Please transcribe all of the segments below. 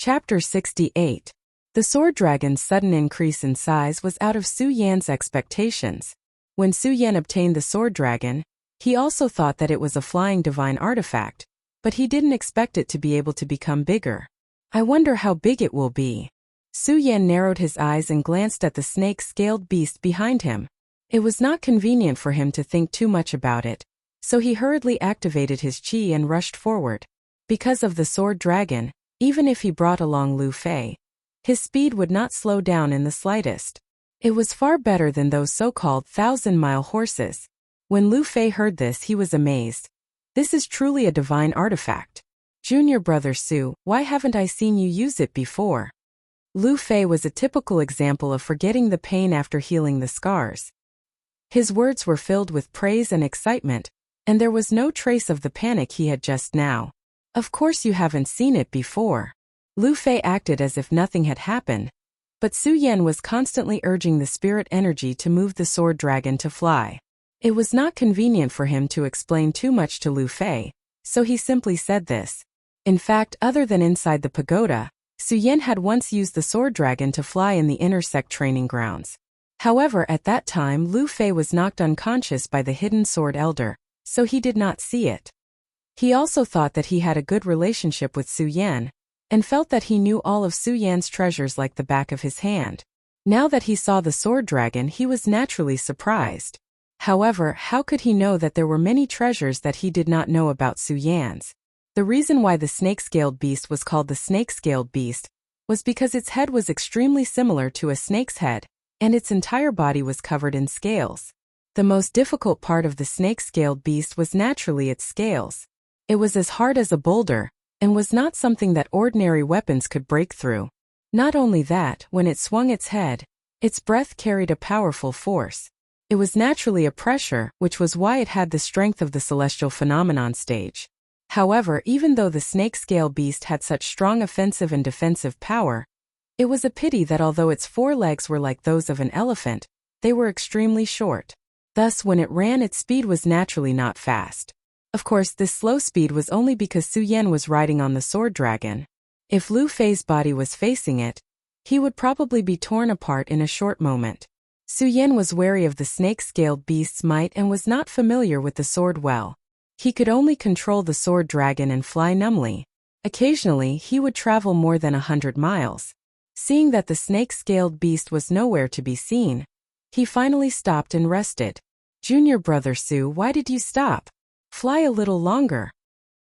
Chapter 68. The sword dragon's sudden increase in size was out of Su Yan's expectations. When Su Yan obtained the sword dragon, he also thought that it was a flying divine artifact, but he didn't expect it to be able to become bigger. I wonder how big it will be. Su Yan narrowed his eyes and glanced at the snake-scaled beast behind him. It was not convenient for him to think too much about it, so he hurriedly activated his qi and rushed forward. Because of the sword dragon, even if he brought along Lu Fei, his speed would not slow down in the slightest. It was far better than those so-called 1,000-mile horses. When Lu Fei heard this, he was amazed. This is truly a divine artifact. Junior brother Su, why haven't I seen you use it before? Lu Fei was a typical example of forgetting the pain after healing the scars. His words were filled with praise and excitement, and there was no trace of the panic he had just now. Of course you haven't seen it before. Lu Fei acted as if nothing had happened, but Su Yan was constantly urging the spirit energy to move the sword dragon to fly. It was not convenient for him to explain too much to Lu Fei, so he simply said this. In fact, other than inside the pagoda, Su Yan had once used the sword dragon to fly in the inner sect training grounds. However, at that time Lu Fei was knocked unconscious by the hidden sword elder, so he did not see it. He also thought that he had a good relationship with Su Yan, and felt that he knew all of Su Yan's treasures like the back of his hand. Now that he saw the sword dragon, he was naturally surprised. However, how could he know that there were many treasures that he did not know about Su Yan's? The reason why the snake-scaled beast was called the snake-scaled beast was because its head was extremely similar to a snake's head, and its entire body was covered in scales. The most difficult part of the snake-scaled beast was naturally its scales. It was as hard as a boulder, and was not something that ordinary weapons could break through. Not only that, when it swung its head, its breath carried a powerful force. It was naturally a pressure, which was why it had the strength of the celestial phenomenon stage. However, even though the snake-scale beast had such strong offensive and defensive power, it was a pity that although its forelegs were like those of an elephant, they were extremely short. Thus, when it ran, its speed was naturally not fast. Of course, this slow speed was only because Su Yan was riding on the sword dragon. If Lu Fei's body was facing it, he would probably be torn apart in a short moment. Su Yan was wary of the snake-scaled beast's might and was not familiar with the sword well. He could only control the sword dragon and fly numbly. Occasionally, he would travel more than 100 miles. Seeing that the snake-scaled beast was nowhere to be seen, he finally stopped and rested. Junior brother Su, why did you stop? Fly a little longer.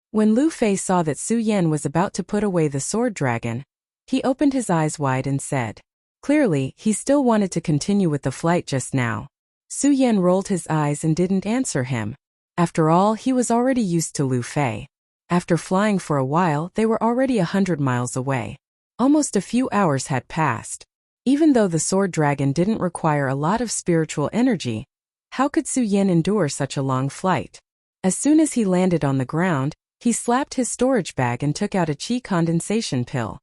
When Lu Fei saw that Su Yan was about to put away the sword dragon, he opened his eyes wide and said. Clearly, he still wanted to continue with the flight just now. Su Yan rolled his eyes and didn't answer him. After all, he was already used to Lu Fei. After flying for a while, they were already 100 miles away. Almost a few hours had passed. Even though the sword dragon didn't require a lot of spiritual energy, how could Su Yan endure such a long flight? As soon as he landed on the ground, he slapped his storage bag and took out a qi condensation pill.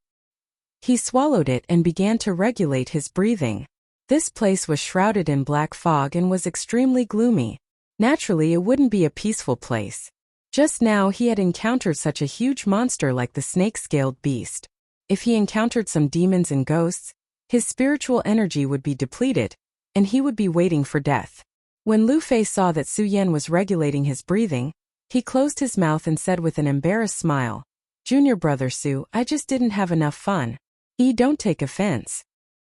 He swallowed it and began to regulate his breathing. This place was shrouded in black fog and was extremely gloomy. Naturally, it wouldn't be a peaceful place. Just now he had encountered such a huge monster like the snake-scaled beast. If he encountered some demons and ghosts, his spiritual energy would be depleted, and he would be waiting for death. When Lu Fei saw that Su Yan was regulating his breathing, he closed his mouth and said with an embarrassed smile, Junior brother Su, I just didn't have enough fun. Don't take offense.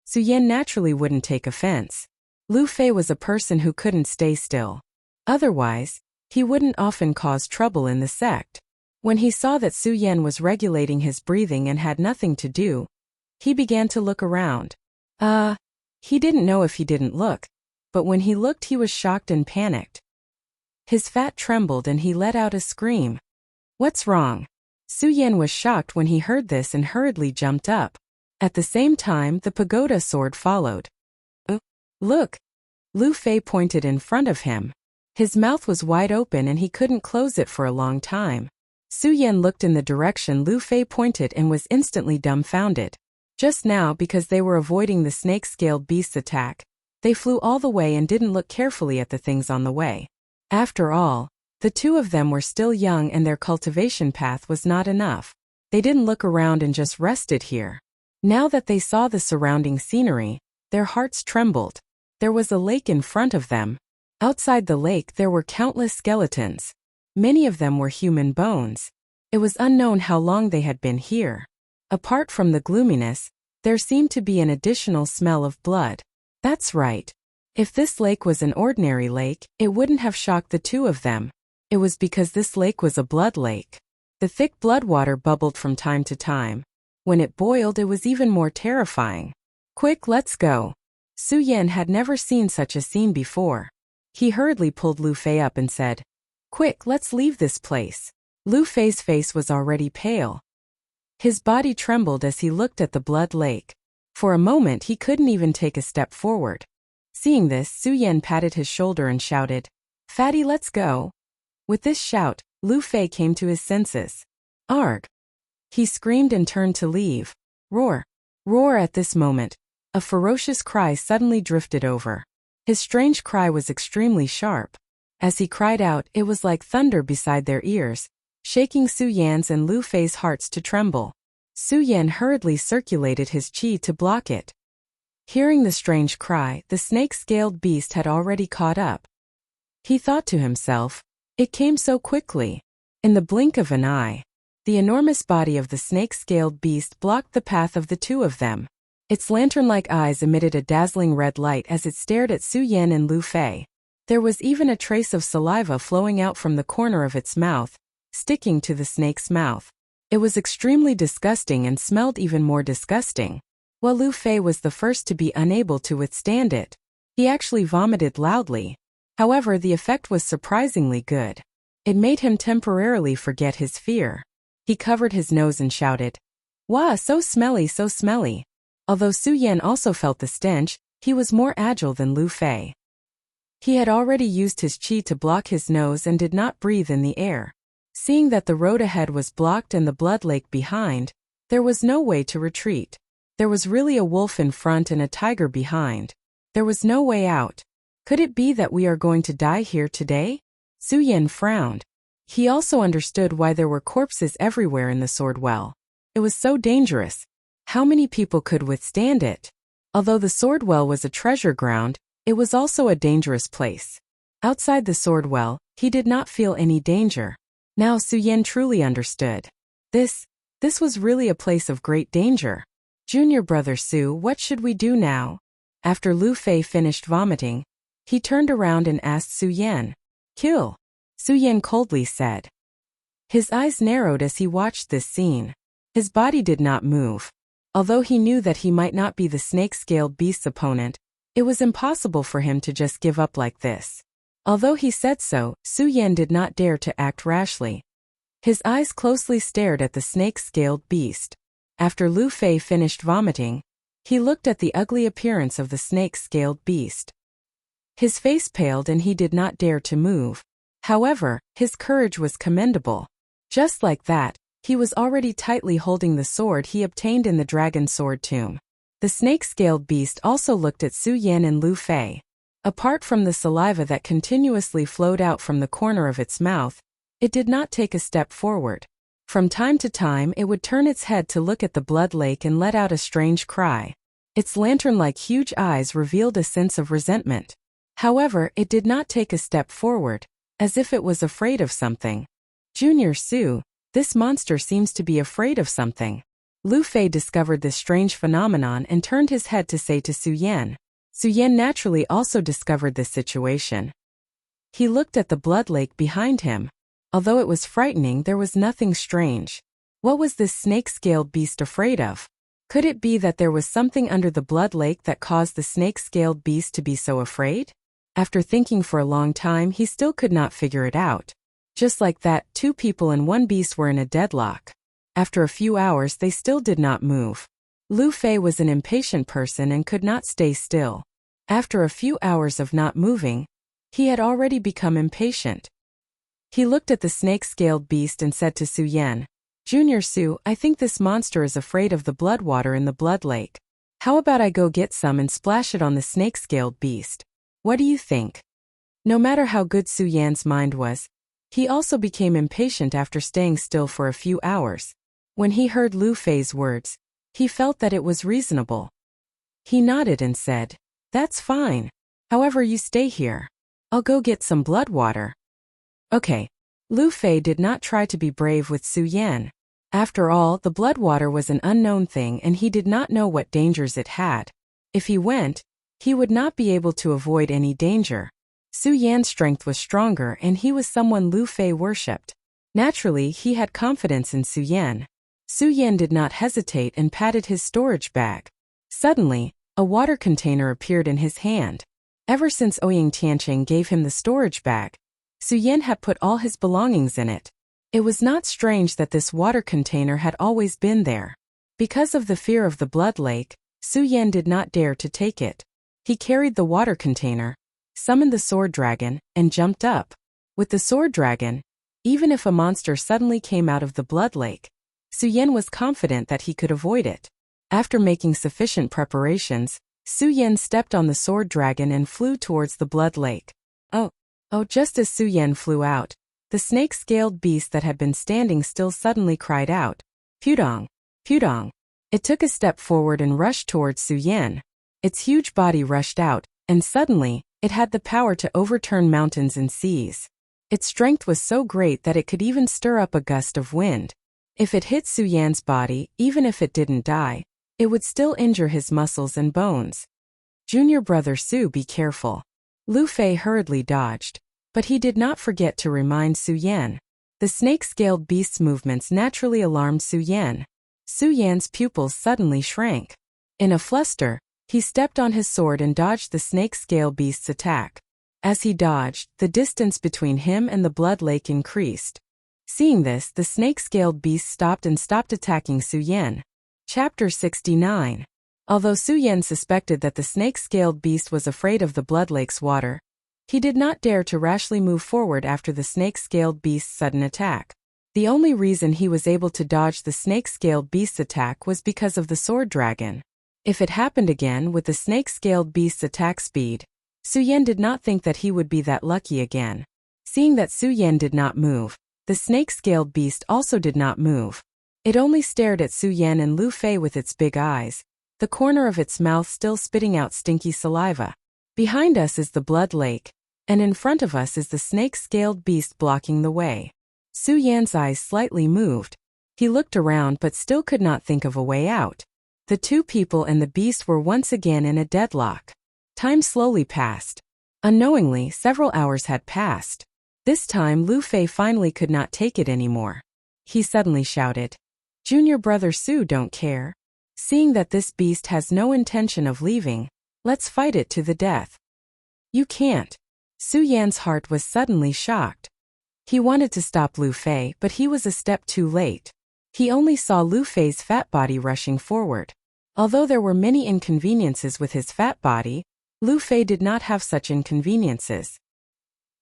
Su Yan naturally wouldn't take offense. Lu Fei was a person who couldn't stay still. Otherwise, he wouldn't often cause trouble in the sect. When he saw that Su Yan was regulating his breathing and had nothing to do, he began to look around. He didn't know if he didn't look, but when he looked he was shocked and panicked. His fat trembled and he let out a scream. What's wrong? Su Yan was shocked when he heard this and hurriedly jumped up. At the same time, the pagoda sword followed. Look! Lu Fei pointed in front of him. His mouth was wide open and he couldn't close it for a long time. Su Yan looked in the direction Lu Fei pointed and was instantly dumbfounded. Just now, because they were avoiding the snake-scaled beast's attack, they flew all the way and didn't look carefully at the things on the way. After all, the two of them were still young and their cultivation path was not enough. They didn't look around and just rested here. Now that they saw the surrounding scenery, their hearts trembled. There was a lake in front of them. Outside the lake there were countless skeletons. Many of them were human bones. It was unknown how long they had been here. Apart from the gloominess, there seemed to be an additional smell of blood. That's right. If this lake was an ordinary lake, it wouldn't have shocked the two of them. It was because this lake was a blood lake. The thick blood water bubbled from time to time. When it boiled, it was even more terrifying. Quick, let's go. Su Yan had never seen such a scene before. He hurriedly pulled Lu Fei up and said, "Quick, let's leave this place." Lu Fei's face was already pale. His body trembled as he looked at the blood lake. For a moment he couldn't even take a step forward. Seeing this, Su Yan patted his shoulder and shouted, "Fatty, let's go." With this shout, Lu Fei came to his senses. "Arg!" He screamed and turned to leave. Roar! Roar! At this moment, a ferocious cry suddenly drifted over. His strange cry was extremely sharp. As he cried out, it was like thunder beside their ears, shaking Su Yan's and Lu Fei's hearts to tremble. Su Yan hurriedly circulated his qi to block it. Hearing the strange cry, the snake-scaled beast had already caught up. He thought to himself, it came so quickly. In the blink of an eye, the enormous body of the snake-scaled beast blocked the path of the two of them. Its lantern-like eyes emitted a dazzling red light as it stared at Su Yan and Lu Fei. There was even a trace of saliva flowing out from the corner of its mouth, sticking to the snake's mouth. It was extremely disgusting and smelled even more disgusting. While Lu Fei was the first to be unable to withstand it. He actually vomited loudly. However, the effect was surprisingly good. It made him temporarily forget his fear. He covered his nose and shouted, "Wah, so smelly, so smelly." Although Su Yan also felt the stench, he was more agile than Lu Fei. He had already used his qi to block his nose and did not breathe in the air. Seeing that the road ahead was blocked and the blood lake behind, there was no way to retreat. There was really a wolf in front and a tiger behind. There was no way out. Could it be that we are going to die here today? Su Yan frowned. He also understood why there were corpses everywhere in the sword well. It was so dangerous. How many people could withstand it? Although the sword well was a treasure ground, it was also a dangerous place. Outside the sword well, he did not feel any danger. Now Su Yan truly understood. This was really a place of great danger. Junior brother Su, what should we do now? After Lu Fei finished vomiting, he turned around and asked Su Yan. Kill. Su Yan coldly said. His eyes narrowed as he watched this scene. His body did not move. Although he knew that he might not be the snake-scaled beast's opponent, it was impossible for him to just give up like this. Although he said so, Su Yan did not dare to act rashly. His eyes closely stared at the snake-scaled beast. After Lu Fei finished vomiting, he looked at the ugly appearance of the snake-scaled beast. His face paled and he did not dare to move. However, his courage was commendable. Just like that, he was already tightly holding the sword he obtained in the dragon sword tomb. The snake-scaled beast also looked at Su Yan and Lu Fei. Apart from the saliva that continuously flowed out from the corner of its mouth, it did not take a step forward. From time to time it would turn its head to look at the blood lake and let out a strange cry. Its lantern-like huge eyes revealed a sense of resentment. However, it did not take a step forward, as if it was afraid of something. Junior Su, this monster seems to be afraid of something. Lu Fei discovered this strange phenomenon and turned his head to say to Su Yan. Su Yan naturally also discovered this situation. He looked at the blood lake behind him. Although it was frightening, there was nothing strange. What was this snake-scaled beast afraid of? Could it be that there was something under the blood lake that caused the snake-scaled beast to be so afraid? After thinking for a long time, he still could not figure it out. Just like that, two people and one beast were in a deadlock. After a few hours, they still did not move. Lu Fei was an impatient person and could not stay still. After a few hours of not moving, he had already become impatient. He looked at the snake-scaled beast and said to Su Yan, Junior Su, I think this monster is afraid of the blood water in the blood lake. How about I go get some and splash it on the snake-scaled beast? What do you think? No matter how good Su Yan's mind was, he also became impatient after staying still for a few hours. When he heard Lu Fei's words, he felt that it was reasonable. He nodded and said, "That's fine. However, you stay here. I'll go get some blood water." Okay. Lu Fei did not try to be brave with Su Yan. After all, the blood water was an unknown thing and he did not know what dangers it had. If he went, he would not be able to avoid any danger. Su Yan's strength was stronger and he was someone Lu Fei worshipped. Naturally, he had confidence in Su Yan. Su Yan did not hesitate and patted his storage bag. Suddenly, a water container appeared in his hand. Ever since Ouyang Tianqing gave him the storage bag, Su Yan had put all his belongings in it. It was not strange that this water container had always been there. Because of the fear of the blood lake, Su Yan did not dare to take it. He carried the water container, summoned the sword dragon, and jumped up. With the sword dragon, even if a monster suddenly came out of the blood lake, Su Yan was confident that he could avoid it. After making sufficient preparations, Su Yan stepped on the sword dragon and flew towards the blood lake. Oh, just as Su Yan flew out, the snake-scaled beast that had been standing still suddenly cried out, "Pudong! Pudong!" It took a step forward and rushed towards Su Yan. Its huge body rushed out, and suddenly, it had the power to overturn mountains and seas. Its strength was so great that it could even stir up a gust of wind. If it hit Su Yan's body, even if it didn't die, it would still injure his muscles and bones. "Junior brother Su, be careful." Lu Fei hurriedly dodged, but he did not forget to remind Su Yan. The snake-scaled beast's movements naturally alarmed Su Yan. Su Yan's pupils suddenly shrank. In a fluster, he stepped on his sword and dodged the snake-scale beast's attack. As he dodged, the distance between him and the blood lake increased. Seeing this, the snake-scaled beast stopped attacking Su Yan. Chapter 69. Although Su Yan suspected that the snake-scaled beast was afraid of the blood lake's water, he did not dare to rashly move forward after the snake-scaled beast's sudden attack. The only reason he was able to dodge the snake-scaled beast's attack was because of the sword dragon. If it happened again with the snake-scaled beast's attack speed, Su Yan did not think that he would be that lucky again. Seeing that Su Yan did not move, the snake-scaled beast also did not move. It only stared at Su Yan and Lu Fei with its big eyes, the corner of its mouth still spitting out stinky saliva. Behind us is the blood lake, and in front of us is the snake-scaled beast blocking the way. Su Yan's eyes slightly moved. He looked around but still could not think of a way out. The two people and the beast were once again in a deadlock. Time slowly passed. Unknowingly, several hours had passed. This time Lu Fei finally could not take it anymore. He suddenly shouted, "Junior brother Su, don't care. Seeing that this beast has no intention of leaving, let's fight it to the death." "You can't." Su Yan's heart was suddenly shocked. He wanted to stop Lu Fei, but he was a step too late. He only saw Lu Fei's fat body rushing forward. Although there were many inconveniences with his fat body, Lu Fei did not have such inconveniences.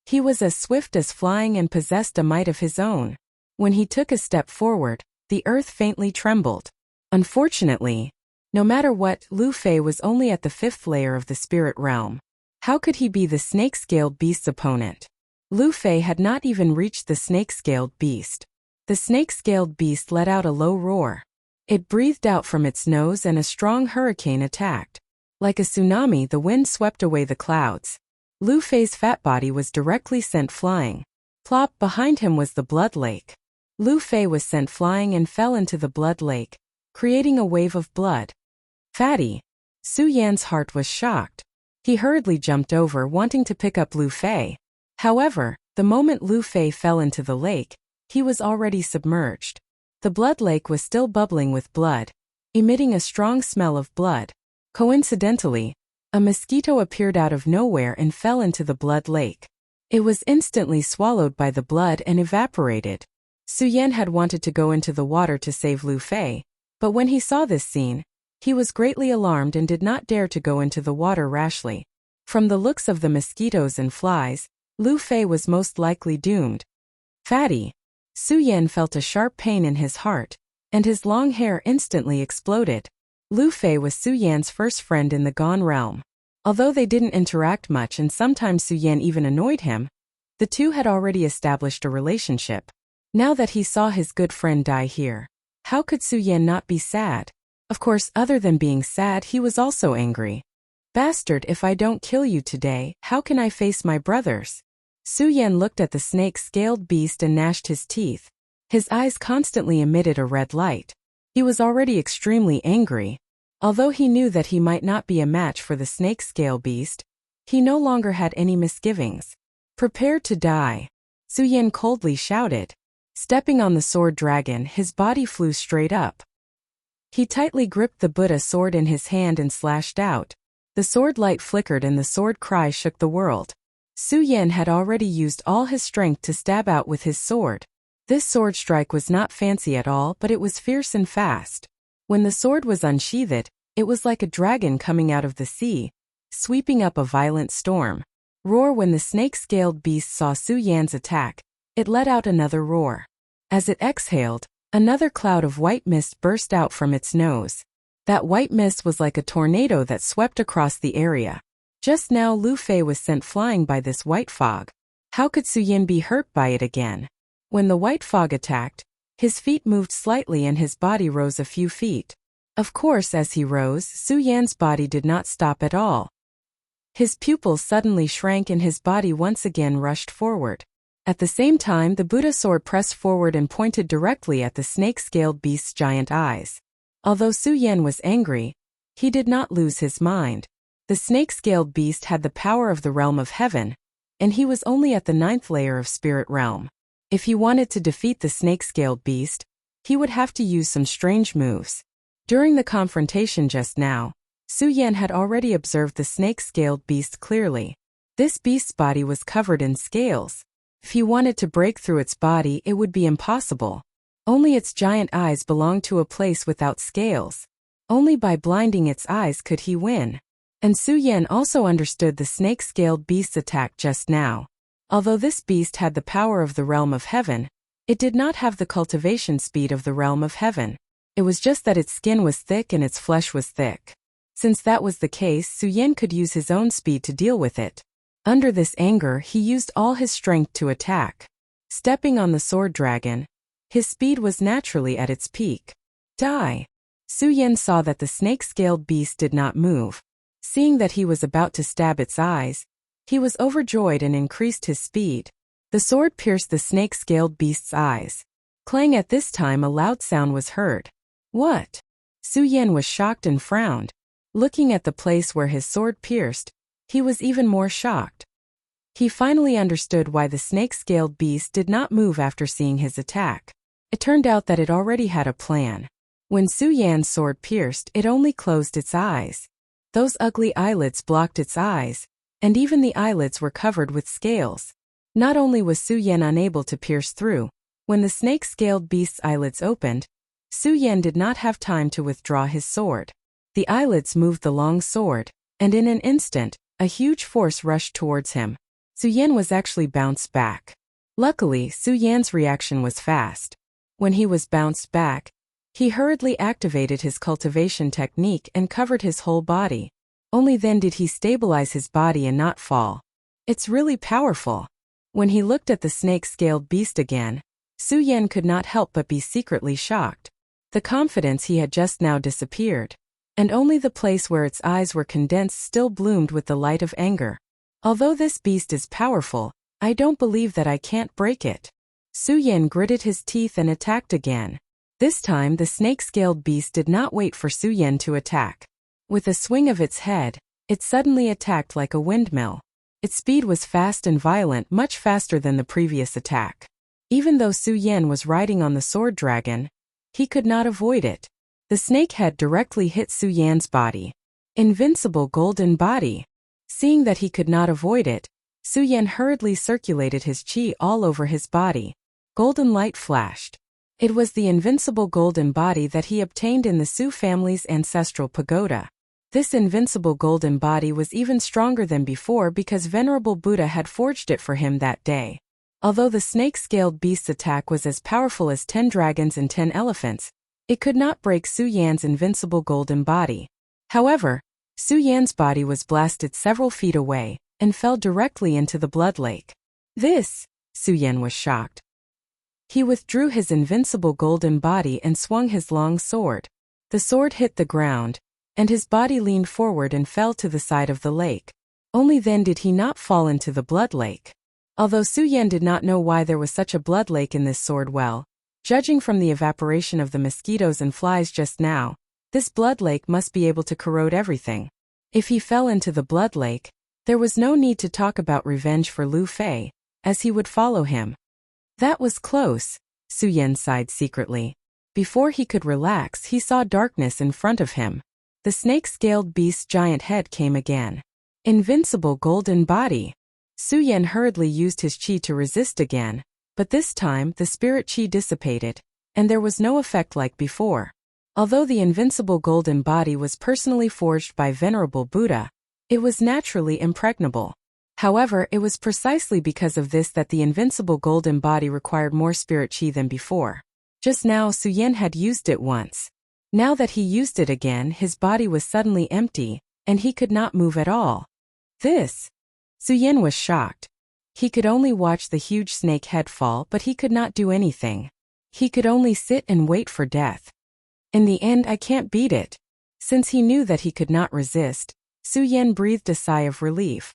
He was as swift as flying and possessed a might of his own. When he took a step forward, the earth faintly trembled. Unfortunately, no matter what, Lu Fei was only at the 5th layer of the spirit realm. How could he be the snake-scaled beast's opponent? Lu Fei had not even reached the snake-scaled beast. The snake-scaled beast let out a low roar. It breathed out from its nose and a strong hurricane attacked. Like a tsunami, the wind swept away the clouds. Lu Fei's fat body was directly sent flying. Plop, behind him was the blood lake. Lu Fei was sent flying and fell into the blood lake, creating a wave of blood. Fatty. Su Yan's heart was shocked. He hurriedly jumped over, wanting to pick up Lu Fei. However, the moment Lu Fei fell into the lake, he was already submerged. The blood lake was still bubbling with blood, emitting a strong smell of blood. Coincidentally, a mosquito appeared out of nowhere and fell into the blood lake. It was instantly swallowed by the blood and evaporated. Su Yan had wanted to go into the water to save Lu Fei, but when he saw this scene, he was greatly alarmed and did not dare to go into the water rashly. From the looks of the mosquitoes and flies, Lu Fei was most likely doomed. Fatty. Su Yan felt a sharp pain in his heart, and his long hair instantly exploded. Lu Fei was Su Yan's first friend in the Gone realm. Although they didn't interact much and sometimes Su Yan even annoyed him, the two had already established a relationship. Now that he saw his good friend die here, How could Su Yan not be sad? Of course, other than being sad, he was also angry. Bastard, if I don't kill you today, how can I face my brothers? Su Yan looked at the snake-scaled beast and gnashed his teeth. His eyes constantly emitted a red light. He was already extremely angry. Although he knew that he might not be a match for the snake-scale beast, he no longer had any misgivings. Prepare to die, Su Yan coldly shouted. Stepping on the sword dragon, his body flew straight up. He tightly gripped the Buddha sword in his hand and slashed out. The sword light flickered and the sword cry shook the world. Su Yan had already used all his strength to stab out with his sword. This sword strike was not fancy at all, but it was fierce and fast. When the sword was unsheathed, it was like a dragon coming out of the sea, sweeping up a violent storm. Roar. When the snake-scaled beast saw Su Yan's attack, it let out another roar. As it exhaled, another cloud of white mist burst out from its nose. That white mist was like a tornado that swept across the area. Just now Lu Fei was sent flying by this white fog. How could Su Yan be hurt by it again? When the white fog attacked, his feet moved slightly and his body rose a few feet. Of course, as he rose, Su Yan's body did not stop at all. His pupils suddenly shrank and his body once again rushed forward. At the same time, the Buddha sword pressed forward and pointed directly at the snake-scaled beast's giant eyes. Although Su Yan was angry, he did not lose his mind. The snake-scaled beast had the power of the realm of heaven, and he was only at the 9th layer of spirit realm. If he wanted to defeat the snake-scaled beast, he would have to use some strange moves. During the confrontation just now, Su Yan had already observed the snake-scaled beast clearly. This beast's body was covered in scales. If he wanted to break through its body, it would be impossible. Only its giant eyes belonged to a place without scales. Only by blinding its eyes could he win. And Su Yan also understood the snake-scaled beast's attack just now. Although this beast had the power of the realm of heaven, it did not have the cultivation speed of the realm of heaven. It was just that its skin was thick and its flesh was thick. Since that was the case, Su Yan could use his own speed to deal with it. Under this anger, he used all his strength to attack. Stepping on the sword dragon, his speed was naturally at its peak. Die! Su Yan saw that the snake-scaled beast did not move. Seeing that he was about to stab its eyes, he was overjoyed and increased his speed. The sword pierced the snake-scaled beast's eyes. Clang. At this time a loud sound was heard. What? Su Yan was shocked and frowned. Looking at the place where his sword pierced, he was even more shocked. He finally understood why the snake-scaled beast did not move after seeing his attack. It turned out that it already had a plan. When Su Yan's sword pierced, it only closed its eyes. Those ugly eyelids blocked its eyes, and even the eyelids were covered with scales. Not only was Su Yan unable to pierce through, when the snake-scaled beast's eyelids opened, Su Yan did not have time to withdraw his sword. The eyelids moved the long sword, and in an instant, a huge force rushed towards him. Su Yan was actually bounced back. Luckily, Su Yan's reaction was fast. When he was bounced back, he hurriedly activated his cultivation technique and covered his whole body. Only then did he stabilize his body and not fall. It's really powerful. When he looked at the snake-scaled beast again, Su Yan could not help but be secretly shocked. The confidence he had just now disappeared, and only the place where its eyes were condensed still bloomed with the light of anger. Although this beast is powerful, I don't believe that I can't break it. Su Yan gritted his teeth and attacked again. This time the snake-scaled beast did not wait for Su Yan to attack. With a swing of its head, it suddenly attacked like a windmill. Its speed was fast and violent, much faster than the previous attack. Even though Su Yan was riding on the sword dragon, he could not avoid it. The snake head directly hit Su Yan's body. Invincible golden body. Seeing that he could not avoid it, Su Yan hurriedly circulated his qi all over his body. Golden light flashed. It was the invincible golden body that he obtained in the Su family's ancestral pagoda. This invincible golden body was even stronger than before because Venerable Buddha had forged it for him that day. Although the snake-scaled beast's attack was as powerful as 10 dragons and 10 elephants, it could not break Su Yan's invincible golden body. However, Su Yan's body was blasted several feet away and fell directly into the blood lake. This, Su Yan was shocked. He withdrew his invincible golden body and swung his long sword. The sword hit the ground, and his body leaned forward and fell to the side of the lake. Only then did he not fall into the blood lake. Although Su Yan did not know why there was such a blood lake in this sword well, judging from the evaporation of the mosquitoes and flies just now, this blood lake must be able to corrode everything. If he fell into the blood lake, there was no need to talk about revenge for Lu Fei, as he would follow him. That was close, Su Yan sighed secretly. Before he could relax, he saw darkness in front of him. The snake-scaled beast's giant head came again. Invincible golden body. Su Yan hurriedly used his qi to resist again, but this time the spirit qi dissipated, and there was no effect like before. Although the invincible golden body was personally forged by Venerable Buddha, it was naturally impregnable. However, it was precisely because of this that the invincible golden body required more spirit qi than before. Just now Su Yan had used it once. Now that he used it again, his body was suddenly empty, and he could not move at all. This? Su Yan was shocked. He could only watch the huge snake head fall, but he could not do anything. He could only sit and wait for death. In the end, I can't beat it. Since he knew that he could not resist, Su Yan breathed a sigh of relief.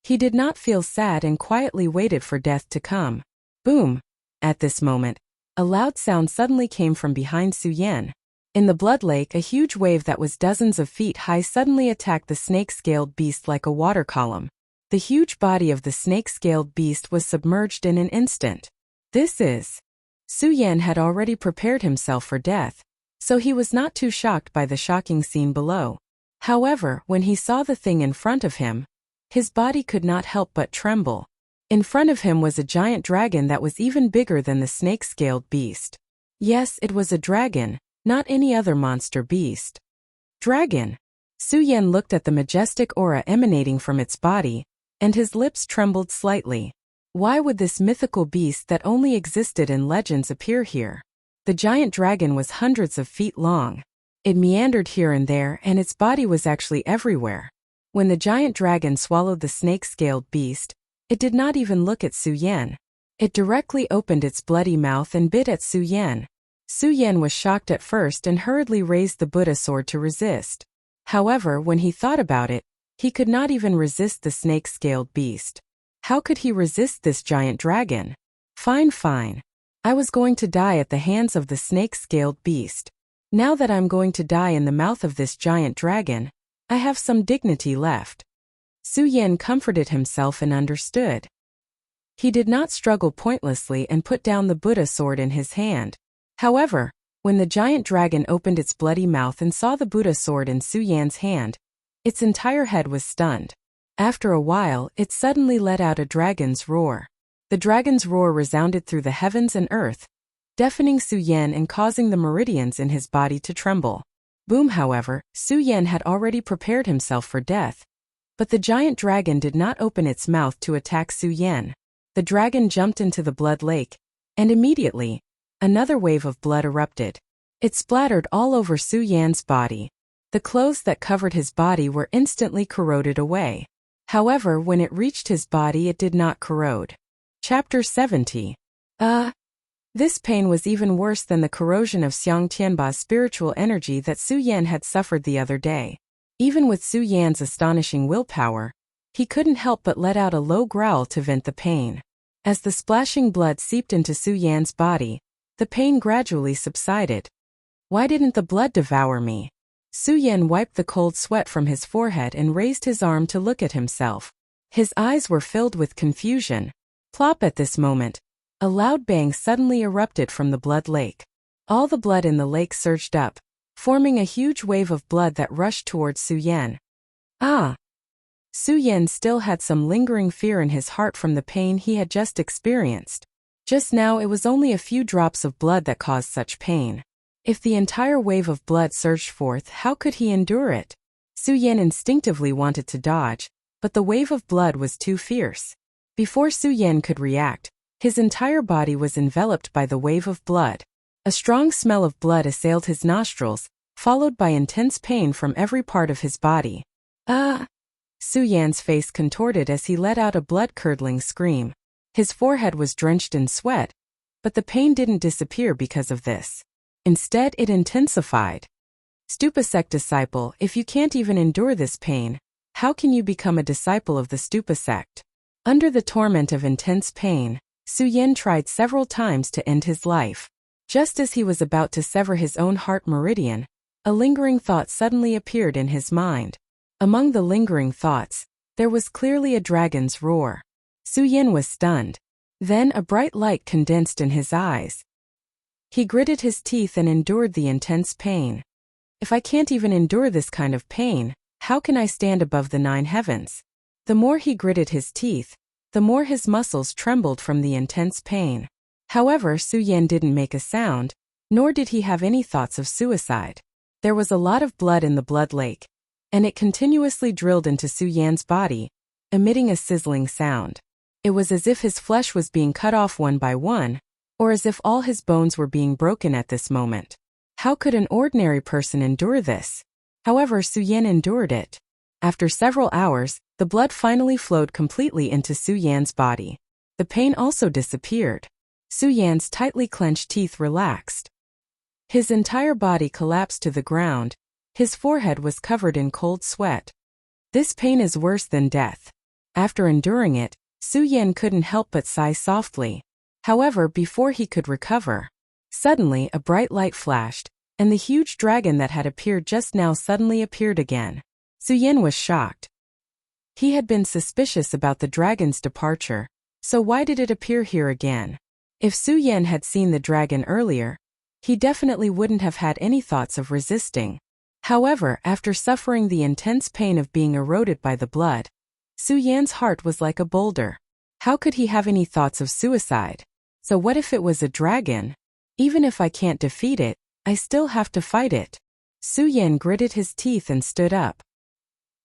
He did not feel sad and quietly waited for death to come. Boom! At this moment, a loud sound suddenly came from behind Su Yan. In the blood lake, a huge wave that was dozens of feet high suddenly attacked the snake-scaled beast like a water column. The huge body of the snake-scaled beast was submerged in an instant. This is... Su Yan had already prepared himself for death, so he was not too shocked by the shocking scene below. However, when he saw the thing in front of him, his body could not help but tremble. In front of him was a giant dragon that was even bigger than the snake-scaled beast. Yes, it was a dragon, not any other monster beast. Dragon! Su Yan looked at the majestic aura emanating from its body, and his lips trembled slightly. Why would this mythical beast that only existed in legends appear here? The giant dragon was hundreds of feet long. It meandered here and there, and its body was actually everywhere. When the giant dragon swallowed the snake-scaled beast, it did not even look at Su Yan. It directly opened its bloody mouth and bit at Su Yan. Su Yan was shocked at first and hurriedly raised the Buddha sword to resist. However, when he thought about it, he could not even resist the snake-scaled beast. How could he resist this giant dragon? Fine, fine. I was going to die at the hands of the snake-scaled beast. Now that I'm going to die in the mouth of this giant dragon, I have some dignity left. Su Yan comforted himself and understood. He did not struggle pointlessly and put down the Buddha sword in his hand. However, when the giant dragon opened its bloody mouth and saw the Buddha sword in Su Yan's hand, its entire head was stunned. After a while, it suddenly let out a dragon's roar. The dragon's roar resounded through the heavens and earth, deafening Su Yan and causing the meridians in his body to tremble. Boom! However, Su Yan had already prepared himself for death. But the giant dragon did not open its mouth to attack Su Yan. The dragon jumped into the blood lake, and immediately, another wave of blood erupted. It splattered all over Su Yan's body. The clothes that covered his body were instantly corroded away. However, when it reached his body, it did not corrode. Chapter 70. This pain was even worse than the corrosion of Xiang Tianba's spiritual energy that Su Yan had suffered the other day. Even with Su Yan's astonishing willpower, he couldn't help but let out a low growl to vent the pain. As the splashing blood seeped into Su Yan's body, the pain gradually subsided. Why didn't the blood devour me? Su Yan wiped the cold sweat from his forehead and raised his arm to look at himself. His eyes were filled with confusion. Plop! At this moment, a loud bang suddenly erupted from the blood lake. All the blood in the lake surged up, forming a huge wave of blood that rushed towards Su Yan. Su Yan still had some lingering fear in his heart from the pain he had just experienced. Just now it was only a few drops of blood that caused such pain. If the entire wave of blood surged forth, how could he endure it? Su Yan instinctively wanted to dodge, but the wave of blood was too fierce. Before Su Yan could react, his entire body was enveloped by the wave of blood. A strong smell of blood assailed his nostrils, followed by intense pain from every part of his body. Su Yan's face contorted as he let out a blood-curdling scream. His forehead was drenched in sweat, But the pain didn't disappear because of this. Instead, it intensified. Stupa sect disciple, if you can't even endure this pain, how can you become a disciple of the Stupa sect? Under the torment of intense pain, Su Yan tried several times to end his life. Just as he was about to sever his own heart meridian, a lingering thought suddenly appeared in his mind. Among the lingering thoughts, there was clearly a dragon's roar. Su Yan was stunned. Then a bright light condensed in his eyes. He gritted his teeth and endured the intense pain. If I can't even endure this kind of pain, how can I stand above the 9 heavens? The more he gritted his teeth, the more his muscles trembled from the intense pain. However, Su Yan didn't make a sound, nor did he have any thoughts of suicide. There was a lot of blood in the blood lake, and it continuously drilled into Su Yan's body, emitting a sizzling sound. It was as if his flesh was being cut off one by one, or as if all his bones were being broken at this moment. How could an ordinary person endure this? However, Su Yan endured it. After several hours, the blood finally flowed completely into Su Yan's body. The pain also disappeared. Su Yan's tightly clenched teeth relaxed. His entire body collapsed to the ground. His forehead was covered in cold sweat. This pain is worse than death. After enduring it, Su Yan couldn't help but sigh softly. However, before he could recover, suddenly a bright light flashed, and the huge dragon that had appeared just now suddenly appeared again. Su Yan was shocked. He had been suspicious about the dragon's departure, so why did it appear here again? If Su Yan had seen the dragon earlier, he definitely wouldn't have had any thoughts of resisting. However, after suffering the intense pain of being eroded by the blood, Su Yan's heart was like a boulder. How could he have any thoughts of suicide? So what if it was a dragon? Even if I can't defeat it, I still have to fight it. Su Yan gritted his teeth and stood up.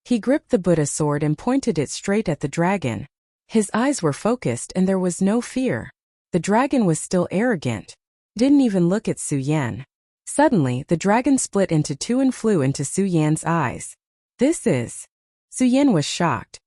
He gripped the Buddha sword and pointed it straight at the dragon. His eyes were focused and there was no fear. The dragon was still arrogant. Didn't even look at Su Yan. Suddenly, the dragon split into two and flew into Su Yan's eyes. This is... Su Yan was shocked.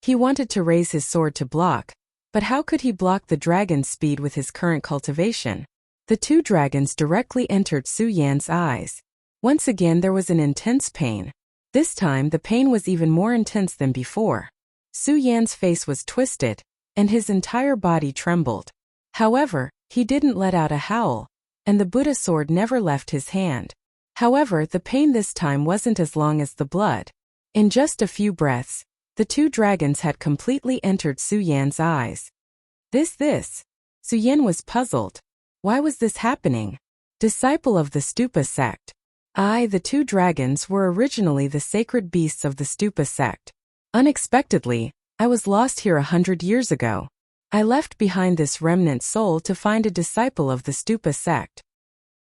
He wanted to raise his sword to block, but how could he block the dragon's speed with his current cultivation? The two dragons directly entered Su Yan's eyes. Once again there was an intense pain. This time the pain was even more intense than before. Su Yan's face was twisted, and his entire body trembled. However, he didn't let out a howl, and the Buddha sword never left his hand. However, the pain this time wasn't as long as the blood. In just a few breaths, the two dragons had completely entered Su Yan's eyes. This. Su Yan was puzzled. Why was this happening? Disciple of the Stupa sect. The two dragons were originally the sacred beasts of the Stupa sect. Unexpectedly, I was lost here 100 years ago. I left behind this remnant soul to find a disciple of the Stupa sect.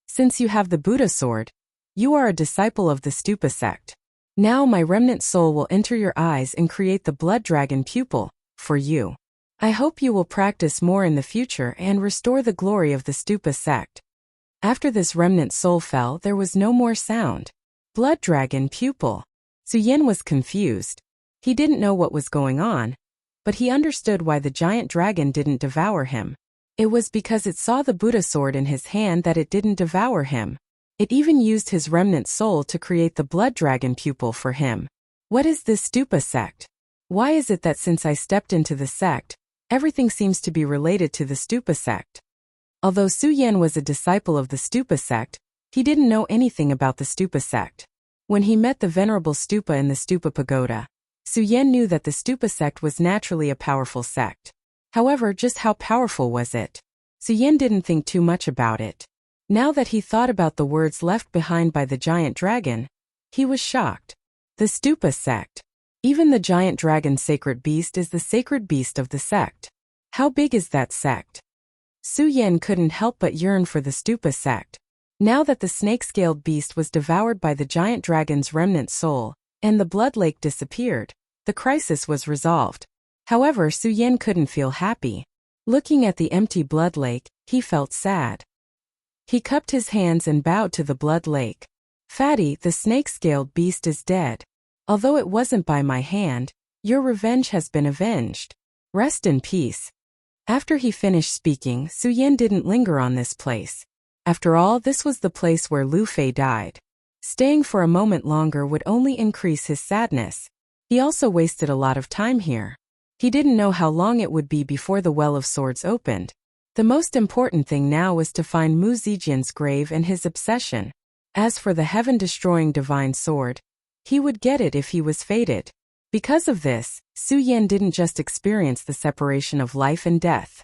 Since you have the Buddha sword, you are a disciple of the Stupa sect. Now my remnant soul will enter your eyes and create the blood dragon pupil for you. I hope you will practice more in the future and restore the glory of the Stupa sect. After this remnant soul fell, there was no more sound. Blood dragon pupil. Su Yan was confused. He didn't know what was going on, but he understood why the giant dragon didn't devour him. It was because it saw the Buddha sword in his hand that it didn't devour him. It even used his remnant soul to create the blood dragon pupil for him. What is this Stupa sect? Why is it that since I stepped into the sect, everything seems to be related to the Stupa sect? Although Su Yan was a disciple of the Stupa sect, he didn't know anything about the Stupa sect. When he met the venerable Stupa in the Stupa pagoda, Su Yan knew that the Stupa sect was naturally a powerful sect. However, just how powerful was it? Su Yan didn't think too much about it. Now that he thought about the words left behind by the giant dragon, he was shocked. The Stupa sect. Even the giant dragon's sacred beast is the sacred beast of the sect. How big is that sect? Su Yan couldn't help but yearn for the Stupa sect. Now that the snake-scaled beast was devoured by the giant dragon's remnant soul, and the blood lake disappeared, the crisis was resolved. However, Su Yan couldn't feel happy. Looking at the empty blood lake, he felt sad. He cupped his hands and bowed to the blood lake. Fatty, the snake-scaled beast is dead. Although it wasn't by my hand, your revenge has been avenged. Rest in peace. After he finished speaking, Su Yan didn't linger on this place. After all, this was the place where Lu Fei died. Staying for a moment longer would only increase his sadness. He also wasted a lot of time here. He didn't know how long it would be before the Well of Swords opened. The most important thing now was to find Mu Zijian's grave and his obsession. As for the heaven-destroying divine sword, he would get it if he was fated. Because of this, Su Yan didn't just experience the separation of life and death.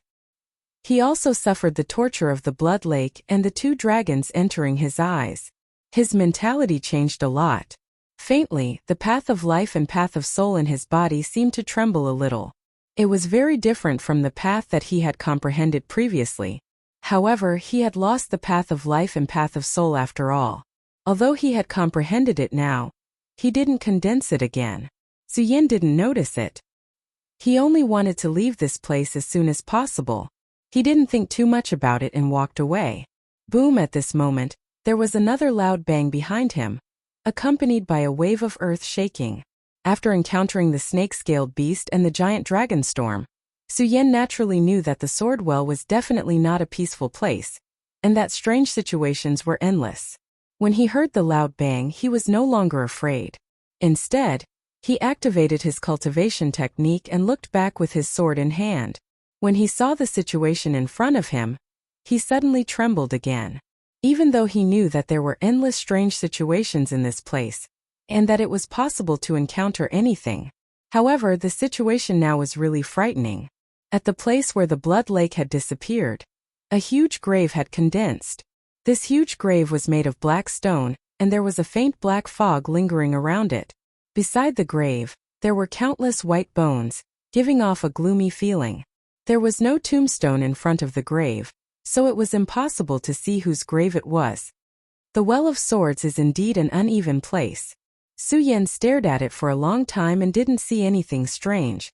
He also suffered the torture of the blood lake and the two dragons entering his eyes. His mentality changed a lot. Faintly, the path of life and path of soul in his body seemed to tremble a little. It was very different from the path that he had comprehended previously. However, he had lost the path of life and path of soul after all. Although he had comprehended it now, he didn't condense it again. Su Yan didn't notice it. He only wanted to leave this place as soon as possible. He didn't think too much about it and walked away. Boom! At this moment, there was another loud bang behind him, accompanied by a wave of earth shaking. After encountering the snake-scaled beast and the giant dragon storm, Su Yan naturally knew that the sword well was definitely not a peaceful place, and that strange situations were endless. When he heard the loud bang, he was no longer afraid. Instead, he activated his cultivation technique and looked back with his sword in hand. When he saw the situation in front of him, he suddenly trembled again. Even though he knew that there were endless strange situations in this place, and that it was possible to encounter anything. However, the situation now was really frightening. At the place where the blood lake had disappeared, a huge grave had condensed. This huge grave was made of black stone, and there was a faint black fog lingering around it. Beside the grave, there were countless white bones, giving off a gloomy feeling. There was no tombstone in front of the grave, so it was impossible to see whose grave it was. The Well of Swords is indeed an uneven place. Su Yan stared at it for a long time and didn't see anything strange.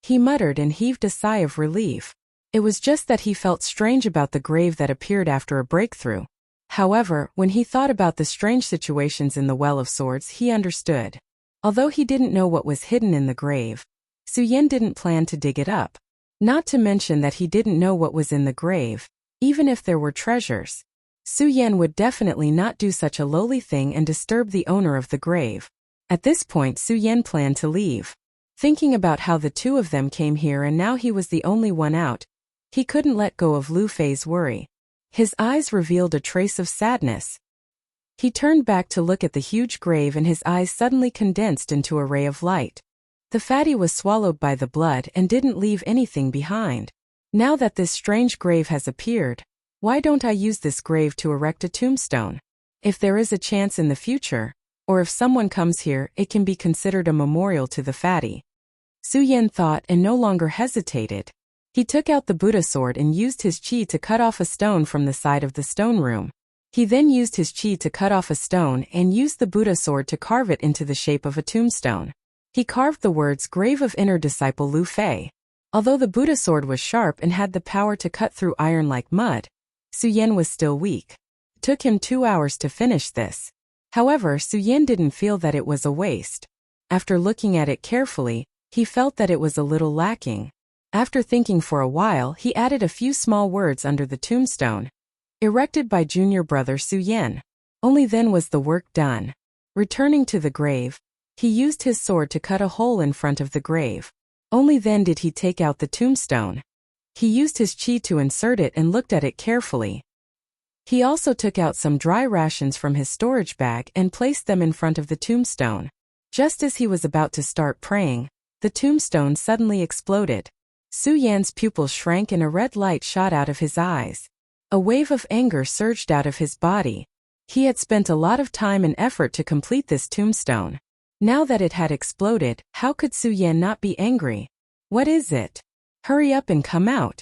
He muttered and heaved a sigh of relief. It was just that he felt strange about the grave that appeared after a breakthrough. However, when he thought about the strange situations in the Well of Swords, he understood. Although he didn't know what was hidden in the grave, Su Yan didn't plan to dig it up. Not to mention that he didn't know what was in the grave. Even if there were treasures, Su Yan would definitely not do such a lowly thing and disturb the owner of the grave. At this point, Su Yan planned to leave. Thinking about how the two of them came here and now he was the only one out, he couldn't let go of Lu Fei's worry. His eyes revealed a trace of sadness. He turned back to look at the huge grave and his eyes suddenly condensed into a ray of light. The fatty was swallowed by the blood and didn't leave anything behind. Now that this strange grave has appeared, why don't I use this grave to erect a tombstone? If there is a chance in the future, or if someone comes here, it can be considered a memorial to the fatty. Su Yan thought and no longer hesitated. He took out the Buddha sword and used his qi to cut off a stone from the side of the stone room. He then used his qi to cut off a stone and used the Buddha sword to carve it into the shape of a tombstone. He carved the words "Grave of Inner Disciple Lu Fei." Although the Buddha sword was sharp and had the power to cut through iron like mud, Su Yan was still weak. It took him 2 hours to finish this. However, Su Yan didn't feel that it was a waste. After looking at it carefully, he felt that it was a little lacking. After thinking for a while, he added a few small words under the tombstone, erected by junior brother Su Yan. Only then was the work done. Returning to the grave, he used his sword to cut a hole in front of the grave. Only then did he take out the tombstone. He used his qi to insert it and looked at it carefully. He also took out some dry rations from his storage bag and placed them in front of the tombstone. Just as he was about to start praying, the tombstone suddenly exploded. Su Yan's pupils shrank and a red light shot out of his eyes. A wave of anger surged out of his body. He had spent a lot of time and effort to complete this tombstone. Now that it had exploded, how could Su Yan not be angry? What is it? Hurry up and come out!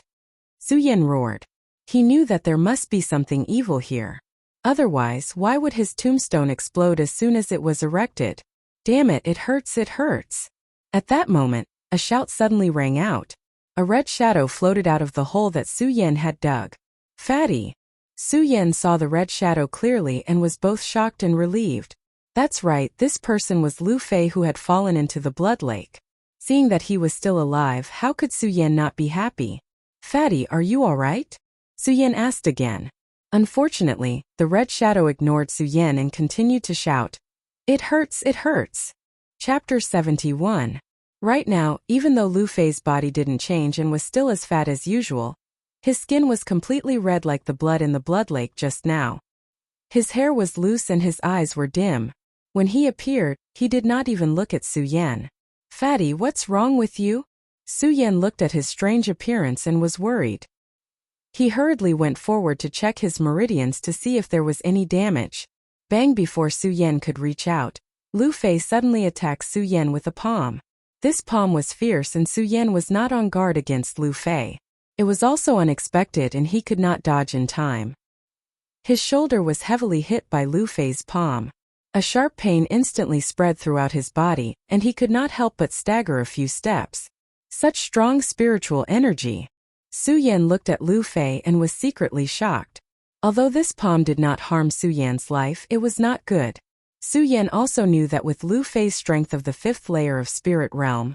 Su Yan roared. He knew that there must be something evil here. Otherwise, why would his tombstone explode as soon as it was erected? Damn it, it hurts, it hurts. At that moment, a shout suddenly rang out. A red shadow floated out of the hole that Su Yan had dug. Fatty! Su Yan saw the red shadow clearly and was both shocked and relieved. That's right, this person was Lu Fei who had fallen into the blood lake. Seeing that he was still alive, how could Su Yan not be happy? Fatty, are you alright? Su Yan asked again. Unfortunately, the red shadow ignored Su Yan and continued to shout, "It hurts, it hurts." Chapter 71. Right now, even though Lu Fei's body didn't change and was still as fat as usual, his skin was completely red like the blood in the blood lake just now. His hair was loose and his eyes were dim. When he appeared, he did not even look at Su Yan. "Fatty, what's wrong with you?" Su Yan looked at his strange appearance and was worried. He hurriedly went forward to check his meridians to see if there was any damage. Bang! Before Su Yan could reach out, Lu Fei suddenly attacked Su Yan with a palm. This palm was fierce and Su Yan was not on guard against Lu Fei. It was also unexpected and he could not dodge in time. His shoulder was heavily hit by Lu Fei's palm. A sharp pain instantly spread throughout his body, and he could not help but stagger a few steps. Such strong spiritual energy! Su Yan looked at Lu Fei and was secretly shocked. Although this palm did not harm Su Yan's life, it was not good. Su Yan also knew that with Lu Fei's strength of the 5th layer of spirit realm,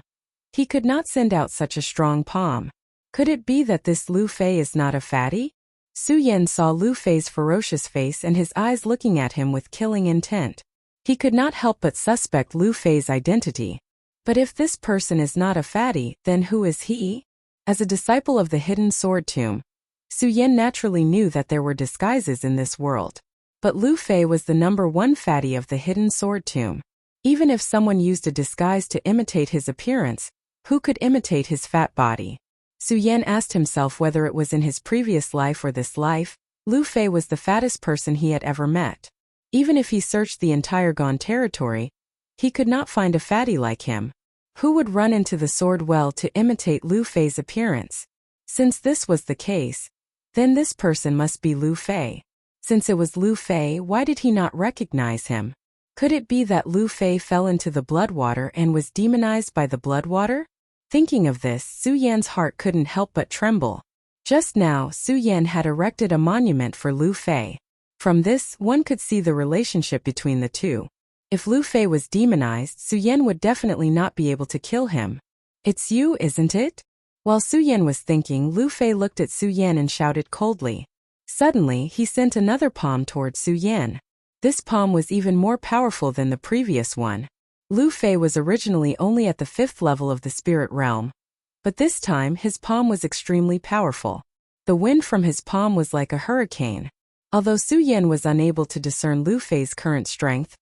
he could not send out such a strong palm. Could it be that this Lu Fei is not a fatty? Su Yan saw Lu Fei's ferocious face and his eyes looking at him with killing intent. He could not help but suspect Lu Fei's identity. But if this person is not a fatty, then who is he? As a disciple of the hidden sword tomb, Su Yan naturally knew that there were disguises in this world. But Lu Fei was the #1 fatty of the hidden sword tomb. Even if someone used a disguise to imitate his appearance, who could imitate his fat body? Su Yan asked himself whether it was in his previous life or this life. Lu Fei was the fattest person he had ever met. Even if he searched the entire Gone territory, he could not find a fatty like him. Who would run into the sword well to imitate Lu Fei's appearance? Since this was the case, then this person must be Lu Fei. Since it was Lu Fei, why did he not recognize him? Could it be that Lu Fei fell into the blood water and was demonized by the blood water? Thinking of this, Su Yan's heart couldn't help but tremble. Just now, Su Yan had erected a monument for Lu Fei. From this, one could see the relationship between the two. If Lu Fei was demonized, Su Yan would definitely not be able to kill him. "It's you, isn't it?" While Su Yan was thinking, Lu Fei looked at Su Yan and shouted coldly. Suddenly, he sent another palm towards Su Yan. This palm was even more powerful than the previous one. Lu Fei was originally only at the 5th level of the spirit realm. But this time, his palm was extremely powerful. The wind from his palm was like a hurricane. Although Su Yan was unable to discern Lu Fei's current strength,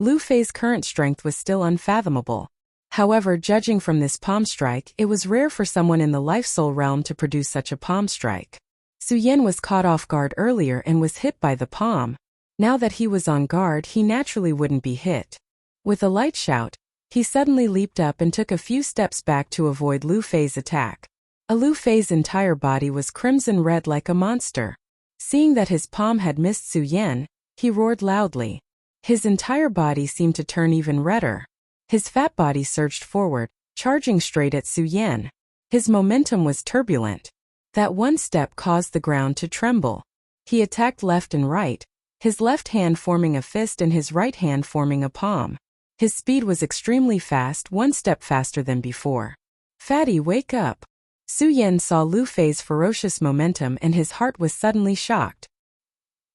Lu Fei's current strength was still unfathomable. However, judging from this palm strike, it was rare for someone in the life-soul realm to produce such a palm strike. Su Yan was caught off guard earlier and was hit by the palm. Now that he was on guard, he naturally wouldn't be hit. With a light shout, he suddenly leaped up and took a few steps back to avoid Lu Fei's attack. Lu Fei's entire body was crimson red like a monster. Seeing that his palm had missed Su Yan, he roared loudly. His entire body seemed to turn even redder. His fat body surged forward, charging straight at Su Yan. His momentum was turbulent. That one step caused the ground to tremble. He attacked left and right, his left hand forming a fist and his right hand forming a palm. His speed was extremely fast, one step faster than before. "Fatty, wake up!" Su Yan saw Lu Fei's ferocious momentum and his heart was suddenly shocked.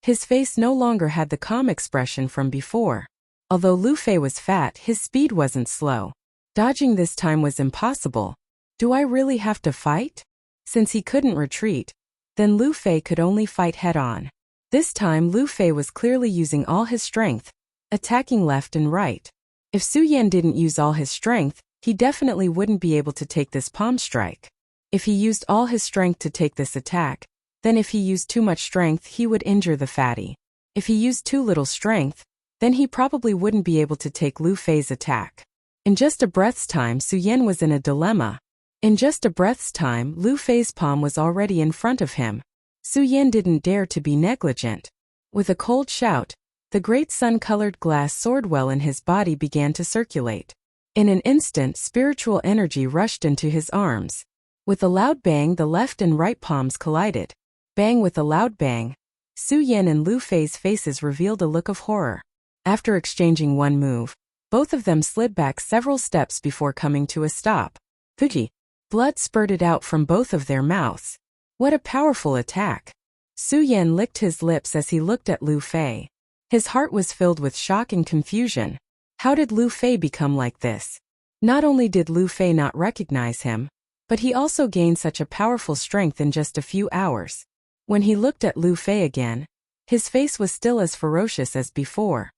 His face no longer had the calm expression from before. Although Lu Fei was fat, his speed wasn't slow. Dodging this time was impossible. Do I really have to fight? Since he couldn't retreat, then Lu Fei could only fight head-on. This time Lu Fei was clearly using all his strength, attacking left and right. If Su Yan didn't use all his strength, he definitely wouldn't be able to take this palm strike. If he used all his strength to take this attack, then if he used too much strength, he would injure the fatty. If he used too little strength, then he probably wouldn't be able to take Lu Fei's attack. In just a breath's time, Su Yan was in a dilemma. In just a breath's time, Lu Fei's palm was already in front of him. Su Yan didn't dare to be negligent. With a cold shout, the great sun-colored glass sword well in his body began to circulate. In an instant, spiritual energy rushed into his arms. With a loud bang, the left and right palms collided. Bang! With a loud bang, Su Yan and Lu Fei's faces revealed a look of horror. After exchanging one move, both of them slid back several steps before coming to a stop. Fuji! Blood spurted out from both of their mouths. What a powerful attack. Su Yan licked his lips as he looked at Lu Fei. His heart was filled with shock and confusion. How did Lu Fei become like this? Not only did Lu Fei not recognize him, but he also gained such a powerful strength in just a few hours. When he looked at Lu Fei again, his face was still as ferocious as before.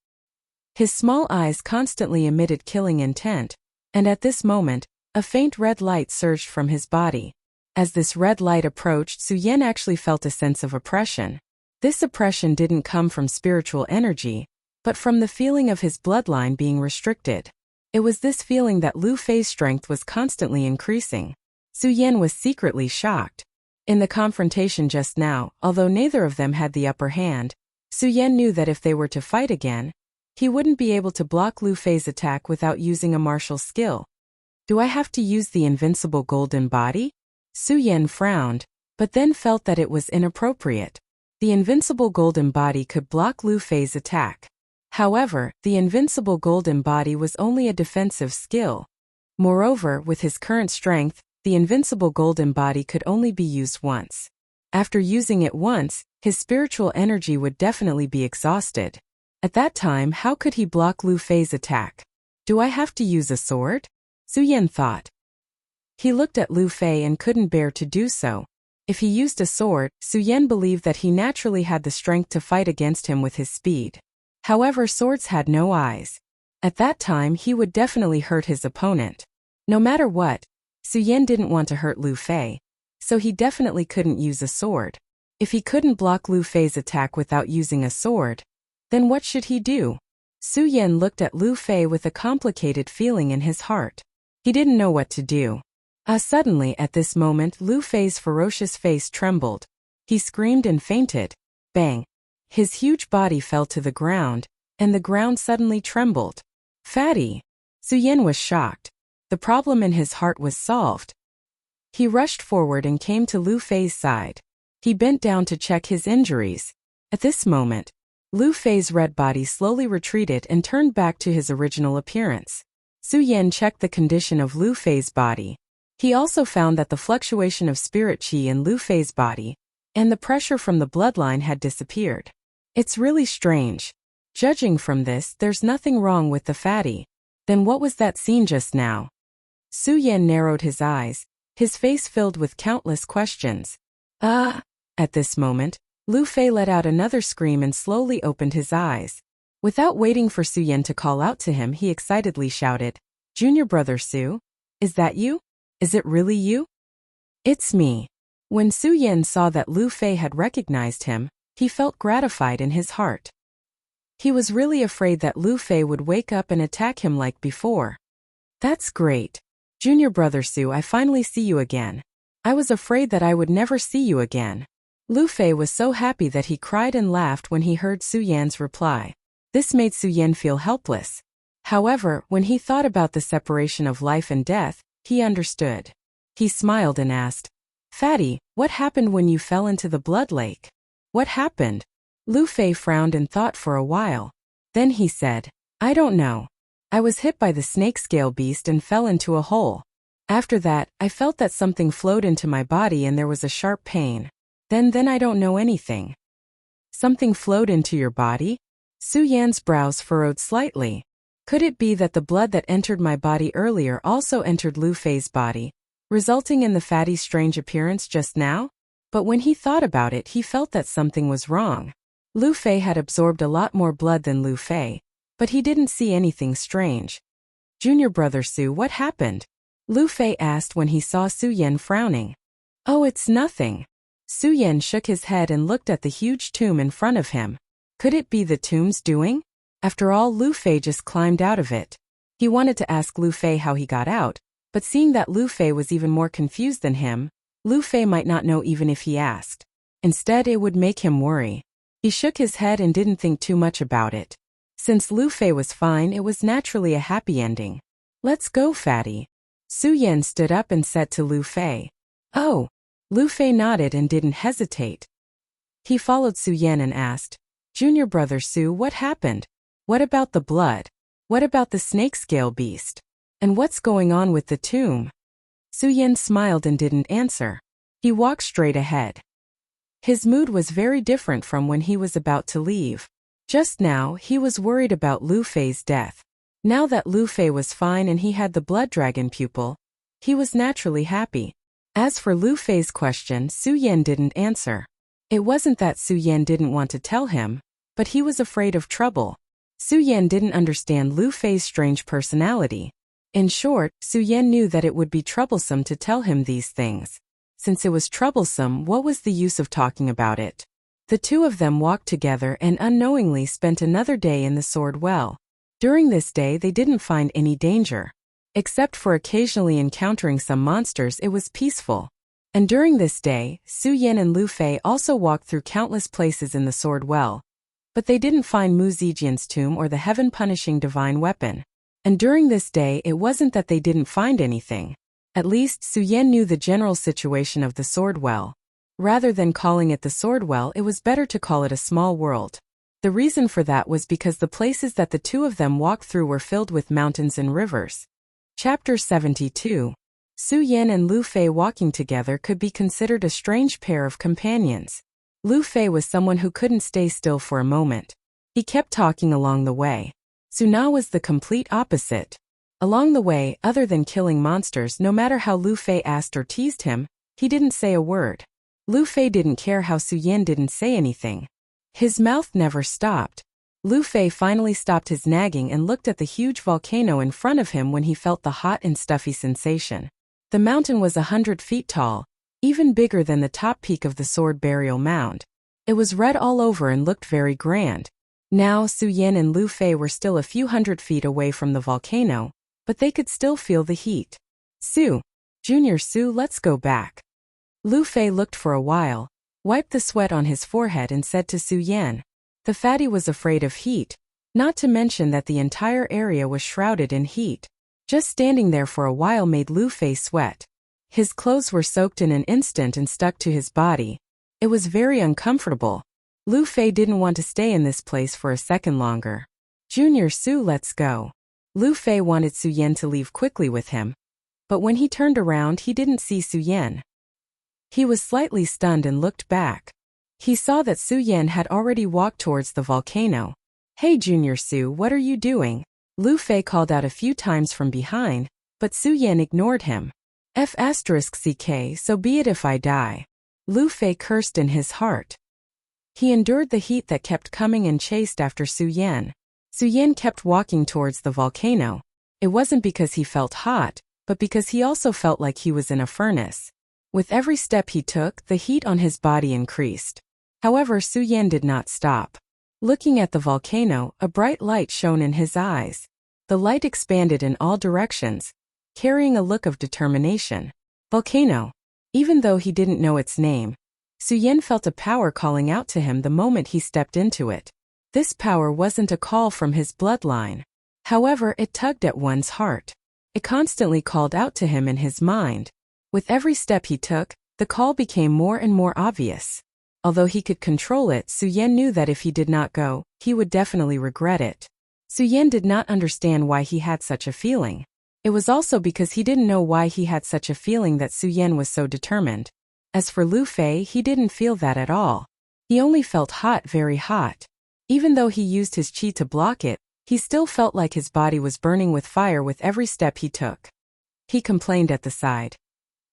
His small eyes constantly emitted killing intent, and at this moment, a faint red light surged from his body. As this red light approached, Su Yan actually felt a sense of oppression. This oppression didn't come from spiritual energy, but from the feeling of his bloodline being restricted. It was this feeling that Lu Fei's strength was constantly increasing. Su Yan was secretly shocked. In the confrontation just now, although neither of them had the upper hand, Su Yan knew that if they were to fight again, he wouldn't be able to block Lu Fei's attack without using a martial skill. Do I have to use the invincible golden body? Su Yan frowned, but then felt that it was inappropriate. The invincible golden body could block Lu Fei's attack. However, the invincible golden body was only a defensive skill. Moreover, with his current strength, the invincible golden body could only be used once. After using it once, his spiritual energy would definitely be exhausted. At that time, how could he block Lu Fei's attack? Do I have to use a sword? Su Yan thought. He looked at Lu Fei and couldn't bear to do so. If he used a sword, Su Yan believed that he naturally had the strength to fight against him with his speed. However, swords had no eyes. At that time, he would definitely hurt his opponent. No matter what, Su Yan didn't want to hurt Lu Fei, so he definitely couldn't use a sword. If he couldn't block Lu Fei's attack without using a sword, then what should he do? Su Yan looked at Lu Fei with a complicated feeling in his heart. He didn't know what to do. Suddenly at this moment Lu Fei's ferocious face trembled. He screamed and fainted. Bang! His huge body fell to the ground, and the ground suddenly trembled. Fatty! Su Yan was shocked. The problem in his heart was solved. He rushed forward and came to Lu Fei's side. He bent down to check his injuries. At this moment, Lu Fei's red body slowly retreated and turned back to his original appearance. Su Yan checked the condition of Lu Fei's body. He also found that the fluctuation of spirit qi in Lu Fei's body and the pressure from the bloodline had disappeared. It's really strange. Judging from this, there's nothing wrong with the fatty. Then what was that scene just now? Su Yan narrowed his eyes, his face filled with countless questions. At this moment, Lu Fei let out another scream and slowly opened his eyes. Without waiting for Su Yan to call out to him, he excitedly shouted, "Junior brother Su? Is that you? Is it really you?" "It's me." When Su Yan saw that Lu Fei had recognized him, he felt gratified in his heart. He was really afraid that Lu Fei would wake up and attack him like before. "That's great. Junior brother Su, I finally see you again. I was afraid that I would never see you again." Lu Fei was so happy that he cried and laughed when he heard Su Yan's reply. This made Su Yan feel helpless. However, when he thought about the separation of life and death, he understood. He smiled and asked, "Fatty, what happened when you fell into the blood lake? What happened?" Lu Fei frowned and thought for a while. Then he said, "I don't know. I was hit by the snake scale beast and fell into a hole. After that, I felt that something flowed into my body and there was a sharp pain. Then I don't know anything." "Something flowed into your body?" Su Yan's brows furrowed slightly. Could it be that the blood that entered my body earlier also entered Lu Fei's body, resulting in the fatty's strange appearance just now? But when he thought about it, he felt that something was wrong. Lu Fei had absorbed a lot more blood than Lu Fei, but he didn't see anything strange. "Junior brother Su, what happened?" Lu Fei asked when he saw Su Yan frowning. "Oh, it's nothing." Su Yan shook his head and looked at the huge tomb in front of him. Could it be the tomb's doing? After all, Lu Fei just climbed out of it. He wanted to ask Lu Fei how he got out, but seeing that Lu Fei was even more confused than him, Lu Fei might not know even if he asked. Instead, it would make him worry. He shook his head and didn't think too much about it. Since Lu Fei was fine, it was naturally a happy ending. "Let's go, fatty." Su Yan stood up and said to Lu Fei. "Oh." Lu Fei nodded and didn't hesitate. He followed Su Yan and asked, "Junior brother Su, what happened? What about the blood? What about the snake scale beast? And what's going on with the tomb?" Su Yan smiled and didn't answer. He walked straight ahead. His mood was very different from when he was about to leave. Just now, he was worried about Lu Fei's death. Now that Lu Fei was fine and he had the blood dragon pupil, he was naturally happy. As for Lu Fei's question, Su Yan didn't answer. It wasn't that Su Yan didn't want to tell him, but he was afraid of trouble. Su Yan didn't understand Lu Fei's strange personality. In short, Su Yan knew that it would be troublesome to tell him these things. Since it was troublesome, what was the use of talking about it? The two of them walked together and unknowingly spent another day in the Sword Well. During this day they didn't find any danger. Except for occasionally encountering some monsters, it was peaceful. And during this day, Su Yan and Lu Fei also walked through countless places in the Sword Well. But they didn't find Mu Zijian's tomb or the heaven-punishing divine weapon. And during this day it wasn't that they didn't find anything. At least Su Yan knew the general situation of the Sword Well. Rather than calling it the Sword Well, it was better to call it a small world. The reason for that was because the places that the two of them walked through were filled with mountains and rivers. Chapter 72. Su Yan and Lu Fei walking together could be considered a strange pair of companions. Lu Fei was someone who couldn't stay still for a moment. He kept talking along the way. Su Na was the complete opposite. Along the way, other than killing monsters, no matter how Lu Fei asked or teased him, he didn't say a word. Lu Fei didn't care how Su Yan didn't say anything. His mouth never stopped. Lu Fei finally stopped his nagging and looked at the huge volcano in front of him when he felt the hot and stuffy sensation. The mountain was 100 feet tall, even bigger than the top peak of the Sword Burial Mound. It was red all over and looked very grand. Now Su Yan and Lu Fei were still a few hundred feet away from the volcano, but they could still feel the heat. Junior Su, let's go back. Lu Fei looked for a while, wiped the sweat on his forehead and said to Su Yan. The fatty was afraid of heat, not to mention that the entire area was shrouded in heat. Just standing there for a while made Lu Fei sweat. His clothes were soaked in an instant and stuck to his body. It was very uncomfortable. Lu Fei didn't want to stay in this place for a second longer. Junior Su, let's go. Lu Fei wanted Su Yan to leave quickly with him, but when he turned around he didn't see Su Yan. He was slightly stunned and looked back. He saw that Su Yan had already walked towards the volcano. Hey Junior Su, what are you doing? Lu Fei called out a few times from behind, but Su Yan ignored him. F***ck, so be it if I die. Lu Fei cursed in his heart. He endured the heat that kept coming and chased after Su Yan. Su Yan kept walking towards the volcano. It wasn't because he felt hot, but because he also felt like he was in a furnace. With every step he took, the heat on his body increased. However, Su Yan did not stop. Looking at the volcano, a bright light shone in his eyes. The light expanded in all directions, carrying a look of determination. Volcano. Even though he didn't know its name, Su Yan felt a power calling out to him the moment he stepped into it. This power wasn't a call from his bloodline. However, it tugged at one's heart. It constantly called out to him in his mind. With every step he took, the call became more and more obvious. Although he could control it, Su Yan knew that if he did not go, he would definitely regret it. Su Yan did not understand why he had such a feeling. It was also because he didn't know why he had such a feeling that Su Yan was so determined. As for Lu Fei, he didn't feel that at all. He only felt hot, very hot. Even though he used his chi to block it, he still felt like his body was burning with fire with every step he took. He complained at the side.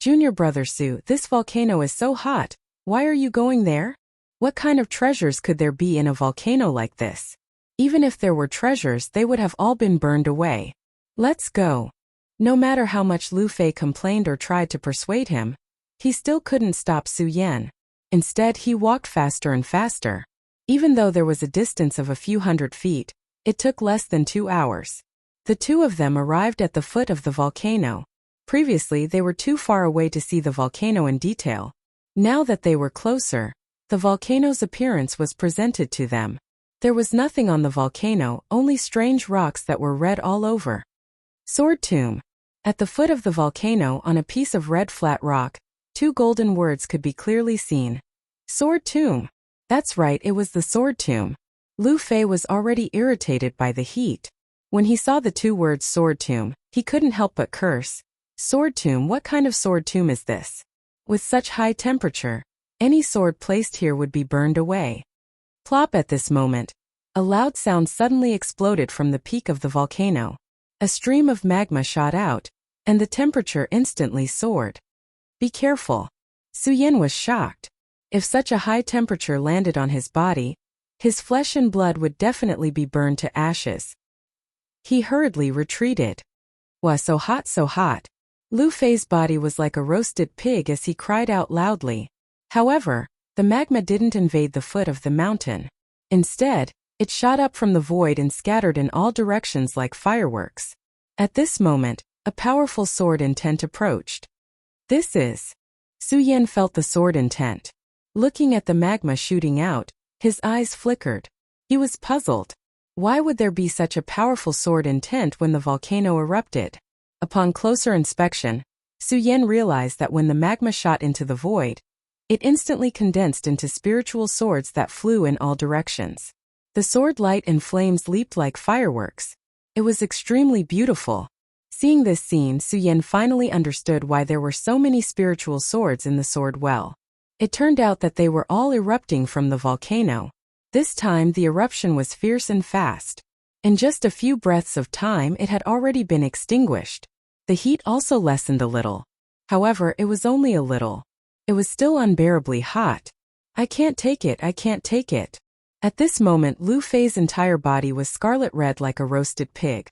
Junior brother Su, this volcano is so hot. Why are you going there? What kind of treasures could there be in a volcano like this? Even if there were treasures, they would have all been burned away. Let's go. No matter how much Lu Fei complained or tried to persuade him, he still couldn't stop Su Yan. Instead, he walked faster and faster. Even though there was a distance of a few hundred feet, it took less than 2 hours. The two of them arrived at the foot of the volcano. Previously, they were too far away to see the volcano in detail. Now that they were closer, the volcano's appearance was presented to them. There was nothing on the volcano, only strange rocks that were red all over. Sword Tomb. At the foot of the volcano, on a piece of red flat rock, 2 golden words could be clearly seen. Sword Tomb. That's right, it was the Sword Tomb. Lu Fei was already irritated by the heat. When he saw the 2 words Sword Tomb, he couldn't help but curse. Sword Tomb, what kind of sword tomb is this? With such high temperature, any sword placed here would be burned away. Plop! At this moment, a loud sound suddenly exploded from the peak of the volcano. A stream of magma shot out, and the temperature instantly soared. Be careful. Su Yan was shocked. If such a high temperature landed on his body, his flesh and blood would definitely be burned to ashes. He hurriedly retreated. Was so hot, so hot. Lu Fei's body was like a roasted pig as he cried out loudly. However, the magma didn't invade the foot of the mountain. Instead, it shot up from the void and scattered in all directions like fireworks. At this moment, a powerful sword intent approached. This is. Su Yan felt the sword intent. Looking at the magma shooting out, his eyes flickered. He was puzzled. Why would there be such a powerful sword intent when the volcano erupted? Upon closer inspection, Su Yan realized that when the magma shot into the void, it instantly condensed into spiritual swords that flew in all directions. The sword light and flames leaped like fireworks. It was extremely beautiful. Seeing this scene, Su Yan finally understood why there were so many spiritual swords in the sword well. It turned out that they were all erupting from the volcano. This time the eruption was fierce and fast. In just a few breaths of time it had already been extinguished. The heat also lessened a little. However, it was only a little. It was still unbearably hot. I can't take it, I can't take it. At this moment Lu Fei's entire body was scarlet red like a roasted pig.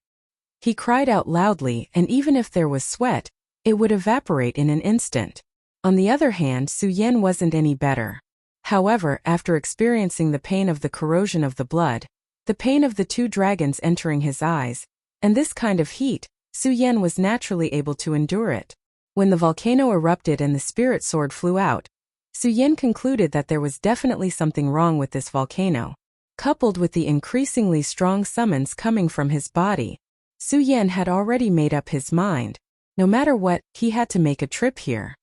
He cried out loudly, and even if there was sweat, it would evaporate in an instant. On the other hand, Su Yan wasn't any better. However, after experiencing the pain of the corrosion of the blood, the pain of the two dragons entering his eyes, and this kind of heat, Su Yan was naturally able to endure it. When the volcano erupted and the spirit sword flew out, Su Yan concluded that there was definitely something wrong with this volcano. Coupled with the increasingly strong summons coming from his body, Su Yan had already made up his mind. No matter what, he had to make a trip here.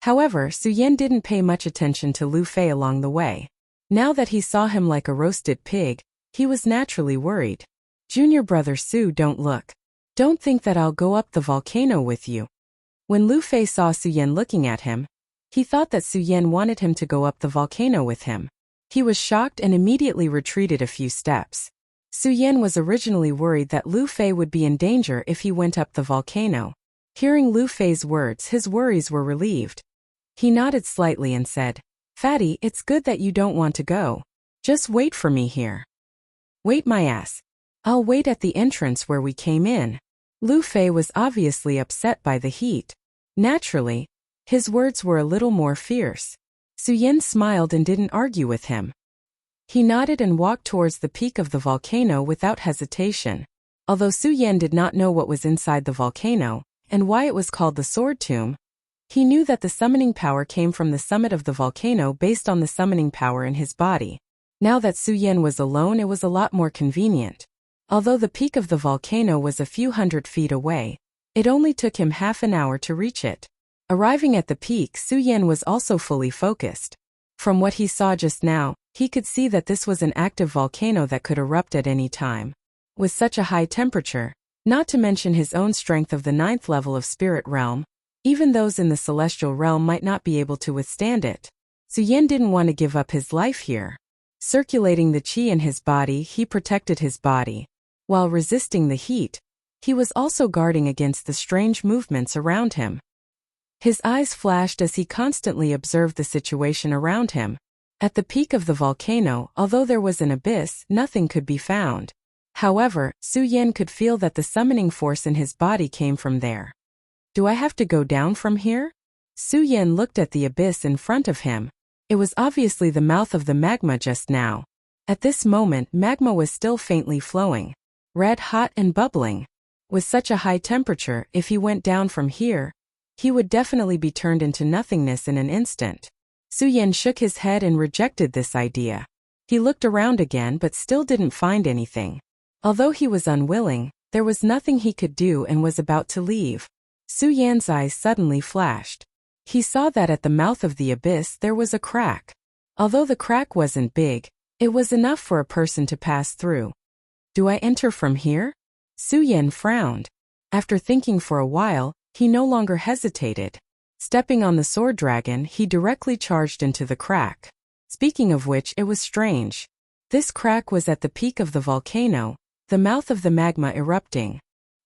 However, Su Yan didn't pay much attention to Lu Fei along the way. Now that he saw him like a roasted pig, he was naturally worried. Junior brother Su, don't look. Don't think that I'll go up the volcano with you. When Lu Fei saw Su Yan looking at him, he thought that Su Yan wanted him to go up the volcano with him. He was shocked and immediately retreated a few steps. Su Yan was originally worried that Lu Fei would be in danger if he went up the volcano. Hearing Lu Fei's words, his worries were relieved. He nodded slightly and said, "Fatty, it's good that you don't want to go. Just wait for me here." "Wait my ass. I'll wait at the entrance where we came in." Lu Fei was obviously upset by the heat. Naturally, his words were a little more fierce. Su Yan smiled and didn't argue with him. He nodded and walked towards the peak of the volcano without hesitation. Although Su Yan did not know what was inside the volcano, and why it was called the Sword Tomb, he knew that the summoning power came from the summit of the volcano based on the summoning power in his body. Now that Su Yan was alone, it was a lot more convenient. Although the peak of the volcano was a few hundred feet away, it only took him half an hour to reach it. Arriving at the peak, Su Yan was also fully focused. From what he saw just now, he could see that this was an active volcano that could erupt at any time. With such a high temperature, not to mention his own strength of the 9th level of spirit realm, even those in the celestial realm might not be able to withstand it. Su Yan didn't want to give up his life here. Circulating the qi in his body, he protected his body. While resisting the heat, he was also guarding against the strange movements around him. His eyes flashed as he constantly observed the situation around him. At the peak of the volcano, although there was an abyss, nothing could be found. However, Su Yan could feel that the summoning force in his body came from there. "Do I have to go down from here?" Su Yan looked at the abyss in front of him. It was obviously the mouth of the magma just now. At this moment, magma was still faintly flowing. Red hot and bubbling. With such a high temperature, if he went down from here, he would definitely be turned into nothingness in an instant. Su Yan shook his head and rejected this idea. He looked around again but still didn't find anything. Although he was unwilling, there was nothing he could do and was about to leave. Su Yan's eyes suddenly flashed. He saw that at the mouth of the abyss there was a crack. Although the crack wasn't big, it was enough for a person to pass through. "Do I enter from here?" Su Yan frowned. After thinking for a while, he no longer hesitated. Stepping on the sword dragon, he directly charged into the crack. Speaking of which, it was strange. This crack was at the peak of the volcano, the mouth of the magma erupting.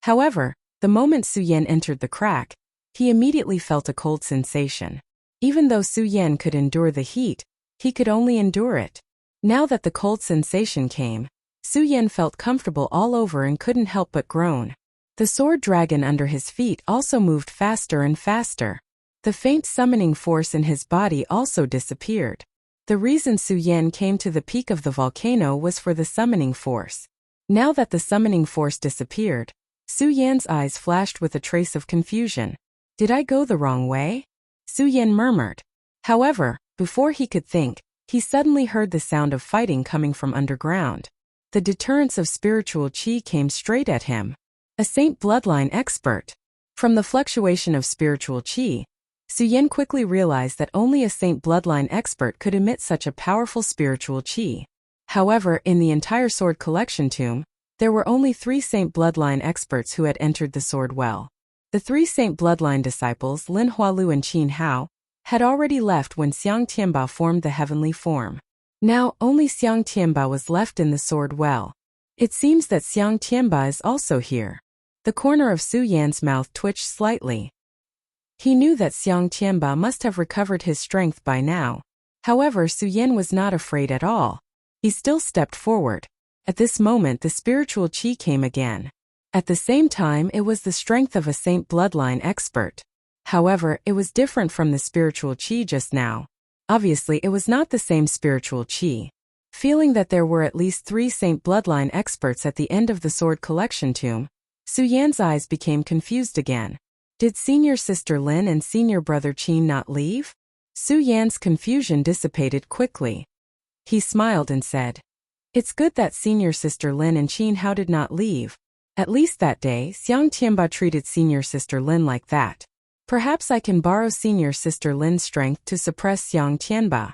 However, the moment Su Yan entered the crack, he immediately felt a cold sensation. Even though Su Yan could endure the heat, he could only endure it. Now that the cold sensation came, Su Yan felt comfortable all over and couldn't help but groan. The sword dragon under his feet also moved faster and faster. The faint summoning force in his body also disappeared. The reason Su Yan came to the peak of the volcano was for the summoning force. Now that the summoning force disappeared, Su Yan's eyes flashed with a trace of confusion. Did I go the wrong way? Su Yan murmured. However, before he could think, he suddenly heard the sound of fighting coming from underground. The deterrence of spiritual qi came straight at him. A saint bloodline expert. From the fluctuation of spiritual qi, Su Yan quickly realized that only a saint bloodline expert could emit such a powerful spiritual qi. However, in the entire sword collection tomb, there were only 3 saint bloodline experts who had entered the sword well. The 3 saint bloodline disciples, Lin Hualu and Qin Hao, had already left when Xiang Tianba formed the heavenly form. Now, only Xiang Tianba was left in the sword well. It seems that Xiang Tianba is also here. The corner of Su Yan's mouth twitched slightly. He knew that Xiang Tianba must have recovered his strength by now. However, Su Yan was not afraid at all. He still stepped forward. At this moment, the spiritual qi came again. At the same time, it was the strength of a saint bloodline expert. However, it was different from the spiritual qi just now. Obviously, it was not the same spiritual qi. Feeling that there were at least 3 saint bloodline experts at the end of the sword collection tomb, Su Yan's eyes became confused again. Did senior sister Lin and senior brother Qin not leave? Su Yan's confusion dissipated quickly. He smiled and said, "It's good that senior sister Lin and Qin Hao did not leave. At least that day, Xiang Tianba treated senior sister Lin like that. Perhaps I can borrow senior sister Lin's strength to suppress Xiang Tianba."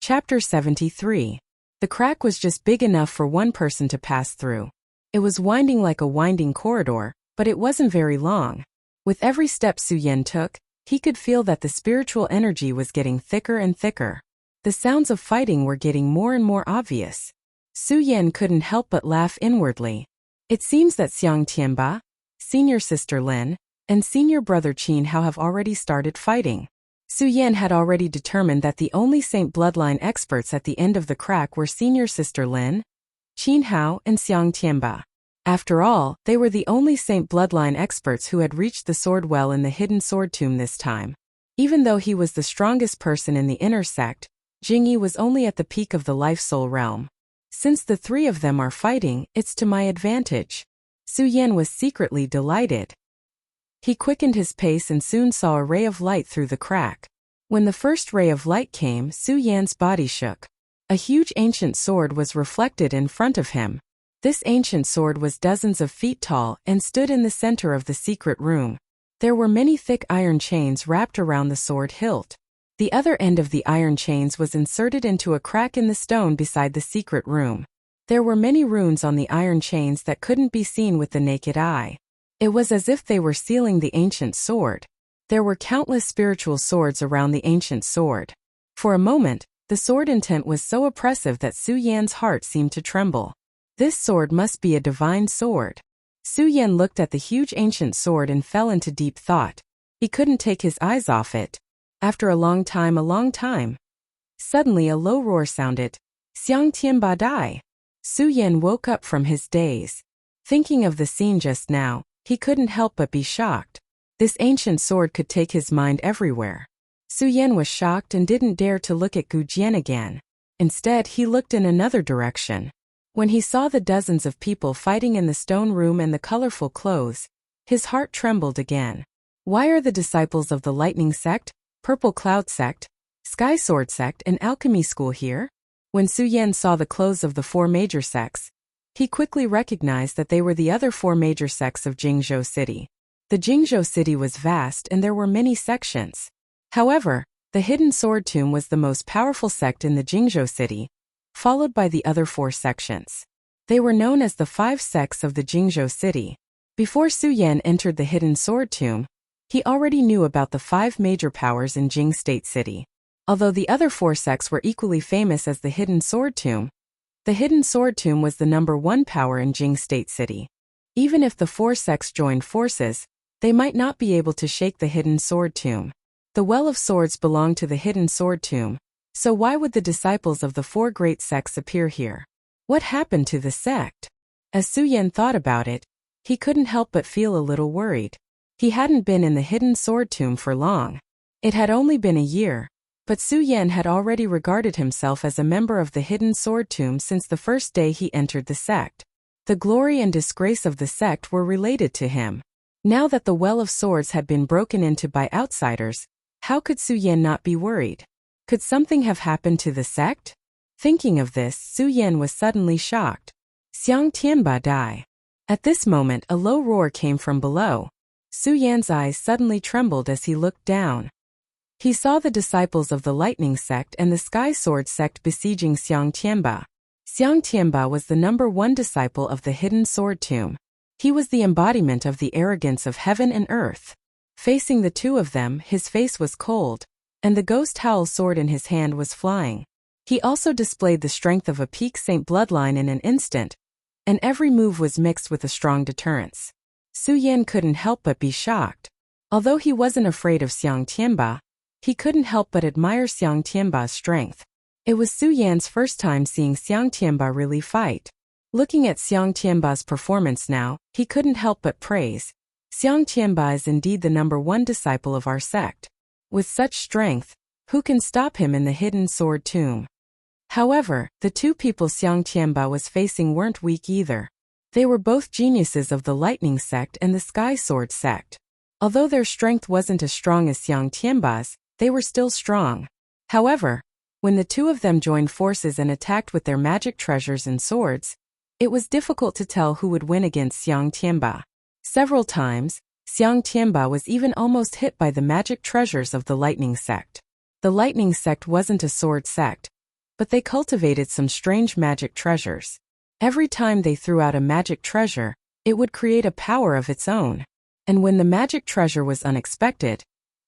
Chapter 73. The crack was just big enough for one person to pass through. It was winding like a winding corridor, but it wasn't very long. With every step Su Yan took, he could feel that the spiritual energy was getting thicker and thicker. The sounds of fighting were getting more and more obvious. Su Yan couldn't help but laugh inwardly. It seems that Xiang Tianba, senior sister Lin, and senior brother Qin Hao have already started fighting. Su Yan had already determined that the only saint bloodline experts at the end of the crack were senior sister Lin, Qin Hao, and Xiang Tianba. After all, they were the only saint bloodline experts who had reached the sword well in the hidden sword tomb this time. Even though he was the strongest person in the inner sect, Jingyi was only at the peak of the life-soul realm. Since the 3 of them are fighting, it's to my advantage. Su Yan was secretly delighted. He quickened his pace and soon saw a ray of light through the crack. When the first ray of light came, Su Yan's body shook. A huge ancient sword was reflected in front of him. This ancient sword was dozens of feet tall and stood in the center of the secret room. There were many thick iron chains wrapped around the sword hilt. The other end of the iron chains was inserted into a crack in the stone beside the secret room. There were many runes on the iron chains that couldn't be seen with the naked eye. It was as if they were sealing the ancient sword. There were countless spiritual swords around the ancient sword. For a moment, the sword intent was so oppressive that Su Yan's heart seemed to tremble. This sword must be a divine sword. Su Yan looked at the huge ancient sword and fell into deep thought. He couldn't take his eyes off it. After a long time. Suddenly a low roar sounded. Xiang Tianba die. Su Yan woke up from his daze. Thinking of the scene just now, he couldn't help but be shocked. This ancient sword could take his mind everywhere. Su Yan was shocked and didn't dare to look at Gu Jian again. Instead, he looked in another direction. When he saw the dozens of people fighting in the stone room and the colorful clothes, his heart trembled again. Why are the disciples of the Lightning Sect, Purple Cloud Sect, Sky Sword Sect, and Alchemy School here? When Su Yan saw the clothes of the 4 major sects, he quickly recognized that they were the other 4 major sects of Jingzhou City. The Jingzhou City was vast and there were many sections. However, the Hidden Sword Tomb was the most powerful sect in the Jingzhou City, followed by the other 4 sections. They were known as the 5 sects of the Jingzhou City. Before Su Yan entered the Hidden Sword Tomb, He already knew about the 5 major powers in Jing State City. Although the other 4 sects were equally famous as the Hidden Sword Tomb, the Hidden Sword Tomb was the #1 power in Jing State City. Even if the 4 sects joined forces, they might not be able to shake the Hidden Sword Tomb. The Well of Swords belonged to the Hidden Sword Tomb, so why would the disciples of the 4 great sects appear here? What happened to the sect? As Su Yan thought about it, he couldn't help but feel a little worried. He hadn't been in the Hidden Sword Tomb for long. It had only been a year, but Su Yan had already regarded himself as a member of the Hidden Sword Tomb since the first day he entered the sect. The glory and disgrace of the sect were related to him. Now that the Well of Swords had been broken into by outsiders, how could Su Yan not be worried? Could something have happened to the sect? Thinking of this, Su Yan was suddenly shocked. Xiang Tianba die. At this moment, a low roar came from below. Su Yan's eyes suddenly trembled as he looked down. He saw the disciples of the Lightning Sect and the Sky Sword Sect besieging Xiang Tianba. Xiang Tianba was the #1 disciple of the Hidden Sword Tomb. He was the embodiment of the arrogance of heaven and earth. Facing the two of them, his face was cold, and the ghost howl sword in his hand was flying. He also displayed the strength of a peak saint bloodline in an instant, and every move was mixed with a strong deterrence. Su Yan couldn't help but be shocked. Although he wasn't afraid of Xiang Tianba, he couldn't help but admire Xiang Tianba's strength. It was Su Yan's first time seeing Xiang Tianba really fight. Looking at Xiang Tianba's performance now, he couldn't help but praise. Xiang Tianba is indeed the #1 disciple of our sect. With such strength, who can stop him in the Hidden Sword Tomb? However, the two people Xiang Tianba was facing weren't weak either. They were both geniuses of the Lightning Sect and the Sky Sword Sect. Although their strength wasn't as strong as Xiang Tianba's, they were still strong. However, when the two of them joined forces and attacked with their magic treasures and swords, it was difficult to tell who would win against Xiang Tianba. Several times, Xiang Tianba was even almost hit by the magic treasures of the Lightning Sect. The Lightning Sect wasn't a sword sect, but they cultivated some strange magic treasures. Every time they threw out a magic treasure, it would create a power of its own. And when the magic treasure was unexpected,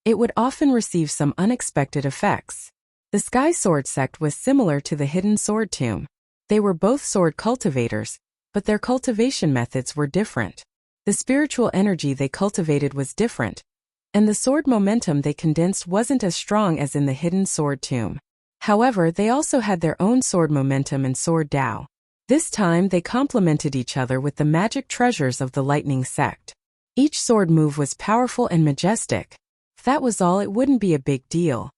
it would often receive some unexpected effects. The Sky Sword Sect was similar to the Hidden Sword Tomb. They were both sword cultivators, but their cultivation methods were different. The spiritual energy they cultivated was different, and the sword momentum they condensed wasn't as strong as in the Hidden Sword Tomb. However, they also had their own sword momentum and sword Tao. This time they complemented each other with the magic treasures of the Lightning Sect. Each sword move was powerful and majestic. If that was all, it wouldn't be a big deal.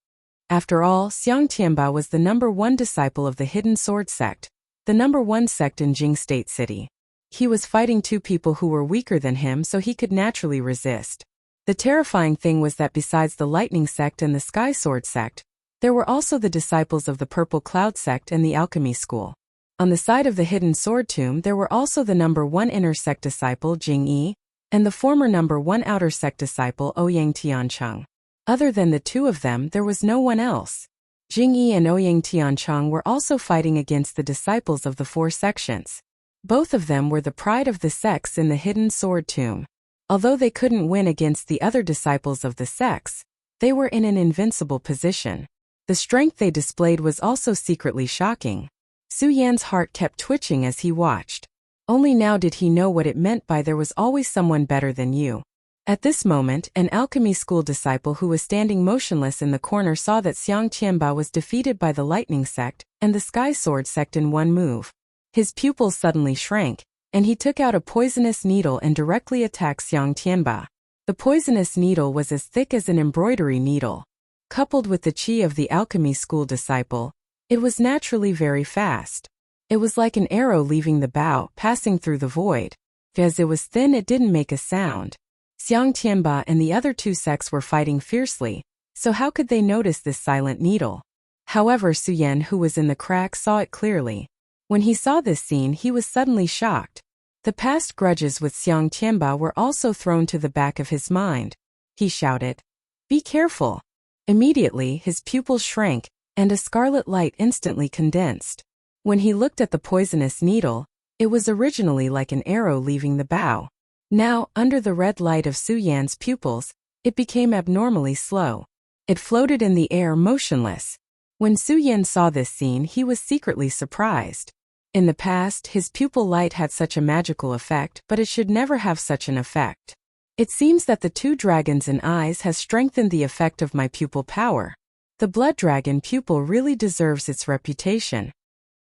After all, Xiang Tianba was the #1 disciple of the Hidden Sword Sect, the #1 sect in Jing State City. He was fighting two people who were weaker than him, so he could naturally resist. The terrifying thing was that besides the Lightning Sect and the Sky Sword Sect, there were also the disciples of the Purple Cloud Sect and the Alchemy School. On the side of the Hidden Sword Tomb, there were also the #1 inner sect disciple Jing Yi, and the former #1 outer sect disciple Ouyang Tiancheng. Other than the two of them, there was no one else. Jing Yi and Ouyang Tiancheng were also fighting against the disciples of the 4 sections. Both of them were the pride of the sects in the Hidden Sword Tomb. Although they couldn't win against the other disciples of the sects, they were in an invincible position. The strength they displayed was also secretly shocking. Su Yan's heart kept twitching as he watched. Only now did he know what it meant by "there was always someone better than you." At this moment, an alchemy school disciple who was standing motionless in the corner saw that Xiang Tianba was defeated by the Lightning Sect and the Sky Sword Sect in one move. His pupils suddenly shrank, and he took out a poisonous needle and directly attacked Xiang Tianba. The poisonous needle was as thick as an embroidery needle. Coupled with the chi of the alchemy school disciple, it was naturally very fast. It was like an arrow leaving the bow, passing through the void. As it was thin, it didn't make a sound. Xiang Tianba and the other two sects were fighting fiercely, so how could they notice this silent needle? However, Su Yan, who was in the crack, saw it clearly. When he saw this scene, he was suddenly shocked. The past grudges with Xiang Tianba were also thrown to the back of his mind. He shouted, "Be careful!" Immediately, his pupils shrank, and a scarlet light instantly condensed. When he looked at the poisonous needle, it was originally like an arrow leaving the bow. Now, under the red light of Su Yan's pupils, It became abnormally slow. It floated in the air motionless. When Su Yan saw this scene, he was secretly surprised. In the past, his pupil light had such a magical effect, but it should never have such an effect. It seems that the 2 dragons in eyes has strengthened the effect of my pupil power. The blood dragon pupil really deserves its reputation.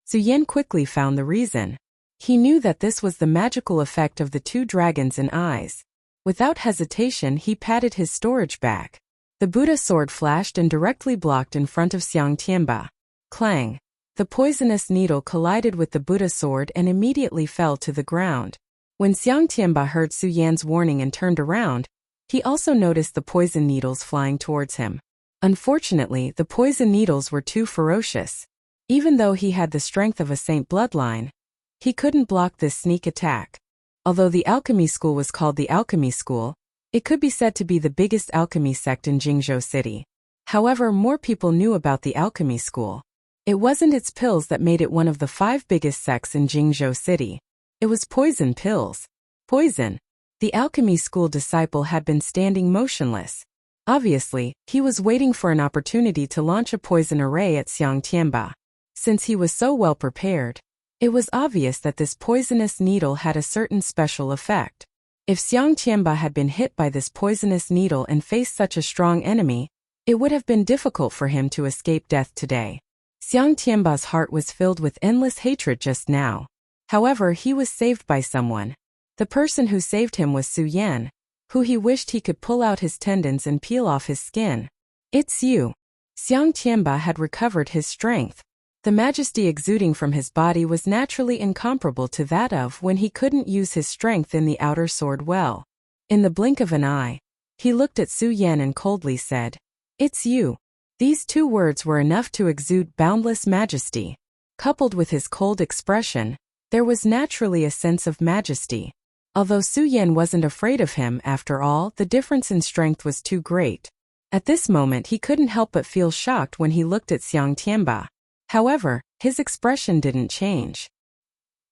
Su Yan quickly found the reason. He knew that this was the magical effect of the 2 dragons in eyes. Without hesitation, he patted his storage bag. The Buddha sword flashed and directly blocked in front of Xiang Tianba. Clang! The poisonous needle collided with the Buddha sword and immediately fell to the ground. When Xiang Tianba heard Su Yan's warning and turned around, he also noticed the poison needles flying towards him. Unfortunately, the poison needles were too ferocious. Even though he had the strength of a saint bloodline, he couldn't block this sneak attack. Although the alchemy school was called the alchemy school, it could be said to be the biggest alchemy sect in Jingzhou City. However, more people knew about the alchemy school. It wasn't its pills that made it one of the 5 biggest sects in Jingzhou City. It was poison pills. Poison. The alchemy school disciple had been standing motionless. Obviously, he was waiting for an opportunity to launch a poison array at Xiang Tianba. Since he was so well prepared, it was obvious that this poisonous needle had a certain special effect. If Xiang Tianba had been hit by this poisonous needle and faced such a strong enemy, it would have been difficult for him to escape death today. Xiang Tianba's heart was filled with endless hatred just now. However, he was saved by someone. The person who saved him was Su Yan, who he wished he could pull out his tendons and peel off his skin. It's you. Xiang Tianba had recovered his strength. The majesty exuding from his body was naturally incomparable to that of when he couldn't use his strength in the outer sword well. In the blink of an eye, he looked at Su Yan and coldly said, "It's you." These 2 words were enough to exude boundless majesty. Coupled with his cold expression, there was naturally a sense of majesty. Although Su Yan wasn't afraid of him, after all, the difference in strength was too great. At this moment he couldn't help but feel shocked when he looked at Xiang Tianba. However, his expression didn't change.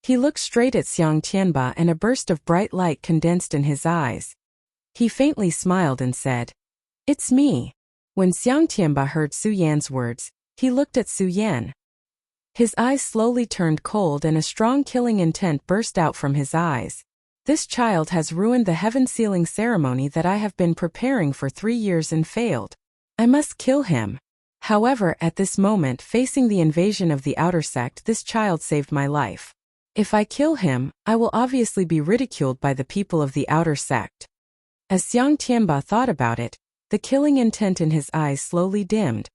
He looked straight at Xiang Tianba and a burst of bright light condensed in his eyes. He faintly smiled and said, "It's me." When Xiang Tianba heard Su Yan's words, he looked at Su Yan. His eyes slowly turned cold and a strong killing intent burst out from his eyes. This child has ruined the heaven sealing ceremony that I have been preparing for 3 years and failed. I must kill him. However, at this moment, facing the invasion of the outer sect, this child saved my life. If I kill him, I will obviously be ridiculed by the people of the outer sect. As Xiang Tianba thought about it, the killing intent in his eyes slowly dimmed.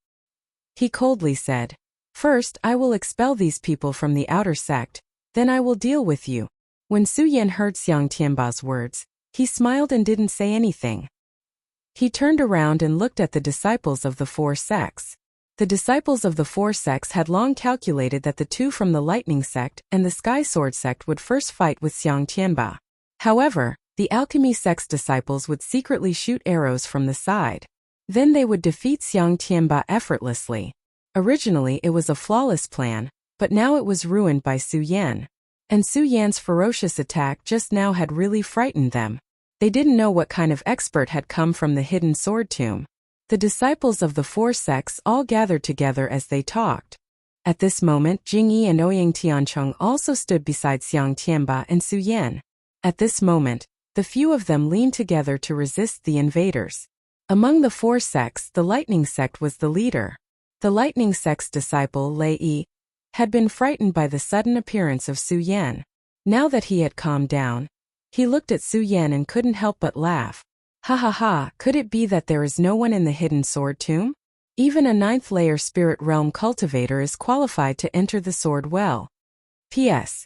He coldly said, "First, I will expel these people from the outer sect, then I will deal with you." When Su Yan heard Xiang Tianba's words, he smiled and didn't say anything. He turned around and looked at the disciples of the 4 sects. The disciples of the 4 sects had long calculated that the 2 from the Lightning sect and the Sky Sword sect would first fight with Xiang Tianba. However, the Alchemy sect's disciples would secretly shoot arrows from the side. Then they would defeat Xiang Tianba effortlessly. Originally it was a flawless plan, but now it was ruined by Su Yan. And Su Yan's ferocious attack just now had really frightened them. They didn't know what kind of expert had come from the hidden sword tomb. The disciples of the 4 sects all gathered together as they talked. At this moment, Jingyi and Ouyang Tiancheng also stood beside Xiang Tianba and Su Yan. At this moment, the few of them leaned together to resist the invaders. Among the 4 sects, the Lightning sect was the leader. The Lightning sect's disciple, Lei Yi, had been frightened by the sudden appearance of Su Yan. Now that he had calmed down, he looked at Su Yan and couldn't help but laugh. Ha ha ha, could it be that there is no one in the hidden sword tomb? Even a 9th-layer spirit realm cultivator is qualified to enter the sword well. P.S.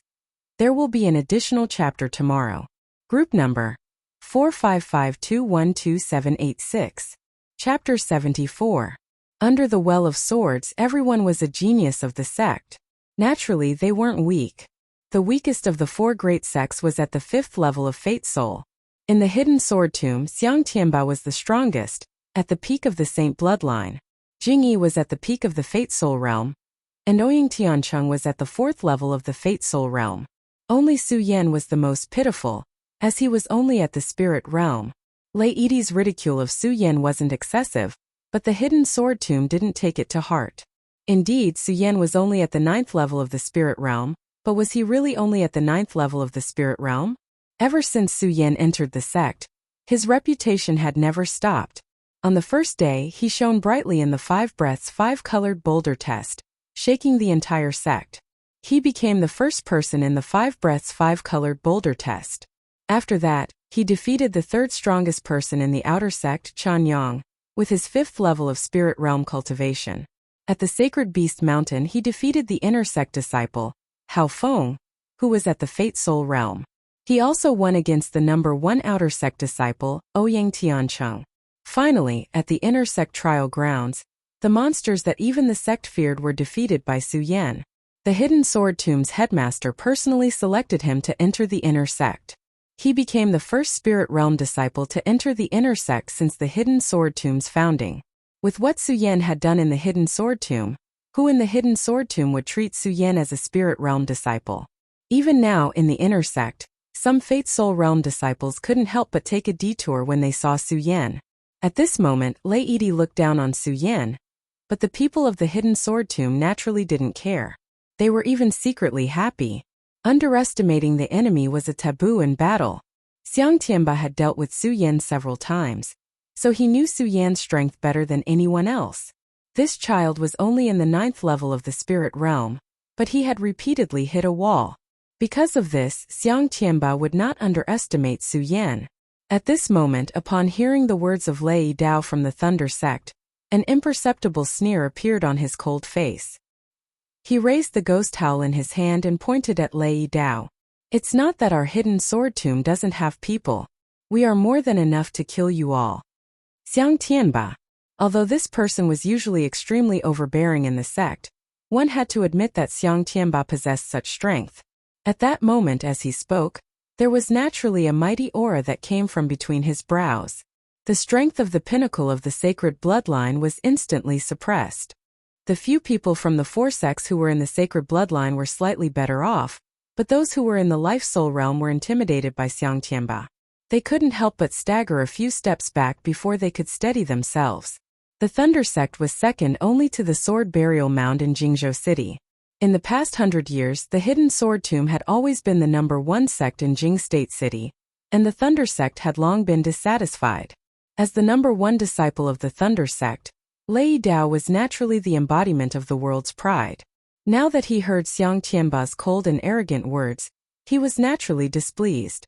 There will be an additional chapter tomorrow. Group number 455212786. Chapter 74. Under the Well of Swords, everyone was a genius of the sect. Naturally, they weren't weak. The weakest of the 4 great sects was at the 5th level of Fate Soul. In the hidden sword tomb, Xiang Tianba was the strongest, at the peak of the Saint bloodline. Jingyi was at the peak of the Fate Soul realm, and Ouyang Tiancheng was at the 4th level of the Fate Soul realm. Only Su Yan was the most pitiful, as he was only at the spirit realm. Lei Yi's ridicule of Su Yan wasn't excessive, but the hidden sword tomb didn't take it to heart. Indeed, Su Yan was only at the 9th level of the spirit realm, but was he really only at the 9th level of the spirit realm? Ever since Su Yan entered the sect, his reputation had never stopped. On the first day, he shone brightly in the 5 breaths 5-colored boulder test, shaking the entire sect. He became the first person in the 5 breaths 5-colored boulder test. After that, he defeated the 3rd strongest person in the outer sect, Chan Yang, with his 5th level of spirit realm cultivation. At the Sacred Beast Mountain, he defeated the inner sect disciple, Hao Feng, who was at the Fate Soul realm. He also won against the number 1 outer sect disciple, Ouyang Tiancheng. Finally, at the inner sect trial grounds, the monsters that even the sect feared were defeated by Su Yan. The Hidden Sword Tomb's headmaster personally selected him to enter the inner sect. He became the first spirit realm disciple to enter the inner sect since the Hidden Sword Tomb's founding. With what Su Yan had done in the Hidden Sword Tomb, who in the Hidden Sword Tomb would treat Su Yan as a spirit realm disciple? Even now, in the inner sect, some Fate Soul realm disciples couldn't help but take a detour when they saw Su Yan. At this moment, Lei Yi looked down on Su Yan, but the people of the Hidden Sword Tomb naturally didn't care. They were even secretly happy. Underestimating the enemy was a taboo in battle. Xiang Tianba had dealt with Su Yan several times, so he knew Su Yan's strength better than anyone else. This child was only in the 9th level of the spirit realm, but he had repeatedly hit a wall. Because of this, Xiang Tianba would not underestimate Su Yan. At this moment, upon hearing the words of Lei Dao from the Thunder Sect, an imperceptible sneer appeared on his cold face. He raised the ghost howl in his hand and pointed at Lei Dao. It's not that our hidden sword tomb doesn't have people. We are more than enough to kill you all. Xiang Tianba. Although this person was usually extremely overbearing in the sect, one had to admit that Xiang Tianba possessed such strength. At that moment as he spoke, there was naturally a mighty aura that came from between his brows. The strength of the pinnacle of the sacred bloodline was instantly suppressed. The few people from the 4 sects who were in the sacred bloodline were slightly better off, but those who were in the life-soul realm were intimidated by Xiang Tianba. They couldn't help but stagger a few steps back before they could steady themselves. The Thunder Sect was second only to the Sword Burial Mound in Jingzhou City. In the past 100 years, the Hidden Sword Tomb had always been the number 1 sect in Jing State City, and the Thunder Sect had long been dissatisfied. As the number 1 disciple of the Thunder Sect, Lei Dao was naturally the embodiment of the world's pride. Now that he heard Xiang Tianba's cold and arrogant words, he was naturally displeased.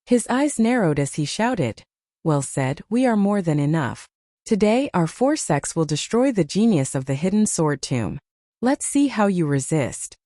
His eyes narrowed as he shouted, "Well said, we are more than enough. Today our 4 sects will destroy the genius of the Hidden Sword Tomb. Let's see how you resist."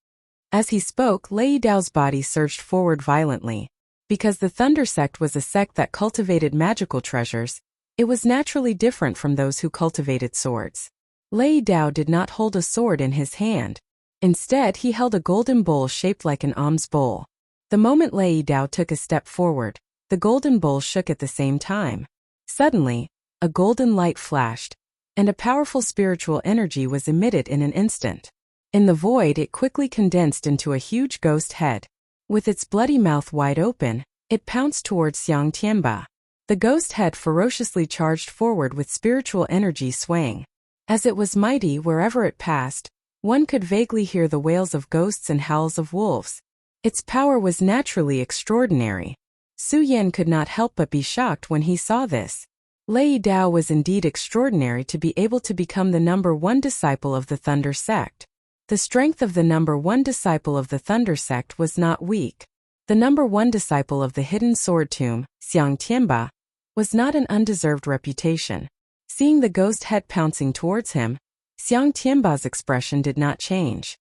As he spoke, Lei Dao's body surged forward violently. Because the Thunder Sect was a sect that cultivated magical treasures, it was naturally different from those who cultivated swords. Lei Dao did not hold a sword in his hand. Instead, he held a golden bowl shaped like an alms bowl. The moment Lei Dao took a step forward, the golden bowl shook at the same time. Suddenly, a golden light flashed, and a powerful spiritual energy was emitted in an instant. In the void, it quickly condensed into a huge ghost head. With its bloody mouth wide open, it pounced towards Xiang Tianba. The ghost head ferociously charged forward with spiritual energy swaying. As it was mighty wherever it passed, one could vaguely hear the wails of ghosts and howls of wolves. Its power was naturally extraordinary. Su Yan could not help but be shocked when he saw this. Lei Dao was indeed extraordinary to be able to become the number 1 disciple of the Thunder Sect. The strength of the number 1 disciple of the Thunder Sect was not weak. The number 1 disciple of the Hidden Sword Tomb, Xiang Tianba, was not an undeserved reputation. Seeing the ghost head pouncing towards him, Xiang Tianba's expression did not change.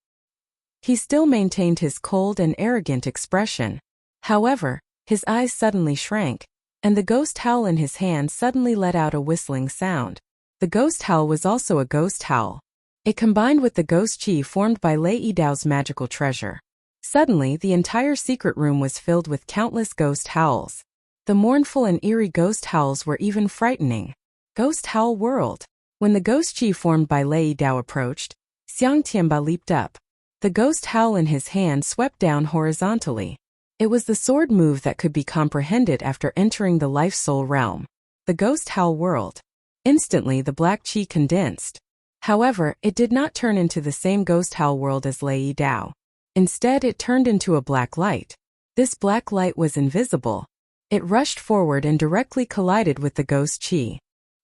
He still maintained his cold and arrogant expression. However, his eyes suddenly shrank, and the ghost howl in his hand suddenly let out a whistling sound. The ghost howl was also a ghost howl. It combined with the ghost chi formed by Lei Dao's magical treasure. Suddenly, the entire secret room was filled with countless ghost howls. The mournful and eerie ghost howls were even frightening. Ghost Howl World. When the ghost chi formed by Lei Dao approached, Xiang Tianba leaped up. The ghost howl in his hand swept down horizontally. It was the sword move that could be comprehended after entering the life-soul realm. the ghost howl world. Instantly the black qi condensed. However, it did not turn into the same ghost howl world as Lei Dao. Instead, it turned into a black light. This black light was invisible. It rushed forward and directly collided with the ghost qi.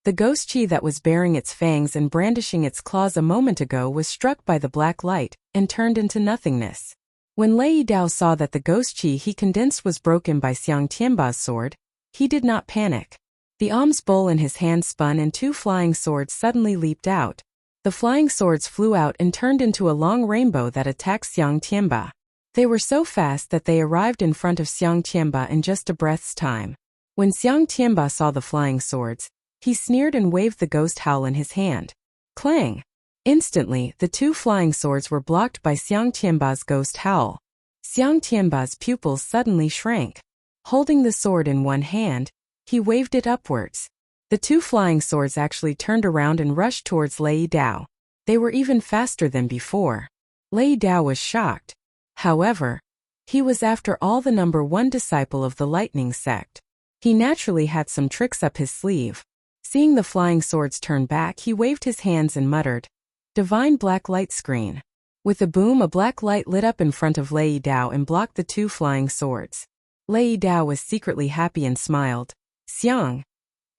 The ghost qi that was baring its fangs and brandishing its claws a moment ago was struck by the black light and turned into nothingness. When Lei Dao saw that the ghost qi he condensed was broken by Xiang Tianba's sword, he did not panic. The alms bowl in his hand spun and 2 flying swords suddenly leaped out. The flying swords flew out and turned into a long rainbow that attacked Xiang Tianba. They were so fast that they arrived in front of Xiang Tianba in just a breath's time. When Xiang Tianba saw the flying swords, he sneered and waved the ghost howl in his hand. Clang! Instantly, the 2 flying swords were blocked by Xiang Tianba's ghost howl. Xiang Tianba's pupils suddenly shrank. Holding the sword in one hand, he waved it upwards. The 2 flying swords actually turned around and rushed towards Lei Dao. They were even faster than before. Lei Dao was shocked. However, he was after all the number 1 disciple of the lightning sect. He naturally had some tricks up his sleeve. Seeing the flying swords turn back, he waved his hands and muttered, "Divine black light screen." With a boom, a black light lit up in front of Lei Dao and blocked the 2 flying swords. Lei Dao was secretly happy and smiled. Xiang.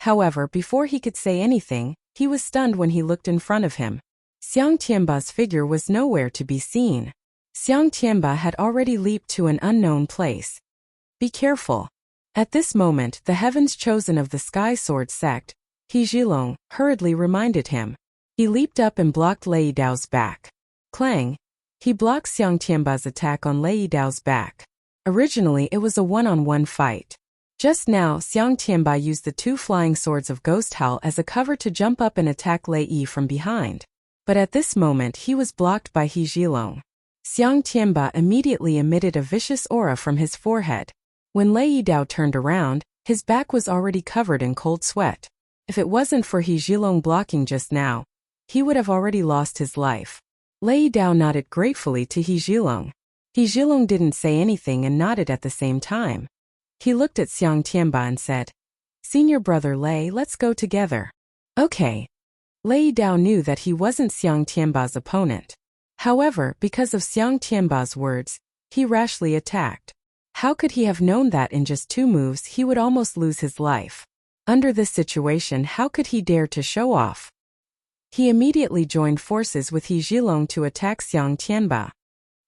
However, before he could say anything, he was stunned when he looked in front of him. Xiang Tianba's figure was nowhere to be seen. Xiang Tianba had already leaped to an unknown place. Be careful. At this moment, the heavens chosen of the Sky Sword sect, He Zhilong, hurriedly reminded him. He leaped up and blocked Lei Dao's back. Clang! He blocked Xiang Tianba's attack on Lei Dao's back. Originally, it was a one-on-one fight. Just now, Xiang Tianba used the 2 flying swords of Ghost Howl as a cover to jump up and attack Lei Yi from behind. But at this moment, he was blocked by He Zhilong. Xiang Tianba immediately emitted a vicious aura from his forehead. When Lei Dao turned around, his back was already covered in cold sweat. If it wasn't for He Zhilong blocking just now, he would have already lost his life. Lei Dao nodded gratefully to He Zhilong. He Zhilong didn't say anything and nodded at the same time. He looked at Xiang Tianba and said, "Senior brother Lei, let's go together." Okay. Lei Dao knew that he wasn't Xiang Tianba's opponent. However, because of Xiang Tianba's words, he rashly attacked. How could he have known that in just 2 moves he would almost lose his life? Under this situation, how could he dare to show off? He immediately joined forces with He Zhilong to attack Xiang Tianba.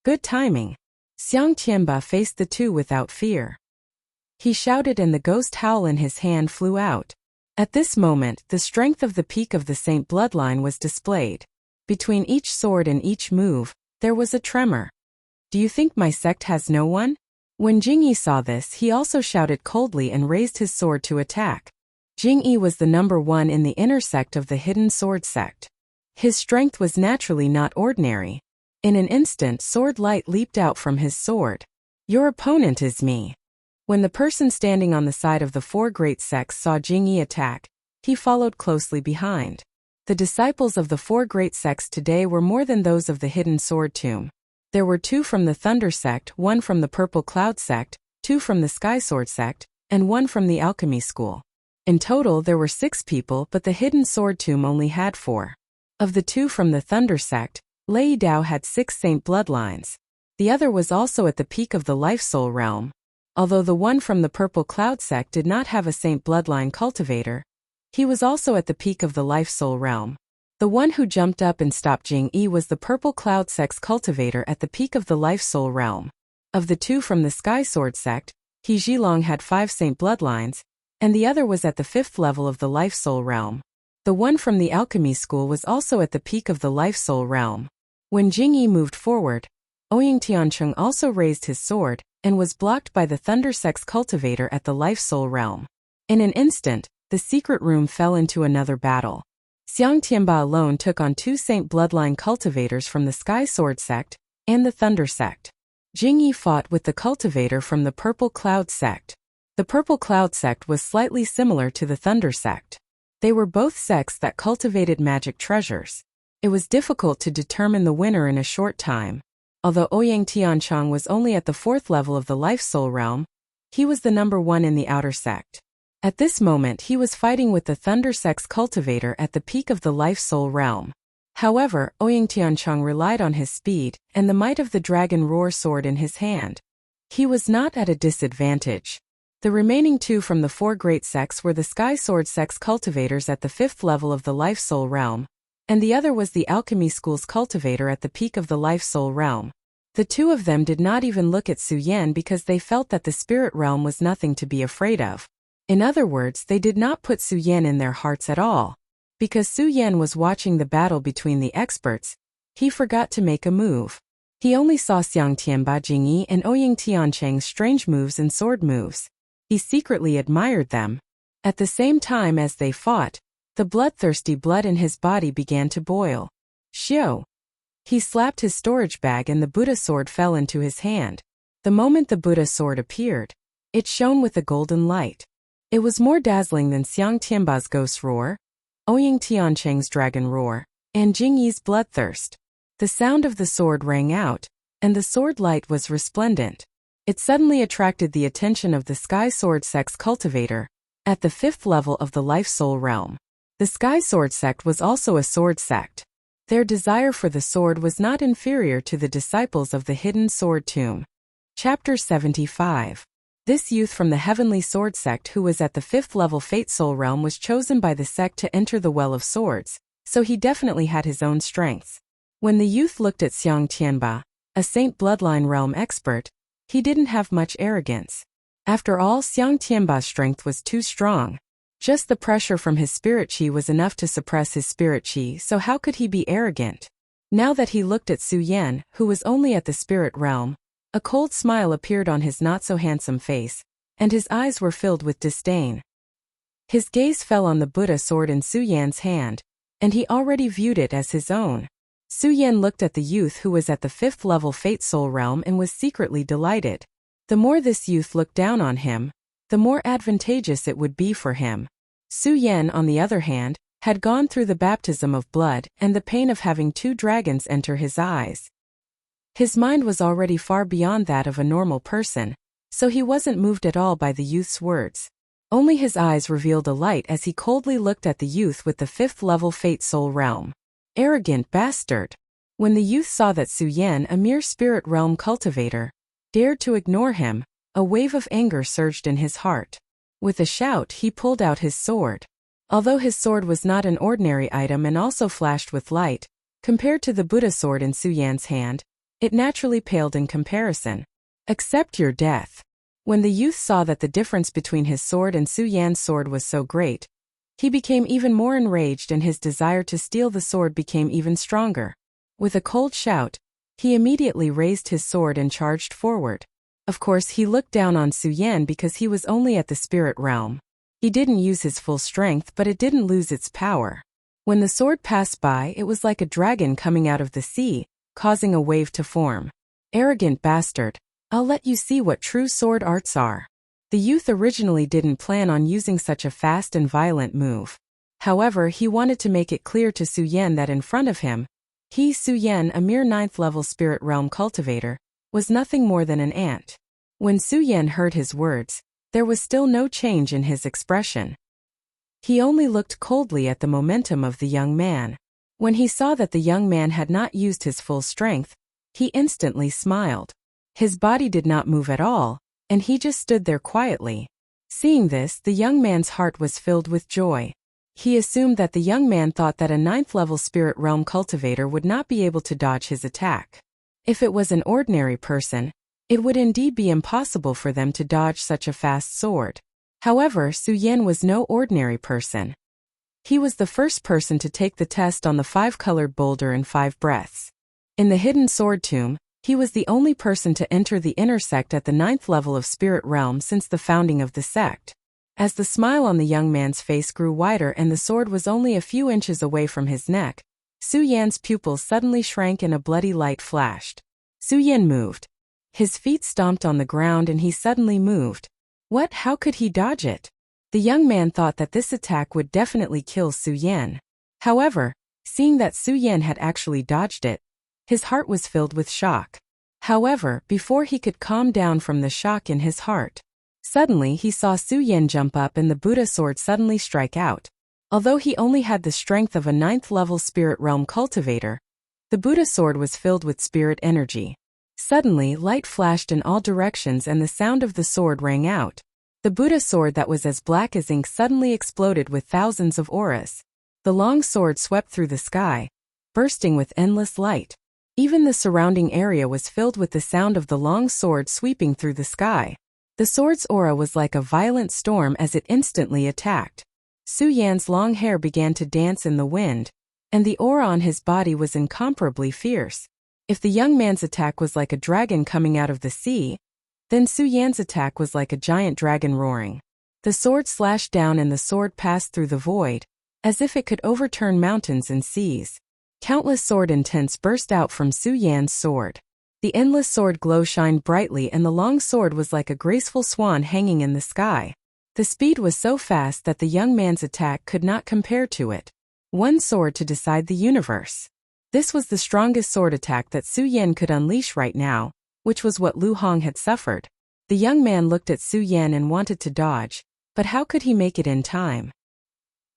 Good timing. Xiang Tianba faced the 2 without fear. He shouted and the ghost howl in his hand flew out. At this moment, the strength of the peak of the Saint bloodline was displayed. Between each sword and each move, there was a tremor. Do you think my sect has no one? When Jingyi saw this, he also shouted coldly and raised his sword to attack. Jingyi was the number 1 in the inner sect of the hidden sword sect. His strength was naturally not ordinary. In an instant, sword light leaped out from his sword. Your opponent is me. When the person standing on the side of the 4 great sects saw Jingyi attack, he followed closely behind. The disciples of the 4 great sects today were more than those of the hidden sword tomb. There were 2 from the Thunder sect, 1 from the Purple Cloud sect, 2 from the Sky Sword sect, and 1 from the Alchemy school. In total, there were 6 people, but the hidden sword tomb only had 4. Of the 2 from the Thunder sect, Lei Dao had 6 saint bloodlines. The other was also at the peak of the Life Soul realm. Although the one from the Purple Cloud sect did not have a saint bloodline cultivator, he was also at the peak of the Life Soul realm. The one who jumped up and stopped Jingyi was the Purple Cloud sect's cultivator at the peak of the Life Soul realm. Of the 2 from the Sky Sword sect, He Zhilong had 5 saint bloodlines, and the other was at the 5th level of the Life Soul realm. The one from the Alchemy school was also at the peak of the Life Soul realm. When Jingyi moved forward, Ouyang Tiancheng also raised his sword, and was blocked by the Thunder sect's cultivator at the Life Soul realm. In an instant, the secret room fell into another battle. Xiang Tianba alone took on 2 saint bloodline cultivators from the Sky Sword sect and the Thunder sect. Jingyi fought with the cultivator from the Purple Cloud sect. The Purple Cloud sect was slightly similar to the Thunder sect. They were both sects that cultivated magic treasures. It was difficult to determine the winner in a short time. Although Ouyang Tiancheng was only at the 4th level of the Life Soul realm, he was the number 1 in the outer sect. At this moment he was fighting with the Thunder Sex cultivator at the peak of the Life-Soul realm. However, Ouyang Tiancheng relied on his speed and the might of the Dragon Roar sword in his hand. He was not at a disadvantage. The remaining two from the four great sects were the Sky Sword Sex cultivators at the 5th level of the Life-Soul realm, and the other was the Alchemy School's cultivator at the peak of the Life-Soul realm. The two of them did not even look at Su Yan because they felt that the spirit realm was nothing to be afraid of. In other words, they did not put Su Yan in their hearts at all. Because Su Yan was watching the battle between the experts, he forgot to make a move. He only saw Xiang Tianba Jingyi and Ouyang Tiancheng's strange moves and sword moves. He secretly admired them. At the same time as they fought, the bloodthirsty blood in his body began to boil. Xiu! He slapped his storage bag and the Buddha sword fell into his hand. The moment the Buddha sword appeared, it shone with a golden light. It was more dazzling than Xiang Tianba's ghost roar, Ouyang Tiancheng's dragon roar, and Jingyi's bloodthirst. The sound of the sword rang out, and the sword light was resplendent. It suddenly attracted the attention of the Sky Sword Sex cultivator, at the 5th level of the Life-Soul realm. The Sky Sword sect was also a sword sect. Their desire for the sword was not inferior to the disciples of the Hidden Sword Tomb. Chapter 75. This youth from the Heavenly Sword sect who was at the 5th level Fate Soul realm was chosen by the sect to enter the Well of Swords, so he definitely had his own strengths. When the youth looked at Xiang Tianba, a Saint Bloodline realm expert, he didn't have much arrogance. After all, Xiang Tianba's strength was too strong. Just the pressure from his spirit chi was enough to suppress his spirit chi, so how could he be arrogant? Now that he looked at Su Yan, who was only at the spirit realm, a cold smile appeared on his not-so-handsome face, and his eyes were filled with disdain. His gaze fell on the Buddha sword in Su Yan's hand, and he already viewed it as his own. Su Yan looked at the youth who was at the 5th level Fate Soul realm and was secretly delighted. The more this youth looked down on him, the more advantageous it would be for him. Su Yan, on the other hand, had gone through the baptism of blood and the pain of having two dragons enter his eyes. His mind was already far beyond that of a normal person, so he wasn't moved at all by the youth's words. Only his eyes revealed a light as he coldly looked at the youth with the 5th level Fate Soul realm. Arrogant bastard! When the youth saw that Su Yan, a mere spirit realm cultivator, dared to ignore him, a wave of anger surged in his heart. With a shout, he pulled out his sword. Although his sword was not an ordinary item and also flashed with light, compared to the Buddha sword in Su Yan's hand, it naturally paled in comparison. Accept your death. When the youth saw that the difference between his sword and Su Yan's sword was so great, he became even more enraged and his desire to steal the sword became even stronger. With a cold shout, he immediately raised his sword and charged forward. Of course, he looked down on Su Yan because he was only at the spirit realm. He didn't use his full strength, but it didn't lose its power. When the sword passed by, it was like a dragon coming out of the sea, causing a wave to form. Arrogant bastard! I'll let you see what true sword arts are. The youth originally didn't plan on using such a fast and violent move. However, he wanted to make it clear to Su Yan that in front of him, he, Su Yan, a mere 9th-level spirit realm cultivator, was nothing more than an ant. When Su Yan heard his words, there was still no change in his expression. He only looked coldly at the momentum of the young man. When he saw that the young man had not used his full strength, he instantly smiled. His body did not move at all, and he just stood there quietly. Seeing this, the young man's heart was filled with joy. He assumed that the young man thought that a 9th-level spirit realm cultivator would not be able to dodge his attack. If it was an ordinary person, it would indeed be impossible for them to dodge such a fast sword. However, Su Yan was no ordinary person. He was the first person to take the test on the 5-colored boulder in 5 breaths. In the Hidden Sword Tomb, he was the only person to enter the inner sect at the 9th level of spirit realm since the founding of the sect. As the smile on the young man's face grew wider and the sword was only a few inches away from his neck, Su Yan's pupils suddenly shrank and a bloody light flashed. Su Yan moved. His feet stomped on the ground and he suddenly moved. What? How could he dodge it? The young man thought that this attack would definitely kill Su Yan. However, seeing that Su Yan had actually dodged it, his heart was filled with shock. However, before he could calm down from the shock in his heart, Suddenly he saw Su Yan jump up and the Buddha sword suddenly strike out. Although he only had the strength of a 9th-level spirit realm cultivator, the Buddha sword was filled with spirit energy. Suddenly, light flashed in all directions and the sound of the sword rang out. The Buddha sword that was as black as ink suddenly exploded with thousands of auras. The long sword swept through the sky, bursting with endless light. Even the surrounding area was filled with the sound of the long sword sweeping through the sky. The sword's aura was like a violent storm as it instantly attacked. Su Yan's long hair began to dance in the wind, and the aura on his body was incomparably fierce. If the young man's attack was like a dragon coming out of the sea, then Su Yan's attack was like a giant dragon roaring. The sword slashed down and the sword passed through the void, as if it could overturn mountains and seas. Countless sword intents burst out from Su Yan's sword. The endless sword glow shined brightly and the long sword was like a graceful swan hanging in the sky. The speed was so fast that the young man's attack could not compare to it. One sword to decide the universe. This was the strongest sword attack that Su Yan could unleash right now, which was what Lu Hong had suffered. The young man looked at Su Yan and wanted to dodge, but how could he make it in time?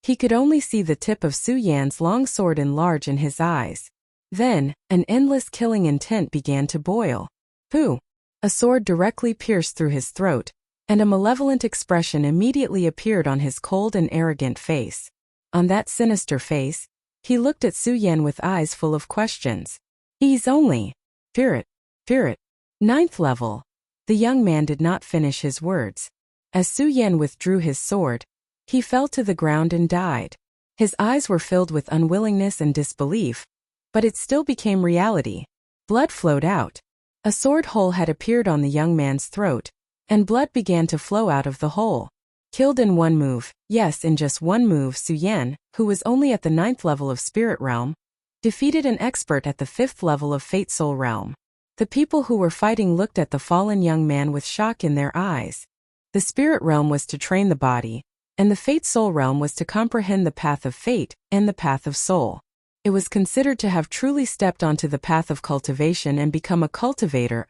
He could only see the tip of Su Yan's long sword enlarge in his eyes. Then, an endless killing intent began to boil. Pooh! A sword directly pierced through his throat, and a malevolent expression immediately appeared on his cold and arrogant face. On that sinister face, he looked at Su Yan with eyes full of questions. He's only spirit, 9th level. The young man did not finish his words. As Su Yan withdrew his sword, he fell to the ground and died. His eyes were filled with unwillingness and disbelief, but it still became reality. Blood flowed out. A sword hole had appeared on the young man's throat, and blood began to flow out of the hole. Killed in one move, yes, in just one move, Su Yan, who was only at the 9th level of Spirit Realm, defeated an expert at the 5th level of Fate Soul Realm. The people who were fighting looked at the fallen young man with shock in their eyes. The Spirit Realm was to train the body, and the Fate Soul Realm was to comprehend the path of fate and the path of soul. It was considered to have truly stepped onto the path of cultivation and become a cultivator.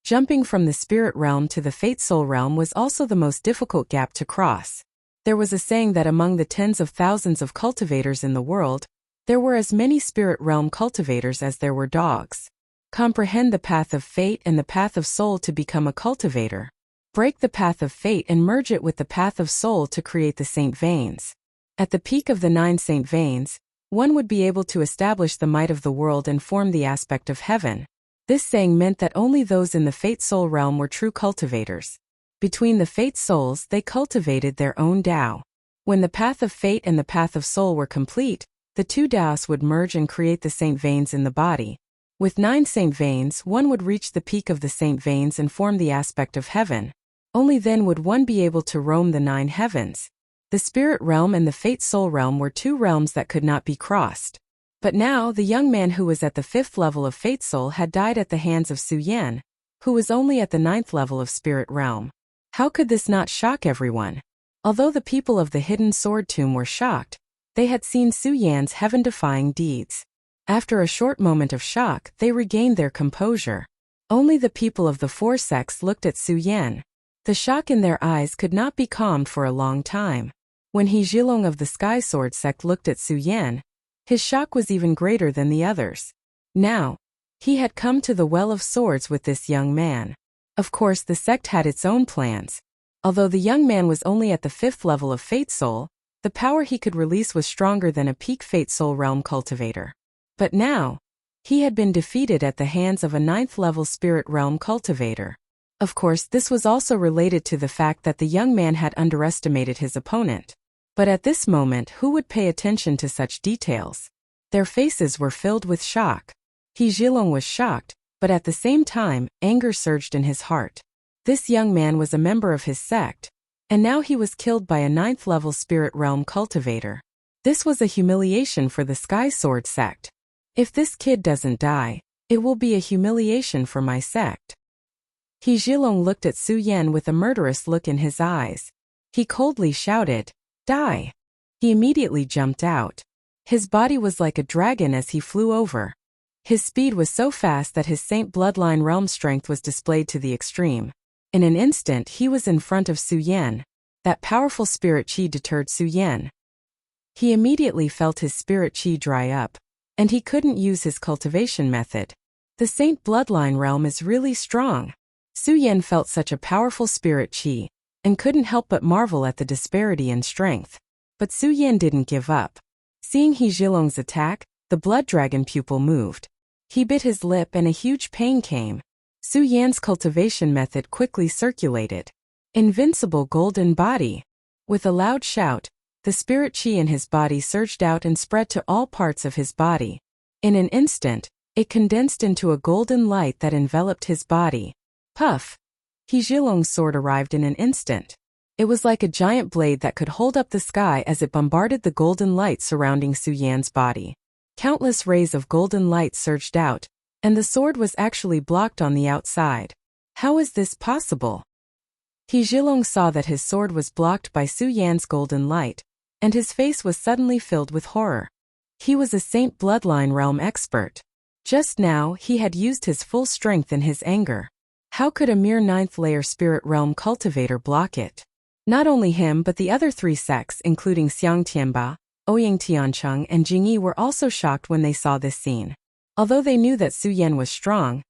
Jumping from the Spirit Realm to the Fate Soul Realm was also the most difficult gap to cross. There was a saying that among the tens of thousands of cultivators in the world, there were as many Spirit Realm cultivators as there were dogs. Comprehend the path of fate and the path of soul to become a cultivator. Break the path of fate and merge it with the path of soul to create the Saint Veins. At the peak of the 9 Saint Veins, one would be able to establish the might of the world and form the aspect of heaven. This saying meant that only those in the Fate Soul Realm were true cultivators. Between the Fate Souls, they cultivated their own Tao. When the path of fate and the path of soul were complete, the two Taos would merge and create the Saint Veins in the body. With 9 Saint Veins, one would reach the peak of the Saint Veins and form the aspect of heaven. Only then would one be able to roam the 9 heavens. The Spirit Realm and the Fate Soul Realm were two realms that could not be crossed. But now, the young man who was at the 5th level of Fate Soul had died at the hands of Su Yan, who was only at the 9th level of Spirit Realm. How could this not shock everyone? Although the people of the Hidden Sword Tomb were shocked, they had seen Su Yan's heaven-defying deeds. After a short moment of shock, they regained their composure. Only the people of the 4 sects looked at Su Yan. The shock in their eyes could not be calmed for a long time. When He Zhilong of the Sky Sword sect looked at Su Yan, his shock was even greater than the others. Now, he had come to the Well of Swords with this young man. Of course, the sect had its own plans. Although the young man was only at the 5th level of Fate Soul, the power he could release was stronger than a peak Fate Soul Realm cultivator. But now, he had been defeated at the hands of a 9th level Spirit Realm cultivator. Of course, this was also related to the fact that the young man had underestimated his opponent. But at this moment, who would pay attention to such details? Their faces were filled with shock. He Zhilong was shocked, but at the same time, anger surged in his heart. This young man was a member of his sect, and now he was killed by a 9th level Spirit Realm cultivator. This was a humiliation for the Sky Sword sect. If this kid doesn't die, it will be a humiliation for my sect. He Zhilong looked at Su Yan with a murderous look in his eyes. He coldly shouted, "Die!" He immediately jumped out. His body was like a dragon as he flew over. His speed was so fast that his Saint Bloodline realm strength was displayed to the extreme. In an instant he was in front of Su Yan. That powerful spirit qi deterred Su Yan. He immediately felt his spirit qi dry up, and he couldn't use his cultivation method. The Saint bloodline realm is really strong. Su Yan felt such a powerful spirit qi, and couldn't help but marvel at the disparity in strength. But Su Yan didn't give up. Seeing He Zhilong's attack, the blood dragon pupil moved. He bit his lip and a huge pain came. Su Yan's cultivation method quickly circulated. Invincible golden body. With a loud shout, the spirit qi in his body surged out and spread to all parts of his body. In an instant, it condensed into a golden light that enveloped his body. Puff! He Zhilong's sword arrived in an instant. It was like a giant blade that could hold up the sky as it bombarded the golden light surrounding Su Yan's body. Countless rays of golden light surged out, and the sword was actually blocked on the outside. How is this possible? He Zhilong saw that his sword was blocked by Su Yan's golden light, and his face was suddenly filled with horror. He was a Saint bloodline realm expert. Just now he had used his full strength in his anger. How could a mere 9th layer spirit realm cultivator block it? Not only him but the other 3 sects including Xiang Tianba, Ouyang Tiancheng and Jingyi were also shocked when they saw this scene. Although they knew that Su Yan was strong,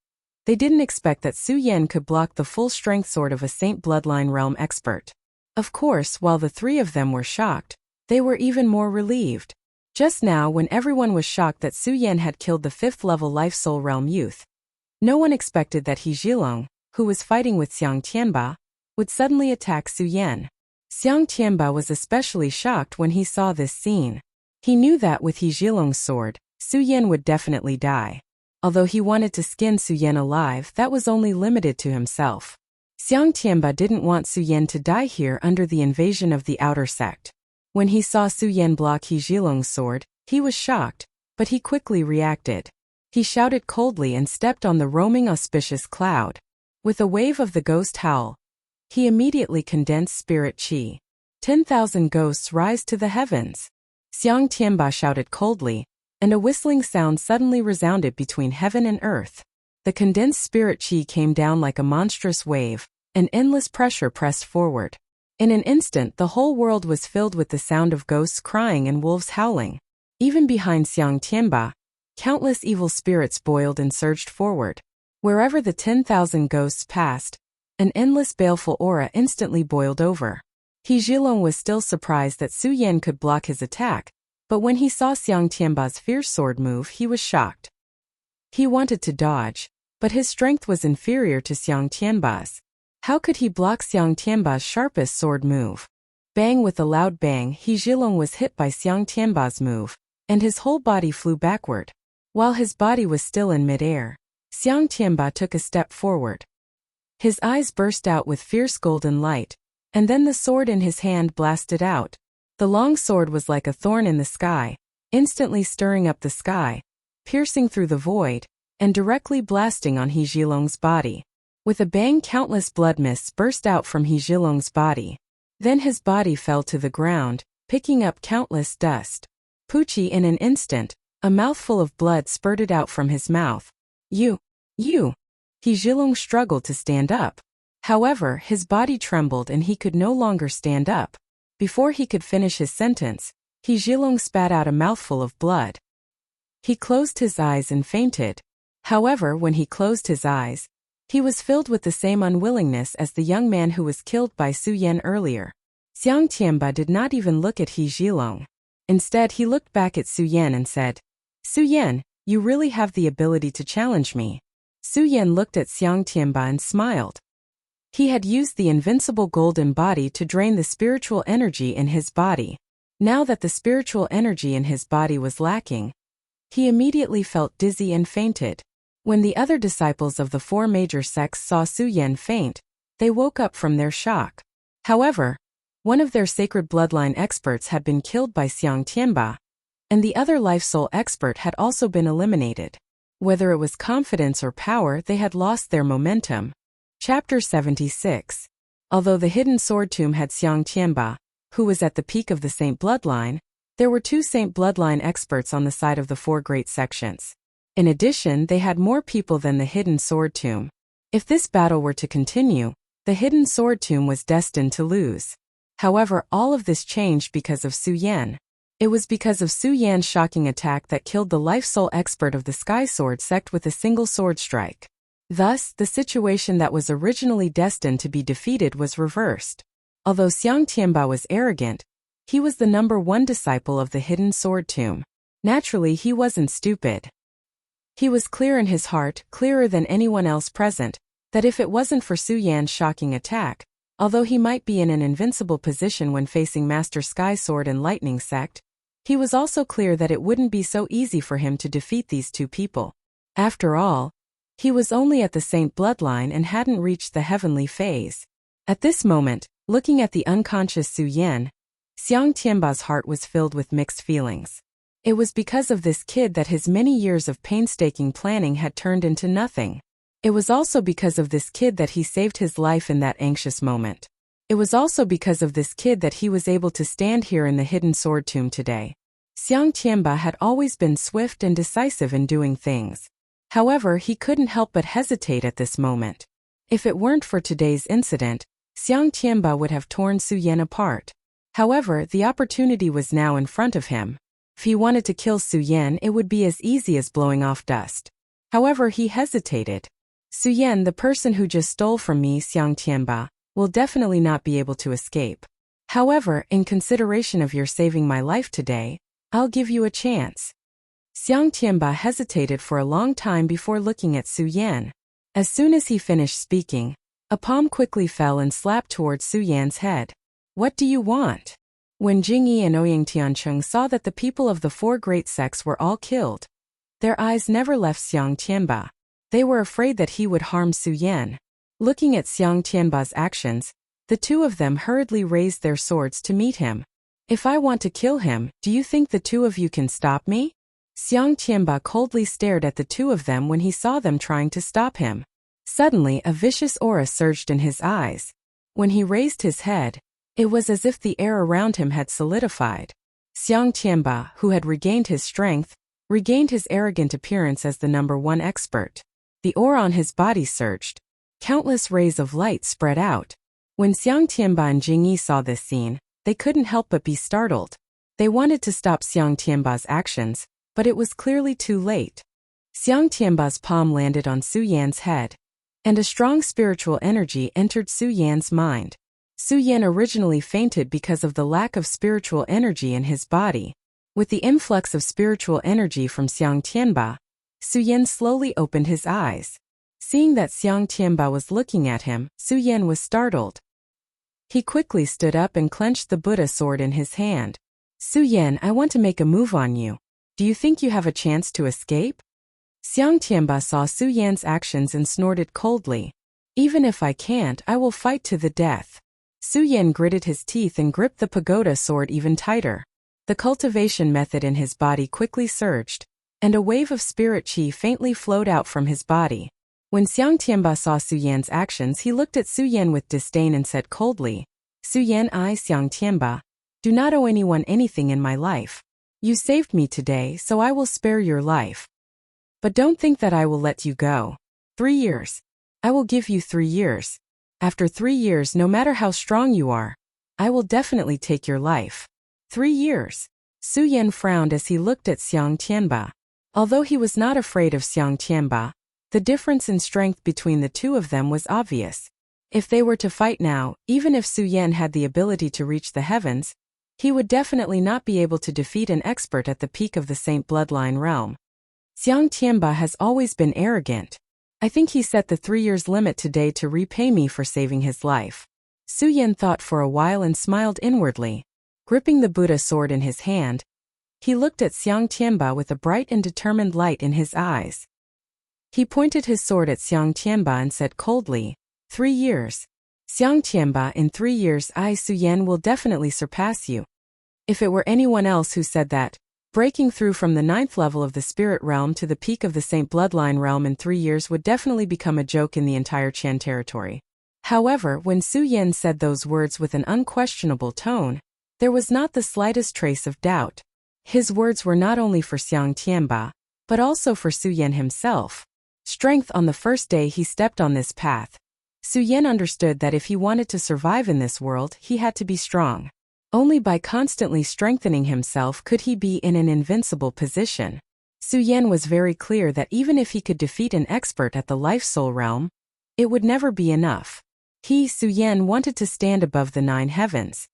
they didn't expect that Su Yan could block the full-strength sword of a Saint bloodline realm expert. Of course, while the 3 of them were shocked, they were even more relieved. Just now when everyone was shocked that Su Yan had killed the 5th-level Life Soul Realm youth, no one expected that He Zhilong, who was fighting with Xiang Tianba, would suddenly attack Su Yan. Xiang Tianba was especially shocked when he saw this scene. He knew that with He Zhilong's sword, Su Yan would definitely die. Although he wanted to skin Su Yan alive, that was only limited to himself. Xiang Tianba didn't want Su Yan to die here under the invasion of the outer sect. When he saw Su Yan block He Zhilong's sword, he was shocked, but he quickly reacted. He shouted coldly and stepped on the roaming auspicious cloud. With a wave of the ghost howl, he immediately condensed spirit qi. 10,000 ghosts rise to the heavens. Xiang Tianba shouted coldly, and a whistling sound suddenly resounded between heaven and earth. The condensed spirit qi came down like a monstrous wave, and endless pressure pressed forward. In an instant the whole world was filled with the sound of ghosts crying and wolves howling. Even behind Xiang Tianba, countless evil spirits boiled and surged forward. Wherever the 10,000 ghosts passed, an endless baleful aura instantly boiled over. He Zhilong was still surprised that Su Yan could block his attack, but when he saw Xiang Tianba's fierce sword move he was shocked. He wanted to dodge, but his strength was inferior to Xiang Tianba's. How could he block Xiang Tianba's sharpest sword move? Bang! With a loud bang, He Zhilong was hit by Xiang Tianba's move, and his whole body flew backward. While his body was still in midair, Xiang Tianba took a step forward. His eyes burst out with fierce golden light, and then the sword in his hand blasted out. The long sword was like a thorn in the sky, instantly stirring up the sky, piercing through the void, and directly blasting on He Zhilong's body. With a bang, countless blood mists burst out from He Zhilong's body. Then his body fell to the ground, picking up countless dust. Poochie! In an instant, a mouthful of blood spurted out from his mouth. You! He Zhilong struggled to stand up. However, his body trembled and he could no longer stand up. Before he could finish his sentence, He Zhilong spat out a mouthful of blood. He closed his eyes and fainted. However, when he closed his eyes, he was filled with the same unwillingness as the young man who was killed by Su Yan earlier. Xiang Tianba did not even look at He Zhilong. Instead, he looked back at Su Yan and said, "Su Yan, you really have the ability to challenge me." Su Yan looked at Xiang Tianba and smiled. He had used the invincible golden body to drain the spiritual energy in his body. Now that the spiritual energy in his body was lacking, he immediately felt dizzy and fainted. When the other disciples of the 4 major sects saw Su Yan faint, they woke up from their shock. However, one of their sacred bloodline experts had been killed by Xiang Tianba, and the other life soul expert had also been eliminated. Whether it was confidence or power, they had lost their momentum. Chapter 76. Although the hidden sword tomb had Xiang Tianba, who was at the peak of the Saint bloodline, there were 2 Saint bloodline experts on the side of the 4 great sections. In addition, they had more people than the hidden sword tomb. If this battle were to continue, The hidden sword tomb was destined to lose. However, all of this changed because of Su Yan. It was because of Su Yan's shocking attack that killed the life soul expert of the Sky Sword sect with a single sword strike. Thus, the situation that was originally destined to be defeated was reversed. Although Xiang Tianba was arrogant, he was the #1 disciple of the hidden sword tomb. Naturally, he wasn't stupid. He was clear in his heart, clearer than anyone else present, that if it wasn't for Su Yan's shocking attack, although he might be in an invincible position when facing Master Sky Sword and Lightning Sect, he was also clear that it wouldn't be so easy for him to defeat these two people. After all, he was only at the Saint bloodline and hadn't reached the heavenly phase. At this moment, looking at the unconscious Su Yan, Xiang Tianba's heart was filled with mixed feelings. It was because of this kid that his many years of painstaking planning had turned into nothing. It was also because of this kid that he saved his life in that anxious moment. It was also because of this kid that he was able to stand here in the hidden sword tomb today. Xiang Tianba had always been swift and decisive in doing things. However, he couldn't help but hesitate at this moment. If it weren't for today's incident, Xiang Tianba would have torn Su Yan apart. However, the opportunity was now in front of him. If he wanted to kill Su Yan, it would be as easy as blowing off dust. However, he hesitated. Su Yan, the person who just stole from me, Xiang Tianba, will definitely not be able to escape. However, in consideration of your saving my life today, I'll give you a chance. Xiang Tianba hesitated for a long time before looking at Su Yan. As soon as he finished speaking, a palm quickly fell and slapped towards Su Yan's head. What do you want? When Jingyi and Ouyang Tiancheng saw that the people of the 4 great sects were all killed, their eyes never left Xiang Tianba. They were afraid that he would harm Su Yan. Looking at Xiang Tianba's actions, the two of them hurriedly raised their swords to meet him. If I want to kill him, do you think the two of you can stop me? Xiang Tianba coldly stared at the two of them when he saw them trying to stop him. Suddenly, a vicious aura surged in his eyes. When he raised his head, it was as if the air around him had solidified. Xiang Tianba, who had regained his strength, regained his arrogant appearance as the #1 expert. The aura on his body surged. Countless rays of light spread out. When Xiang Tianba and Jingyi saw this scene, they couldn't help but be startled. They wanted to stop Xiang Tianba's actions, but it was clearly too late. Xiang Tianba's palm landed on Su Yan's head, and a strong spiritual energy entered Su Yan's mind. Su Yan originally fainted because of the lack of spiritual energy in his body. With the influx of spiritual energy from Xiang Tianba, Su Yan slowly opened his eyes. Seeing that Xiang Tianba was looking at him, Su Yan was startled. He quickly stood up and clenched the Buddha sword in his hand. Su Yan, I want to make a move on you. Do you think you have a chance to escape? Xiang Tianba saw Su Yan's actions and snorted coldly. Even if I can't, I will fight to the death. Su Yan gritted his teeth and gripped the pagoda sword even tighter. The cultivation method in his body quickly surged, and a wave of spirit qi faintly flowed out from his body. When Xiang Tianba saw Su Yan's actions, he looked at Su Yan with disdain and said coldly, Su Yan, I, Xiang Tianba, do not owe anyone anything in my life. You saved me today, so I will spare your life. But don't think that I will let you go. 3 years. I will give you 3 years. After 3 years, no matter how strong you are, I will definitely take your life. 3 years. Su Yan frowned as he looked at Xiang Tianba. Although he was not afraid of Xiang Tianba, the difference in strength between the two of them was obvious. If they were to fight now, even if Su Yan had the ability to reach the heavens, he would definitely not be able to defeat an expert at the peak of the Saint bloodline realm. Xiang Tianba has always been arrogant. I think he set the 3 years limit today to repay me for saving his life. Su Yan thought for a while and smiled inwardly. Gripping the Buddha sword in his hand, he looked at Xiang Tianba with a bright and determined light in his eyes. He pointed his sword at Xiang Tianba and said coldly, 3 years. Xiang Tianba, in 3 years I, Su Yan, will definitely surpass you. If it were anyone else who said that, breaking through from the 9th level of the spirit realm to the peak of the Saint bloodline realm in 3 years would definitely become a joke in the entire Qian territory. However, when Su Yan said those words with an unquestionable tone, there was not the slightest trace of doubt. His words were not only for Xiang Tianba, but also for Su Yan himself. Strength on the first day he stepped on this path. Su Yan understood that if he wanted to survive in this world, he had to be strong. Only by constantly strengthening himself could he be in an invincible position. Su Yan was very clear that even if he could defeat an expert at the Life Soul realm, it would never be enough. He, Su Yan, wanted to stand above the 9 heavens.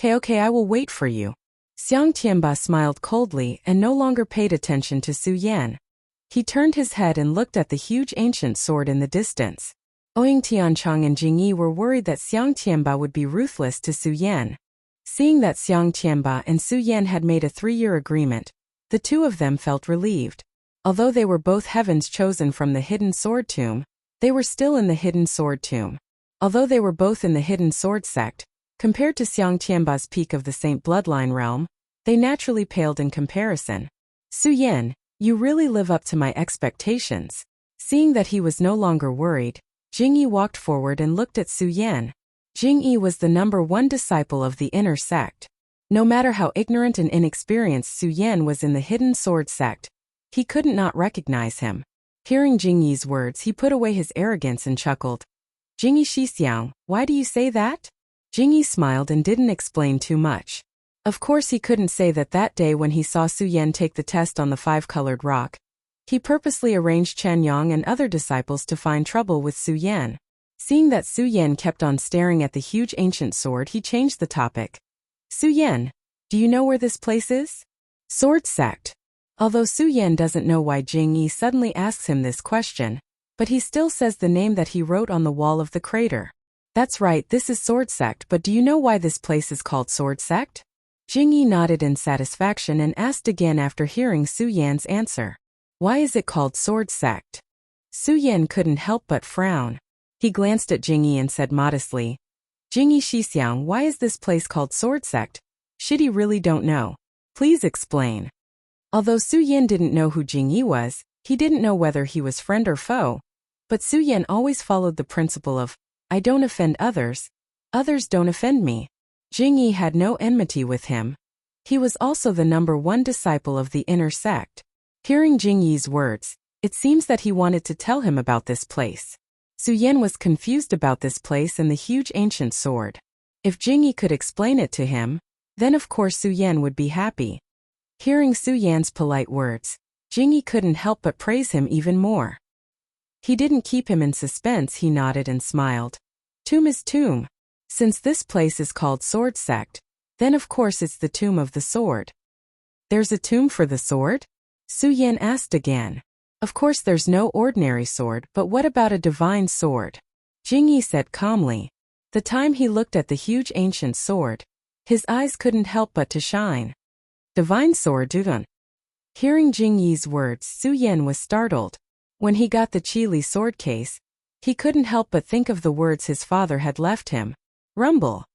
Okay, I will wait for you. Xiang Tianba smiled coldly and no longer paid attention to Su Yan. He turned his head and looked at the huge ancient sword in the distance. Ouyang Tiancheng and Jing Yi were worried that Xiang Tianba would be ruthless to Su Yan. Seeing that Xiang Tianba and Su Yan had made a 3-year agreement, the two of them felt relieved. Although they were both heavens chosen from the Hidden Sword Tomb, they were still in the Hidden Sword Tomb. Although they were both in the Hidden Sword sect, compared to Xiang Tianba's peak of the Saint Bloodline realm, they naturally paled in comparison. Su Yan, you really live up to my expectations. Seeing that he was no longer worried, Jing Yi walked forward and looked at Su Yan. Jing Yi was the #1 disciple of the inner sect. No matter how ignorant and inexperienced Su Yan was in the Hidden Sword sect, he couldn't not recognize him. Hearing Jing Yi's words, he put away his arrogance and chuckled. Jing Yi Shixiang, why do you say that? Jing Yi smiled and didn't explain too much. Of course he couldn't say that day when he saw Su Yan take the test on the 5-colored rock, he purposely arranged Chen Yang and other disciples to find trouble with Su Yan. Seeing that Su Yan kept on staring at the huge ancient sword, he changed the topic. Su Yan, do you know where this place is? Sword sect. Although Su Yan doesn't know why Jing Yi suddenly asks him this question, but he still says the name that he wrote on the wall of the crater. That's right, this is Sword sect, but do you know why this place is called Sword sect? Jing Yi nodded in satisfaction and asked again after hearing Su Yan's answer. Why is it called Sword sect? Su Yan couldn't help but frown. He glanced at Jing Yi and said modestly, Jing Yi Shixiang, why is this place called Sword sect? Shitty really don't know. Please explain. Although Su Yan didn't know who Jing Yi was, he didn't know whether he was friend or foe. But Su Yan always followed the principle of, I don't offend others, others don't offend me. Jing Yi had no enmity with him. He was also the #1 disciple of the inner sect. Hearing Jing Yi's words, it seems that he wanted to tell him about this place. Su Yan was confused about this place and the huge ancient sword. If Jing Yi could explain it to him, then of course Su Yan would be happy. Hearing Su Yan's polite words, Jing Yi couldn't help but praise him even more. He didn't keep him in suspense, he nodded and smiled. Tomb is tomb. Since this place is called Sword sect, then of course it's the tomb of the sword. There's a tomb for the sword? Su Yan asked again. Of course there's no ordinary sword, but what about a divine sword? Jing Yi said calmly. The time he looked at the huge ancient sword, his eyes couldn't help but to shine. Divine sword, Dugan. Hearing Jing Yi's words, Su Yan was startled. When he got the Qili sword case, he couldn't help but think of the words his father had left him. Rumble.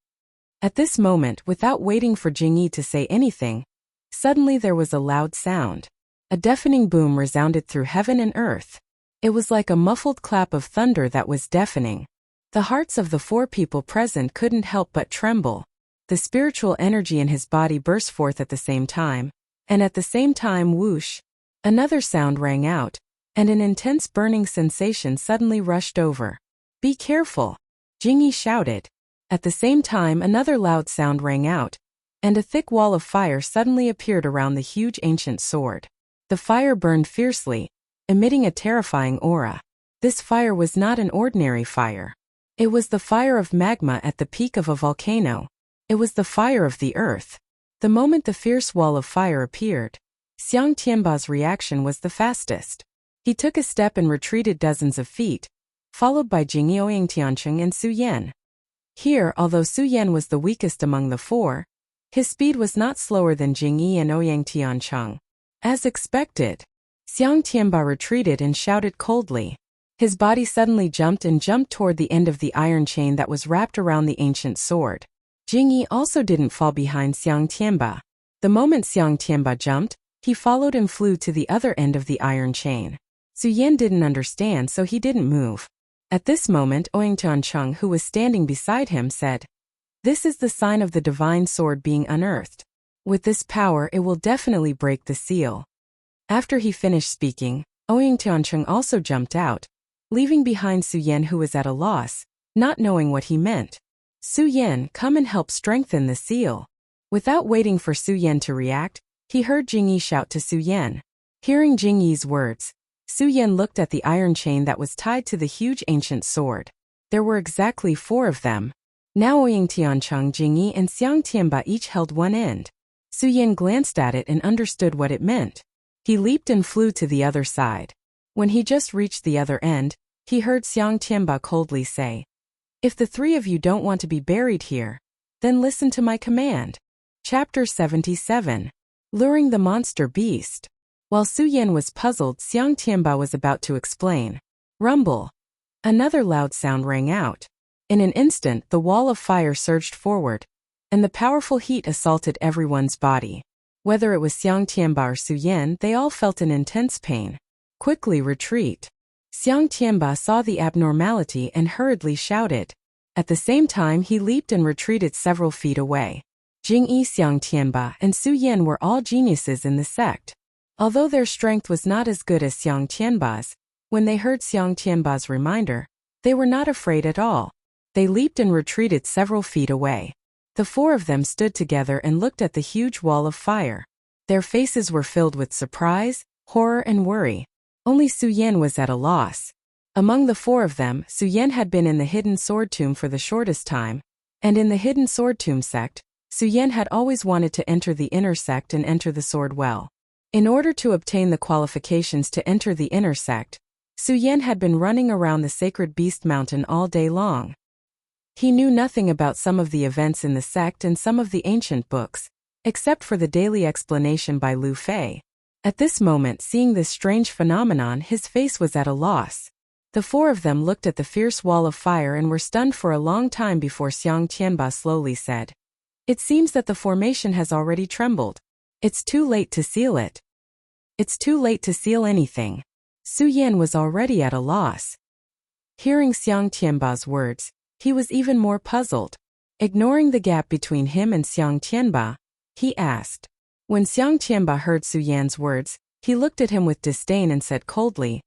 At this moment, without waiting for Jing Yi to say anything, suddenly there was a loud sound. A deafening boom resounded through heaven and earth. It was like a muffled clap of thunder that was deafening. The hearts of the 4 people present couldn't help but tremble. The spiritual energy in his body burst forth at the same time, and at the same time, whoosh, another sound rang out, and an intense burning sensation suddenly rushed over. Be careful, Jing Yi shouted. At the same time, another loud sound rang out, and a thick wall of fire suddenly appeared around the huge ancient sword. The fire burned fiercely, emitting a terrifying aura. This fire was not an ordinary fire. It was the fire of magma at the peak of a volcano. It was the fire of the earth. The moment the fierce wall of fire appeared, Xiang Tianba's reaction was the fastest. He took a step and retreated dozens of feet, followed by Jing Yi, Ouyang Tiancheng and Su Yan. Here, although Su Yan was the weakest among the 4, his speed was not slower than Jing Yi and Ouyang Tiancheng. As expected, Xiang Tianba retreated and shouted coldly. His body suddenly jumped toward the end of the iron chain that was wrapped around the ancient sword. Jing Yi also didn't fall behind Xiang Tianba. The moment Xiang Tianba jumped, he followed and flew to the other end of the iron chain. Su Yan didn't understand, so he didn't move. At this moment, Ouyang Tiancheng, who was standing beside him, said, This is the sign of the divine sword being unearthed. With this power, it will definitely break the seal. After he finished speaking, Ouyang Tiancheng also jumped out, leaving behind Su Yan, who was at a loss. not knowing what he meant. Su Yan, come and help strengthen the seal. Without waiting for Su Yan to react, he heard Jing Yi shout to Su Yan. Hearing Jing Yi's words, Su Yan looked at the iron chain that was tied to the huge ancient sword. There were exactly 4 of them. Now Ouying Tiancheng, Jing Yi, and Xiang Tianba each held one end. Su Yan glanced at it and understood what it meant. He leaped and flew to the other side. When he just reached the other end, he heard Xiang Tianba coldly say, "If the 3 of you don't want to be buried here, then listen to my command." Chapter 77. Luring the Monster Beast. While Su Yan was puzzled, Xiang Tianba was about to explain. Rumble. Another loud sound rang out. In an instant, the wall of fire surged forward, and the powerful heat assaulted everyone's body. Whether it was Xiang Tianba or Su Yan, they all felt an intense pain. Quickly retreat. Xiang Tianba saw the abnormality and hurriedly shouted. At the same time, he leaped and retreated several feet away. Jing Yi, Xiang Tianba, and Su Yan were all geniuses in the sect. Although their strength was not as good as Xiang Tianba's, when they heard Xiang Tianba's reminder, they were not afraid at all. They leaped and retreated several feet away. The 4 of them stood together and looked at the huge wall of fire. Their faces were filled with surprise, horror, and worry. Only Su Yan was at a loss. Among the 4 of them, Su Yan had been in the Hidden Sword Tomb for the shortest time, and in the Hidden Sword Tomb sect, Su Yan had always wanted to enter the inner sect and enter the sword well. In order to obtain the qualifications to enter the inner sect, Su Yan had been running around the Sacred Beast Mountain all day long. He knew nothing about some of the events in the sect and some of the ancient books, except for the daily explanation by Lu Fei. At this moment, seeing this strange phenomenon, his face was at a loss. The 4 of them looked at the fierce wall of fire and were stunned for a long time before Xiang Tianba slowly said, "It seems that the formation has already trembled. It's too late to seal it." It's too late to seal anything. Su Yan was already at a loss. Hearing Xiang Tianba's words, he was even more puzzled. Ignoring the gap between him and Xiang Tianba, he asked. When Xiang Tianba heard Su Yan's words, he looked at him with disdain and said coldly,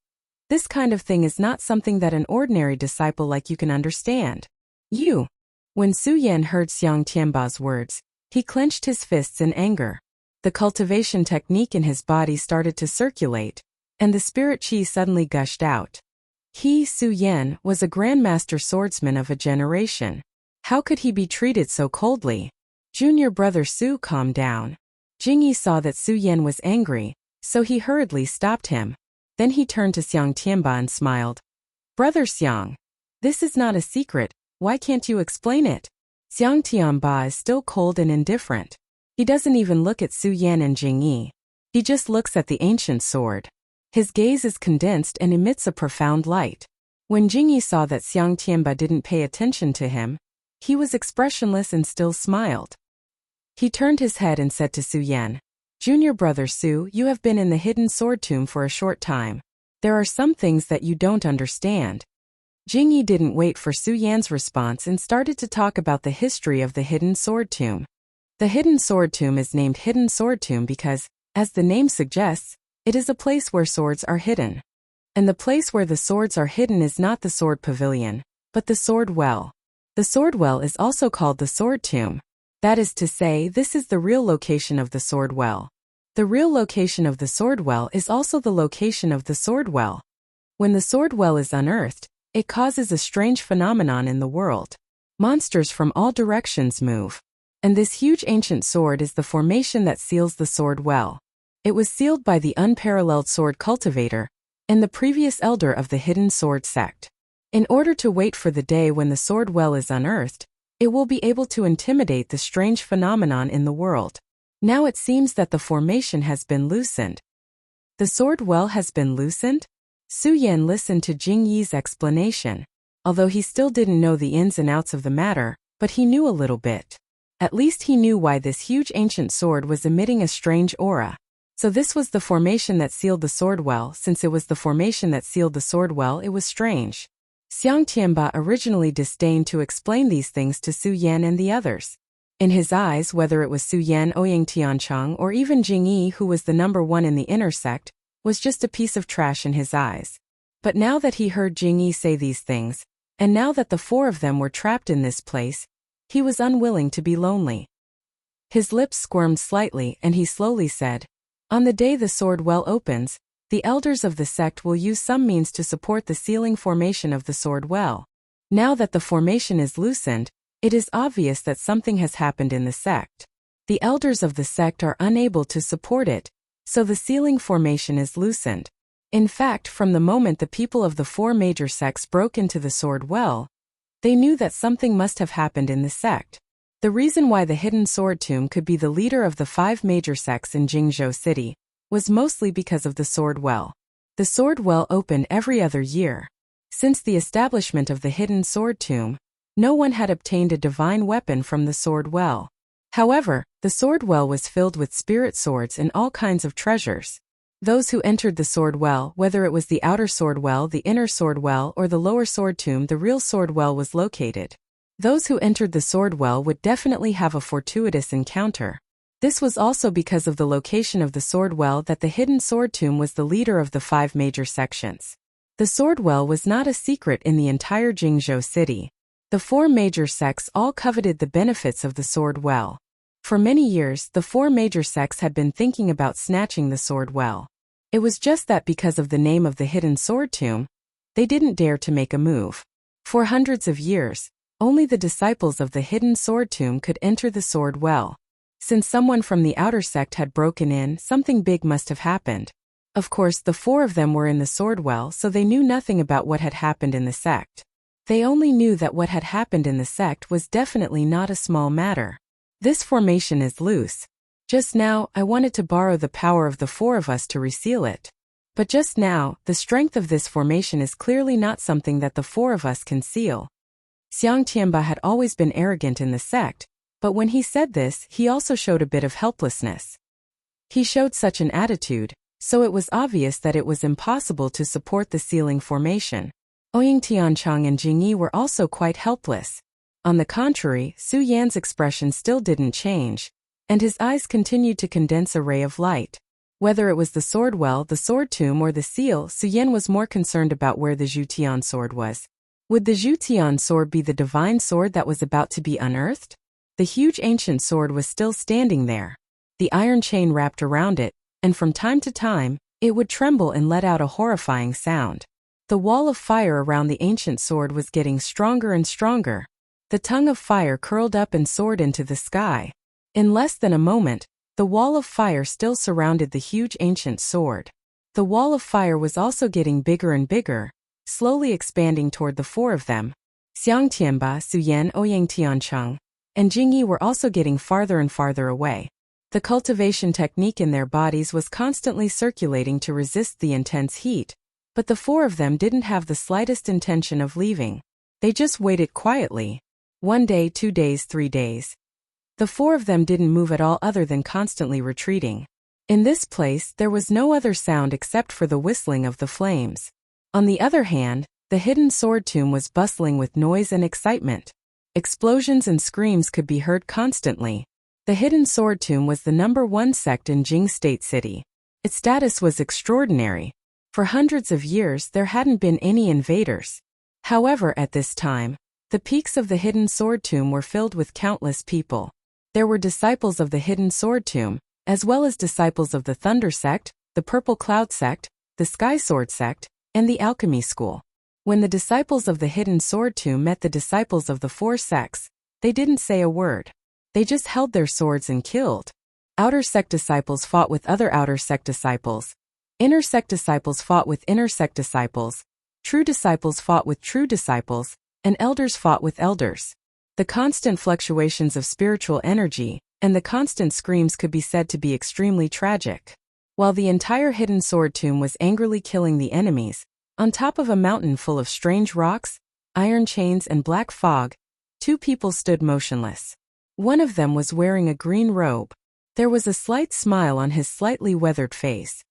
"This kind of thing is not something that an ordinary disciple like you can understand. You." When Su Yan heard Xiang Tianba's words, he clenched his fists in anger. The cultivation technique in his body started to circulate, and the spirit qi suddenly gushed out. He, Su Yan, was a grandmaster swordsman of a generation. How could he be treated so coldly? Junior brother Su, calm down. Jing Yi saw that Su Yan was angry, so he hurriedly stopped him. Then he turned to Xiang Tianba and smiled. "Brother Xiang, this is not a secret, why can't you explain it?" Xiang Tianba is still cold and indifferent. He doesn't even look at Su Yan and Jing Yi. He just looks at the ancient sword. His gaze is condensed and emits a profound light. When Jing Yi saw that Xiang Tianba didn't pay attention to him, he was expressionless and still smiled. He turned his head and said to Su Yan, "Junior brother Su, you have been in the Hidden Sword Tomb for a short time. There are some things that you don't understand." Jing Yi didn't wait for Su Yan's response and started to talk about the history of the Hidden Sword Tomb. The Hidden Sword Tomb is named Hidden Sword Tomb because, as the name suggests, it is a place where swords are hidden. And the place where the swords are hidden is not the sword pavilion, but the sword well. The sword well is also called the Sword Tomb. That is to say, this is the real location of the sword well. The real location of the sword well is also the location of the sword well. When the sword well is unearthed, it causes a strange phenomenon in the world. Monsters from all directions move. And this huge ancient sword is the formation that seals the sword well. It was sealed by the unparalleled sword cultivator, and the previous elder of the Hidden Sword sect. In order to wait for the day when the sword well is unearthed, it will be able to intimidate the strange phenomenon in the world. Now it seems that the formation has been loosened. The sword well has been loosened? Su Yan listened to Jing Yi's explanation. Although he still didn't know the ins and outs of the matter, but he knew a little bit. At least he knew why this huge ancient sword was emitting a strange aura. So this was the formation that sealed the sword well. Since it was the formation that sealed the sword well, it was strange. Xiang Tianba originally disdained to explain these things to Su Yan and the others. In his eyes, whether it was Su Yan, Ouying Tiancheng, or even Jing Yi, who was the number 1 in the inner sect, was just a piece of trash in his eyes. But now that he heard Jing Yi say these things, And now that the four of them were trapped in this place, he was unwilling to be lonely. His lips squirmed slightly and he slowly said, "On the day the sword well opens, the elders of the sect will use some means to support the sealing formation of the sword well. Now that the formation is loosened, it is obvious that something has happened in the sect. The elders of the sect are unable to support it, so the sealing formation is loosened. In fact, from the moment the people of the four major sects broke into the sword well, they knew that something must have happened in the sect. The reason why the hidden sword tomb could be the leader of the 5 major sects in Jingzhou City was mostly because of the sword well. The sword well opened every other year. Since the establishment of the hidden sword tomb, no one had obtained a divine weapon from the sword well. However, the sword well was filled with spirit swords and all kinds of treasures. Those who entered the sword well, whether it was the outer sword well, the inner sword well, or the lower sword tomb, the real sword well was located. Those who entered the sword well would definitely have a fortuitous encounter. This was also because of the location of the sword well that the hidden sword tomb was the leader of the 5 major sections. The sword well was not a secret in the entire Jingzhou city. The 4 major sects all coveted the benefits of the sword well. For many years, the 4 major sects had been thinking about snatching the sword well. It was just that because of the name of the hidden sword tomb, they didn't dare to make a move. For hundreds of years, only the disciples of the hidden sword tomb could enter the sword well. Since someone from the outer sect had broken in, something big must have happened. Of course, the 4 of them were in the sword well, so they knew nothing about what had happened in the sect. They only knew that what had happened in the sect was definitely not a small matter. This formation is loose. Just now, I wanted to borrow the power of the 4 of us to reseal it. But just now, the strength of this formation is clearly not something that the 4 of us can seal. Xiang Tianba had always been arrogant in the sect, but when he said this, he also showed a bit of helplessness. He showed such an attitude, so it was obvious that it was impossible to support the sealing formation. Ouying Tianchang and Jingyi were also quite helpless. On the contrary, Su Yan's expression still didn't change, and his eyes continued to condense a ray of light. Whether it was the sword well, the sword tomb, or the seal, Su Yan was more concerned about where the Zhutian sword was. Would the Zhutian sword be the divine sword that was about to be unearthed? The huge ancient sword was still standing there. The iron chain wrapped around it, and from time to time, it would tremble and let out a horrifying sound. The wall of fire around the ancient sword was getting stronger and stronger. The tongue of fire curled up and soared into the sky. In less than a moment, the wall of fire still surrounded the huge ancient sword. The wall of fire was also getting bigger and bigger, slowly expanding toward the 4 of them. Xiang Tianba, Su Yan, Ouyang Tiancheng, and Jingyi were also getting farther and farther away. The cultivation technique in their bodies was constantly circulating to resist the intense heat, but the 4 of them didn't have the slightest intention of leaving. They just waited quietly. 1 day, 2 days, 3 days. The 4 of them didn't move at all other than constantly retreating. In this place, there was no other sound except for the whistling of the flames. On the other hand, the hidden sword tomb was bustling with noise and excitement. Explosions and screams could be heard constantly. The hidden sword tomb was the #1 sect in Jing State City. Its status was extraordinary. For hundreds of years, there hadn't been any invaders. However, at this time, the peaks of the hidden sword tomb were filled with countless people. There were disciples of the hidden sword tomb, as well as disciples of the Thunder sect, the Purple Cloud sect, the Sky Sword sect, and the Alchemy School. When the disciples of the hidden sword tomb met the disciples of the 4 sects, they didn't say a word. They just held their swords and killed. Outer sect disciples fought with other outer sect disciples. Inner sect disciples fought with inner sect disciples. True disciples fought with true disciples, and elders fought with elders. The constant fluctuations of spiritual energy and the constant screams could be said to be extremely tragic. While the entire hidden sword tomb was angrily killing the enemies, on top of a mountain full of strange rocks, iron chains, and black fog, 2 people stood motionless. One of them was wearing a green robe. There was a slight smile on his slightly weathered face.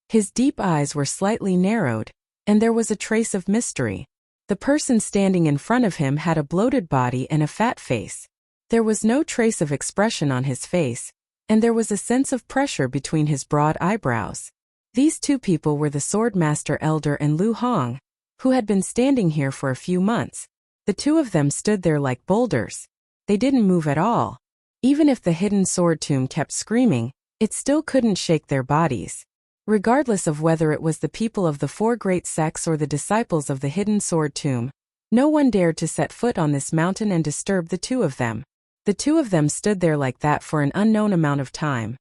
His deep eyes were slightly narrowed, and there was a trace of mystery. The person standing in front of him had a bloated body and a fat face. There was no trace of expression on his face, and there was a sense of pressure between his broad eyebrows. These 2 people were the Swordmaster Elder and Lu Hong. who had been standing here for a few months. The two of them stood there like boulders. They didn't move at all. Even if the hidden sword tomb kept screaming, it still couldn't shake their bodies. Regardless of whether it was the people of the four great sects or the disciples of the hidden sword tomb, no one dared to set foot on this mountain and disturb the two of them. The two of them stood there like that for an unknown amount of time.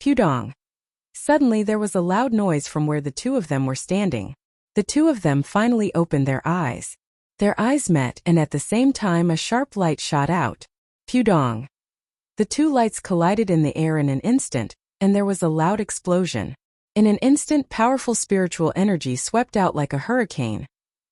Pudong. Suddenly there was a loud noise from where the two of them were standing. The two of them finally opened their eyes. Their eyes met, and at the same time a sharp light shot out. Pudong. The two lights collided in the air in an instant, and there was a loud explosion. In an instant, powerful spiritual energy swept out like a hurricane,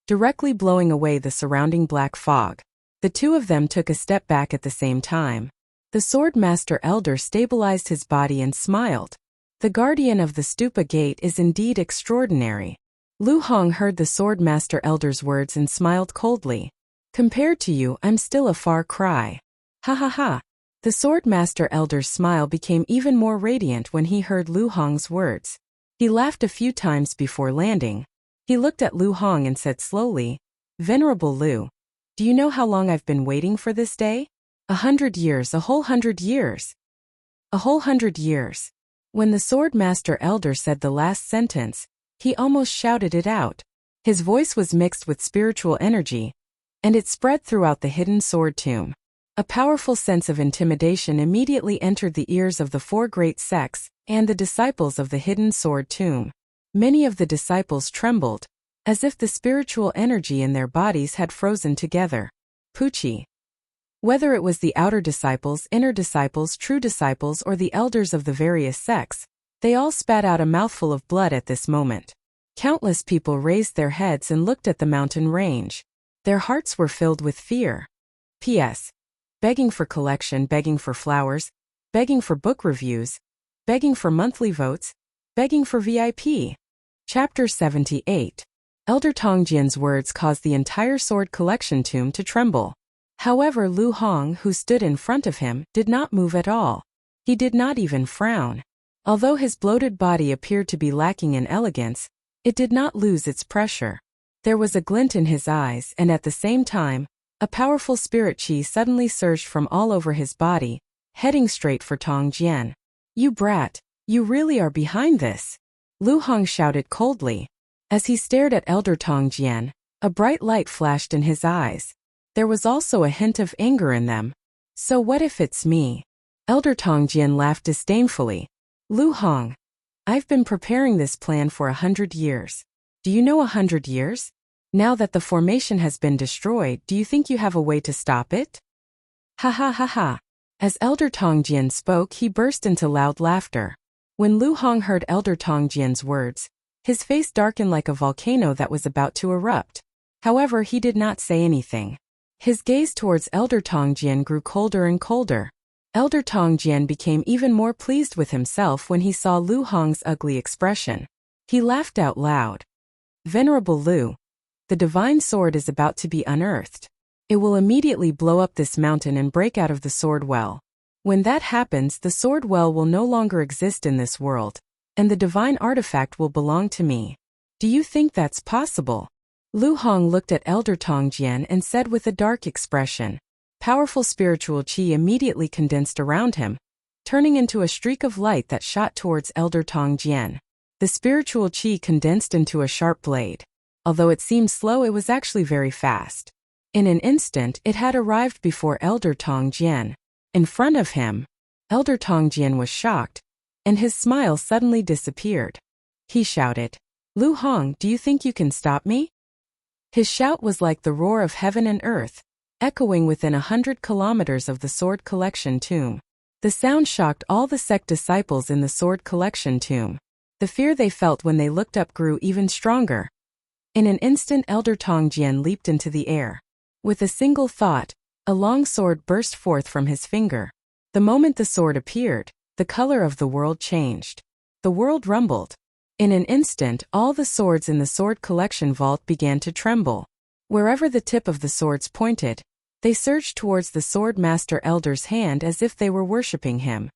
directly blowing away the surrounding black fog. The two of them took a step back at the same time. The Sword Master Elder stabilized his body and smiled. The guardian of the Stupa Gate is indeed extraordinary. Lu Hong heard the Sword Master Elder's words and smiled coldly. Compared to you, I'm still a far cry. Ha ha ha. The Sword Master Elder's smile became even more radiant when he heard Lu Hong's words. He laughed a few times before landing. He looked at Lu Hong and said slowly, "Venerable Lu, do you know how long I've been waiting for this day? 100 years, a whole 100 years. A whole 100 years." When the Sword Master Elder said the last sentence, he almost shouted it out. His voice was mixed with spiritual energy, and it spread throughout the hidden sword tomb. A powerful sense of intimidation immediately entered the ears of the four great sects and the disciples of the hidden sword tomb. Many of the disciples trembled, as if the spiritual energy in their bodies had frozen together. Pucci. Whether it was the outer disciples, inner disciples, true disciples, or the elders of the various sects, they all spat out a mouthful of blood at this moment. Countless people raised their heads and looked at the mountain range. Their hearts were filled with fear. P.S. Begging for collection, begging for flowers, begging for book reviews, begging for monthly votes, begging for VIP. Chapter 78. Elder Tongjian's words caused the entire sword collection tomb to tremble. However, Lu Hong, who stood in front of him, did not move at all. He did not even frown. Although his bloated body appeared to be lacking in elegance, it did not lose its pressure. There was a glint in his eyes, and at the same time, a powerful spirit chi suddenly surged from all over his body, heading straight for Tongjian. "You brat, you really are behind this?" Lu Hong shouted coldly. As he stared at Elder Tongjian, a bright light flashed in his eyes. There was also a hint of anger in them. "So what if it's me?" Elder Tongjian laughed disdainfully. "Lu Hong, I've been preparing this plan for 100 years. Do you know 100 years? Now that the formation has been destroyed, do you think you have a way to stop it?" Ha ha ha ha. As Elder Tongjian spoke, he burst into loud laughter. When Lu Hong heard Elder Tongjian's words, his face darkened like a volcano that was about to erupt. However, he did not say anything. His gaze towards Elder Tongjian grew colder and colder. Elder Tongjian became even more pleased with himself when he saw Lu Hong's ugly expression. He laughed out loud. "Venerable Lu, the divine sword is about to be unearthed. It will immediately blow up this mountain and break out of the sword well. When that happens, the sword well will no longer exist in this world, and the divine artifact will belong to me. Do you think that's possible?" Lu Hong looked at Elder Tongjian and said with a dark expression. Powerful spiritual chi immediately condensed around him, turning into a streak of light that shot towards Elder Tongjian. The spiritual chi condensed into a sharp blade. Although it seemed slow, it was actually very fast. In an instant, it had arrived before Elder Tongjian. In front of him, Elder Tongjian was shocked, and his smile suddenly disappeared. He shouted, "Lu Hong, do you think you can stop me?" His shout was like the roar of heaven and earth, echoing within 100 kilometers of the sword collection tomb. The sound shocked all the sect disciples in the sword collection tomb. The fear they felt when they looked up grew even stronger. In an instant, Elder Tongjian leaped into the air. With a single thought, a long sword burst forth from his finger. The moment the sword appeared, the color of the world changed. The world rumbled. In an instant, all the swords in the sword collection vault began to tremble. Wherever the tip of the swords pointed, they surged towards the Sword Master Elder's hand as if they were worshipping him.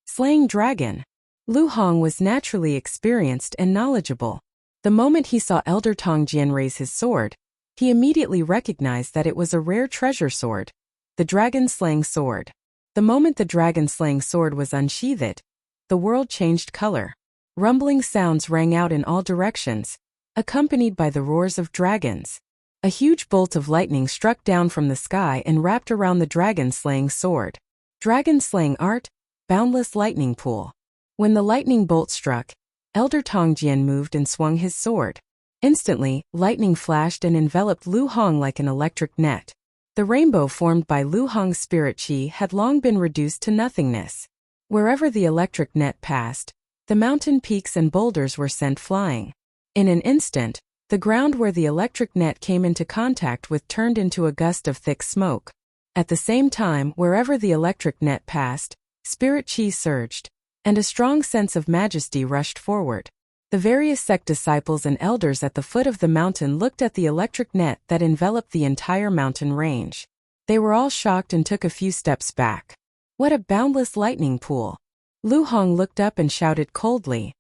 Slaying dragon. Lu Hong was naturally experienced and knowledgeable. The moment he saw Elder Tongjian raise his sword, he immediately recognized that it was a rare treasure sword, the dragon-slaying sword. The moment the dragon-slaying sword was unsheathed, the world changed color. Rumbling sounds rang out in all directions, accompanied by the roars of dragons. A huge bolt of lightning struck down from the sky and wrapped around the dragon-slaying sword. Dragon-slaying art, boundless lightning pool. When the lightning bolt struck, Elder Tongjian moved and swung his sword. Instantly, lightning flashed and enveloped Lu Hong like an electric net. The rainbow formed by Lu Hong's spirit chi had long been reduced to nothingness. Wherever the electric net passed, the mountain peaks and boulders were sent flying. In an instant, the ground where the electric net came into contact with turned into a gust of thick smoke. At the same time, wherever the electric net passed, spirit chi surged, and a strong sense of majesty rushed forward. The various sect disciples and elders at the foot of the mountain looked at the electric net that enveloped the entire mountain range. They were all shocked and took a few steps back. What a boundless lightning pool! Lu Hong looked up and shouted coldly.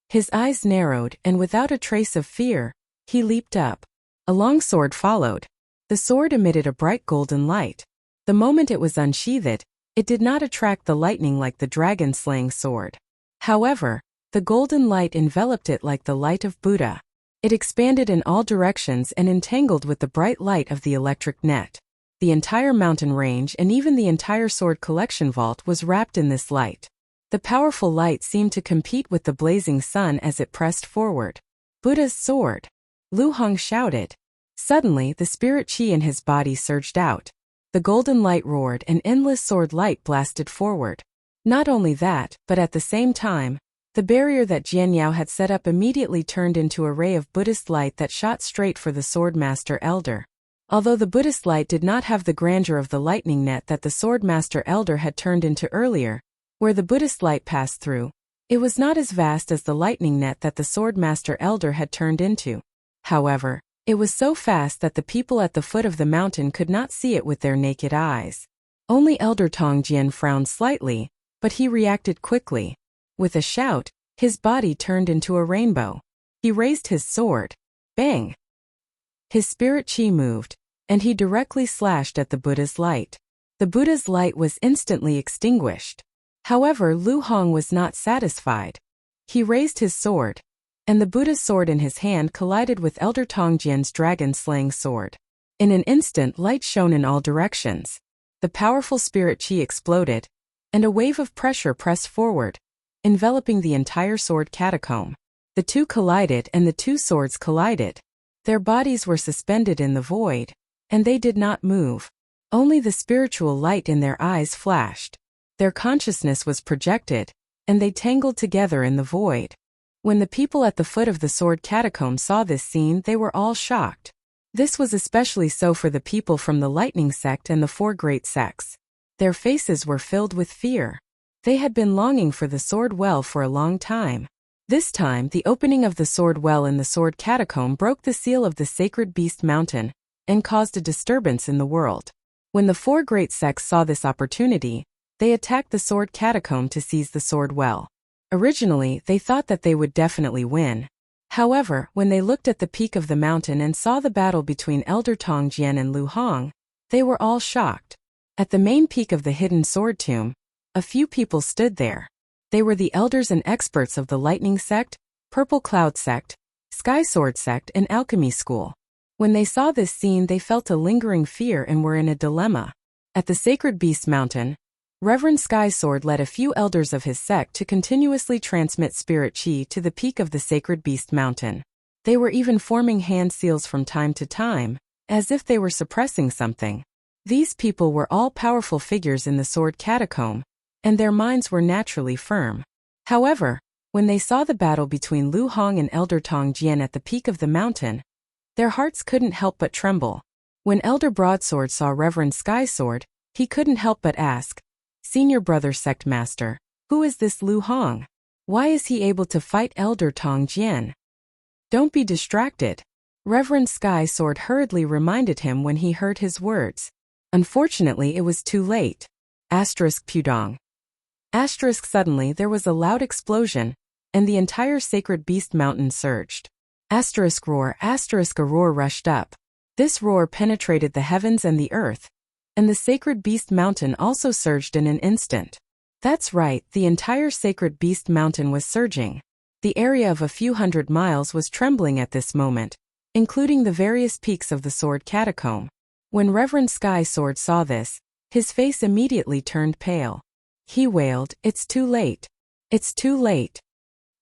His eyes narrowed, and without a trace of fear, he leaped up. A long sword followed. The sword emitted a bright golden light. The moment it was unsheathed, it did not attract the lightning like the dragon-slaying sword. However, the golden light enveloped it like the light of Buddha. It expanded in all directions and entangled with the bright light of the electric net. The entire mountain range and even the entire sword collection vault was wrapped in this light. The powerful light seemed to compete with the blazing sun as it pressed forward. Buddha's sword! Lu Hong shouted. Suddenly, the spirit chi in his body surged out. The golden light roared and endless sword light blasted forward. Not only that, but at the same time, the barrier that Jianyao had set up immediately turned into a ray of Buddhist light that shot straight for the Swordmaster Elder. Although the Buddhist light did not have the grandeur of the lightning net that the Swordmaster Elder had turned into earlier, where the Buddhist light passed through, it was not as vast as the lightning net that the Swordmaster Elder had turned into. However, it was so fast that the people at the foot of the mountain could not see it with their naked eyes. Only Elder Tongjian frowned slightly, but he reacted quickly. With a shout, his body turned into a rainbow. He raised his sword. Bang! His spirit chi moved, and he directly slashed at the Buddha's light. The Buddha's light was instantly extinguished. However, Lu Hong was not satisfied. He raised his sword, and the Buddha's sword in his hand collided with Elder Tongjian's dragon-slaying sword. In an instant, light shone in all directions. The powerful spirit chi exploded, and a wave of pressure pressed forward, enveloping the entire sword catacomb. The two collided and the two swords collided. Their bodies were suspended in the void, and they did not move. Only the spiritual light in their eyes flashed. Their consciousness was projected, and they tangled together in the void. When the people at the foot of the sword catacomb saw this scene, they were all shocked. This was especially so for the people from the lightning sect and the four great sects. Their faces were filled with fear. They had been longing for the sword well for a long time. This time, the opening of the sword well in the sword catacomb broke the seal of the sacred beast mountain and caused a disturbance in the world. When the four great sects saw this opportunity, they attacked the sword catacomb to seize the sword well. Originally, they thought that they would definitely win. However, when they looked at the peak of the mountain and saw the battle between Elder Tongjian and Lu Hong, they were all shocked. At the main peak of the hidden sword tomb, a few people stood there. They were the elders and experts of the Lightning Sect, Purple Cloud Sect, Sky Sword Sect, and Alchemy School. When they saw this scene, they felt a lingering fear and were in a dilemma. At the Sacred Beast Mountain, Reverend Sky Sword led a few elders of his sect to continuously transmit spirit chi to the peak of the Sacred Beast Mountain. They were even forming hand seals from time to time, as if they were suppressing something. These people were all powerful figures in the sword catacomb, and their minds were naturally firm. However, when they saw the battle between Lu Hong and Elder Tongjian at the peak of the mountain, their hearts couldn't help but tremble. When Elder Broadsword saw Reverend Sky Sword, he couldn't help but ask, "Senior Brother Sect Master, who is this Lu Hong? Why is he able to fight Elder Tongjian?" "Don't be distracted," Reverend Sky Sword hurriedly reminded him when he heard his words. Unfortunately, it was too late. Pudong. Suddenly there was a loud explosion, and the entire Sacred Beast Mountain surged. Asterisk roar, asterisk a roar rushed up. This roar penetrated the heavens and the earth, and the sacred beast mountain also surged in an instant. That's right, the entire sacred beast mountain was surging. The area of a few hundred miles was trembling at this moment, including the various peaks of the sword catacomb. When Reverend Sky Sword saw this, his face immediately turned pale. He wailed, "It's too late. It's too late."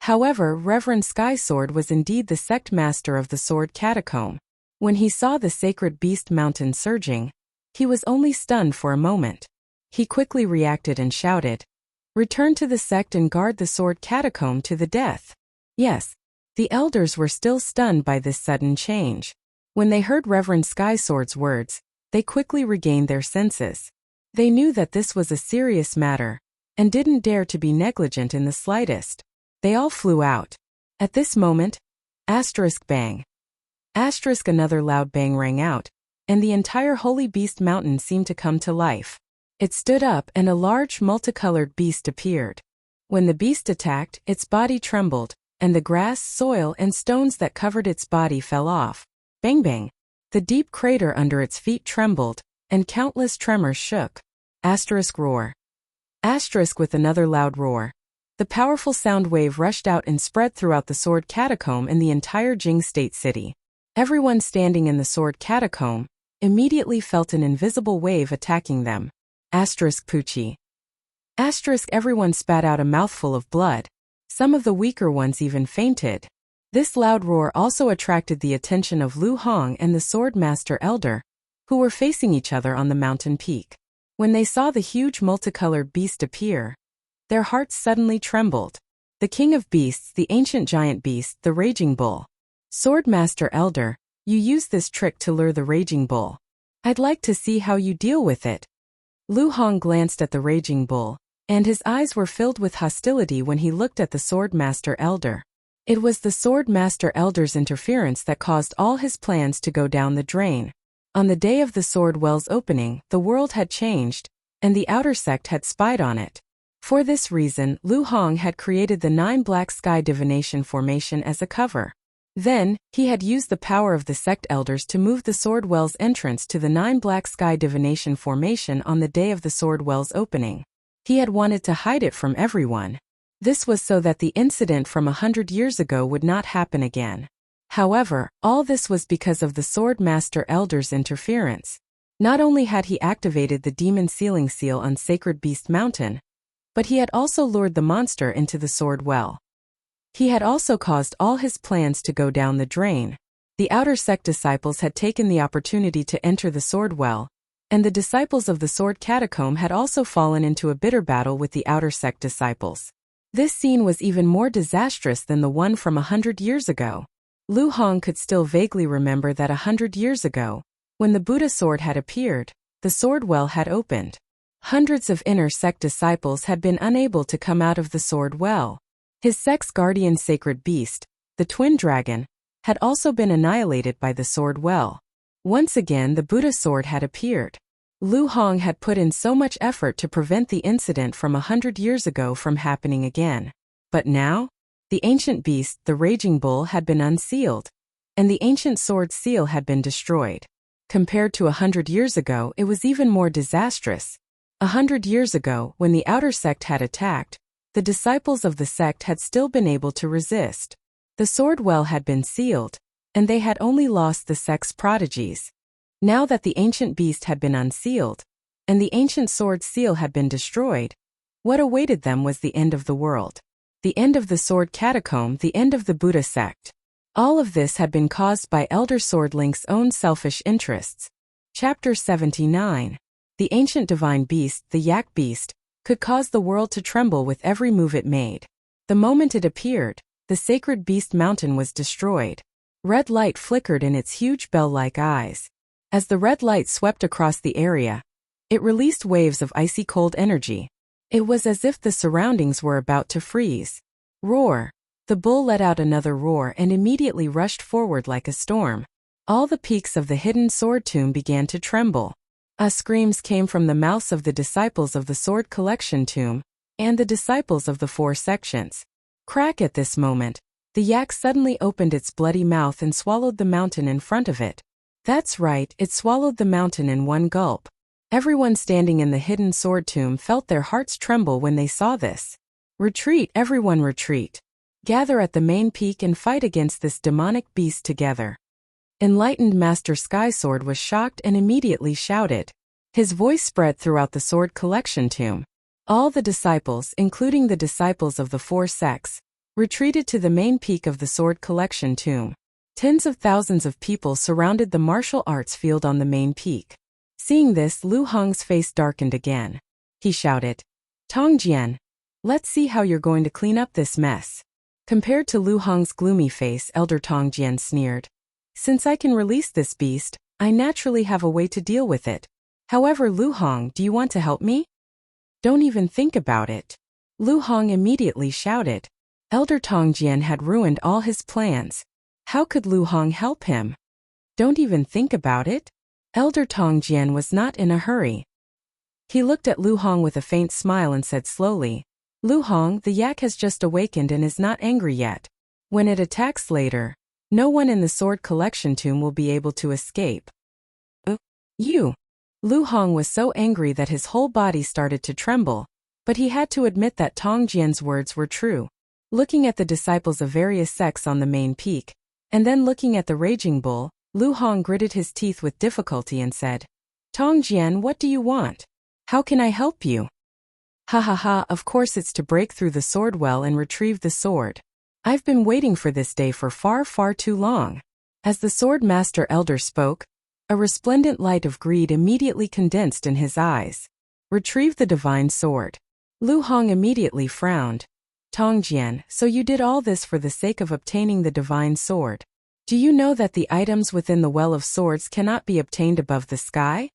However, Reverend Sky Sword was indeed the sect master of the sword catacomb. When he saw the sacred beast mountain surging, he was only stunned for a moment. He quickly reacted and shouted, "Return to the sect and guard the sword catacomb to the death." Yes, the elders were still stunned by this sudden change. When they heard Reverend Sky Sword's words, they quickly regained their senses. They knew that this was a serious matter, and didn't dare to be negligent in the slightest. They all flew out. At this moment, asterisk bang. Asterisk another loud bang rang out, and the entire Holy Beast Mountain seemed to come to life. It stood up and a large multicolored beast appeared. When the beast attacked, its body trembled, and the grass, soil, and stones that covered its body fell off. Bang bang. The deep crater under its feet trembled, and countless tremors shook. Asterisk roar. Asterisk with another loud roar. The powerful sound wave rushed out and spread throughout the sword catacomb in the entire Jing State City. Everyone standing in the sword catacomb immediately felt an invisible wave attacking them. Asterisk Poochie. Asterisk everyone spat out a mouthful of blood. Some of the weaker ones even fainted. This loud roar also attracted the attention of Lu Hong and the Sword Master Elder, who were facing each other on the mountain peak. When they saw the huge multicolored beast appear, their hearts suddenly trembled. The king of beasts, the ancient giant beast, the raging bull. Sword Master Elder, you used this trick to lure the raging bull. I'd like to see how you deal with it. Lu Hong glanced at the raging bull, and his eyes were filled with hostility when he looked at the Sword Master Elder. It was the Sword Master Elder's interference that caused all his plans to go down the drain. On the day of the Sword Well's opening, the world had changed, and the outer sect had spied on it. For this reason, Lu Hong had created the 9 Black Sky Divination Formation as a cover. Then, he had used the power of the sect elders to move the Sword Well's entrance to the 9 Black Sky Divination Formation on the day of the Sword Well's opening. He had wanted to hide it from everyone. This was so that the incident from 100 years ago would not happen again. However, all this was because of the Sword Master Elder's interference. Not only had he activated the Demon Sealing Seal on Sacred Beast Mountain, but he had also lured the monster into the Sword Well. He had also caused all his plans to go down the drain. The outer sect disciples had taken the opportunity to enter the Sword Well, and the disciples of the Sword Catacomb had also fallen into a bitter battle with the outer sect disciples. This scene was even more disastrous than the one from 100 years ago. Lu Hong could still vaguely remember that 100 years ago, when the Buddha sword had appeared, the Sword Well had opened. Hundreds of inner sect disciples had been unable to come out of the Sword Well. His sect's guardian sacred beast, the twin dragon, had also been annihilated by the Sword Well. Once again the Buddha sword had appeared. Lu Hong had put in so much effort to prevent the incident from 100 years ago from happening again. But now, the ancient beast, the raging bull, had been unsealed, and the ancient sword seal had been destroyed. Compared to 100 years ago, it was even more disastrous. 100 years ago, when the outer sect had attacked, the disciples of the sect had still been able to resist. The Sword Well had been sealed, and they had only lost the sect's prodigies. Now that the ancient beast had been unsealed, and the ancient sword seal had been destroyed, what awaited them was the end of the world. The end of the sword catacomb, the end of the Buddha sect. All of this had been caused by Elder Sword Link's own selfish interests. Chapter 79. The ancient divine beast, the yak beast, could cause the world to tremble with every move it made. The moment it appeared, the sacred beast mountain was destroyed. Red light flickered in its huge bell-like eyes. As the red light swept across the area, it released waves of icy cold energy. It was as if the surroundings were about to freeze. Roar! The bull let out another roar and immediately rushed forward like a storm. All the peaks of the hidden sword tomb began to tremble. Screams came from the mouths of the disciples of the sword collection tomb, and the disciples of the 4 sections. Crack! At this moment, The yak suddenly opened its bloody mouth and swallowed the mountain in front of it. That's right, it swallowed the mountain in one gulp. Everyone standing in the hidden sword tomb felt their hearts tremble when they saw this. Retreat, everyone retreat. Gather at the main peak and fight against this demonic beast together. Enlightened Master Skysword was shocked and immediately shouted. His voice spread throughout the sword collection tomb. All the disciples, including the disciples of the 4 sects, retreated to the main peak of the sword collection tomb. Tens of thousands of people surrounded the martial arts field on the main peak. Seeing this, Lu Hong's face darkened again. He shouted, "Tongjian, let's see how you're going to clean up this mess." Compared to Lu Hong's gloomy face, Elder Tongjian sneered. "Since I can release this beast, I naturally have a way to deal with it. However, Lu Hong, do you want to help me?" "Don't even think about it." Lu Hong immediately shouted. Elder Tongjian had ruined all his plans. How could Lu Hong help him? "Don't even think about it?" Elder Tongjian was not in a hurry. He looked at Lu Hong with a faint smile and said slowly, "Lu Hong, the yak has just awakened and is not angry yet. When it attacks later, no one in the sword collection tomb will be able to escape." You! Lu Hong was so angry that his whole body started to tremble, but he had to admit that Tongjian's words were true. Looking at the disciples of various sects on the main peak, and then looking at the raging bull, Lu Hong gritted his teeth with difficulty and said, "Tongjian, what do you want? How can I help you?" "Ha ha ha, of course it's to break through the sword well and retrieve the sword. I've been waiting for this day for far, far too long." As the sword master elder spoke, a resplendent light of greed immediately condensed in his eyes. "Retrieve the divine sword." Lu Hong immediately frowned. "Tongjian, so you did all this for the sake of obtaining the divine sword. Do you know that the items within the Well of Swords cannot be obtained above the sky?"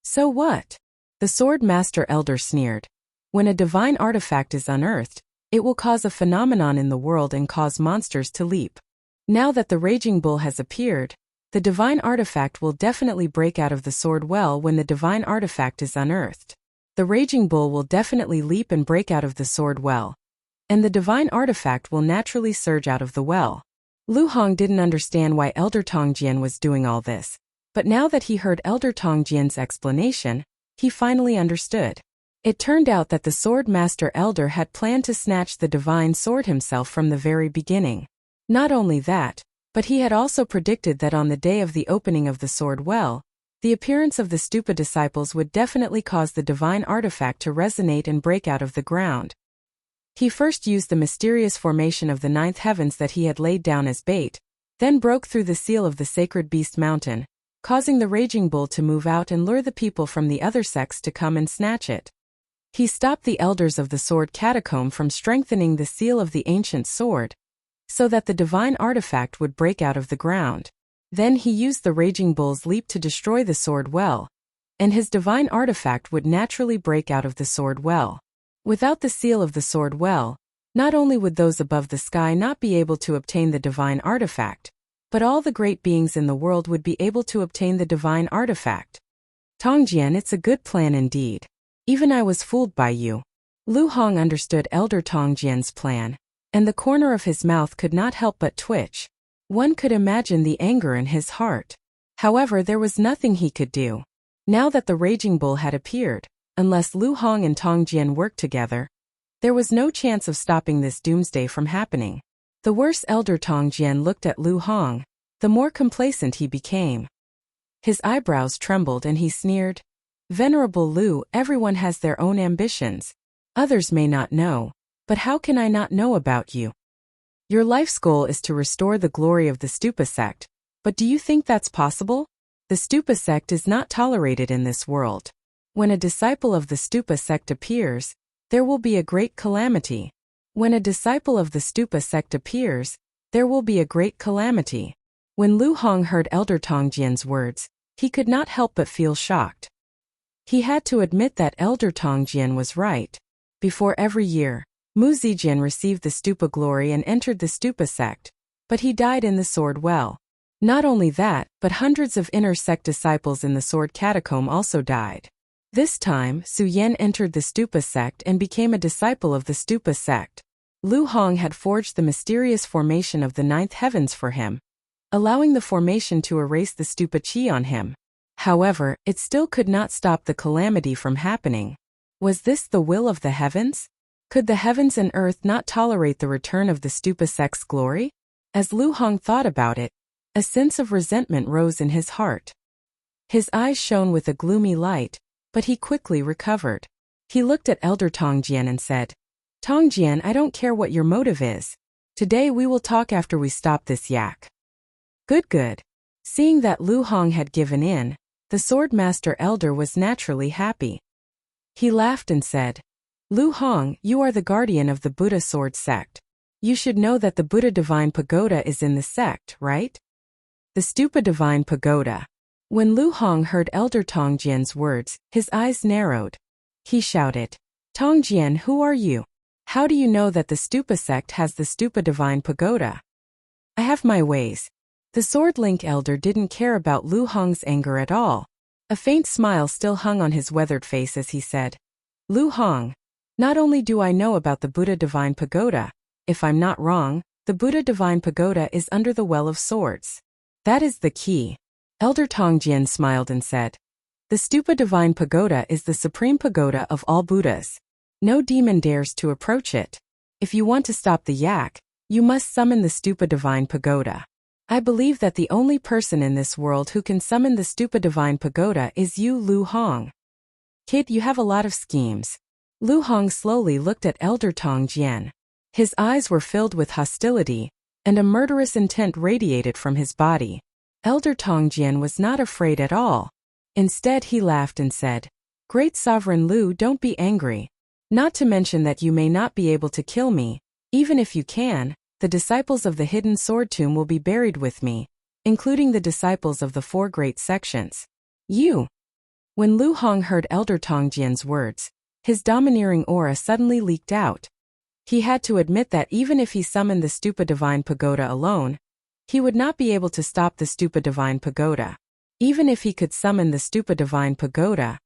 "So what?" The sword master elder sneered. "When a divine artifact is unearthed, it will cause a phenomenon in the world and cause monsters to leap. Now that the raging bull has appeared, the divine artifact will definitely break out of the sword well when the divine artifact is unearthed. The raging bull will definitely leap and break out of the sword well, and the divine artifact will naturally surge out of the well." Lu Hong didn't understand why Elder Tongjian was doing all this, but now that he heard Elder Tongjian's explanation, he finally understood. It turned out that the sword master elder had planned to snatch the divine sword himself from the very beginning. Not only that, but he had also predicted that on the day of the opening of the sword well, the appearance of the stupa disciples would definitely cause the divine artifact to resonate and break out of the ground. He first used the mysterious formation of the 9th heavens that he had laid down as bait, then broke through the seal of the sacred beast mountain, causing the raging bull to move out and lure the people from the other sects to come and snatch it. He stopped the elders of the sword catacomb from strengthening the seal of the ancient sword, so that the divine artifact would break out of the ground. Then he used the raging bull's leap to destroy the sword well, and his divine artifact would naturally break out of the sword well. Without the seal of the sword well, not only would those above the sky not be able to obtain the divine artifact, but all the great beings in the world would be able to obtain the divine artifact. "Tongjian, it's a good plan indeed. Even I was fooled by you." Lu Hong understood Elder Tongjian's plan, and the corner of his mouth could not help but twitch. One could imagine the anger in his heart. However, there was nothing he could do. Now that the raging bull had appeared, unless Lu Hong and Tongjian worked together, there was no chance of stopping this doomsday from happening. The worse Elder Tongjian looked at Lu Hong, the more complacent he became. His eyebrows trembled and he sneered, "Venerable Lu, everyone has their own ambitions. Others may not know, but how can I not know about you? Your life's goal is to restore the glory of the Stupa sect, but do you think that's possible? The Stupa sect is not tolerated in this world. When a disciple of the Stupa sect appears, there will be a great calamity. When a disciple of the Stupa sect appears, there will be a great calamity." When Lu Hong heard Elder Tongjian's words, he could not help but feel shocked. He had to admit that Elder Tongjian was right. Before every year, Mu Zijian received the Stupa glory and entered the Stupa sect, but he died in the sword well. Not only that, but hundreds of inner sect disciples in the sword catacomb also died. This time, Su Yan entered the Stupa sect and became a disciple of the Stupa sect. Lu Hong had forged the mysterious formation of the ninth heavens for him, allowing the formation to erase the stupid qi on him. However, it still could not stop the calamity from happening. Was this the will of the heavens? Could the heavens and earth not tolerate the return of the stupa sect's glory? As Lu Hong thought about it, a sense of resentment rose in his heart. His eyes shone with a gloomy light, but he quickly recovered. He looked at Elder Tongjian and said, Tongjian, I don't care what your motive is. Today we will talk after we stop this yak. Good. Seeing that Lu Hong had given in, the Swordmaster Elder was naturally happy. He laughed and said, Lu Hong, you are the guardian of the Buddha sword sect. You should know that the Buddha Divine Pagoda is in the sect, right? The Stupa Divine Pagoda. When Lu Hong heard Elder Tongjian's words, his eyes narrowed. He shouted, Tongjian, who are you? How do you know that the Stupa sect has the Stupa Divine Pagoda? I have my ways. The Sword Link Elder didn't care about Lu Hong's anger at all. A faint smile still hung on his weathered face as he said, Lu Hong, not only do I know about the Buddha Divine Pagoda, if I'm not wrong, the Buddha Divine Pagoda is under the Well of Swords. That is the key. Elder Tongjian smiled and said, the Stupa Divine Pagoda is the supreme pagoda of all Buddhas. No demon dares to approach it. If you want to stop the yak, you must summon the Stupa Divine Pagoda. I believe that the only person in this world who can summon the Stupa Divine Pagoda is you, Lu Hong. Kid, you have a lot of schemes. Lu Hong slowly looked at Elder Tongjian. His eyes were filled with hostility, and a murderous intent radiated from his body. Elder Tongjian was not afraid at all. Instead, he laughed and said, Great Sovereign Lu, don't be angry. Not to mention that you may not be able to kill me. Even if you can, the disciples of the hidden sword tomb will be buried with me, including the disciples of the four great sections. You. When Lu Hong heard Elder Tongjian's words, his domineering aura suddenly leaked out. He had to admit that even if he summoned the Stupa Divine Pagoda alone, he would not be able to stop the Stupa Divine Pagoda. Even if he could summon the Stupa Divine Pagoda,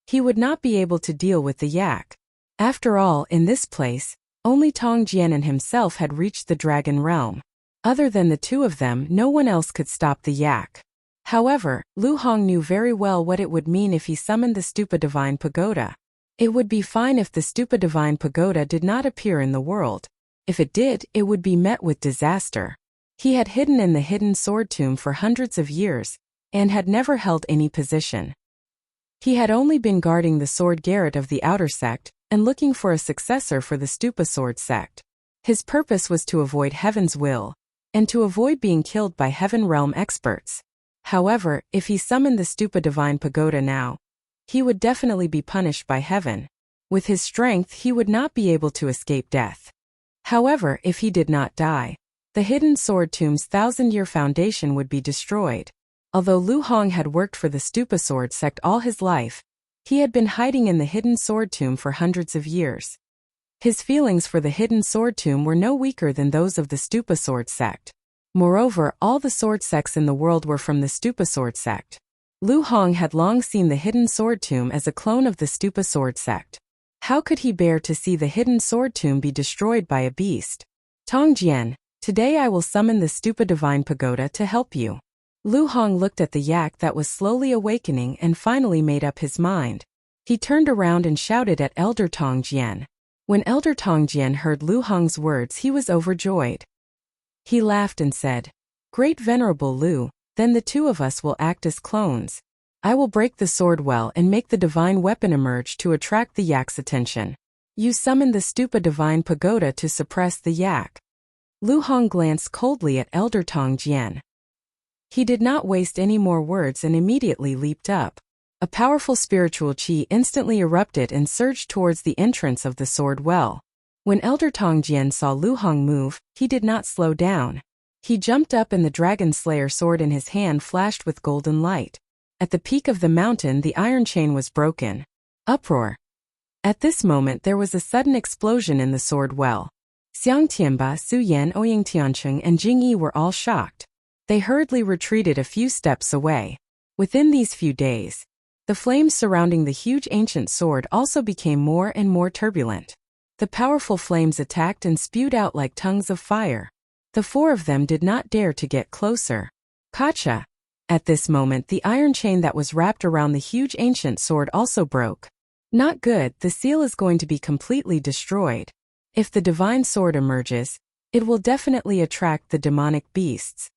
he would not be able to deal with the yak. After all, in this place, only Tongjian and himself had reached the dragon realm. Other than the two of them, no one else could stop the yak. However, Lu Hong knew very well what it would mean if he summoned the Stupa Divine Pagoda. It would be fine if the Stupa Divine Pagoda did not appear in the world. If it did, it would be met with disaster. He had hidden in the hidden sword tomb for hundreds of years, and had never held any position. He had only been guarding the sword garret of the outer sect, and looking for a successor for the Stupa sword sect. His purpose was to avoid heaven's will, and to avoid being killed by heaven realm experts. However, if he summoned the Stupa Divine Pagoda now, he would definitely be punished by heaven. With his strength, he would not be able to escape death. However, if he did not die, the hidden sword tomb's 1,000-year foundation would be destroyed. Although Lu Hong had worked for the Stupa sword sect all his life, he had been hiding in the hidden sword tomb for hundreds of years. His feelings for the hidden sword tomb were no weaker than those of the Stupa sword sect. Moreover, all the sword sects in the world were from the Stupa sword sect. Lu Hong had long seen the hidden sword tomb as a clone of the Stupa sword sect. How could he bear to see the hidden sword tomb be destroyed by a beast? Tongjian, today I will summon the Stupa Divine Pagoda to help you. Lu Hong looked at the yak that was slowly awakening and finally made up his mind. He turned around and shouted at Elder Tongjian. When Elder Tongjian heard Lu Hong's words, he was overjoyed. He laughed and said, Great Venerable Lu, then the two of us will act as clones. I will break the sword well and make the divine weapon emerge to attract the yak's attention. You summon the Stupa Divine Pagoda to suppress the yak. Lu Hong glanced coldly at Elder Tongjian. He did not waste any more words and immediately leaped up. A powerful spiritual qi instantly erupted and surged towards the entrance of the sword well. When Elder Tongjian saw Lu Hong move, he did not slow down. He jumped up and the Dragon Slayer sword in his hand flashed with golden light. At the peak of the mountain, the iron chain was broken. Uproar. At this moment there was a sudden explosion in the sword well. Xiang Tianba, Su Yan, Ouying Tiancheng and Jing Yi were all shocked. They hurriedly retreated a few steps away. Within these few days, the flames surrounding the huge ancient sword also became more and more turbulent. The powerful flames attacked and spewed out like tongues of fire. The four of them did not dare to get closer. Gotcha! At this moment the iron chain that was wrapped around the huge ancient sword also broke. Not good, the seal is going to be completely destroyed. If the divine sword emerges, it will definitely attract the demonic beasts.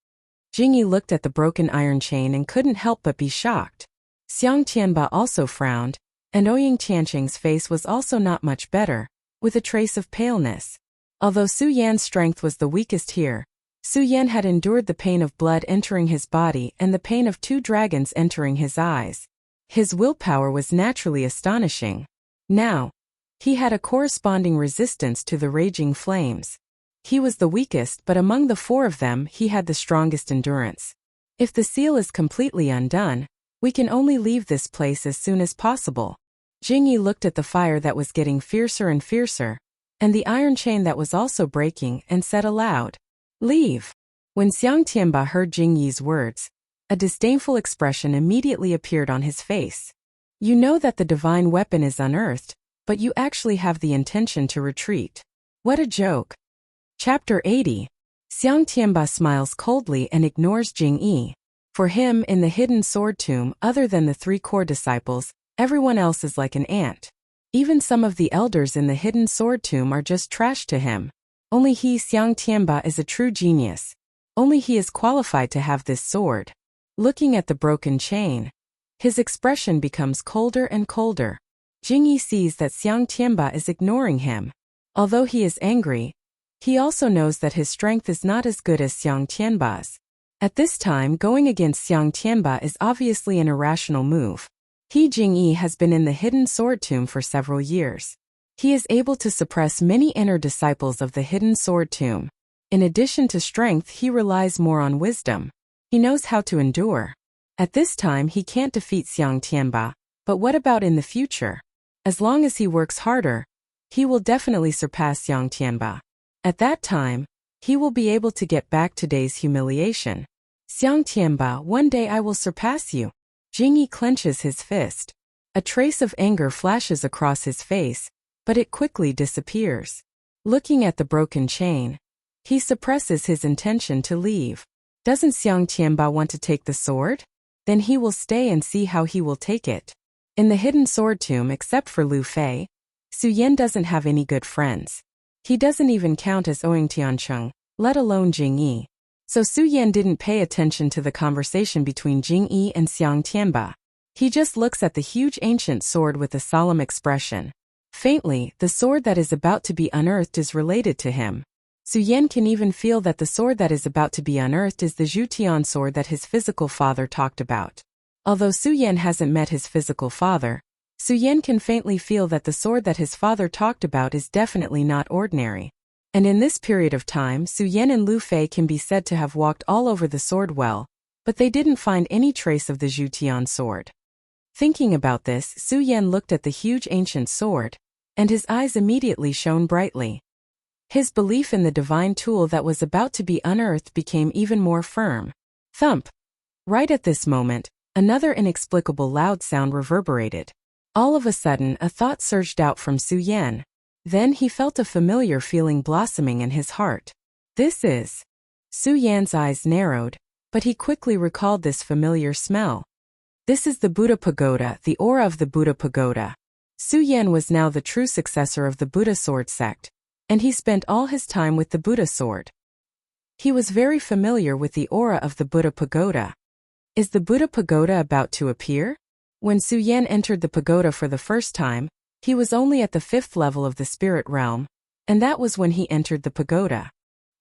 Jingyi looked at the broken iron chain and couldn't help but be shocked. Xiang Tianba also frowned, and Ouying Tianqing's face was also not much better, with a trace of paleness. Although Su Yan's strength was the weakest here, Su Yan had endured the pain of blood entering his body and the pain of 2 dragons entering his eyes. His willpower was naturally astonishing. Now, he had a corresponding resistance to the raging flames. He was the weakest, but among the 4 of them he had the strongest endurance. If the seal is completely undone, we can only leave this place as soon as possible. Jingyi looked at the fire that was getting fiercer and fiercer, and the iron chain that was also breaking, and said aloud, "Leave." When Xiang Tianba heard Jingyi's words, a disdainful expression immediately appeared on his face. You know that the divine weapon is unearthed, but you actually have the intention to retreat. What a joke. Chapter 80. Xiang Tianba smiles coldly and ignores Jingyi. For him, in the hidden sword tomb, other than the 3 core disciples, everyone else is like an ant. Even some of the elders in the hidden sword tomb are just trash to him. Only he, Xiang Tianba, is a true genius. Only he is qualified to have this sword. Looking at the broken chain, his expression becomes colder and colder. Jingyi sees that Xiang Tianba is ignoring him. Although he is angry, he also knows that his strength is not as good as Xiang Tianba's. At this time, going against Xiang Tianba is obviously an irrational move. He, Jingyi, has been in the hidden sword tomb for several years. He is able to suppress many inner disciples of the hidden sword tomb. In addition to strength, he relies more on wisdom. He knows how to endure. At this time he can't defeat Xiang Tianba, but what about in the future? As long as he works harder, he will definitely surpass Xiang Tianba. At that time, he will be able to get back today's humiliation. Xiang Tianba, one day I will surpass you. Jingyi clenches his fist. A trace of anger flashes across his face, but it quickly disappears. Looking at the broken chain, he suppresses his intention to leave. Doesn't Xiang Tianba want to take the sword? Then he will stay and see how he will take it. In the hidden sword tomb, except for Lu Fei, Su Yan doesn't have any good friends. He doesn't even count as Ouying Tianqing, let alone Jingyi. So Su Yan didn't pay attention to the conversation between Jingyi and Xiang Tianba. He just looks at the huge ancient sword with a solemn expression. Faintly, the sword that is about to be unearthed is related to him. Su Yan can even feel that the sword that is about to be unearthed is the Zhutian sword that his physical father talked about. Although Su Yan hasn't met his physical father, Su Yan can faintly feel that the sword that his father talked about is definitely not ordinary. And in this period of time, Su Yan and Lu Fei can be said to have walked all over the sword well, but they didn't find any trace of the Zhutian sword. Thinking about this, Su Yan looked at the huge ancient sword, and his eyes immediately shone brightly. His belief in the divine tool that was about to be unearthed became even more firm. Thump! Right at this moment, another inexplicable loud sound reverberated. All of a sudden, a thought surged out from Su Yan. Then he felt a familiar feeling blossoming in his heart. This is... Su Yan's eyes narrowed, but he quickly recalled this familiar smell. This is the Buddha Pagoda, the aura of the Buddha Pagoda. Su Yan was now the true successor of the Buddha sword sect, and he spent all his time with the Buddha sword. He was very familiar with the aura of the Buddha Pagoda. Is the Buddha Pagoda about to appear? When Su Yan entered the pagoda for the first time, he was only at the 5th level of the spirit realm, and that was when he entered the pagoda.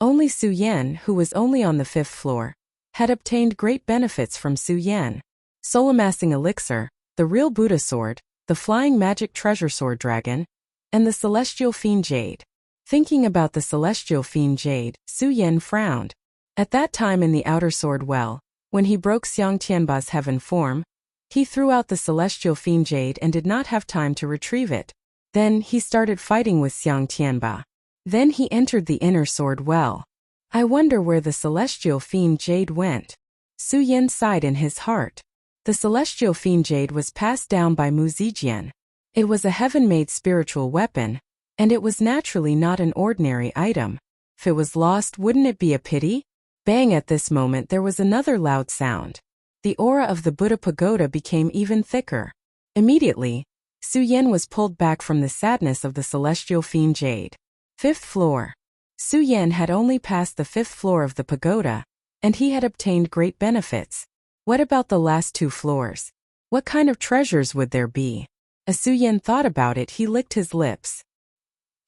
Only Su Yan, who was only on the 5th floor, had obtained great benefits from Su Yan. Soul amassing elixir, the real Buddha sword, the flying magic treasure sword dragon, and the celestial fiend jade. Thinking about the celestial fiend jade, Su Yan frowned. At that time in the outer sword well, when he broke Xiang Tianba's heaven form, he threw out the celestial fiend jade and did not have time to retrieve it. Then he started fighting with Xiang Tianba. Then he entered the inner sword well. I wonder where the celestial fiend jade went. Su Yan sighed in his heart. The celestial fiend jade was passed down by Mu Zijian. It was a heaven-made spiritual weapon, And it was naturally not an ordinary item. If it was lost, wouldn't it be a pity? Bang! At this moment there was another loud sound. The aura of the Buddha pagoda became even thicker. Immediately, Su Yan was pulled back from the sadness of the celestial fiend jade. 5th floor. Su Yan had only passed the 5th floor of the pagoda, and he had obtained great benefits. What about the last 2 floors? What kind of treasures would there be? As Su Yan thought about it, he licked his lips.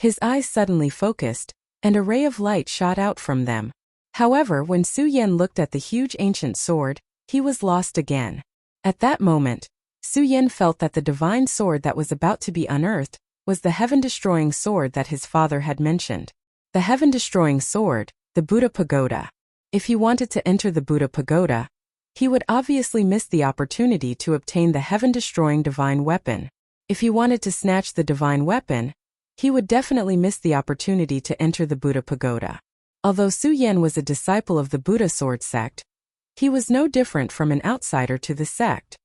His eyes suddenly focused, and a ray of light shot out from them. However, when Su Yan looked at the huge ancient sword, he was lost again. At that moment, Su Yan felt that the divine sword that was about to be unearthed was the heaven-destroying sword that his father had mentioned. The heaven-destroying sword, the Buddha pagoda. If he wanted to enter the Buddha pagoda, he would obviously miss the opportunity to obtain the heaven-destroying divine weapon. If he wanted to snatch the divine weapon, he would definitely miss the opportunity to enter the Buddha pagoda. Although Su Yan was a disciple of the Buddha sword sect, he was no different from an outsider to the sect.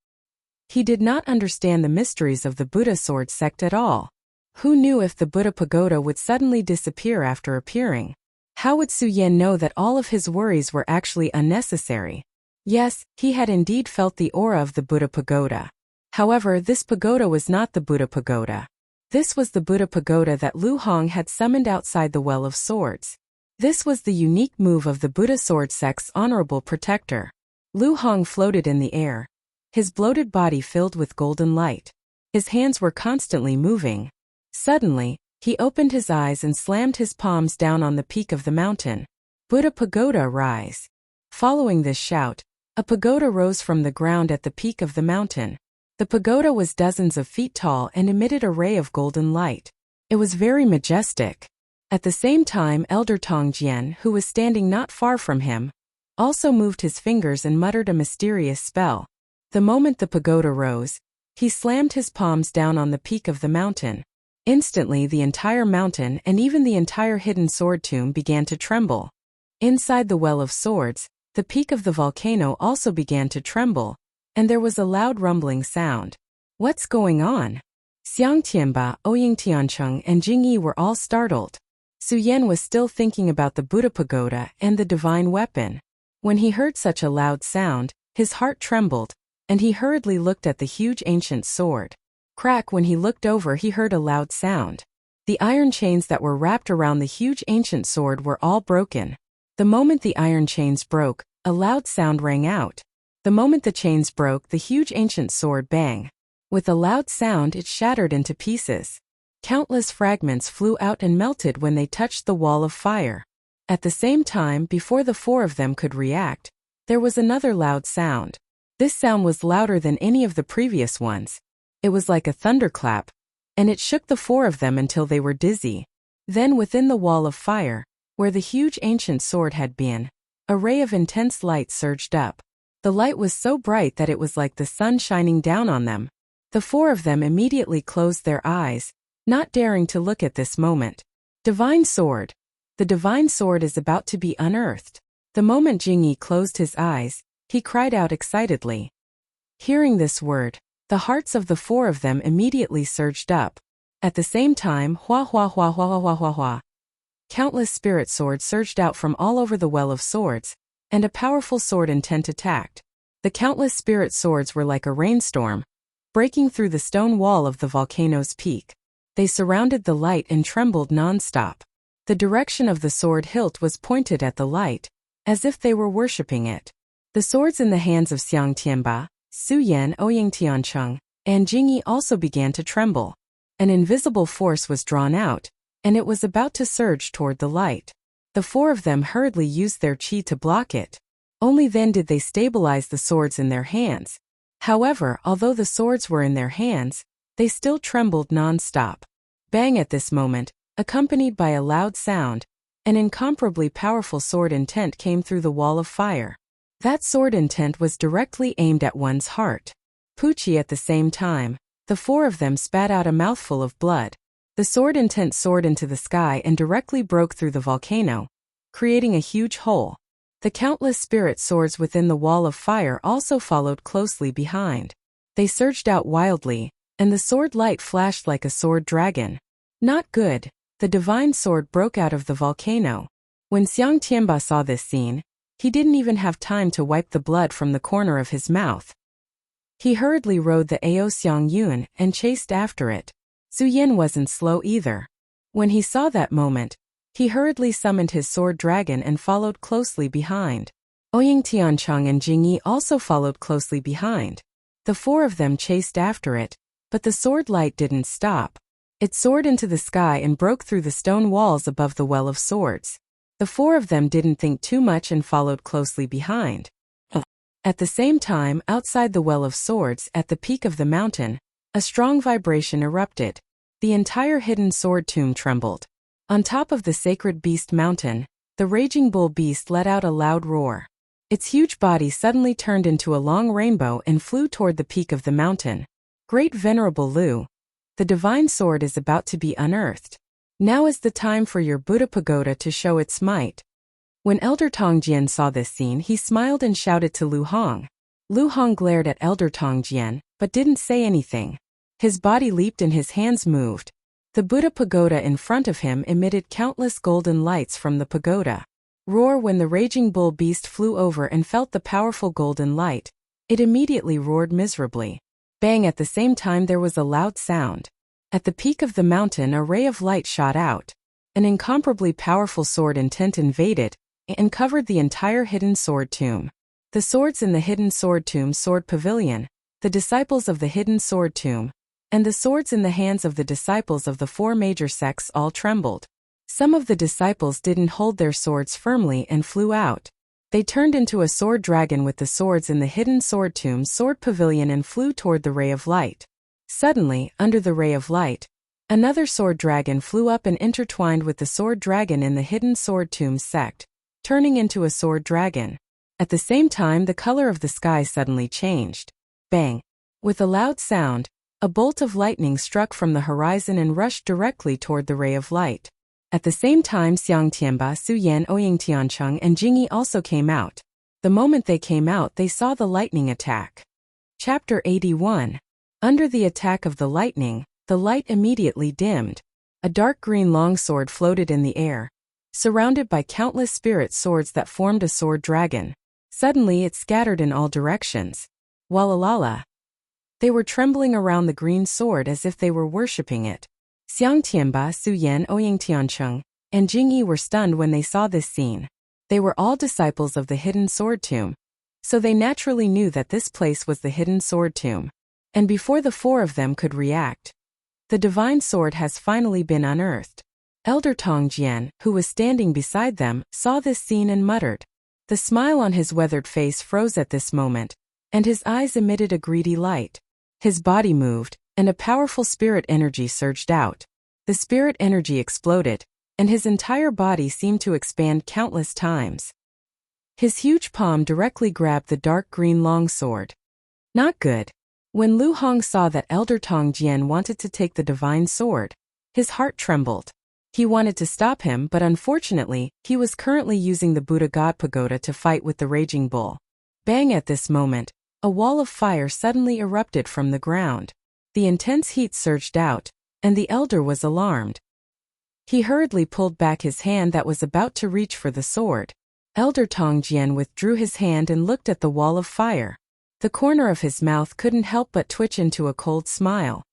He did not understand the mysteries of the Buddha sword sect at all. Who knew if the Buddha pagoda would suddenly disappear after appearing? How would Su Yan know that all of his worries were actually unnecessary? Yes, he had indeed felt the aura of the Buddha pagoda. However, this pagoda was not the Buddha pagoda. This was the Buddha pagoda that Lu Hong had summoned outside the Well of Swords. This was the unique move of the Buddha sword sect's honorable protector. Lu Hong floated in the air, his bloated body filled with golden light. His hands were constantly moving. Suddenly, he opened his eyes and slammed his palms down on the peak of the mountain. Buddha pagoda, rise! Following this shout, a pagoda rose from the ground at the peak of the mountain. The pagoda was dozens of feet tall and emitted a ray of golden light. It was very majestic. At the same time, Elder Tong Jian, who was standing not far from him, also moved his fingers and muttered a mysterious spell. The moment the pagoda rose, he slammed his palms down on the peak of the mountain. Instantly, the entire mountain and even the entire hidden sword tomb began to tremble. Inside the Well of Swords, the peak of the volcano also began to tremble, and there was a loud rumbling sound. What's going on? Xiang Tianba, Ouying Tiancheng, and Jingyi were all startled. Su Yan was still thinking about the Buddha pagoda and the divine weapon. When he heard such a loud sound, his heart trembled, and he hurriedly looked at the huge ancient sword. Crack! When he looked over, he heard a loud sound. The iron chains that were wrapped around the huge ancient sword were all broken. The moment the iron chains broke, a loud sound rang out. The moment the chains broke, the huge ancient sword bang. With a loud sound, it shattered into pieces. Countless fragments flew out and melted when they touched the wall of fire. At the same time, before the 4 of them could react, there was another loud sound. This sound was louder than any of the previous ones. It was like a thunderclap, and it shook the 4 of them until they were dizzy. Then within the wall of fire, where the huge ancient sword had been, a ray of intense light surged up. The light was so bright that it was like the sun shining down on them. The 4 of them immediately closed their eyes, not daring to look at this moment. Divine sword! The divine sword is about to be unearthed. The moment Jingyi closed his eyes, he cried out excitedly. Hearing this word, the hearts of the 4 of them immediately surged up. At the same time, hua hua hua hua hua hua hua hua. Countless spirit swords surged out from all over the Well of Swords, and a powerful sword intent attacked. The countless spirit swords were like a rainstorm, breaking through the stone wall of the volcano's peak. They surrounded the light and trembled non-stop. The direction of the sword hilt was pointed at the light, as if they were worshipping it. The swords in the hands of Xiang Tianba, Su Yan, Ouying Tiancheng, and Jingyi also began to tremble. An invisible force was drawn out, and it was about to surge toward the light. The 4 of them hurriedly used their qi to block it. Only then did they stabilize the swords in their hands. However, although the swords were in their hands, they still trembled non-stop. Bang! At this moment, accompanied by a loud sound, an incomparably powerful sword intent came through the wall of fire. That sword intent was directly aimed at one's heart. Poochie! At the same time, the 4 of them spat out a mouthful of blood. The sword intent soared into the sky and directly broke through the volcano, creating a huge hole. The countless spirit swords within the wall of fire also followed closely behind. They surged out wildly, and the sword light flashed like a sword dragon. Not good. the divine sword broke out of the volcano. When Xiang Tianba saw this scene, he didn't even have time to wipe the blood from the corner of his mouth. He hurriedly rode the Ao Xiang Yun and chased after it. Su Yan wasn't slow either. When he saw that moment, he hurriedly summoned his sword dragon and followed closely behind. Ouying Tiancheng and Jingyi also followed closely behind. The four of them chased after it, but the sword light didn't stop. It soared into the sky and broke through the stone walls above the Well of Swords. The four of them didn't think too much and followed closely behind. At the same time, outside the Well of Swords, at the peak of the mountain, a strong vibration erupted. The entire hidden sword tomb trembled. On top of the sacred beast mountain, the raging bull beast let out a loud roar. Its huge body suddenly turned into a long rainbow and flew toward the peak of the mountain. Great Venerable Lu, the divine sword is about to be unearthed. Now is the time for your Buddha pagoda to show its might. When Elder Tongjian saw this scene, he smiled and shouted to Lu Hong. Lu Hong glared at Elder Tongjian, but didn't say anything. His body leaped and his hands moved. The Buddha pagoda in front of him emitted countless golden lights from the pagoda. Roar. When the raging bull beast flew over and felt the powerful golden light, it immediately roared miserably. Bang! At the same time there was a loud sound. At the peak of the mountain a ray of light shot out. An incomparably powerful sword intent invaded and covered the entire hidden sword tomb. The swords in the hidden sword tomb sword pavilion, the disciples of the hidden sword tomb, and the swords in the hands of the disciples of the four major sects all trembled. Some of the disciples didn't hold their swords firmly and flew out. They turned into a sword dragon with the swords in the hidden sword tomb sword pavilion and flew toward the ray of light. Suddenly, under the ray of light, another sword dragon flew up and intertwined with the sword dragon in the hidden sword tomb sect, turning into a sword dragon. At the same time the color of the sky suddenly changed. Bang! With a loud sound, a bolt of lightning struck from the horizon and rushed directly toward the ray of light. At the same time Xiang Tianba, Su Yan, Ouying Tiancheng and Jingyi also came out. The moment they came out they saw the lightning attack. Chapter 81. Under the attack of the lightning, the light immediately dimmed. A dark green longsword floated in the air, surrounded by countless spirit swords that formed a sword dragon. Suddenly it scattered in all directions. Walalala! They were trembling around the green sword as if they were worshipping it. Xiang Tianba, Su Yan, Ouying Tiancheng, and Jingyi were stunned when they saw this scene. They were all disciples of the hidden sword tomb, so they naturally knew that this place was the hidden sword tomb. And before the four of them could react, the divine sword has finally been unearthed. Elder Tongjian, who was standing beside them, saw this scene and muttered. The smile on his weathered face froze at this moment, and his eyes emitted a greedy light. His body moved, and a powerful spirit energy surged out. The spirit energy exploded, and his entire body seemed to expand countless times. His huge palm directly grabbed the dark green longsword. Not good. When Lu Hong saw that Elder Tongjian wanted to take the divine sword, his heart trembled. He wanted to stop him, but unfortunately, he was currently using the Buddha God Pagoda to fight with the raging bull. Bang! At this moment, a wall of fire suddenly erupted from the ground. The intense heat surged out, and the elder was alarmed. He hurriedly pulled back his hand that was about to reach for the sword. Elder Tongjian withdrew his hand and looked at the wall of fire. The corner of his mouth couldn't help but twitch into a cold smile.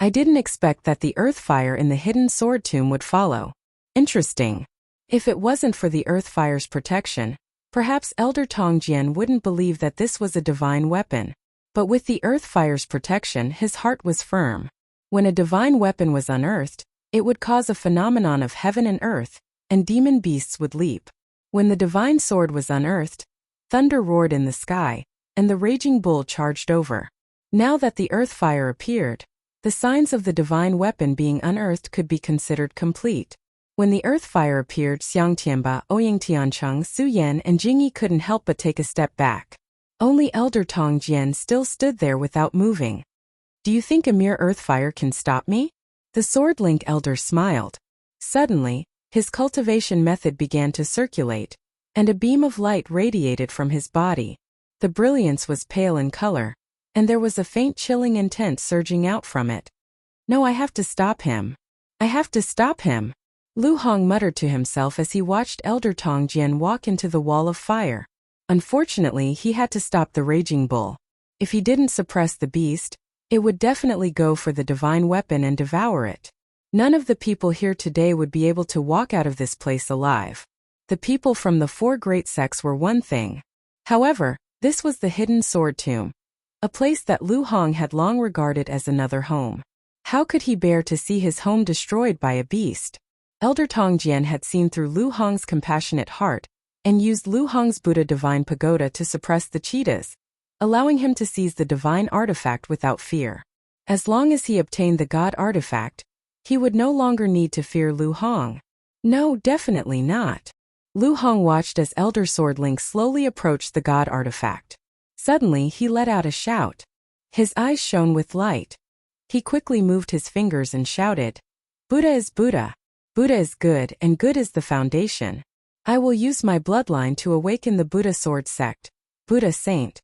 I didn't expect that the earth fire in the hidden sword tomb would follow. Interesting. If it wasn't for the earth fire's protection, perhaps Elder Tongjian wouldn't believe that this was a divine weapon. But with the earth fire's protection, his heart was firm. When a divine weapon was unearthed, it would cause a phenomenon of heaven and earth, and demon beasts would leap. When the divine sword was unearthed, thunder roared in the sky, and the raging bull charged over. Now that the earth fire appeared, the signs of the divine weapon being unearthed could be considered complete. When the earth fire appeared, Xiang Tianba, Ouying Tiancheng, Su Yan, and Jingyi couldn't help but take a step back. Only Elder Tongjian still stood there without moving. Do you think a mere earth fire can stop me? The Sword Link Elder smiled. Suddenly, his cultivation method began to circulate, and a beam of light radiated from his body. The brilliance was pale in color, and there was a faint chilling intent surging out from it. No, I have to stop him. I have to stop him. Lu Hong muttered to himself as he watched Elder Tongjian walk into the wall of fire. Unfortunately, he had to stop the raging bull. If he didn't suppress the beast, it would definitely go for the divine weapon and devour it. None of the people here today would be able to walk out of this place alive. The people from the 4 great sects were one thing. However, this was the hidden sword tomb, a place that Lu Hong had long regarded as another home. How could he bear to see his home destroyed by a beast? Elder Tongjian had seen through Lu Hong's compassionate heart and used Lu Hong's Buddha Divine Pagoda to suppress the cheetahs, allowing him to seize the divine artifact without fear. As long as he obtained the god artifact, he would no longer need to fear Lu Hong. No, definitely not. Lu Hong watched as Elder Sword Link slowly approached the god artifact. Suddenly, he let out a shout. His eyes shone with light. He quickly moved his fingers and shouted, "Buddha is Buddha. Buddha is good, and good is the foundation. I will use my bloodline to awaken the Buddha Sword Sect, Buddha Saint.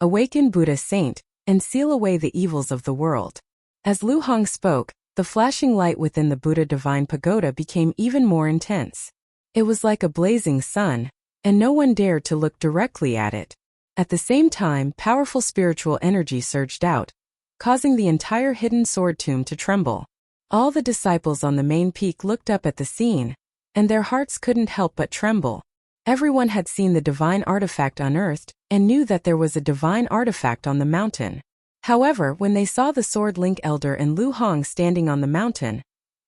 Awaken Buddha Saint, and seal away the evils of the world." As Lu Hong spoke, the flashing light within the Buddha Divine Pagoda became even more intense. It was like a blazing sun, and no one dared to look directly at it. At the same time, powerful spiritual energy surged out, causing the entire hidden sword tomb to tremble. All the disciples on the main peak looked up at the scene, and their hearts couldn't help but tremble. Everyone had seen the divine artifact unearthed and knew that there was a divine artifact on the mountain. However, when they saw the Sword Link Elder and Lu Hong standing on the mountain,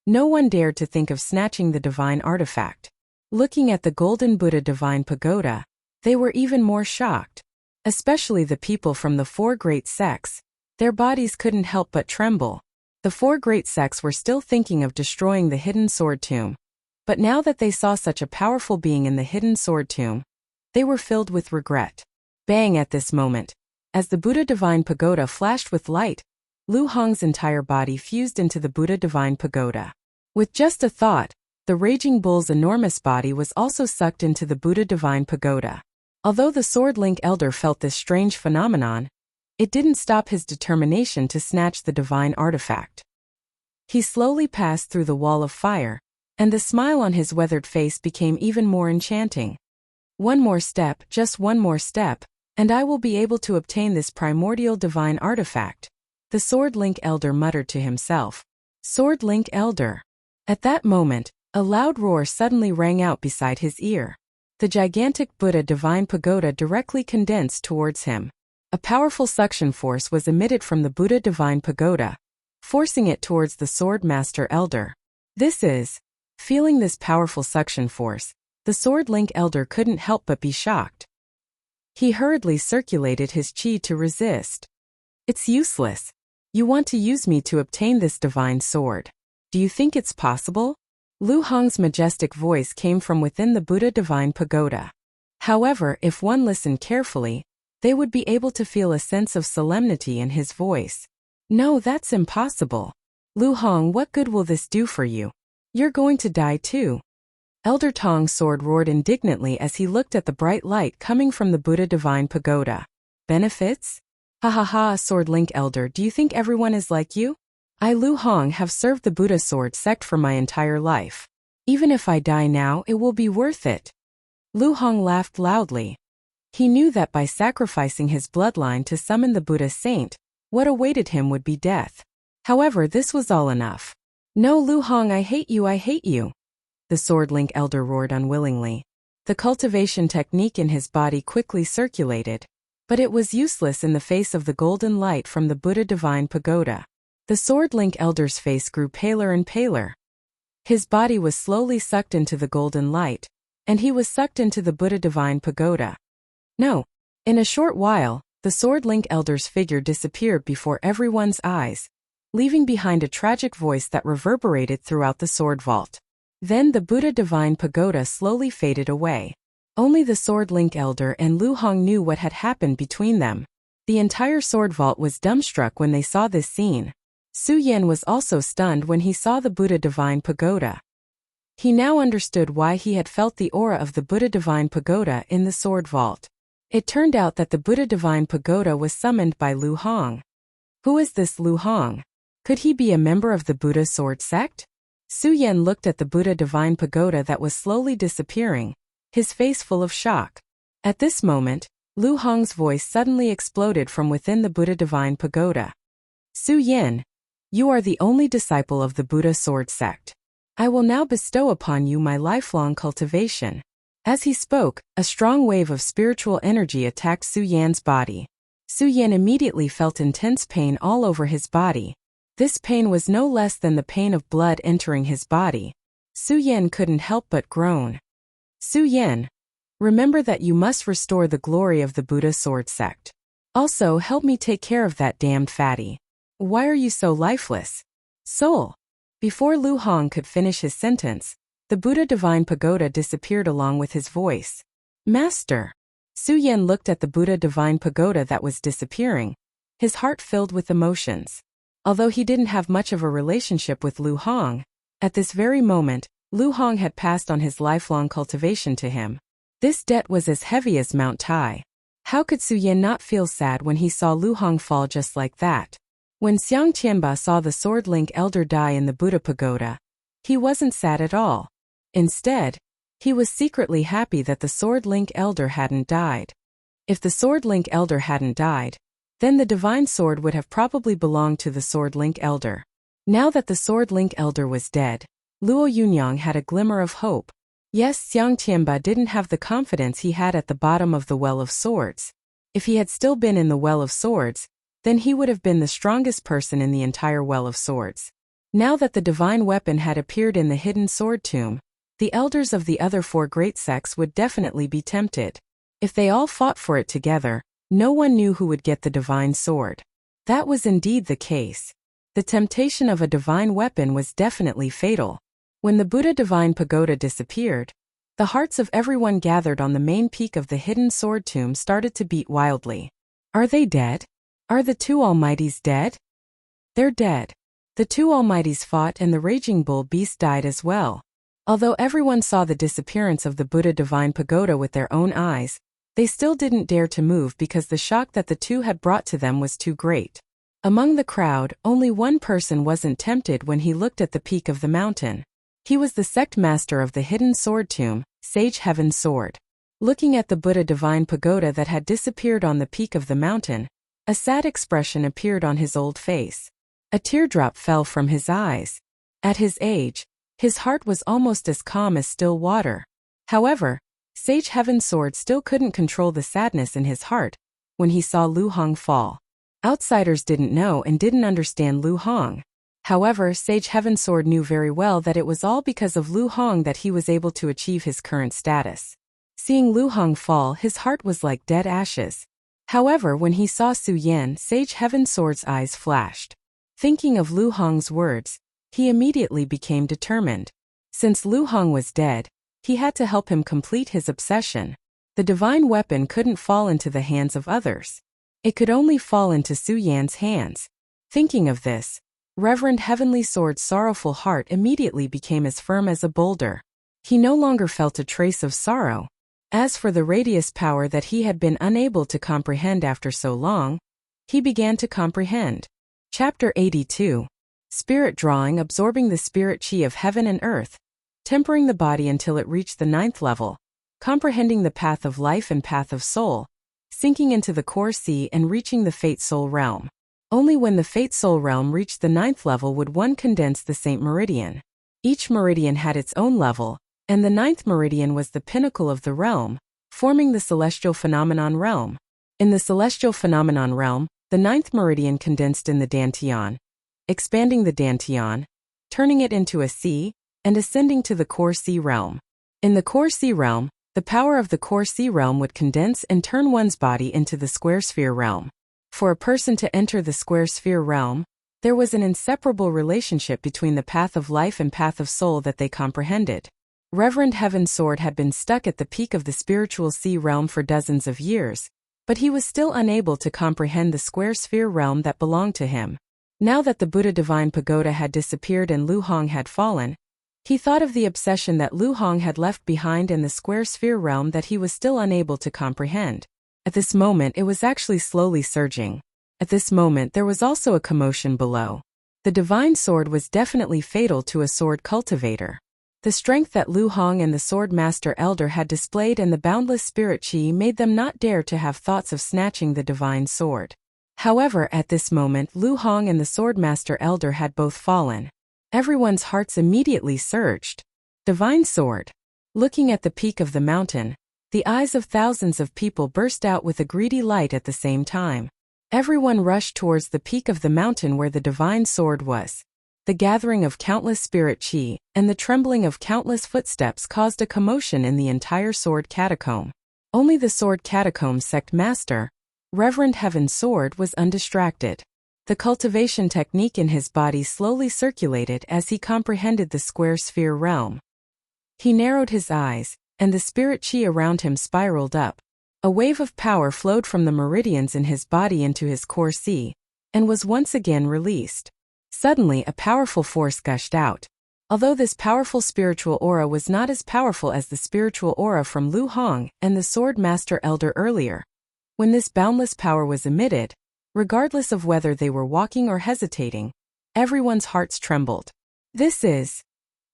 no one dared to think of snatching the divine artifact. Looking at the golden Buddha Divine Pagoda, they were even more shocked. Especially the people from the 4 great sects. Their bodies couldn't help but tremble. The 4 great sects were still thinking of destroying the hidden sword tomb. But now that they saw such a powerful being in the hidden sword tomb, they were filled with regret. Bang! At this moment, as the Buddha Divine Pagoda flashed with light, Lu Hong's entire body fused into the Buddha Divine Pagoda. With just a thought, the raging bull's enormous body was also sucked into the Buddha Divine Pagoda. Although the Sword Link Elder felt this strange phenomenon, it didn't stop his determination to snatch the divine artifact. He slowly passed through the wall of fire, and the smile on his weathered face became even more enchanting. One more step, just one more step, and I will be able to obtain this primordial divine artifact, the Sword Link Elder muttered to himself. Sword Link Elder. At that moment, a loud roar suddenly rang out beside his ear. The gigantic Buddha Divine Pagoda directly condensed towards him. A powerful suction force was emitted from the Buddha Divine Pagoda, forcing it towards the Sword Master Elder. Feeling this powerful suction force, the Sword Link Elder couldn't help but be shocked. He hurriedly circulated his chi to resist. It's useless. You want to use me to obtain this divine sword. Do you think it's possible? Lu Hong's majestic voice came from within the Buddha Divine Pagoda. However, if one listened carefully, they would be able to feel a sense of solemnity in his voice. No, that's impossible. Lu Hong, what good will this do for you? You're going to die too. Elder Tong's sword roared indignantly as he looked at the bright light coming from the Buddha Divine Pagoda. Benefits? Ha ha ha, Sword Link Elder, do you think everyone is like you? I, Lu Hong, have served the Buddha Sword Sect for my entire life. Even if I die now, it will be worth it. Lu Hong laughed loudly. He knew that by sacrificing his bloodline to summon the Buddha Saint, what awaited him would be death. However, this was all enough. No, Lu Hong, I hate you, I hate you. The Sword Link Elder roared unwillingly. The cultivation technique in his body quickly circulated, but it was useless in the face of the golden light from the Buddha Divine Pagoda. The Sword Link Elder's face grew paler and paler. His body was slowly sucked into the golden light, and he was sucked into the Buddha Divine Pagoda. No. In a short while, the Sword Link Elder's figure disappeared before everyone's eyes, leaving behind a tragic voice that reverberated throughout the sword vault. Then the Buddha Divine Pagoda slowly faded away. Only the Sword Link Elder and Lu Hong knew what had happened between them. The entire sword vault was dumbstruck when they saw this scene. Su Yan was also stunned when he saw the Buddha Divine Pagoda. He now understood why he had felt the aura of the Buddha Divine Pagoda in the sword vault. It turned out that the Buddha Divine Pagoda was summoned by Lu Hong. Who is this Lu Hong? Could he be a member of the Buddha Sword Sect? Su Yan looked at the Buddha Divine Pagoda that was slowly disappearing, his face full of shock. At this moment, Lu Hong's voice suddenly exploded from within the Buddha Divine Pagoda. Su Yan, you are the only disciple of the Buddha Sword sect. I will now bestow upon you my lifelong cultivation. As he spoke, a strong wave of spiritual energy attacked Su Yan's body. Su Yan immediately felt intense pain all over his body. This pain was no less than the pain of blood entering his body. Su Yan couldn't help but groan. Su Yan, remember that you must restore the glory of the Buddha Sword sect. Also help me take care of that damned fatty. Why are you so lifeless? Soul. Before Lu Hong could finish his sentence, the Buddha Divine Pagoda disappeared along with his voice. Master. Su Yan looked at the Buddha Divine Pagoda that was disappearing, his heart filled with emotions. Although he didn't have much of a relationship with Lu Hong, at this very moment, Lu Hong had passed on his lifelong cultivation to him. This debt was as heavy as Mount Tai. How could Su Yan not feel sad when he saw Lu Hong fall just like that? When Xiang Tianba saw the Sword Link Elder die in the Buddha Pagoda, he wasn't sad at all. Instead, he was secretly happy that the Sword Link Elder hadn't died. If the Sword Link Elder hadn't died, then the divine sword would have probably belonged to the Sword Link Elder. Now that the Sword Link Elder was dead, Luo Yunyang had a glimmer of hope. Yes, Xiang Tianba didn't have the confidence he had at the bottom of the Well of Swords. If he had still been in the Well of Swords, then he would have been the strongest person in the entire Well of Swords. Now that the divine weapon had appeared in the hidden sword tomb, the elders of the other 4 great sects would definitely be tempted. If they all fought for it together, no one knew who would get the divine sword. That was indeed the case. The temptation of a divine weapon was definitely fatal. When the Buddha Divine Pagoda disappeared, the hearts of everyone gathered on the main peak of the hidden sword tomb started to beat wildly. Are they dead? Are the 2 Almighties dead? They're dead. The 2 Almighties fought and the raging bull beast died as well. Although everyone saw the disappearance of the Buddha Divine Pagoda with their own eyes, they still didn't dare to move because the shock that the 2 had brought to them was too great. Among the crowd, only one person wasn't tempted when he looked at the peak of the mountain. He was the sect master of the hidden sword tomb, Sage Heaven Sword. Looking at the Buddha Divine Pagoda that had disappeared on the peak of the mountain, a sad expression appeared on his old face. A teardrop fell from his eyes. At his age, his heart was almost as calm as still water. However, Sage Heaven Sword still couldn't control the sadness in his heart when he saw Lu Hong fall. Outsiders didn't know and didn't understand Lu Hong. However, Sage Heaven Sword knew very well that it was all because of Lu Hong that he was able to achieve his current status. Seeing Lu Hong fall, his heart was like dead ashes. However, when he saw Su Yan, Sage Heaven Sword's eyes flashed. Thinking of Lu Hong's words, he immediately became determined. Since Lu Hong was dead, he had to help him complete his obsession. The divine weapon couldn't fall into the hands of others. It could only fall into Su Yan's hands. Thinking of this, Reverend Heavenly Sword's sorrowful heart immediately became as firm as a boulder. He no longer felt a trace of sorrow. As for the radius power that he had been unable to comprehend after so long, he began to comprehend. Chapter 82. Spirit Drawing, absorbing the spirit chi of heaven and earth, tempering the body until it reached the 9th level, comprehending the path of life and path of soul, sinking into the core sea and reaching the Fate Soul realm. Only when the Fate Soul realm reached the 9th level would one condense the Saint Meridian. Each meridian had its own level, and the 9th meridian was the pinnacle of the realm, forming the Celestial Phenomenon realm. In the Celestial Phenomenon realm, the 9th meridian condensed in the Dantian, expanding the Dantian, turning it into a sea, and ascending to the Core Sea realm. In the Core Sea realm, the power of the Core Sea realm would condense and turn one's body into the Square Sphere realm. For a person to enter the Square Sphere realm, there was an inseparable relationship between the path of life and path of soul that they comprehended. Reverend Heaven Sword had been stuck at the peak of the spiritual sea realm for dozens of years, but he was still unable to comprehend the Square Sphere realm that belonged to him. Now that the Buddha Divine Pagoda had disappeared and Lu Hong had fallen, he thought of the obsession that Lu Hong had left behind in the Square Sphere realm that he was still unable to comprehend. At this moment it was actually slowly surging. At this moment there was also a commotion below. The divine sword was definitely fatal to a sword cultivator. The strength that Lu Hong and the Sword Master Elder had displayed and the boundless spirit chi made them not dare to have thoughts of snatching the divine sword. However, at this moment Lu Hong and the Sword Master Elder had both fallen. Everyone's hearts immediately surged. Divine sword. Looking at the peak of the mountain, the eyes of thousands of people burst out with a greedy light at the same time. Everyone rushed towards the peak of the mountain where the divine sword was. The gathering of countless spirit chi and the trembling of countless footsteps caused a commotion in the entire sword catacomb. Only the sword catacomb sect master, Reverend Heaven Sword, was undistracted. The cultivation technique in his body slowly circulated as he comprehended the square sphere realm. He narrowed his eyes, and the spirit chi around him spiraled up. A wave of power flowed from the meridians in his body into his core C, and was once again released. Suddenly a powerful force gushed out. Although this powerful spiritual aura was not as powerful as the spiritual aura from Lu Hong and the Sword Master Elder earlier. When this boundless power was emitted, regardless of whether they were walking or hesitating, everyone's hearts trembled. This is...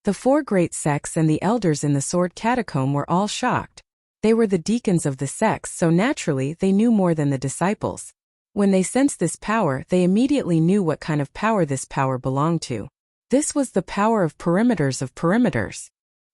The four great sects and the elders in the sword catacomb were all shocked. They were the deacons of the sects, so naturally they knew more than the disciples. When they sensed this power, they immediately knew what kind of power this power belonged to. This was the power of perimeters.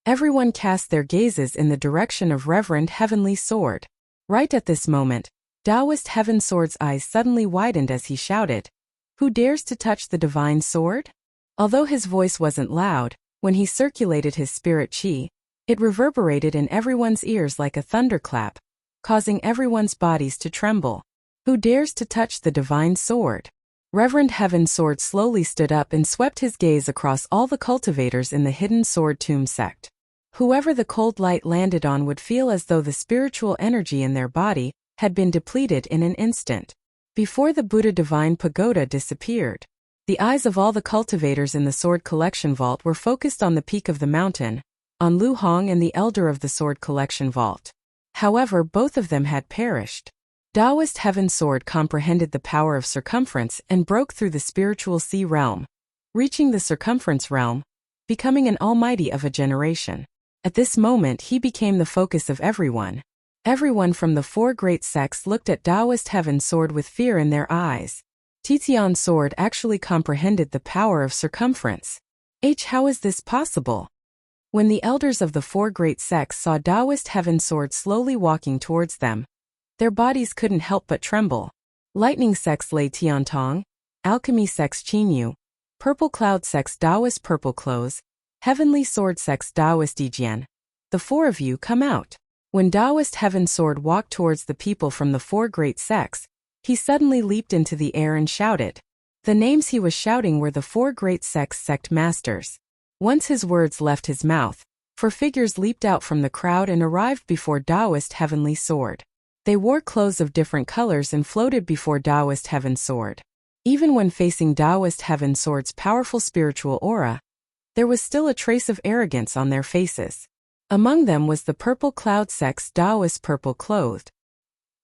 Everyone cast their gazes in the direction of Reverend Heavenly Sword. Right at this moment, Taoist Heaven Sword's eyes suddenly widened as he shouted, "Who dares to touch the divine sword?" Although his voice wasn't loud, when he circulated his spirit chi, it reverberated in everyone's ears like a thunderclap, causing everyone's bodies to tremble. Who dares to touch the divine sword? Reverend Heaven Sword slowly stood up and swept his gaze across all the cultivators in the hidden sword tomb sect. Whoever the cold light landed on would feel as though the spiritual energy in their body had been depleted in an instant. Before the Buddha Divine Pagoda disappeared, the eyes of all the cultivators in the Sword Collection Vault were focused on the peak of the mountain, on Lu Hong and the Elder of the Sword Collection Vault. However, both of them had perished. Taoist Heaven Sword comprehended the power of circumference and broke through the spiritual sea realm, reaching the circumference realm, becoming an almighty of a generation. At this moment he became the focus of everyone. Everyone from the four great sects looked at Taoist Heaven Sword with fear in their eyes. Titian's sword actually comprehended the power of circumference. How is this possible? When the elders of the four great sects saw Taoist Heaven Sword slowly walking towards them, their bodies couldn't help but tremble. Lightning sects Lei Tiantong, Alchemy sects Qinyu, Purple Cloud sects Taoist Purple Clothes, Heavenly Sword sects Taoist Yijian. The four of you come out. When Taoist Heaven Sword walked towards the people from the four great sects, he suddenly leaped into the air and shouted. The names he was shouting were the four great sects' sect masters. Once his words left his mouth, four figures leaped out from the crowd and arrived before Taoist Heavenly Sword. They wore clothes of different colors and floated before Taoist Heaven Sword. Even when facing Taoist Heaven Sword's powerful spiritual aura, there was still a trace of arrogance on their faces. Among them was the Purple Cloud sect's Taoist Purple Clothed.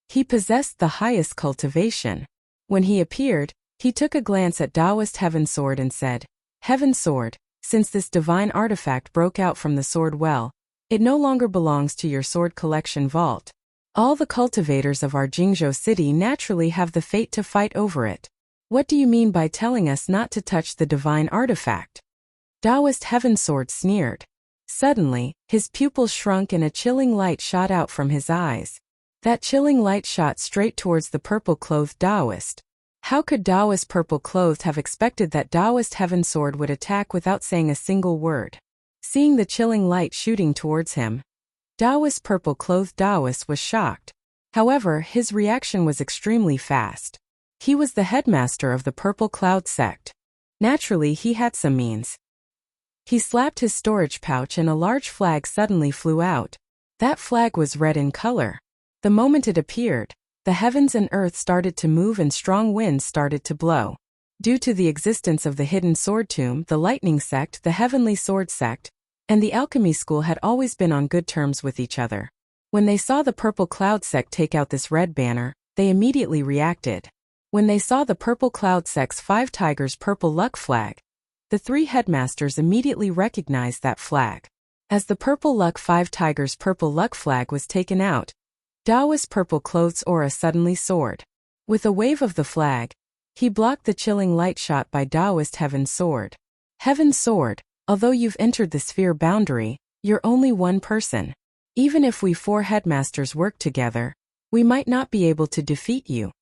He possessed the highest cultivation. When he appeared, he took a glance at Taoist Heaven Sword and said, "Heaven Sword, since this divine artifact broke out from the sword well, it no longer belongs to your sword collection vault. All the cultivators of our Jingzhou city naturally have the fate to fight over it. What do you mean by telling us not to touch the divine artifact?" Taoist Heaven Sword sneered. Suddenly, his pupils shrunk and a chilling light shot out from his eyes. That chilling light shot straight towards the purple-clothed Taoist. How could Taoist Purple-Clothed have expected that Taoist Heaven Sword would attack without saying a single word? Seeing the chilling light shooting towards him, Taoist Purple-Clothed Taoist was shocked. However, his reaction was extremely fast. He was the headmaster of the Purple Cloud sect. Naturally, he had some means. He slapped his storage pouch and a large flag suddenly flew out. That flag was red in color. The moment it appeared, the heavens and earth started to move and strong winds started to blow. Due to the existence of the hidden sword tomb, the Lightning sect, the Heavenly Sword sect, and the Alchemy School had always been on good terms with each other. When they saw the Purple Cloud sect take out this red banner, they immediately reacted. When they saw the purple cloud sect's 5 tigers purple luck flag, the 3 headmasters immediately recognized that flag. As the purple luck 5 tigers purple luck flag was taken out, Daoist purple clothes aura suddenly soared. With a wave of the flag, he blocked the chilling light shot by Daoist Heaven's Sword. Heaven's Sword, although you've entered the sphere boundary, you're only one person. Even if we 4 headmasters work together, we might not be able to defeat you.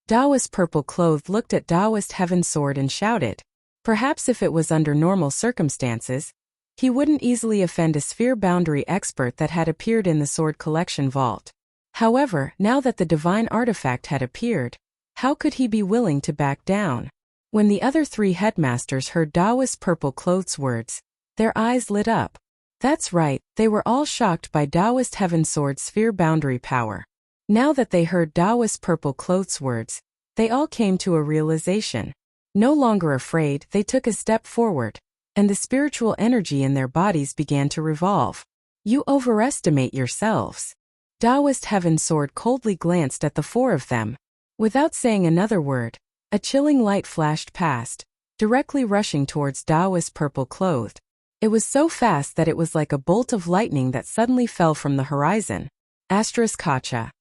Daoist purple clothed looked at Daoist Heaven's Sword and shouted. Perhaps if it was under normal circumstances, he wouldn't easily offend a sphere boundary expert that had appeared in the sword collection vault. However, now that the divine artifact had appeared, how could he be willing to back down? When the other 3 headmasters heard Daoist purple clothed's words, their eyes lit up. That's right, they were all shocked by Daoist Heaven's Sword's sphere boundary power. Now that they heard Daoist purple clothed's words, they all came to a realization. No longer afraid, they took a step forward, and the spiritual energy in their bodies began to revolve. You overestimate yourselves. Daoist Heaven's Sword coldly glanced at the 4 of them. Without saying another word, a chilling light flashed past, directly rushing towards Daoist purple clothed. It was so fast that it was like a bolt of lightning that suddenly fell from the horizon. Kacha.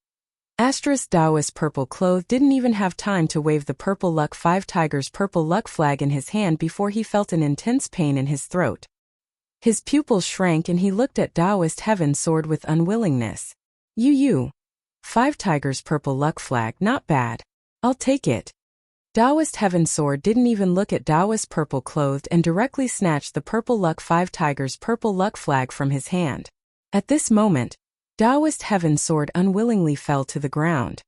Daoist purple clothed didn't even have time to wave the purple luck 5 tigers purple luck flag in his hand before he felt an intense pain in his throat. His pupils shrank and he looked at Daoist Heaven's Sword with unwillingness. You. 5 tigers purple luck flag, not bad. I'll take it. Daoist Heaven's Sword didn't even look at Daoist purple clothed and directly snatched the purple luck 5 tigers purple luck flag from his hand. At this moment, Daoist Heaven's Sword unwillingly fell to the ground.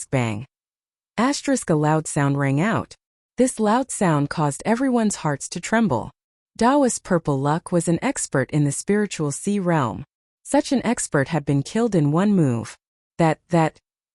Bang. A loud sound rang out. This loud sound caused everyone's hearts to tremble. Daoist purple luck was an expert in the spiritual sea realm. Such an expert had been killed in one move.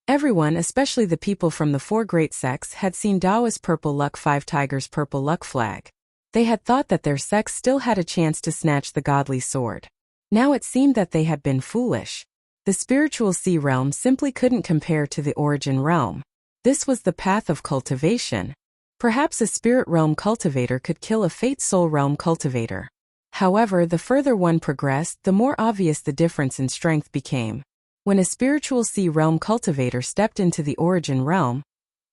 Everyone, especially the people from the 4 great sects, had seen Daoist purple luck 5 tigers purple luck flag. They had thought that their sects still had a chance to snatch the godly sword. Now it seemed that they had been foolish. The spiritual sea realm simply couldn't compare to the origin realm. This was the path of cultivation. Perhaps a spirit realm cultivator could kill a fate soul realm cultivator. However, the further one progressed, the more obvious the difference in strength became. When a spiritual sea realm cultivator stepped into the origin realm,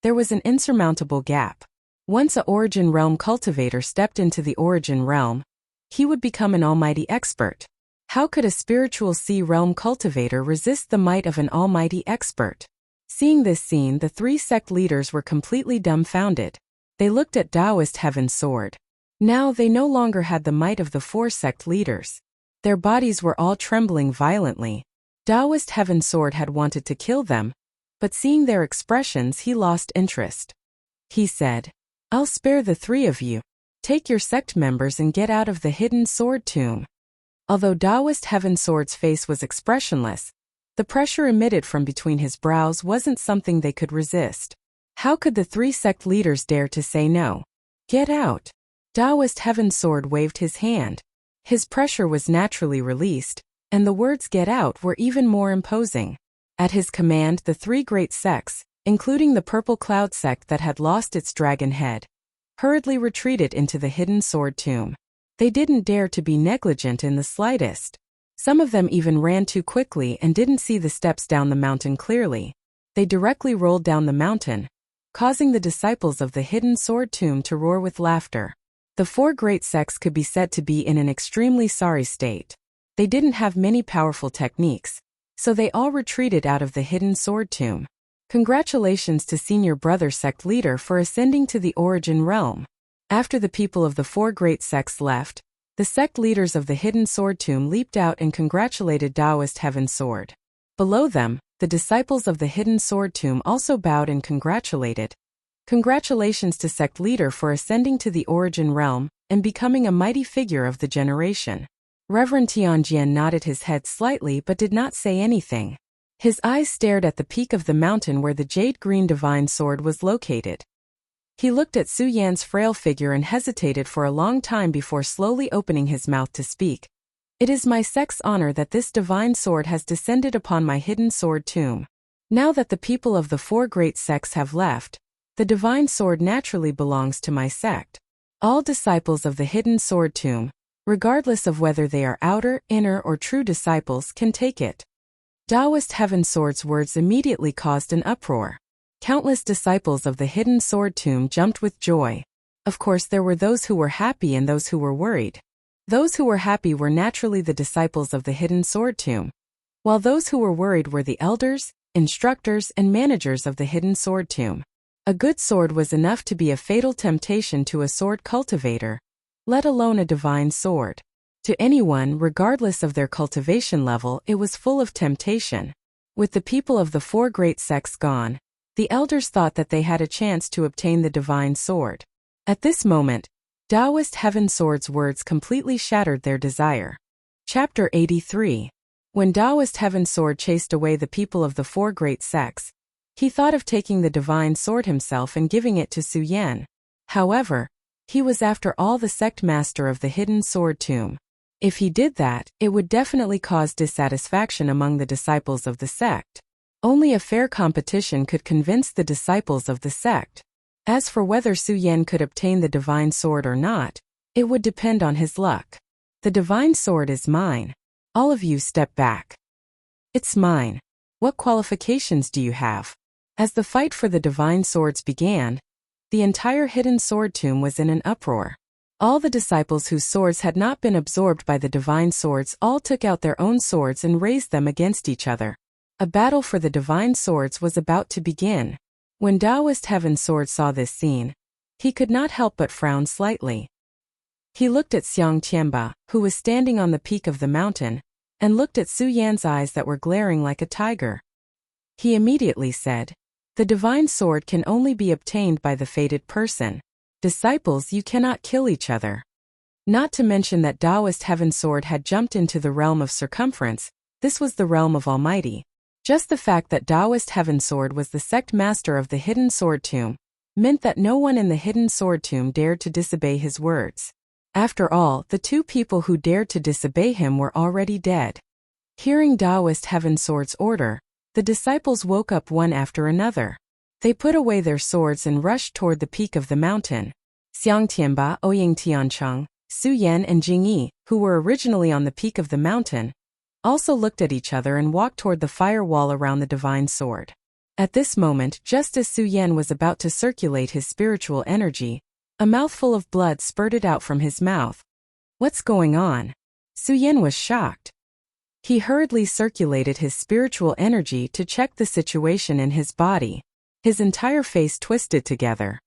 there was an insurmountable gap. Once a origin realm cultivator stepped into the origin realm, he would become an almighty expert. How could a spiritual sea realm cultivator resist the might of an almighty expert? Seeing this scene, the 3 sect leaders were completely dumbfounded. They looked at Daoist Heaven's Sword. Now they no longer had the might of the 4 sect leaders. Their bodies were all trembling violently. Daoist Heaven's Sword had wanted to kill them, but seeing their expressions he lost interest. He said, I'll spare the 3 of you. Take your sect members and get out of the hidden sword tomb. Although Daoist Heaven's Sword's face was expressionless, the pressure emitted from between his brows wasn't something they could resist. How could the 3 sect leaders dare to say no? Get out. Daoist Heaven's Sword waved his hand. His pressure was naturally released, and the words get out were even more imposing. At his command, the 3 great sects, including the purple cloud sect that had lost its dragon head, hurriedly retreated into the hidden sword tomb. They didn't dare to be negligent in the slightest. Some of them even ran too quickly and didn't see the steps down the mountain clearly. They directly rolled down the mountain, causing the disciples of the hidden sword tomb to roar with laughter. The 4 great sects could be said to be in an extremely sorry state. They didn't have many powerful techniques, so they all retreated out of the hidden sword tomb. Congratulations to senior brother sect leader for ascending to the origin realm. After the people of the 4 great sects left, the sect leaders of the hidden sword tomb leaped out and congratulated Daoist Heaven's Sword. Below them, the disciples of the hidden sword tomb also bowed and congratulated. Congratulations to sect leader for ascending to the origin realm and becoming a mighty figure of the generation. Reverend Tianjian nodded his head slightly but did not say anything. His eyes stared at the peak of the mountain where the jade-green divine sword was located. He looked at Su Yan's frail figure and hesitated for a long time before slowly opening his mouth to speak. It is my sect's honor that this divine sword has descended upon my hidden sword tomb. Now that the people of the 4 great sects have left, The divine sword naturally belongs to my sect. All disciples of the hidden sword tomb, regardless of whether they are outer, inner, or true disciples, can take it. Taoist Heaven Sword's words immediately caused an uproar. Countless disciples of the hidden sword tomb jumped with joy. Of course, there were those who were happy and those who were worried. Those who were happy were naturally the disciples of the hidden sword tomb, while those who were worried were the elders, instructors, and managers of the hidden sword tomb. A good sword was enough to be a fatal temptation to a sword cultivator, let alone a divine sword. To anyone, regardless of their cultivation level, it was full of temptation. With the people of the four great sects gone, the elders thought that they had a chance to obtain the divine sword. At this moment, Taoist Heaven Sword's words completely shattered their desire. Chapter 83. When Taoist Heaven Sword chased away the people of the four great sects, he thought of taking the divine sword himself and giving it to Su Yan. However, he was after all the sect master of the hidden sword tomb. If he did that, it would definitely cause dissatisfaction among the disciples of the sect. Only a fair competition could convince the disciples of the sect. As for whether Su Yan could obtain the divine sword or not, it would depend on his luck. The divine sword is mine. All of you step back. It's mine. What qualifications do you have? As the fight for the divine swords began, the entire hidden sword tomb was in an uproar. All the disciples whose swords had not been absorbed by the divine swords all took out their own swords and raised them against each other. A battle for the divine swords was about to begin. When Taoist Heaven Sword saw this scene, he could not help but frown slightly. He looked at Xiang Tianba, who was standing on the peak of the mountain, and looked at Su Yan's eyes that were glaring like a tiger. He immediately said, "The divine sword can only be obtained by the fated person. Disciples, you cannot kill each other." Not to mention that Taoist Heaven Sword had jumped into the realm of circumference. This was the realm of Almighty. Just the fact that Taoist Heaven Sword was the sect master of the hidden sword tomb meant that no one in the hidden sword tomb dared to disobey his words. After all, the two people who dared to disobey him were already dead. Hearing Taoist Heaven Sword's order, the disciples woke up one after another. They put away their swords and rushed toward the peak of the mountain. Xiang Tianba, Ouying Tiancheng, Su Yan and Jingyi, who were originally on the peak of the mountain, also looked at each other and walked toward the fire wall around the divine sword. At this moment, just as Su Yan was about to circulate his spiritual energy, a mouthful of blood spurted out from his mouth. What's going on? Su Yan was shocked. He hurriedly circulated his spiritual energy to check the situation in his body. His entire face twisted together.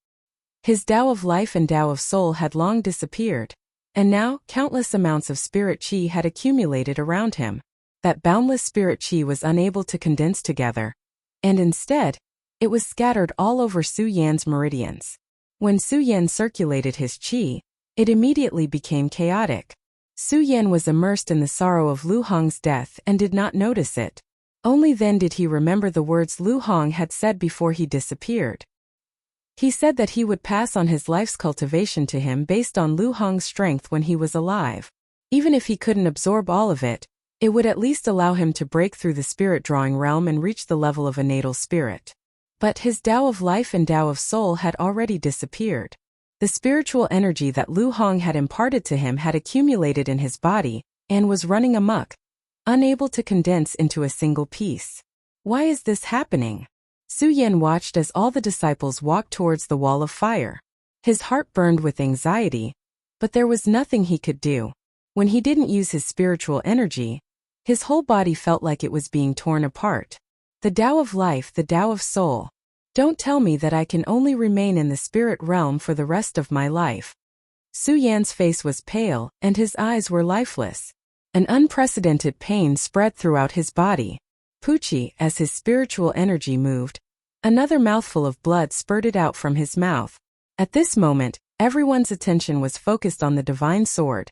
His Tao of life and Tao of soul had long disappeared, and now countless amounts of spirit qi had accumulated around him. That boundless spirit qi was unable to condense together, and instead, it was scattered all over Su Yan's meridians. When Su Yan circulated his qi, it immediately became chaotic. Su Yan was immersed in the sorrow of Lu Hong's death and did not notice it. Only then did he remember the words Lu Hong had said before he disappeared. He said that he would pass on his life's cultivation to him based on Lu Hong's strength when he was alive. Even if he couldn't absorb all of it, it would at least allow him to break through the spirit-drawing realm and reach the level of a natal spirit. But his Tao of life and Tao of soul had already disappeared. The spiritual energy that Lu Hong had imparted to him had accumulated in his body and was running amok, unable to condense into a single piece. Why is this happening? Su Yan watched as all the disciples walked towards the wall of fire. His heart burned with anxiety, but there was nothing he could do. When he didn't use his spiritual energy, his whole body felt like it was being torn apart. The Tao of life, the Tao of soul. Don't tell me that I can only remain in the spirit realm for the rest of my life. Su Yan's face was pale, and his eyes were lifeless. An unprecedented pain spread throughout his body. Pucci, as his spiritual energy moved, another mouthful of blood spurted out from his mouth. At this moment, everyone's attention was focused on the divine sword,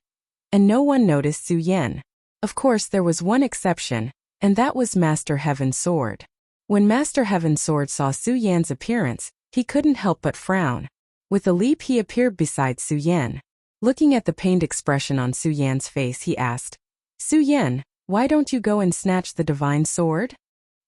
and no one noticed Su Yan. Of course, there was one exception, and that was Master Heaven Sword. When Master Heaven Sword saw Su Yan's appearance, he couldn't help but frown. With a leap he appeared beside Su Yan. Looking at the pained expression on Su Yan's face, he asked, "Su Yan, why don't you go and snatch the divine sword?"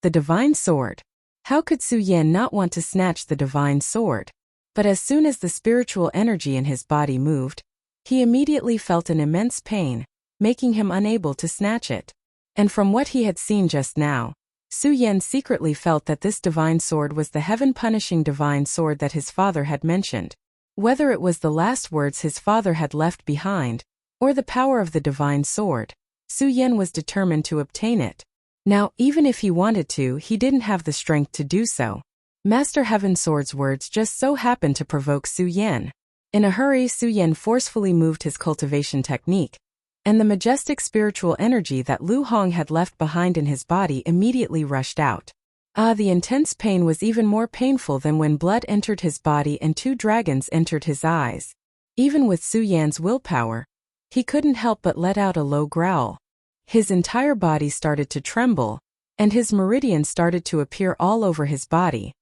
The divine sword. How could Su Yan not want to snatch the divine sword? But as soon as the spiritual energy in his body moved, he immediately felt an immense pain, making him unable to snatch it. And from what he had seen just now, Su Yan secretly felt that this divine sword was the heaven-punishing divine sword that his father had mentioned. Whether it was the last words his father had left behind, or the power of the divine sword, Su Yan was determined to obtain it. Now, even if he wanted to, he didn't have the strength to do so. Master Heaven Sword's words just so happened to provoke Su Yan. In a hurry, Su Yan forcefully moved his cultivation technique, and the majestic spiritual energy that Lu Hong had left behind in his body immediately rushed out. The intense pain was even more painful than when blood entered his body and 2 dragons entered his eyes. Even with Su Yan's willpower, he couldn't help but let out a low growl. His entire body started to tremble, and his meridians started to appear all over his body.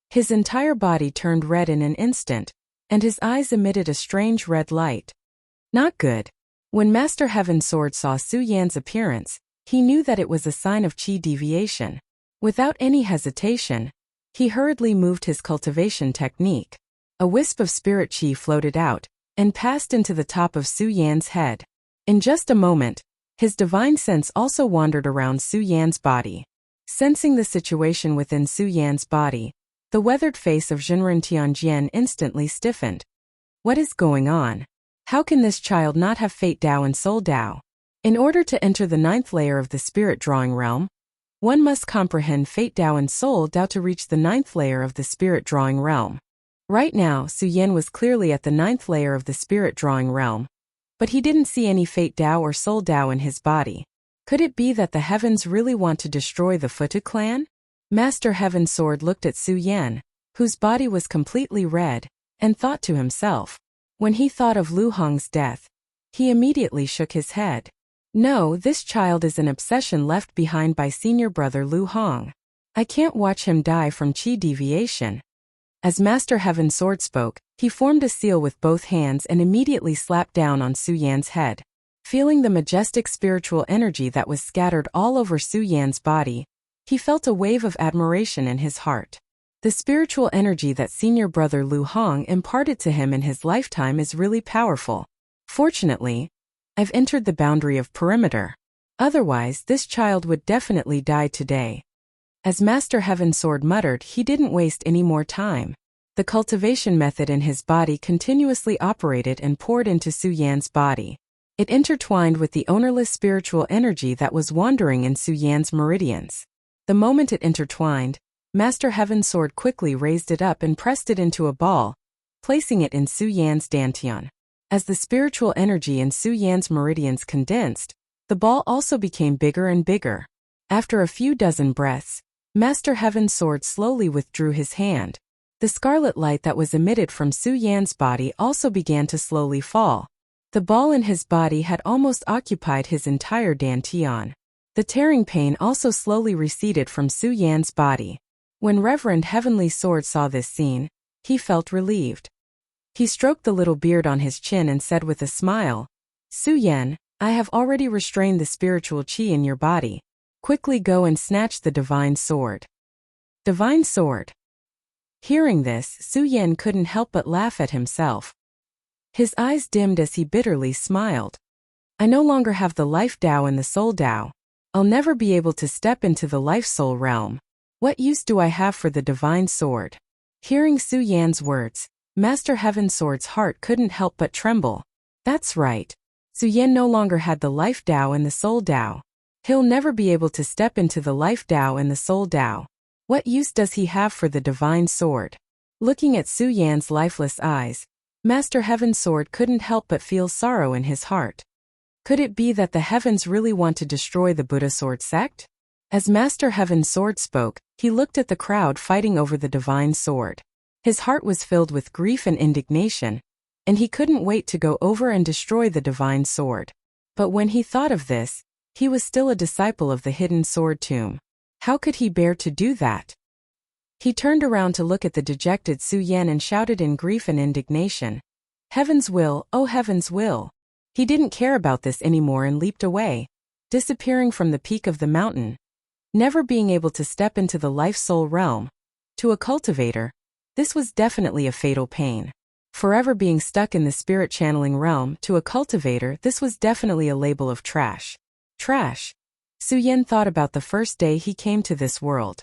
His entire body turned red in an instant, and his eyes emitted a strange red light. Not good. When Master Heaven Sword saw Su Yan's appearance, he knew that it was a sign of qi deviation. Without any hesitation, he hurriedly moved his cultivation technique. A wisp of spirit qi floated out and passed into the top of Su Yan's head. In just a moment, his divine sense also wandered around Su Yan's body. Sensing the situation within Su Yan's body, the weathered face of Zhenren Tianjian instantly stiffened. What is going on? How can this child not have Fate Dao and Soul Dao? In order to enter the 9th layer of the spirit drawing realm, one must comprehend Fate Dao and Soul Dao to reach the 9th layer of the spirit drawing realm. Right now, Su Yan was clearly at the 9th layer of the spirit drawing realm, but he didn't see any Fate Dao or Soul Dao in his body. Could it be that the heavens really want to destroy the Futu clan? Master Heaven Sword looked at Su Yan, whose body was completely red, and thought to himself. When he thought of Lu Hong's death, he immediately shook his head. No, this child is an obsession left behind by senior brother Lu Hong. I can't watch him die from qi deviation. As Master Heaven Sword spoke, he formed a seal with both hands and immediately slapped down on Su Yan's head. Feeling the majestic spiritual energy that was scattered all over Su Yan's body, he felt a wave of admiration in his heart. The spiritual energy that senior brother Lu Hong imparted to him in his lifetime is really powerful. Fortunately, I've entered the boundary of perimeter. Otherwise, this child would definitely die today. As Master Heaven Sword muttered, he didn't waste any more time. The cultivation method in his body continuously operated and poured into Su Yan's body. It intertwined with the ownerless spiritual energy that was wandering in Su Yan's meridians. The moment it intertwined, Master Heaven Sword quickly raised it up and pressed it into a ball, placing it in Su Yan's dantian. As the spiritual energy in Su Yan's meridians condensed, the ball also became bigger and bigger. After a few dozen breaths, Master Heaven Sword slowly withdrew his hand. The scarlet light that was emitted from Su Yan's body also began to slowly fall. The ball in his body had almost occupied his entire dantian. The tearing pain also slowly receded from Su Yan's body. When Reverend Heavenly Sword saw this scene, he felt relieved. He stroked the little beard on his chin and said with a smile, Su Yan, I have already restrained the spiritual qi in your body. Quickly go and snatch the divine sword. Divine sword. Hearing this, Su Yan couldn't help but laugh at himself. His eyes dimmed as he bitterly smiled. I no longer have the life Dao and the soul Dao. I'll never be able to step into the life-soul realm. What use do I have for the divine sword? Hearing Su Yan's words, Master Heaven Sword's heart couldn't help but tremble. That's right. Su Yan no longer had the life Dao and the soul Dao. He'll never be able to step into the life Dao and the soul Dao. What use does he have for the divine sword? Looking at Su Yan's lifeless eyes, Master Heaven Sword couldn't help but feel sorrow in his heart. Could it be that the heavens really want to destroy the Buddha Sword sect? As Master Heaven Sword spoke, he looked at the crowd fighting over the divine sword. His heart was filled with grief and indignation, and he couldn't wait to go over and destroy the divine sword. But when he thought of this, he was still a disciple of the hidden sword tomb. How could he bear to do that? He turned around to look at the dejected Su Yan and shouted in grief and indignation, Heaven's will, oh heaven's will. He didn't care about this anymore and leaped away, disappearing from the peak of the mountain. never being able to step into the life-soul realm. To a cultivator, this was definitely a fatal pain. Forever being stuck in the spirit-channeling realm, to a cultivator, this was definitely a label of trash. Trash. Su Yan thought about the first day he came to this world.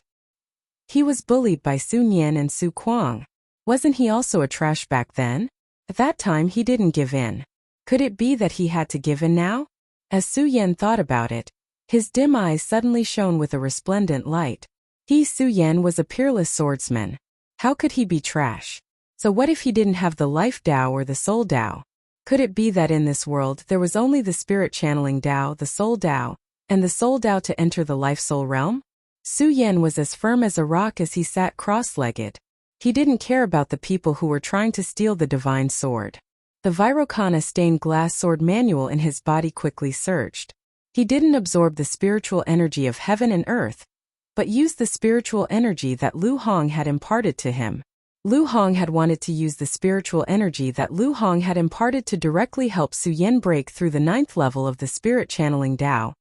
He was bullied by Su Nian and Su Kuang. Wasn't he also a trash back then? At that time he didn't give in. Could it be that he had to give in now? As Su Yan thought about it, his dim eyes suddenly shone with a resplendent light. He, Su Yan, was a peerless swordsman. How could he be trash? So what if he didn't have the life Dao or the soul Dao? Could it be that in this world there was only the spirit channeling Dao, the soul Dao, and the soul Dao to enter the life-soul realm? Su Yan was as firm as a rock as he sat cross-legged. He didn't care about the people who were trying to steal the divine sword. The Virokana stained glass sword manual in his body quickly surged. He didn't absorb the spiritual energy of heaven and earth, but used the spiritual energy that Lu Hong had imparted to him. Lu Hong had wanted to use the spiritual energy that Lu Hong had imparted to directly help Su Yan break through the 9th level of the spirit channeling Dao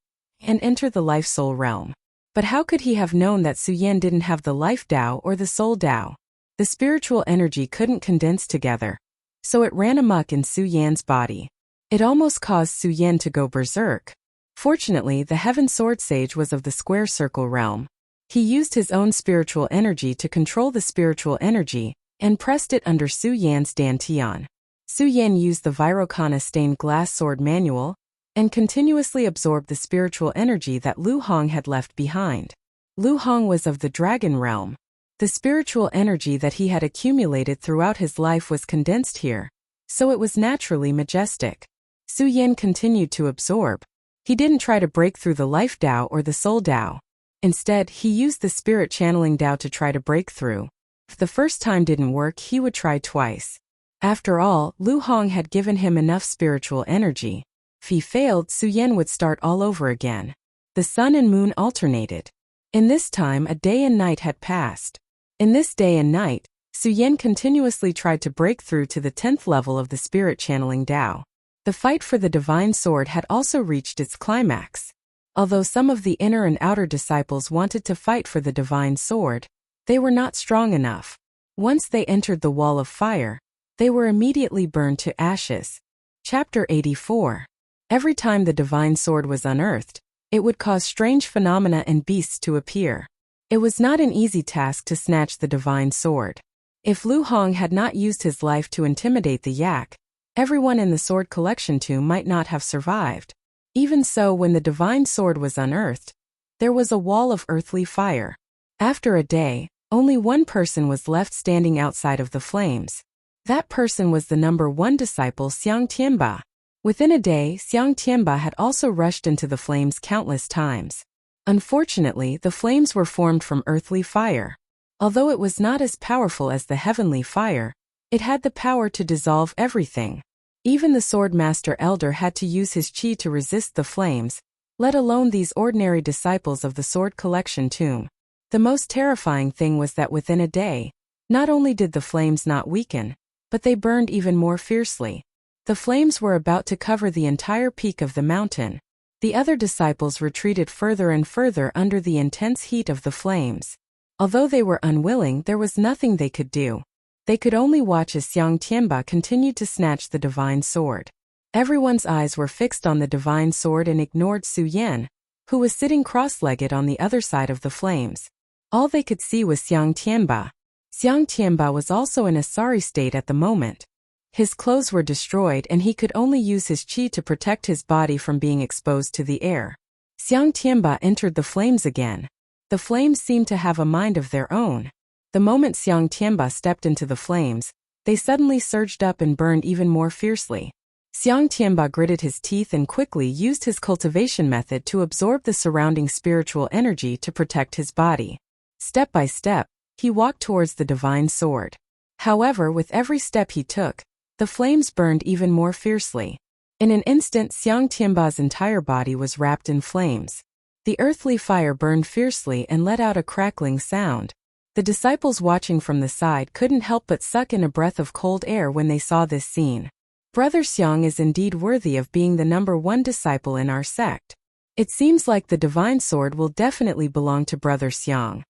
and enter the life-soul realm. But how could he have known that Su Yan didn't have the life Dao or the soul Dao? The spiritual energy couldn't condense together, so it ran amok in Su Yan's body. It almost caused Su Yan to go berserk. Fortunately, the Heaven Sword Sage was of the square circle realm. He used his own spiritual energy to control the spiritual energy and pressed it under Su Yan's dantian. Su Yan used the Virokana stained glass sword manual and continuously absorbed the spiritual energy that Lu Hong had left behind. Lu Hong was of the dragon realm. The spiritual energy that he had accumulated throughout his life was condensed here, so it was naturally majestic. Su Yan continued to absorb. He didn't try to break through the life Dao or the soul Dao. Instead, he used the spirit channeling Dao to try to break through. If the first time didn't work, he would try twice. After all, Lu Hong had given him enough spiritual energy. If he failed, Su Yan would start all over again. The sun and moon alternated. In this time, a day and night had passed. In this day and night, Su Yan continuously tried to break through to the 10th level of the spirit channeling Dao. The fight for the divine sword had also reached its climax. Although some of the inner and outer disciples wanted to fight for the divine sword, they were not strong enough. Once they entered the wall of fire, they were immediately burned to ashes. Chapter 84. Every time the divine sword was unearthed, it would cause strange phenomena and beasts to appear. It was not an easy task to snatch the divine sword. If Lu Hong had not used his life to intimidate the yak, everyone in the sword collection tomb might not have survived. Even so, when the divine sword was unearthed, there was a wall of earthly fire. After a day, only one person was left standing outside of the flames. That person was the number 1 disciple, Xiang Tianba. Within a day, Xiang Tianba had also rushed into the flames countless times. Unfortunately, the flames were formed from earthly fire. Although it was not as powerful as the heavenly fire, it had the power to dissolve everything. Even the sword master elder had to use his qi to resist the flames, let alone these ordinary disciples of the sword collection tomb. The most terrifying thing was that within a day, not only did the flames not weaken, but they burned even more fiercely. The flames were about to cover the entire peak of the mountain. The other disciples retreated further and further under the intense heat of the flames. Although they were unwilling, there was nothing they could do. They could only watch as Xiang Tianba continued to snatch the divine sword. Everyone's eyes were fixed on the divine sword and ignored Su Yan, who was sitting cross-legged on the other side of the flames. All they could see was Xiang Tianba. Xiang Tianba was also in a sorry state at the moment. His clothes were destroyed and he could only use his qi to protect his body from being exposed to the air. Xiang Tianba entered the flames again. The flames seemed to have a mind of their own. The moment Xiang Tianba stepped into the flames, they suddenly surged up and burned even more fiercely. Xiang Tianba gritted his teeth and quickly used his cultivation method to absorb the surrounding spiritual energy to protect his body. Step by step, he walked towards the divine sword. However, with every step he took, the flames burned even more fiercely. In an instant, Xiang Tianba's entire body was wrapped in flames. The earthly fire burned fiercely and let out a crackling sound. The disciples watching from the side couldn't help but suck in a breath of cold air when they saw this scene. Brother Xiang is indeed worthy of being the number 1 disciple in our sect. It seems like the divine sword will definitely belong to Brother Xiang.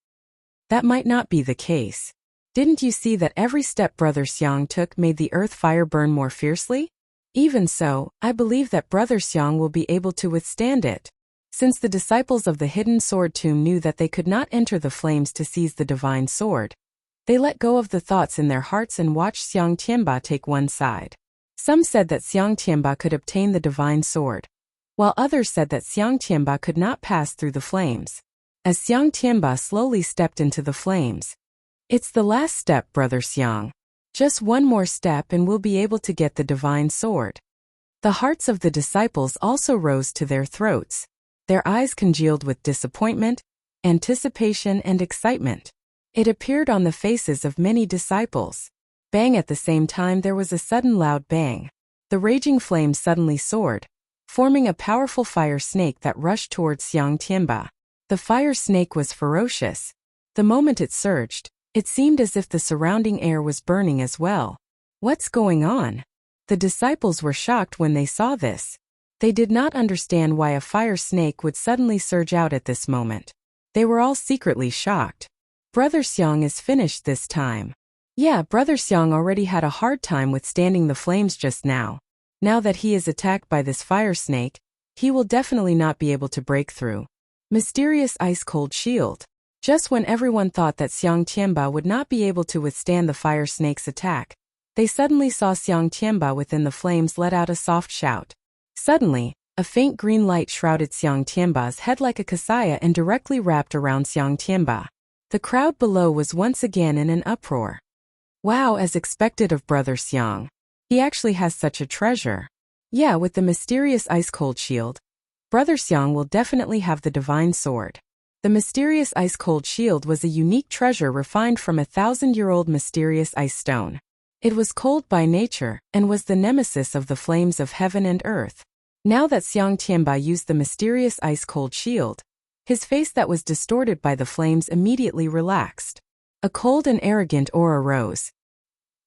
That might not be the case. Didn't you see that every step Brother Xiang took made the earth fire burn more fiercely? Even so, I believe that Brother Xiang will be able to withstand it. Since the disciples of the hidden sword tomb knew that they could not enter the flames to seize the divine sword, they let go of the thoughts in their hearts and watched Xiang Tianba take one side. Some said that Xiang Tianba could obtain the divine sword, while others said that Xiang Tianba could not pass through the flames. As Xiang Tianba slowly stepped into the flames, "It's the last step, Brother Xiang. Just one more step and we'll be able to get the divine sword." The hearts of the disciples also rose to their throats. Their eyes congealed with disappointment, anticipation, and excitement. It appeared on the faces of many disciples. Bang! At the same time there was a sudden loud bang. The raging flames suddenly soared, forming a powerful fire snake that rushed towards Xiang Tianba. The fire snake was ferocious. The moment it surged, it seemed as if the surrounding air was burning as well. What's going on? The disciples were shocked when they saw this. They did not understand why a fire snake would suddenly surge out at this moment. They were all secretly shocked. Brother Xiang is finished this time. Yeah, Brother Xiang already had a hard time withstanding the flames just now. Now that he is attacked by this fire snake, he will definitely not be able to break through. Mysterious ice-cold shield. Just when everyone thought that Xiang Tianba would not be able to withstand the fire snake's attack, they suddenly saw Xiang Tianba within the flames let out a soft shout. Suddenly, a faint green light shrouded Xiang Tianba's head like a kasaya and directly wrapped around Xiang Tianba. The crowd below was once again in an uproar. Wow, as expected of Brother Xiang. He actually has such a treasure. Yeah, with the mysterious ice-cold shield, Brother Xiang will definitely have the divine sword. The mysterious ice-cold shield was a unique treasure refined from a 1,000-year-old mysterious ice stone. It was cold by nature and was the nemesis of the flames of heaven and earth. Now that Xiang Tianba used the mysterious ice-cold shield, his face that was distorted by the flames immediately relaxed. A cold and arrogant aura rose.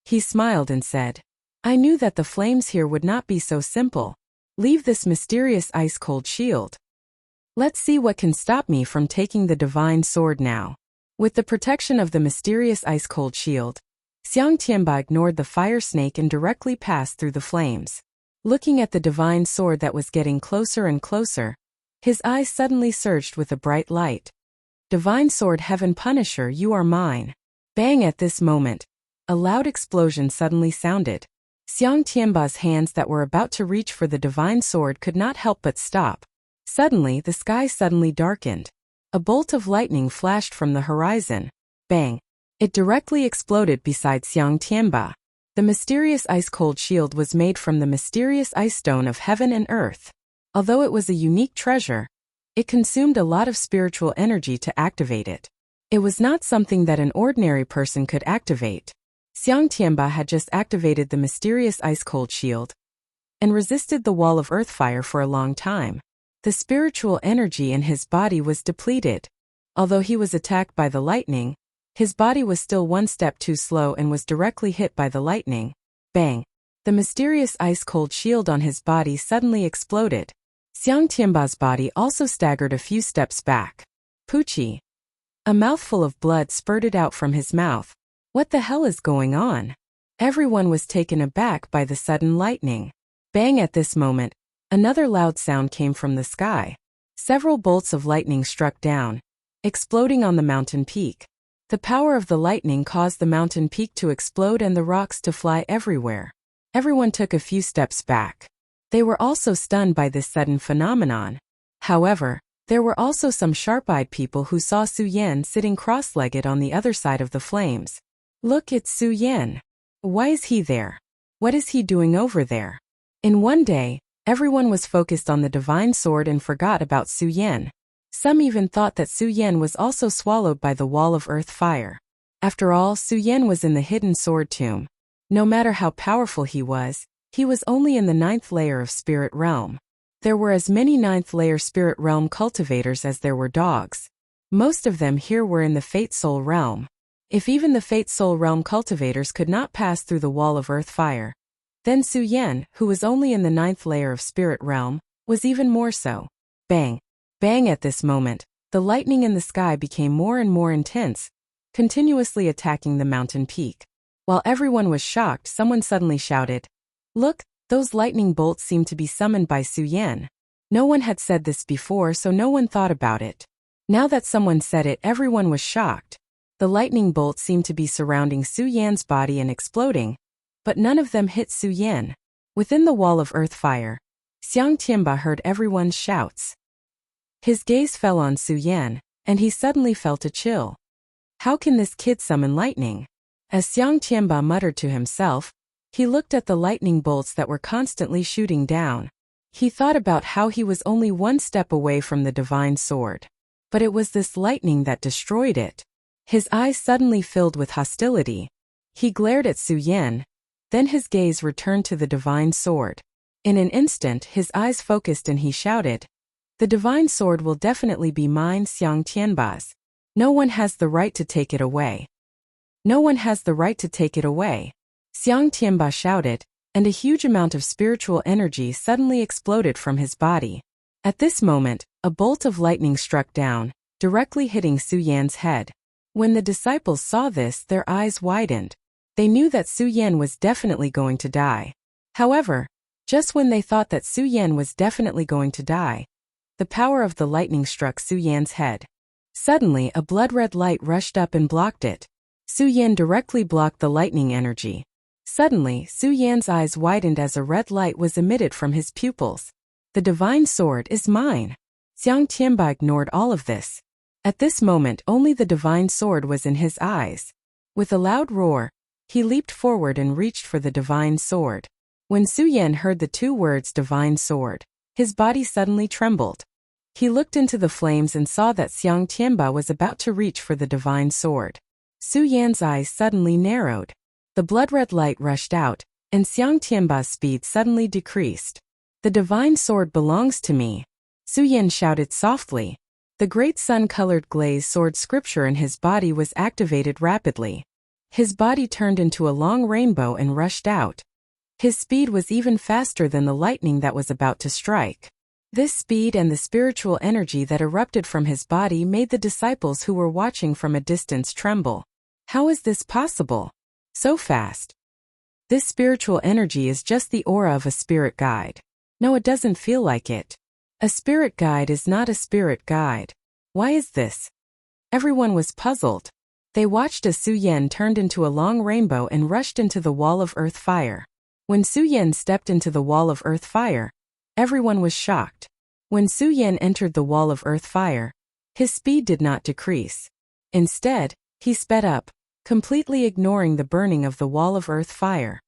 He smiled and said, "I knew that the flames here would not be so simple. Leave this mysterious ice-cold shield. Let's see what can stop me from taking the divine sword now." With the protection of the mysterious ice-cold shield, Xiang Tianba ignored the fire snake and directly passed through the flames. Looking at the divine sword that was getting closer and closer, his eyes suddenly surged with a bright light. "Divine sword, Heaven Punisher, you are mine." Bang! At this moment, a loud explosion suddenly sounded. Xiang Tianba's hands that were about to reach for the divine sword could not help but stop. Suddenly, the sky suddenly darkened. A bolt of lightning flashed from the horizon. Bang! It directly exploded beside Xiang Tianba. The mysterious ice-cold shield was made from the mysterious ice stone of heaven and earth. Although it was a unique treasure, it consumed a lot of spiritual energy to activate it. It was not something that an ordinary person could activate. Xiang Tianba had just activated the mysterious ice-cold shield and resisted the wall of earth fire for a long time. The spiritual energy in his body was depleted. Although he was attacked by the lightning, his body was still one step too slow and was directly hit by the lightning. Bang! The mysterious ice-cold shield on his body suddenly exploded. Xiang Tianba's body also staggered a few steps back. Poochie! A mouthful of blood spurted out from his mouth. What the hell is going on? Everyone was taken aback by the sudden lightning. Bang! At this moment, another loud sound came from the sky. Several bolts of lightning struck down, exploding on the mountain peak. The power of the lightning caused the mountain peak to explode and the rocks to fly everywhere. Everyone took a few steps back. They were also stunned by this sudden phenomenon. However, there were also some sharp-eyed people who saw Su Yan sitting cross-legged on the other side of the flames. Look, it's Su Yan. Why is he there? What is he doing over there? In one day, everyone was focused on the divine sword and forgot about Su Yan. Some even thought that Su Yan was also swallowed by the wall of earth fire. After all, Su Yan was in the hidden sword tomb. No matter how powerful he was only in the 9th layer of spirit realm. There were as many 9th layer spirit realm cultivators as there were dogs. Most of them here were in the Fate Soul realm. If even the Fate Soul realm cultivators could not pass through the wall of earth fire, then Su Yan, who was only in the 9th layer of spirit realm, was even more so. Bang! Bang! At this moment, the lightning in the sky became more and more intense, continuously attacking the mountain peak. While everyone was shocked, someone suddenly shouted, "Look, those lightning bolts seem to be summoned by Su Yan." No one had said this before, so no one thought about it. Now that someone said it, everyone was shocked. The lightning bolts seemed to be surrounding Su Yan's body and exploding, but none of them hit Su Yan. Within the wall of earth fire, Xiang Tianba heard everyone's shouts. His gaze fell on Su Yan, and he suddenly felt a chill. How can this kid summon lightning? As Xiang Tianba muttered to himself, he looked at the lightning bolts that were constantly shooting down. He thought about how he was only one step away from the divine sword. But it was this lightning that destroyed it. His eyes suddenly filled with hostility. He glared at Su Yan, then his gaze returned to the divine sword. In an instant, his eyes focused and he shouted, "The divine sword will definitely be mine, Xiang Tianba's. No one has the right to take it away. No one has the right to take it away." Xiang Tianba shouted, and a huge amount of spiritual energy suddenly exploded from his body. At this moment, a bolt of lightning struck down, directly hitting Su Yan's head. When the disciples saw this, their eyes widened. They knew that Su Yan was definitely going to die. However, just when they thought that Su Yan was definitely going to die, the power of the lightning struck Su Yan's head. Suddenly, a blood-red light rushed up and blocked it. Su Yan directly blocked the lightning energy. Suddenly, Su Yan's eyes widened as a red light was emitted from his pupils. "The divine sword is mine." Xiang Tianba ignored all of this. At this moment, only the divine sword was in his eyes. With a loud roar, he leaped forward and reached for the divine sword. When Su Yan heard the two words divine sword, his body suddenly trembled. He looked into the flames and saw that Xiang Tianba was about to reach for the divine sword. Su Yan's eyes suddenly narrowed. The blood-red light rushed out, and Xiang Tianba's speed suddenly decreased. "The divine sword belongs to me," Su Yan shouted softly. The great sun-colored glaze sword scripture in his body was activated rapidly. His body turned into a long rainbow and rushed out. His speed was even faster than the lightning that was about to strike. This speed and the spiritual energy that erupted from his body made the disciples who were watching from a distance tremble. How is this possible? So fast. This spiritual energy is just the aura of a spirit guide. No, it doesn't feel like it. A spirit guide is not a spirit guide. Why is this? Everyone was puzzled. They watched as Su Yan turned into a long rainbow and rushed into the wall of earth fire. When Su Yan stepped into the wall of earth fire, everyone was shocked. When Su Yan entered the wall of earth fire, his speed did not decrease. Instead, he sped up, completely ignoring the burning of the wall of earth fire.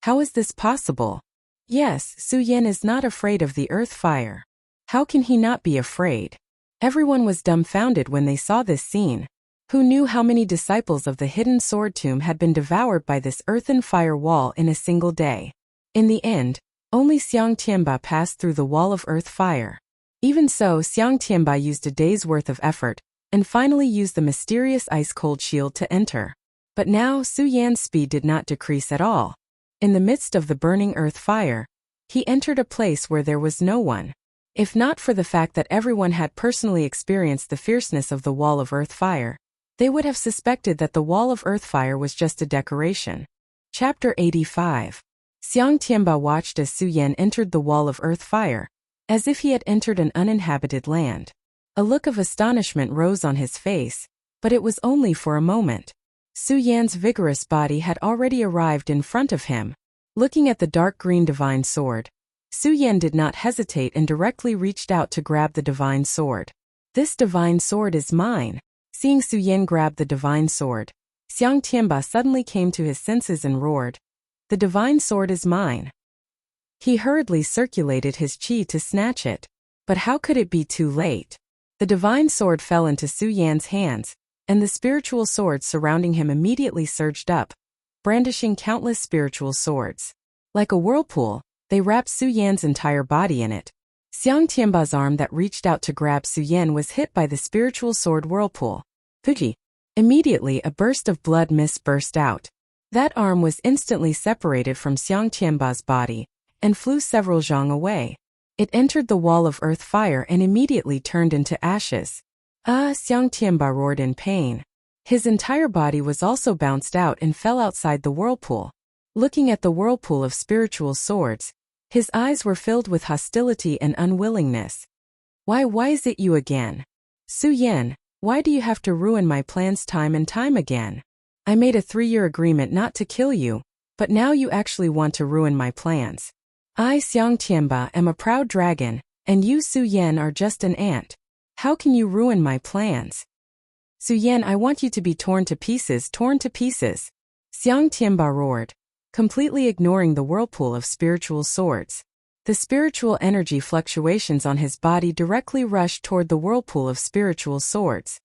How is this possible? Yes, Su Yan is not afraid of the earth fire. How can he not be afraid? Everyone was dumbfounded when they saw this scene. Who knew how many disciples of the hidden sword tomb had been devoured by this earthen fire wall in a single day? In the end, only Xiang Tianba passed through the wall of earth fire. Even so, Xiang Tianba used a day's worth of effort, and finally used the mysterious ice-cold shield to enter. But now, Su Yan's speed did not decrease at all. In the midst of the burning earth fire, he entered a place where there was no one. If not for the fact that everyone had personally experienced the fierceness of the wall of earth fire, they would have suspected that the wall of earth fire was just a decoration. Chapter 85. Xiang Tianba watched as Su Yan entered the wall of earth fire, as if he had entered an uninhabited land. A look of astonishment rose on his face, but it was only for a moment. Su Yan's vigorous body had already arrived in front of him. Looking at the dark green divine sword, Su Yan did not hesitate and directly reached out to grab the divine sword. "This divine sword is mine." Seeing Su Yan grab the divine sword, Xiang Tianba suddenly came to his senses and roared, "The divine sword is mine." He hurriedly circulated his qi to snatch it. But how could it be too late? The divine sword fell into Su Yan's hands, and the spiritual swords surrounding him immediately surged up, brandishing countless spiritual swords. Like a whirlpool, they wrapped Su Yan's entire body in it. Xiang Tianba's arm that reached out to grab Su Yan was hit by the spiritual sword whirlpool. Fuji! Immediately a burst of blood mist burst out. That arm was instantly separated from Xiang Tianba's body, and flew several zhang away. It entered the wall of earth fire and immediately turned into ashes. Xiang Tianba roared in pain. His entire body was also bounced out and fell outside the whirlpool. Looking at the whirlpool of spiritual swords, his eyes were filled with hostility and unwillingness. Why is it you again? Su Yan, why do you have to ruin my plans time and time again? I made a 3-year agreement not to kill you, but now you actually want to ruin my plans. I, Xiang Tianba, am a proud dragon, and you, Su Yan, are just an ant. How can you ruin my plans? Su Yan, I want you to be torn to pieces, torn to pieces. Xiang Tianba roared, completely ignoring the whirlpool of spiritual swords. The spiritual energy fluctuations on his body directly rushed toward the whirlpool of spiritual swords.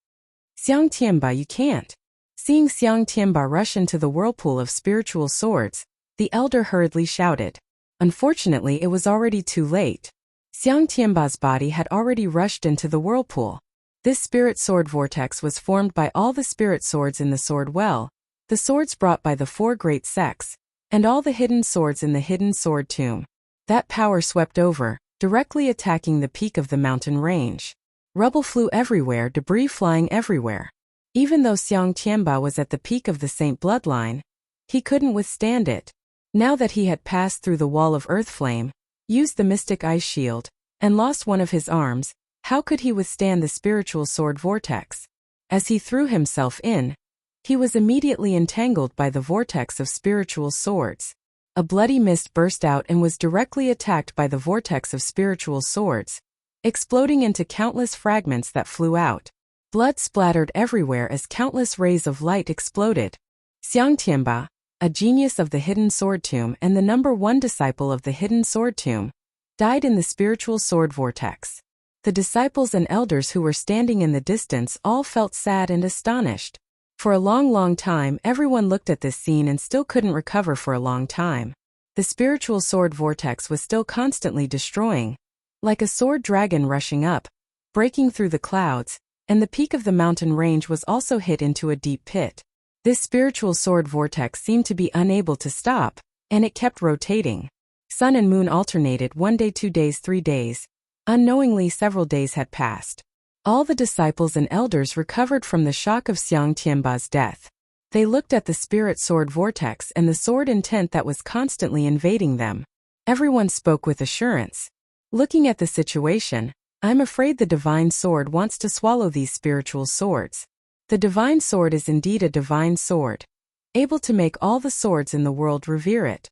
Xiang Tianba, you can't. Seeing Xiang Tianba rush into the whirlpool of spiritual swords, the elder hurriedly shouted. Unfortunately, it was already too late. Xiang Tianba's body had already rushed into the whirlpool. This spirit sword vortex was formed by all the spirit swords in the sword well, the swords brought by the 4 great sects, and all the hidden swords in the hidden sword tomb. That power swept over, directly attacking the peak of the mountain range. Rubble flew everywhere, debris flying everywhere. Even though Xiang Tianba was at the peak of the saint bloodline, he couldn't withstand it. Now that he had passed through the wall of earth flame, used the mystic ice shield, and lost one of his arms, how could he withstand the spiritual sword vortex? As he threw himself in, he was immediately entangled by the vortex of spiritual swords. A bloody mist burst out and was directly attacked by the vortex of spiritual swords, exploding into countless fragments that flew out. Blood splattered everywhere as countless rays of light exploded. Xiang Tianba, a genius of the hidden sword tomb and the #1 disciple of the hidden sword tomb, died in the spiritual sword vortex. The disciples and elders who were standing in the distance all felt sad and astonished. For a long time, everyone looked at this scene and still couldn't recover for a long time. The spiritual sword vortex was still constantly destroying, like a sword dragon rushing up, breaking through the clouds, and the peak of the mountain range was also hit into a deep pit. This spiritual sword vortex seemed to be unable to stop, and it kept rotating. Sun and moon alternated 1 day, 2 days, 3 days. Unknowingly, several days had passed. All the disciples and elders recovered from the shock of Xiang Tianba's death. They looked at the spirit sword vortex and the sword intent that was constantly invading them. Everyone spoke with assurance. Looking at the situation, I'm afraid the divine sword wants to swallow these spiritual swords. The divine sword is indeed a divine sword, able to make all the swords in the world revere it.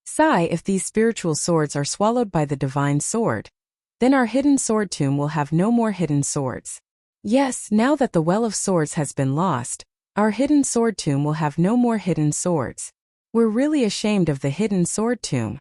Sigh, if these spiritual swords are swallowed by the divine sword, then our hidden sword tomb will have no more hidden swords. Yes, now that the well of swords has been lost, our hidden sword tomb will have no more hidden swords. We're really ashamed of the hidden sword tomb.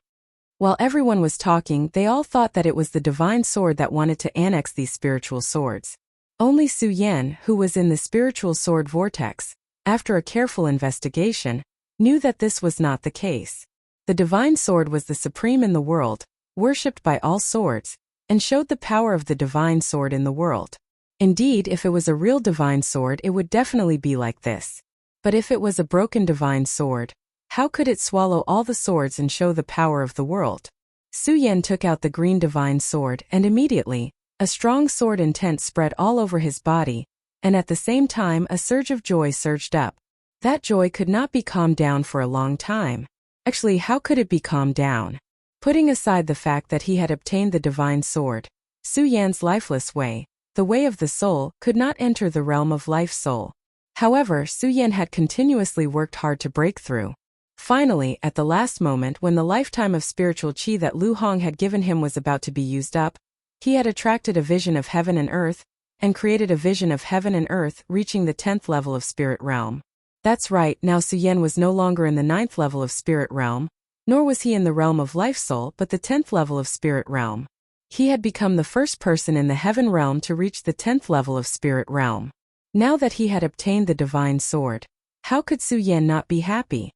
While everyone was talking, they all thought that it was the divine sword that wanted to annex these spiritual swords. Only Su Yan, who was in the spiritual sword vortex, after a careful investigation, knew that this was not the case. The divine sword was the supreme in the world, worshipped by all swords, and showed the power of the divine sword in the world. Indeed, if it was a real divine sword, it would definitely be like this. But if it was a broken divine sword, how could it swallow all the swords and show the power of the world? Su Yan took out the green divine sword, and immediately, a strong sword intent spread all over his body, and at the same time a surge of joy surged up. That joy could not be calmed down for a long time. Actually, how could it be calmed down? Putting aside the fact that he had obtained the divine sword, Su Yan's lifeless way, the way of the soul, could not enter the realm of life soul. However, Su Yan had continuously worked hard to break through. Finally, at the last moment when the lifetime of spiritual qi that Lu Hong had given him was about to be used up, he had attracted a vision of heaven and earth, and created a vision of heaven and earth reaching the 10th level of spirit realm. That's right, now Su Yan was no longer in the 9th level of spirit realm, nor was he in the realm of life soul but the 10th level of spirit realm. He had become the first person in the heaven realm to reach the 10th level of spirit realm. Now that he had obtained the divine sword, how could Su Yan not be happy?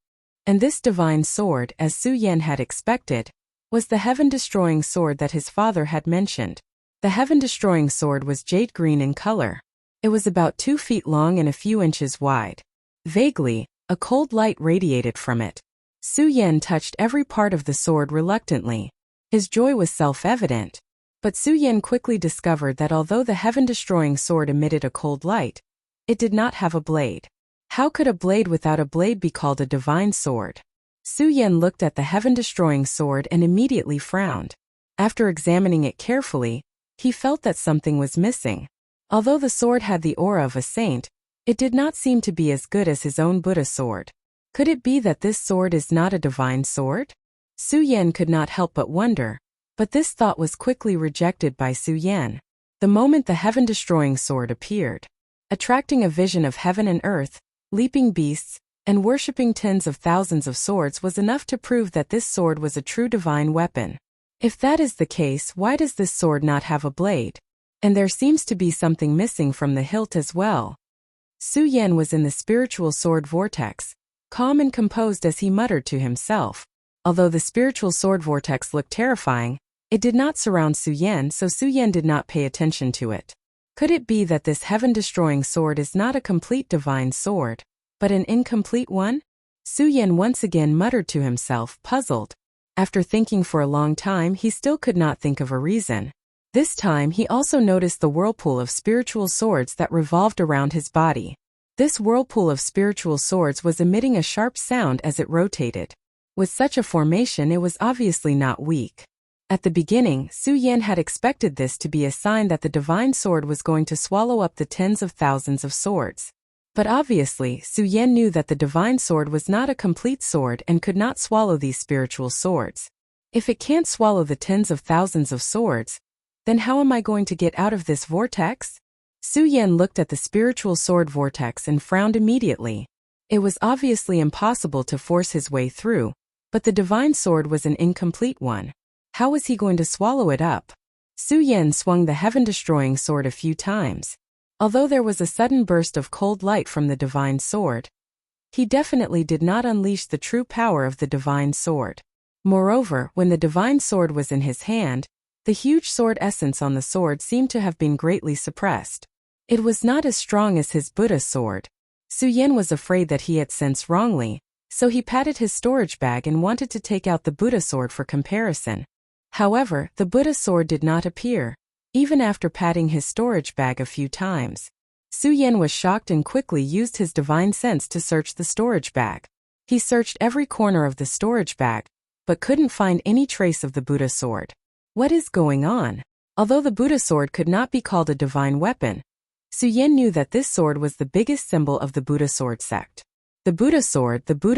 And this divine sword, as Su Yan had expected, was the heaven-destroying sword that his father had mentioned. The heaven-destroying sword was jade green in color. It was about 2 feet long and a few inches wide. Vaguely, a cold light radiated from it. Su Yan touched every part of the sword reluctantly. His joy was self-evident. But Su Yan quickly discovered that although the heaven-destroying sword emitted a cold light, it did not have a blade. How could a blade without a blade be called a divine sword? Su Yan looked at the heaven-destroying sword and immediately frowned. After examining it carefully, he felt that something was missing. Although the sword had the aura of a saint, it did not seem to be as good as his own Buddha sword. Could it be that this sword is not a divine sword? Su Yan could not help but wonder, but this thought was quickly rejected by Su Yan. The moment the heaven-destroying sword appeared, attracting a vision of heaven and earth, leaping beasts, and worshipping tens of thousands of swords was enough to prove that this sword was a true divine weapon. If that is the case, why does this sword not have a blade? And there seems to be something missing from the hilt as well. Su Yan was in the spiritual sword vortex, calm and composed as he muttered to himself. Although the spiritual sword vortex looked terrifying, it did not surround Su Yan, so Su Yan did not pay attention to it. Could it be that this heaven-destroying sword is not a complete divine sword, but an incomplete one? Su Yan once again muttered to himself, puzzled. After thinking for a long time, he still could not think of a reason. This time he also noticed the whirlpool of spiritual swords that revolved around his body. This whirlpool of spiritual swords was emitting a sharp sound as it rotated. With such a formation, it was obviously not weak. At the beginning, Su Yan had expected this to be a sign that the divine sword was going to swallow up the tens of thousands of swords. But obviously, Su Yan knew that the divine sword was not a complete sword and could not swallow these spiritual swords. If it can't swallow the tens of thousands of swords, then how am I going to get out of this vortex? Su Yan looked at the spiritual sword vortex and frowned immediately. It was obviously impossible to force his way through, but the divine sword was an incomplete one. How was he going to swallow it up? Su Yan swung the heaven-destroying sword a few times. Although there was a sudden burst of cold light from the divine sword, he definitely did not unleash the true power of the divine sword. Moreover, when the divine sword was in his hand, the huge sword essence on the sword seemed to have been greatly suppressed. It was not as strong as his Buddha sword. Su Yan was afraid that he had sensed wrongly, so he patted his storage bag and wanted to take out the Buddha sword for comparison. However, the Buddha sword did not appear, even after patting his storage bag a few times. Su Yan was shocked and quickly used his divine sense to search the storage bag. He searched every corner of the storage bag, but couldn't find any trace of the Buddha sword. What is going on? Although the Buddha sword could not be called a divine weapon, Su Yan knew that this sword was the biggest symbol of the Buddha sword sect. The Buddha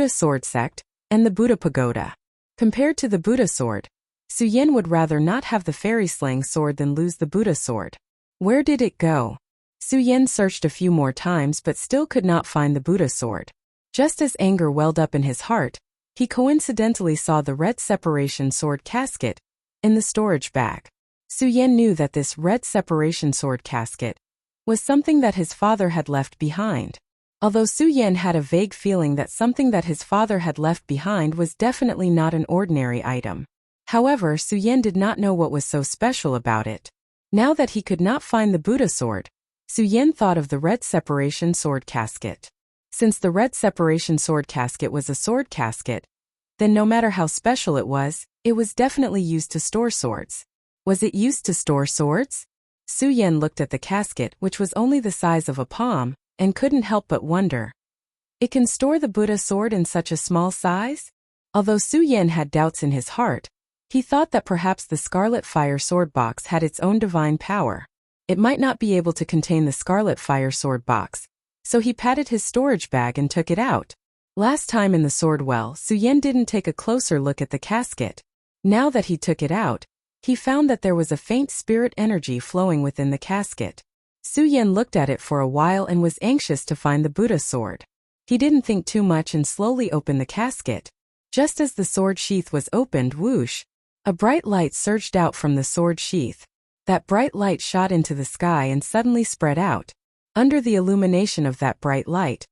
sword sect, and the Buddha pagoda. Compared to the Buddha sword, Su Yan would rather not have the fairy-slaying sword than lose the Buddha sword. Where did it go? Su Yan searched a few more times but still could not find the Buddha sword. Just as anger welled up in his heart, he coincidentally saw the red separation sword casket in the storage bag. Su Yan knew that this red separation sword casket was something that his father had left behind. Although Su Yan had a vague feeling that something that his father had left behind was definitely not an ordinary item. However, Su Yan did not know what was so special about it. Now that he could not find the Buddha sword, Su Yan thought of the red separation sword casket. Since the red separation sword casket was a sword casket, then no matter how special it was definitely used to store swords. Was it used to store swords? Su Yan looked at the casket, which was only the size of a palm, and couldn't help but wonder. It can store the Buddha sword in such a small size? Although Su Yan had doubts in his heart, he thought that perhaps the Scarlet Fire Sword box had its own divine power. It might not be able to contain the Scarlet Fire Sword box, so he patted his storage bag and took it out. Last time in the sword well, Su Yan didn't take a closer look at the casket. Now that he took it out, he found that there was a faint spirit energy flowing within the casket. Su Yan looked at it for a while and was anxious to find the Buddha sword. He didn't think too much and slowly opened the casket. Just as the sword sheath was opened, whoosh, a bright light surged out from the sword sheath. That bright light shot into the sky and suddenly spread out. Under the illumination of that bright light,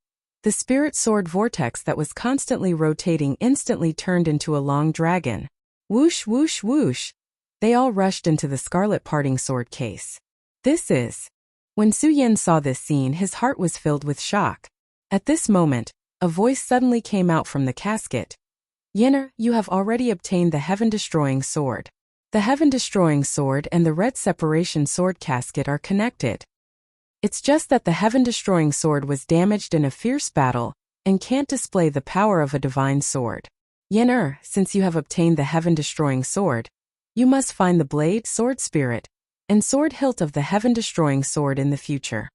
the spirit sword vortex that was constantly rotating instantly turned into a long dragon. Whoosh, whoosh, whoosh. They all rushed into the scarlet parting sword case. This is... When Su Yan saw this scene, his heart was filled with shock. At this moment, a voice suddenly came out from the casket. Yenner, you have already obtained the heaven-destroying sword. The heaven-destroying sword and the red separation sword casket are connected. It's just that the heaven-destroying sword was damaged in a fierce battle and can't display the power of a divine sword. Yen, since you have obtained the heaven-destroying sword, you must find the blade, sword spirit, and sword hilt of the heaven-destroying sword in the future.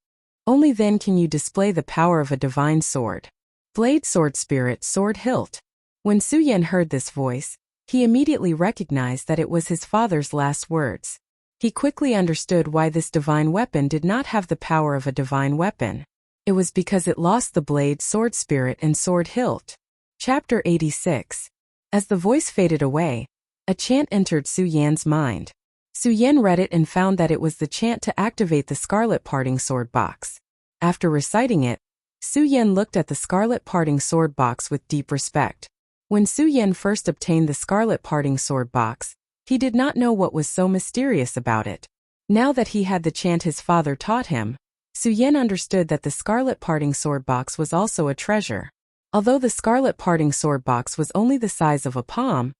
Only then can you display the power of a divine sword. Blade, sword spirit, sword hilt. When Su Yan heard this voice, he immediately recognized that it was his father's last words. He quickly understood why this divine weapon did not have the power of a divine weapon. It was because it lost the blade, sword spirit, and sword hilt. Chapter 86. As the voice faded away, a chant entered Su Yan's mind. Su Yan read it and found that it was the chant to activate the Scarlet Parting Sword box. After reciting it, Su Yan looked at the Scarlet Parting Sword box with deep respect. When Su Yan first obtained the Scarlet Parting Sword box, he did not know what was so mysterious about it. Now that he had the chant his father taught him, Su Yan understood that the Scarlet Parting Sword box was also a treasure. Although the Scarlet Parting Sword box was only the size of a palm,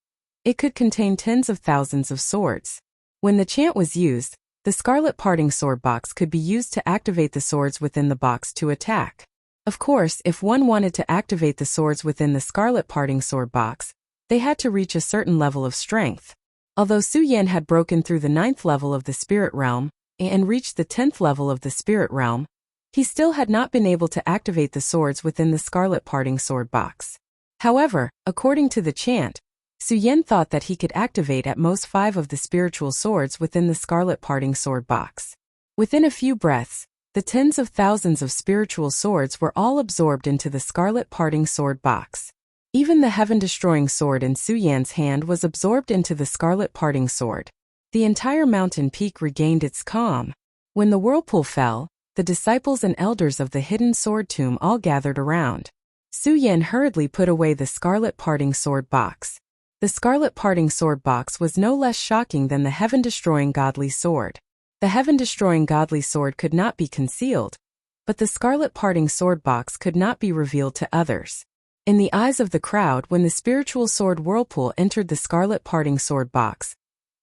it could contain tens of thousands of swords. When the chant was used, the Scarlet Parting Sword box could be used to activate the swords within the box to attack. Of course, if one wanted to activate the swords within the Scarlet Parting Sword box, they had to reach a certain level of strength. Although Su Yan had broken through the 9th level of the spirit realm and reached the 10th level of the spirit realm, he still had not been able to activate the swords within the Scarlet Parting Sword box. However, according to the chant, Su Yan thought that he could activate at most 5 of the spiritual swords within the Scarlet Parting Sword box. Within a few breaths, the tens of thousands of spiritual swords were all absorbed into the Scarlet Parting Sword box. Even the heaven-destroying sword in Su Yan's hand was absorbed into the Scarlet Parting Sword. The entire mountain peak regained its calm. When the whirlpool fell, the disciples and elders of the hidden sword tomb all gathered around. Su Yan hurriedly put away the Scarlet Parting Sword box. The Scarlet Parting Sword box was no less shocking than the heaven-destroying godly sword. The heaven-destroying godly sword could not be concealed, but the Scarlet Parting Sword box could not be revealed to others. In the eyes of the crowd, when the spiritual sword whirlpool entered the Scarlet Parting Sword box,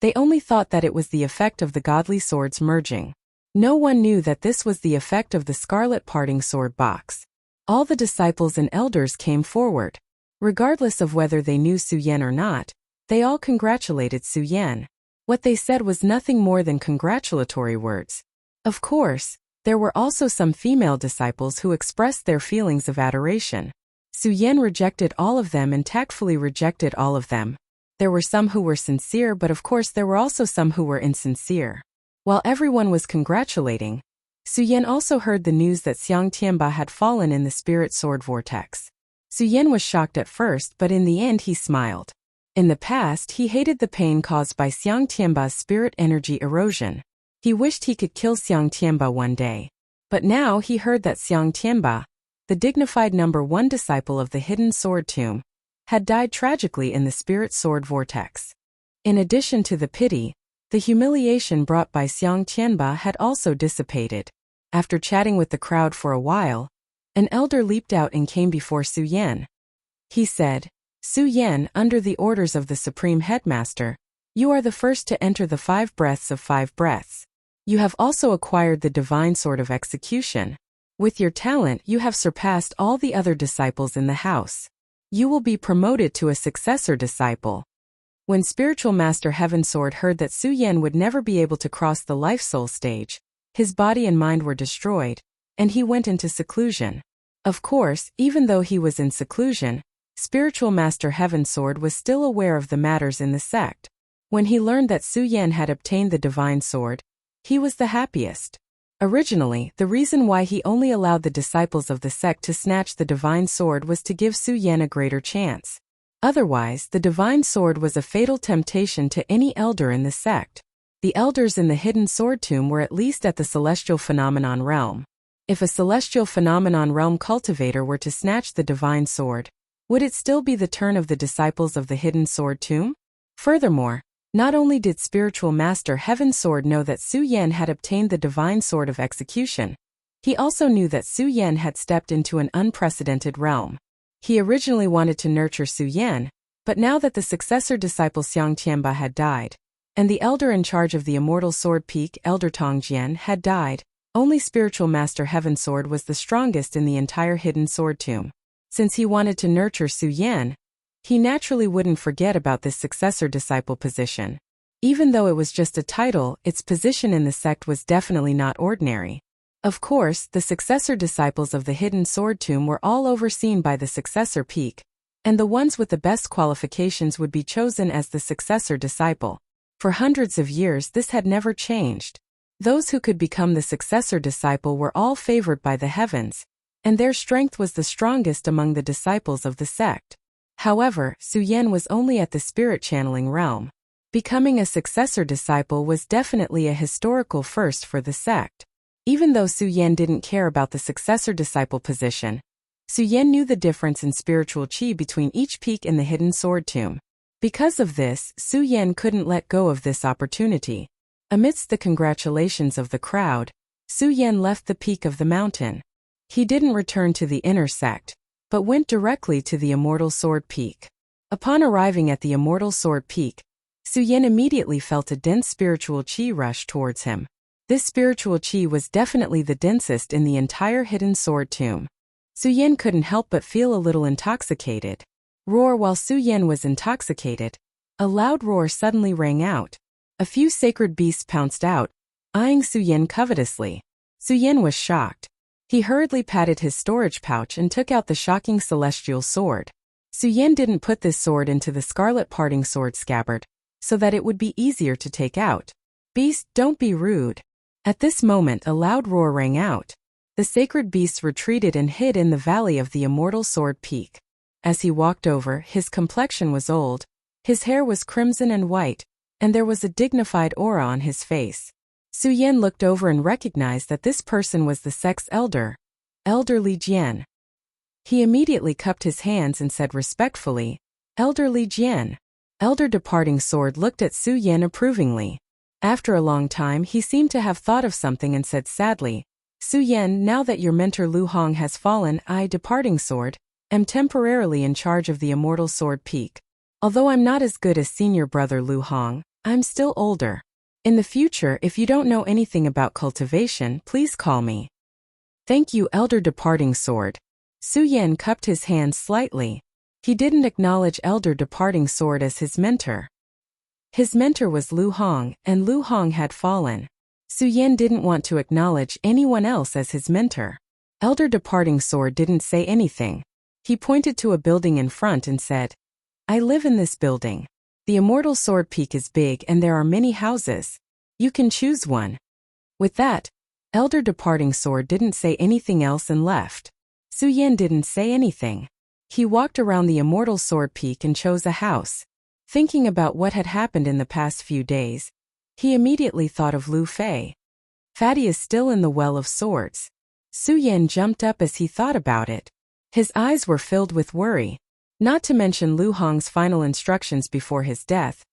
they only thought that it was the effect of the godly swords merging. No one knew that this was the effect of the Scarlet Parting Sword box. All the disciples and elders came forward. Regardless of whether they knew Su Yan or not, they all congratulated Su Yan. What they said was nothing more than congratulatory words. Of course, there were also some female disciples who expressed their feelings of adoration. Su Yan rejected all of them and tactfully rejected all of them. There were some who were sincere, but of course there were also some who were insincere. While everyone was congratulating, Su Yan also heard the news that Xiang Tianba had fallen in the spirit sword vortex. Su Yan was shocked at first, but in the end he smiled. In the past, he hated the pain caused by Xiang Tianba's spirit energy erosion. He wished he could kill Xiang Tianba one day. But now he heard that Xiang Tianba, the dignified #1 disciple of the hidden sword tomb, had died tragically in the spirit sword vortex. In addition to the pity, the humiliation brought by Xiang Tianba had also dissipated. After chatting with the crowd for a while, an elder leaped out and came before Su Yan. He said, "Su Yan, under the orders of the Supreme Headmaster, you are the first to enter the 5 breaths of 5 breaths. You have also acquired the divine sword of execution. With your talent, you have surpassed all the other disciples in the house. You will be promoted to a successor disciple." When Spiritual Master Heaven Sword heard that Su Yan would never be able to cross the life-soul stage, his body and mind were destroyed, and he went into seclusion. Of course, even though he was in seclusion, Spiritual Master Heaven Sword was still aware of the matters in the sect. When he learned that Su Yan had obtained the divine sword, he was the happiest. Originally, the reason why he only allowed the disciples of the sect to snatch the divine sword was to give Su Yan a greater chance. Otherwise, the divine sword was a fatal temptation to any elder in the sect. The elders in the hidden sword tomb were at least at the celestial phenomenon realm. If a celestial phenomenon realm cultivator were to snatch the divine sword, would it still be the turn of the disciples of the hidden sword tomb? Furthermore, not only did Spiritual Master Heaven Sword know that Su Yan had obtained the divine sword of execution, he also knew that Su Yan had stepped into an unprecedented realm. He originally wanted to nurture Su Yan, but now that the successor disciple Xiang Tianba had died, and the elder in charge of the Immortal Sword Peak, Elder Tongjian, had died. Only Spiritual Master Heavensword was the strongest in the entire hidden sword tomb. Since he wanted to nurture Su Yan, he naturally wouldn't forget about this successor-disciple position. Even though it was just a title, its position in the sect was definitely not ordinary. Of course, the successor disciples of the hidden sword tomb were all overseen by the successor peak, and the ones with the best qualifications would be chosen as the successor disciple. For hundreds of years this had never changed. Those who could become the successor disciple were all favored by the heavens, and their strength was the strongest among the disciples of the sect. However, Su Yan was only at the spirit channeling realm. Becoming a successor disciple was definitely a historical first for the sect. Even though Su Yan didn't care about the successor disciple position, Su Yan knew the difference in spiritual qi between each peak in the hidden sword tomb. Because of this, Su Yan couldn't let go of this opportunity. Amidst the congratulations of the crowd, Su Yan left the peak of the mountain. He didn't return to the inner sect, but went directly to the Immortal Sword Peak. Upon arriving at the Immortal Sword Peak, Su Yan immediately felt a dense spiritual qi rush towards him. This spiritual qi was definitely the densest in the entire hidden sword tomb. Su Yan couldn't help but feel a little intoxicated. While Su Yan was intoxicated, a loud roar suddenly rang out. A few sacred beasts pounced out, eyeing Su Yan covetously. Su Yan was shocked. He hurriedly patted his storage pouch and took out the shocking celestial sword. Su Yan didn't put this sword into the scarlet parting sword scabbard, so that it would be easier to take out. "Beast, don't be rude." At this moment a loud roar rang out. The sacred beasts retreated and hid in the valley of the Immortal Sword Peak. As he walked over, his complexion was old, his hair was crimson and white, and there was a dignified aura on his face. Su Yan looked over and recognized that this person was the sect's elder, Elder Li Jian. He immediately cupped his hands and said respectfully, "Elder Li Jian." Elder Departing Sword looked at Su Yan approvingly. After a long time he seemed to have thought of something and said sadly, "Su Yan, now that your mentor Lu Hong has fallen, I, Departing Sword, am temporarily in charge of the Immortal Sword Peak. Although I'm not as good as senior brother Lu Hong, I'm still older. In the future, if you don't know anything about cultivation, please call me." "Thank you, Elder Departing Sword." Su Yan cupped his hands slightly. He didn't acknowledge Elder Departing Sword as his mentor. His mentor was Lu Hong, and Lu Hong had fallen. Su Yan didn't want to acknowledge anyone else as his mentor. Elder Departing Sword didn't say anything. He pointed to a building in front and said, "I live in this building. The Immortal Sword Peak is big and there are many houses. You can choose one." With that, Elder Departing Sword didn't say anything else and left. Su Yan didn't say anything. He walked around the Immortal Sword Peak and chose a house. Thinking about what had happened in the past few days, he immediately thought of Lu Fei. Fatty is still in the Well of Swords. Su Yan jumped up as he thought about it. His eyes were filled with worry. Not to mention Lu Hong's final instructions before his death.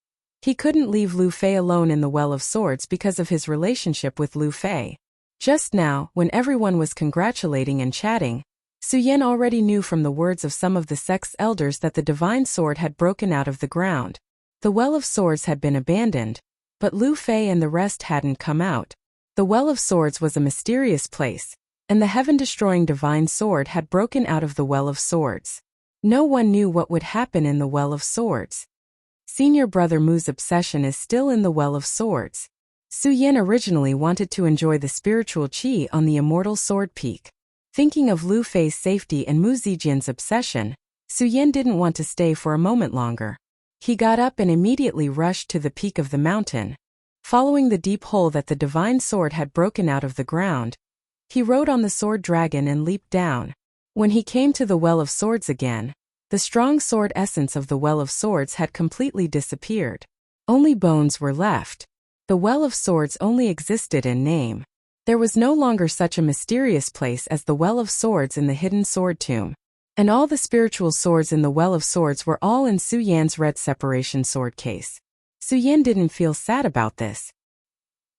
He couldn't leave Lu Fei alone in the Well of Swords because of his relationship with Lu Fei. Just now, when everyone was congratulating and chatting, Su Yan already knew from the words of some of the sect's elders that the divine sword had broken out of the ground. The Well of Swords had been abandoned, but Lu Fei and the rest hadn't come out. The Well of Swords was a mysterious place, and the heaven-destroying divine sword had broken out of the Well of Swords. No one knew what would happen in the Well of Swords. Senior brother Mu's obsession is still in the Well of Swords. Su Yan originally wanted to enjoy the spiritual qi on the Immortal Sword Peak. Thinking of Lu Fei's safety and Mu Zijian's obsession, Su Yan didn't want to stay for a moment longer. He got up and immediately rushed to the peak of the mountain. Following the deep hole that the divine sword had broken out of the ground, he rode on the sword dragon and leaped down. When he came to the Well of Swords again, the strong sword essence of the Well of Swords had completely disappeared. Only bones were left. The Well of Swords only existed in name. There was no longer such a mysterious place as the Well of Swords in the hidden sword tomb. And all the spiritual swords in the Well of Swords were all in Su Yan's red separation sword case. Su Yan didn't feel sad about this.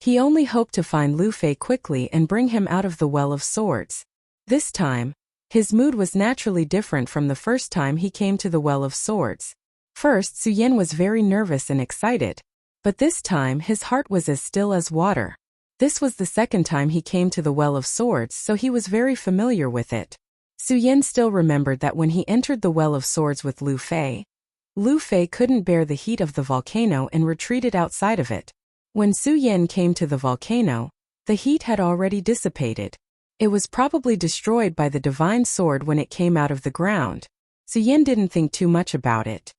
He only hoped to find Lu Fei quickly and bring him out of the Well of Swords. This time, his mood was naturally different from the first time he came to the Well of Swords. First, Su Yan was very nervous and excited. But this time his heart was as still as water. This was the second time he came to the Well of Swords, so he was very familiar with it. Su Yan still remembered that when he entered the Well of Swords with Lu Fei couldn't bear the heat of the volcano and retreated outside of it. When Su Yan came to the volcano, the heat had already dissipated. It was probably destroyed by the divine sword when it came out of the ground. Su Yan didn't think too much about it.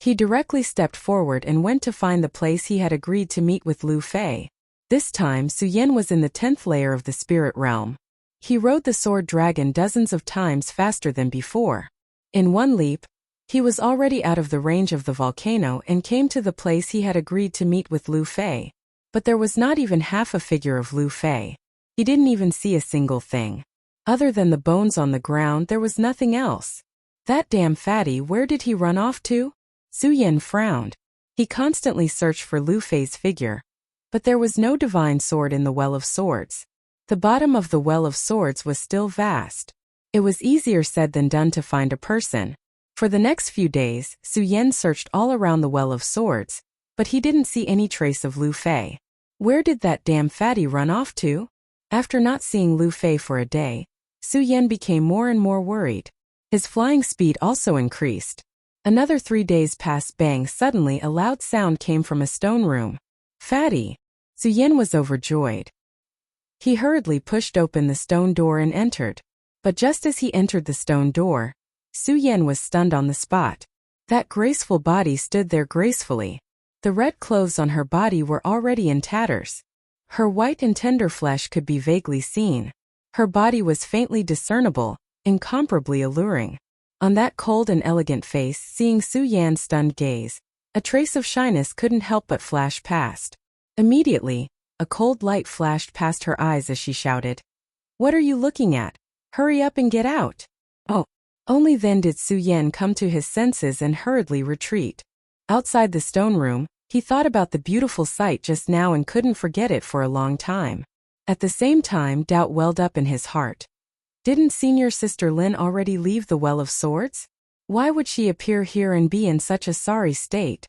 He directly stepped forward and went to find the place he had agreed to meet with Lu Fei. This time Su Yan was in the 10th layer of the spirit realm. He rode the sword dragon dozens of times faster than before. In one leap, he was already out of the range of the volcano and came to the place he had agreed to meet with Lu Fei. But there was not even half a figure of Lu Fei. He didn't even see a single thing. Other than the bones on the ground, there was nothing else. That damn fatty, where did he run off to? Su Yan frowned. He constantly searched for Lu Fei's figure. But there was no divine sword in the Well of Swords. The bottom of the Well of Swords was still vast. It was easier said than done to find a person. For the next few days, Su Yan searched all around the Well of Swords, but he didn't see any trace of Lu Fei. Where did that damn fatty run off to? After not seeing Lu Fei for a day, Su Yan became more and more worried. His flying speed also increased. Another 3 days passed. Bang! Suddenly a loud sound came from a stone room. Fatty! Su Yan was overjoyed. He hurriedly pushed open the stone door and entered. But just as he entered the stone door, Su Yan was stunned on the spot. That graceful body stood there gracefully. The red clothes on her body were already in tatters. Her white and tender flesh could be vaguely seen. Her body was faintly discernible, incomparably alluring. On that cold and elegant face, seeing Su Yan's stunned gaze, a trace of shyness couldn't help but flash past. Immediately, a cold light flashed past her eyes as she shouted, "What are you looking at? Hurry up and get out!" Oh! Only then did Su Yan come to his senses and hurriedly retreat. Outside the stone room, he thought about the beautiful sight just now and couldn't forget it for a long time. At the same time, doubt welled up in his heart. Didn't senior sister Lin already leave the Well of Swords? Why would she appear here and be in such a sorry state?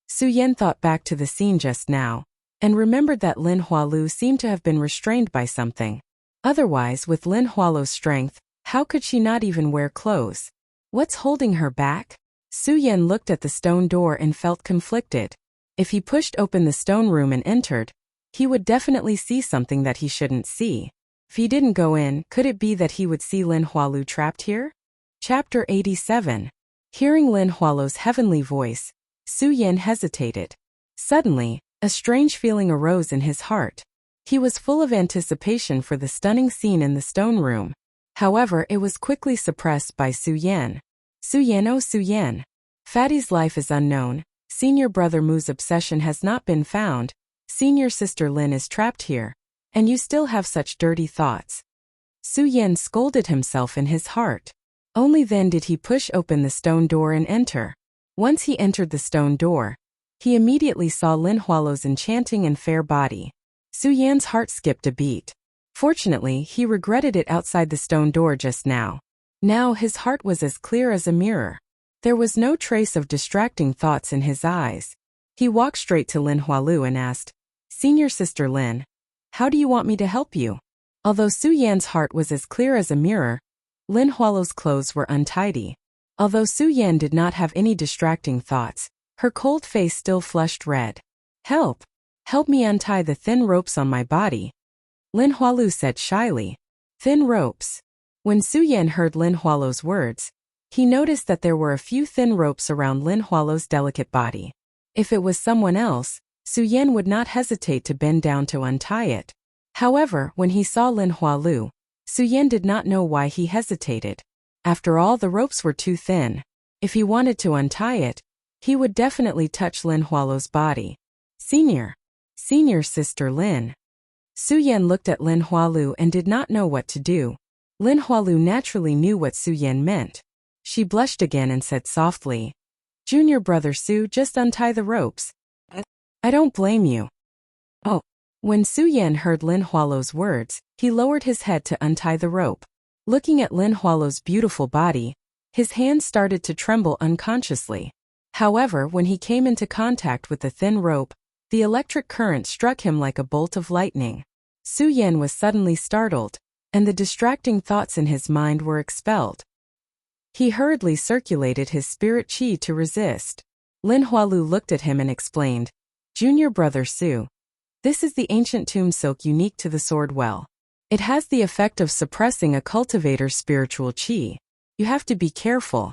Su Yan thought back to the scene just now, and remembered that Lin Hualu seemed to have been restrained by something. Otherwise, with Lin Hualu's strength, how could she not even wear clothes? What's holding her back? Su Yan looked at the stone door and felt conflicted. If he pushed open the stone room and entered, he would definitely see something that he shouldn't see. If he didn't go in, could it be that he would see Lin Hualu trapped here? Chapter 87. Hearing Lin Hualu's heavenly voice, Su Yan hesitated. Suddenly, a strange feeling arose in his heart. He was full of anticipation for the stunning scene in the stone room. However, it was quickly suppressed by Su Yan. Su Yan, oh Su Yan. Fatty's life is unknown. Senior brother Mu's obsession has not been found. Senior sister Lin is trapped here. And you still have such dirty thoughts. Su Yan scolded himself in his heart. Only then did he push open the stone door and enter. Once he entered the stone door, he immediately saw Lin Hualu's enchanting and fair body. Su Yan's heart skipped a beat. Fortunately, he regretted it outside the stone door just now. Now his heart was as clear as a mirror. There was no trace of distracting thoughts in his eyes. He walked straight to Lin Hualu and asked, "Senior sister Lin, how do you want me to help you?" Although Su Yan's heart was as clear as a mirror, Lin Hualu's clothes were untidy. Although Su Yan did not have any distracting thoughts, her cold face still flushed red. "Help! Help me untie the thin ropes on my body," Lin Hualu said shyly. Thin ropes. When Su Yan heard Lin Hualu's words, he noticed that there were a few thin ropes around Lin Hualu's delicate body. If it was someone else, Su Yan would not hesitate to bend down to untie it. However, when he saw Lin Hualu, Su Yan did not know why he hesitated. After all, the ropes were too thin. If he wanted to untie it, he would definitely touch Lin Hualu's body. Senior sister Lin. Su Yan looked at Lin Hualu and did not know what to do. Lin Hualu naturally knew what Su Yan meant. She blushed again and said softly, "Junior brother Su, just untie the ropes. I don't blame you." Oh. When Su Yan heard Lin Hualu's words, he lowered his head to untie the rope. Looking at Lin Hualu's beautiful body, his hands started to tremble unconsciously. However, when he came into contact with the thin rope, the electric current struck him like a bolt of lightning. Su Yan was suddenly startled, and the distracting thoughts in his mind were expelled. He hurriedly circulated his spirit qi to resist. Lin Hualu looked at him and explained, "Junior brother Su, this is the ancient tomb silk unique to the sword well. It has the effect of suppressing a cultivator's spiritual qi. You have to be careful."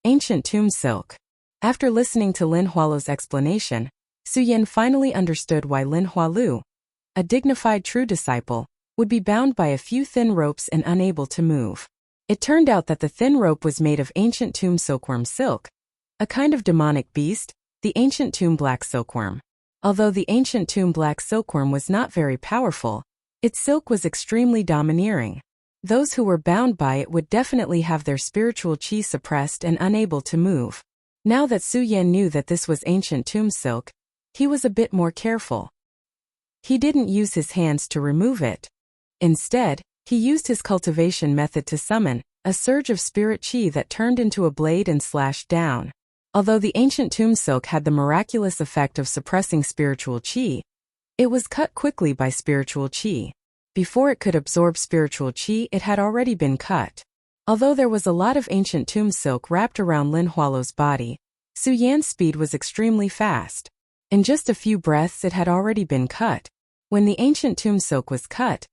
Ancient tomb silk. After listening to Lin Hualu's explanation, Su Yan finally understood why Lin Hualu, a dignified true disciple, would be bound by a few thin ropes and unable to move. It turned out that the thin rope was made of ancient tomb silkworm silk, a kind of demonic beast, the ancient tomb black silkworm. Although the ancient tomb black silkworm was not very powerful, its silk was extremely domineering. Those who were bound by it would definitely have their spiritual qi suppressed and unable to move. Now that Su Yan knew that this was ancient tomb silk, he was a bit more careful. He didn't use his hands to remove it. Instead, he used his cultivation method to summon a surge of spirit qi that turned into a blade and slashed down. Although the ancient tomb silk had the miraculous effect of suppressing spiritual qi, it was cut quickly by spiritual qi. Before it could absorb spiritual qi, it had already been cut. Although there was a lot of ancient tomb silk wrapped around Lin Hualu's body, Su Yan's speed was extremely fast. In just a few breaths it had already been cut. When the ancient tomb silk was cut,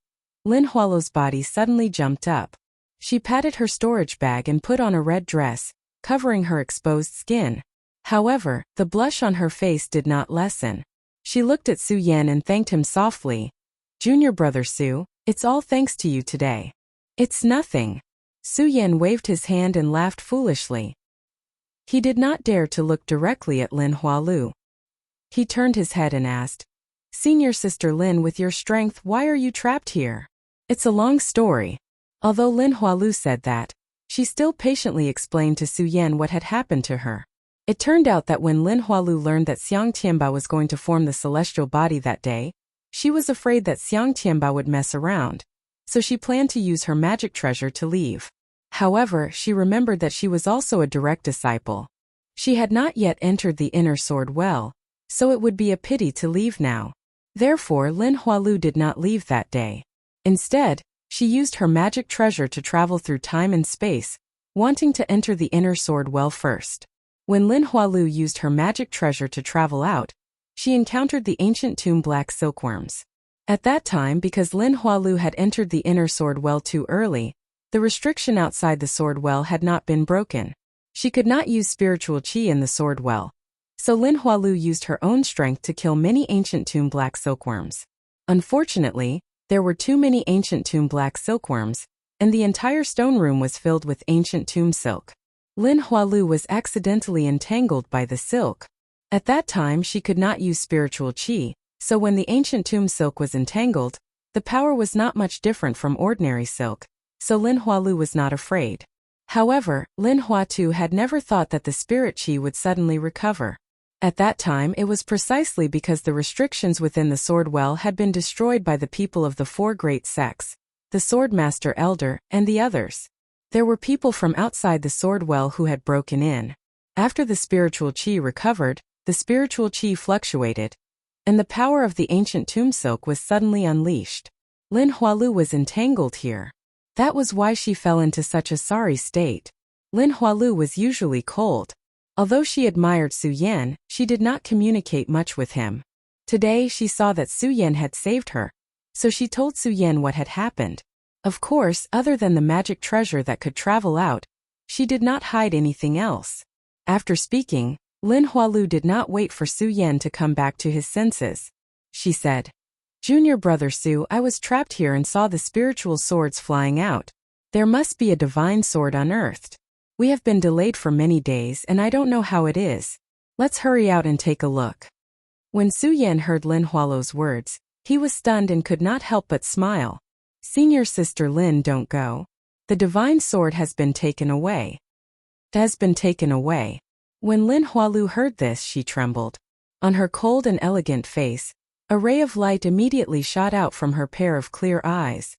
Lin Hualu's body suddenly jumped up. She patted her storage bag and put on a red dress, covering her exposed skin. However, the blush on her face did not lessen. She looked at Su Yan and thanked him softly. "Junior brother Su, it's all thanks to you today." "It's nothing." Su Yan waved his hand and laughed foolishly. He did not dare to look directly at Lin Hualu. He turned his head and asked, "Senior sister Lin, with your strength, why are you trapped here?" "It's a long story." Although Lin Hualu said that, she still patiently explained to Su Yan what had happened to her. It turned out that when Lin Hualu learned that Xiang Tianba was going to form the celestial body that day, she was afraid that Xiang Tianba would mess around, so she planned to use her magic treasure to leave. However, she remembered that she was also a direct disciple. She had not yet entered the inner sword well, so it would be a pity to leave now. Therefore, Lin Hualu did not leave that day. Instead, she used her magic treasure to travel through time and space, wanting to enter the inner sword well first. When Lin Hualu used her magic treasure to travel out, she encountered the ancient tomb black silkworms. At that time, because Lin Hualu had entered the inner sword well too early, the restriction outside the sword well had not been broken. She could not use spiritual qi in the sword well. So Lin Hualu used her own strength to kill many ancient tomb black silkworms. Unfortunately, there were too many ancient tomb black silkworms, and the entire stone room was filled with ancient tomb silk. Lin Hualu was accidentally entangled by the silk. At that time she could not use spiritual qi, so when the ancient tomb silk was entangled, the power was not much different from ordinary silk, so Lin Hualu was not afraid. However, Lin Huatu had never thought that the spirit qi would suddenly recover. At that time it was precisely because the restrictions within the sword well had been destroyed by the people of the four great sects, the Swordmaster Elder, and the others. There were people from outside the sword well who had broken in. After the spiritual qi recovered, the spiritual qi fluctuated, and the power of the ancient tomb silk was suddenly unleashed. Lin Hualu was entangled here. That was why she fell into such a sorry state. Lin Hualu was usually cold. Although she admired Su Yan, she did not communicate much with him. Today she saw that Su Yan had saved her, so she told Su Yan what had happened. Of course, other than the magic treasure that could travel out, she did not hide anything else. After speaking, Lin Hualu did not wait for Su Yan to come back to his senses. She said, "Junior brother Su, I was trapped here and saw the spiritual swords flying out. There must be a divine sword unearthed. We have been delayed for many days and I don't know how it is. Let's hurry out and take a look." When Su Yan heard Lin Hualu's words, he was stunned and could not help but smile. "Senior sister Lin, don't go. The divine sword has been taken away." "It has been taken away." When Lin Hualu heard this, she trembled. On her cold and elegant face, a ray of light immediately shot out from her pair of clear eyes.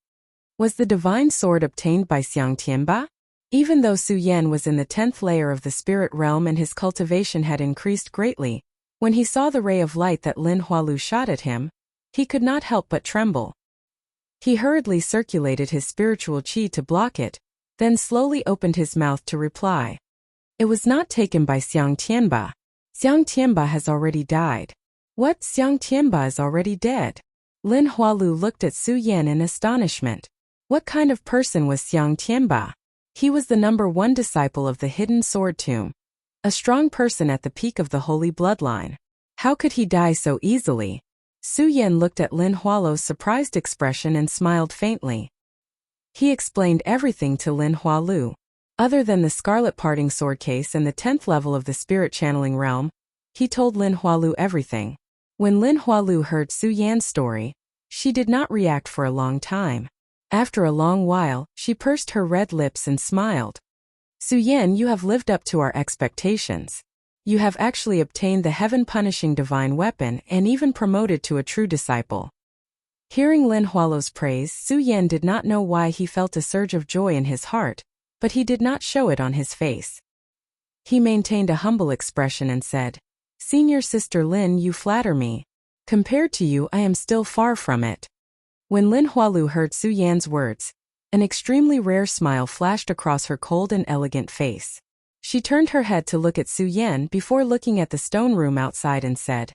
Was the divine sword obtained by Xiang Tianba? Even though Su Yan was in the 10th layer of the spirit realm and his cultivation had increased greatly, when he saw the ray of light that Lin Hualu shot at him, he could not help but tremble. He hurriedly circulated his spiritual qi to block it, then slowly opened his mouth to reply. It was not taken by Xiang Tianba. Xiang Tianba has already died. What? Xiang Tianba is already dead? Lin Hualu looked at Su Yan in astonishment. What kind of person was Xiang Tianba? He was the #1 disciple of the hidden sword tomb. A strong person at the peak of the holy bloodline. How could he die so easily? Su Yan looked at Lin Hualu's surprised expression and smiled faintly. He explained everything to Lin Hualu. Other than the scarlet parting sword case and the 10th level of the spirit channeling realm, he told Lin Hualu everything. When Lin Hualu heard Su Yan's story, she did not react for a long time. After a long while, she pursed her red lips and smiled. Su Yan, you have lived up to our expectations. You have actually obtained the heaven-punishing divine weapon and even promoted to a true disciple. Hearing Lin Hualu's praise, Su Yan did not know why he felt a surge of joy in his heart, but he did not show it on his face. He maintained a humble expression and said, Senior Sister Lin, you flatter me. Compared to you, I am still far from it. When Lin Hualu heard Su Yan's words, an extremely rare smile flashed across her cold and elegant face. She turned her head to look at Su Yan before looking at the stone room outside and said,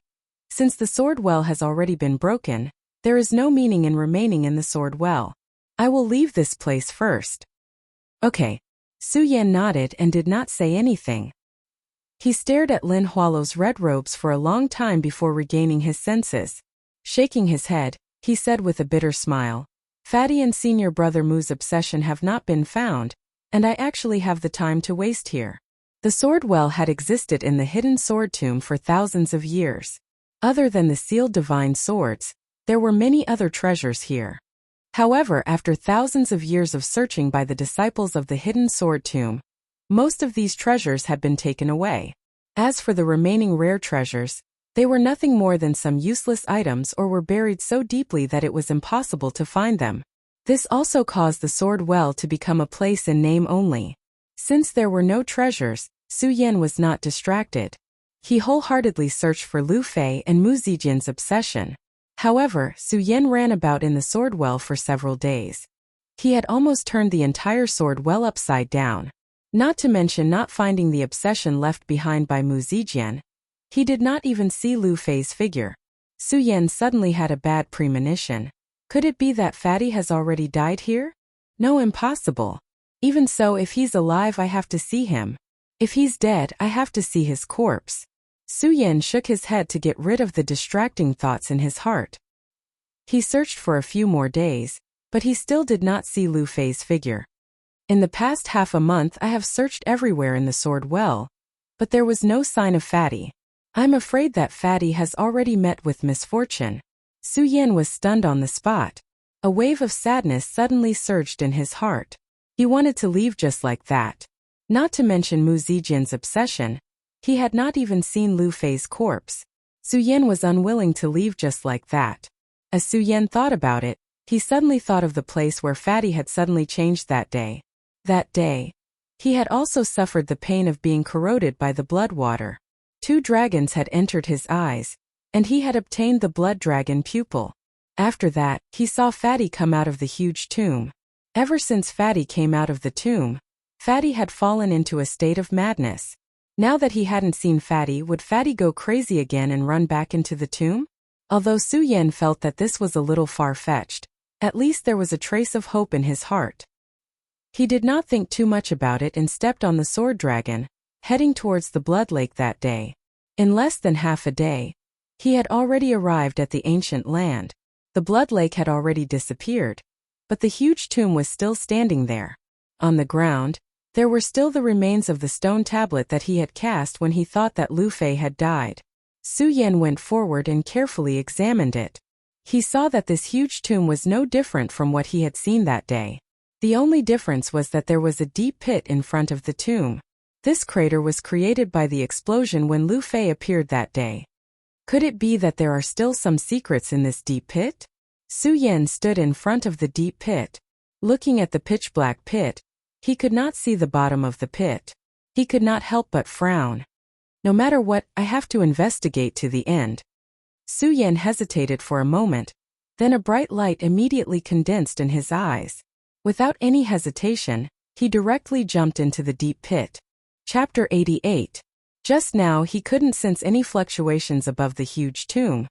Since the sword well has already been broken, there is no meaning in remaining in the sword well. I will leave this place first. Okay. Su Yan nodded and did not say anything. He stared at Lin Hualu's red robes for a long time before regaining his senses. Shaking his head, he said with a bitter smile, Fatty and Senior Brother Mu's obsession have not been found, and I actually have the time to waste here. The sword well had existed in the hidden sword tomb for thousands of years. Other than the sealed divine swords, there were many other treasures here. However, after thousands of years of searching by the disciples of the hidden sword tomb, most of these treasures had been taken away. As for the remaining rare treasures, they were nothing more than some useless items or were buried so deeply that it was impossible to find them. This also caused the sword well to become a place in name only. Since there were no treasures, Su Yan was not distracted. He wholeheartedly searched for Lu Fei and Mu Zijian's obsession. However, Su Yan ran about in the sword well for several days. He had almost turned the entire sword well upside down. Not to mention not finding the obsession left behind by Mu Zijian. He did not even see Lu Fei's figure. Su Yan suddenly had a bad premonition. Could it be that Fatty has already died here? No, impossible. Even so, if he's alive, I have to see him. If he's dead, I have to see his corpse. Su Yan shook his head to get rid of the distracting thoughts in his heart. He searched for a few more days, but he still did not see Lu Fei's figure. In the past half a month I have searched everywhere in the sword well, but there was no sign of Fatty. I'm afraid that Fatty has already met with misfortune. Su Yan was stunned on the spot. A wave of sadness suddenly surged in his heart. He wanted to leave just like that. Not to mention Mu Zijian's obsession, he had not even seen Lu Fei's corpse. Su Yan was unwilling to leave just like that. As Su Yan thought about it, he suddenly thought of the place where Fatty had suddenly changed that day. That day, he had also suffered the pain of being corroded by the blood water. 2 dragons had entered his eyes, and he had obtained the blood dragon pupil. After that, he saw Fatty come out of the huge tomb. Ever since Fatty came out of the tomb, Fatty had fallen into a state of madness. Now that he hadn't seen Fatty, would Fatty go crazy again and run back into the tomb? Although Su Yan felt that this was a little far-fetched, at least there was a trace of hope in his heart. He did not think too much about it and stepped on the sword dragon, heading towards the blood lake that day. In less than half a day, he had already arrived at the ancient land. The blood lake had already disappeared, but the huge tomb was still standing there. On the ground, there were still the remains of the stone tablet that he had cast when he thought that Lu Fei had died. Su Yan went forward and carefully examined it. He saw that this huge tomb was no different from what he had seen that day. The only difference was that there was a deep pit in front of the tomb. This crater was created by the explosion when Lu Fei appeared that day. Could it be that there are still some secrets in this deep pit? Su Yan stood in front of the deep pit. Looking at the pitch-black pit, He could not see the bottom of the pit. He could not help but frown. No matter what, I have to investigate to the end. Su Yan hesitated for a moment, then a bright light immediately condensed in his eyes. Without any hesitation, he directly jumped into the deep pit. Chapter 88. Just now he couldn't sense any fluctuations above the huge tomb.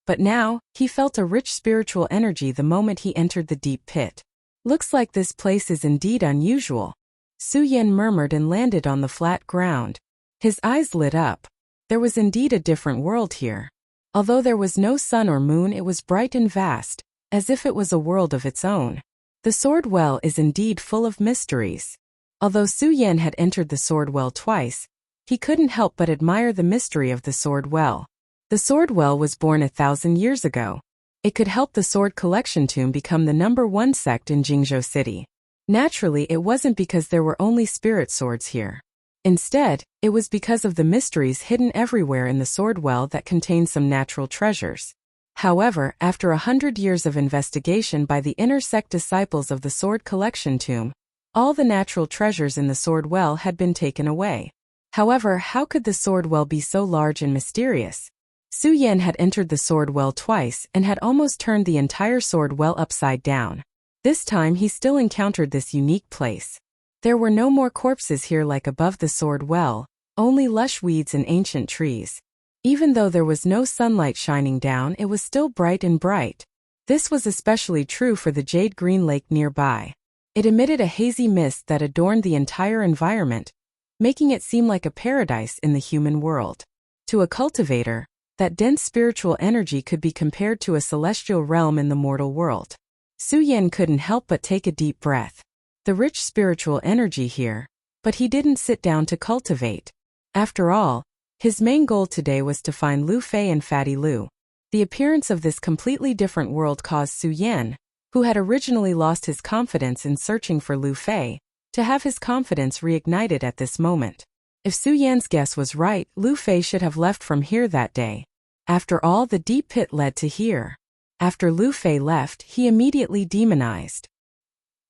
But now, he felt a rich spiritual energy the moment he entered the deep pit. Looks like this place is indeed unusual. Su Yan murmured and landed on the flat ground. His eyes lit up. There was indeed a different world here. Although there was no sun or moon, it was bright and vast, as if it was a world of its own. The sword well is indeed full of mysteries. Although Su Yan had entered the sword well twice, he couldn't help but admire the mystery of the sword well. The sword well was born 1,000 years ago. It could help the sword collection tomb become the #1 sect in Jingzhou City. Naturally, it wasn't because there were only spirit swords here. Instead, it was because of the mysteries hidden everywhere in the sword well that contained some natural treasures. However, after 100 years of investigation by the inner sect disciples of the sword collection tomb, all the natural treasures in the sword well had been taken away. However, how could the sword well be so large and mysterious? Su Yan had entered the sword well twice and had almost turned the entire sword well upside down. This time he still encountered this unique place. There were no more corpses here like above the sword well, only lush weeds and ancient trees. Even though there was no sunlight shining down, it was still bright and bright. This was especially true for the jade green lake nearby. It emitted a hazy mist that adorned the entire environment, making it seem like a paradise in the human world. To a cultivator, that dense spiritual energy could be compared to a celestial realm in the mortal world. Su Yan couldn't help but take a deep breath. The rich spiritual energy here, but he didn't sit down to cultivate. After all, his main goal today was to find Lu Fei and Fatty Lu. The appearance of this completely different world caused Su Yan, who had originally lost his confidence in searching for Lu Fei, to have his confidence reignited at this moment. If Su Yan's guess was right, Lu Fei should have left from here that day. After all, the deep pit led to here. After Lu Fei left, he immediately demonized.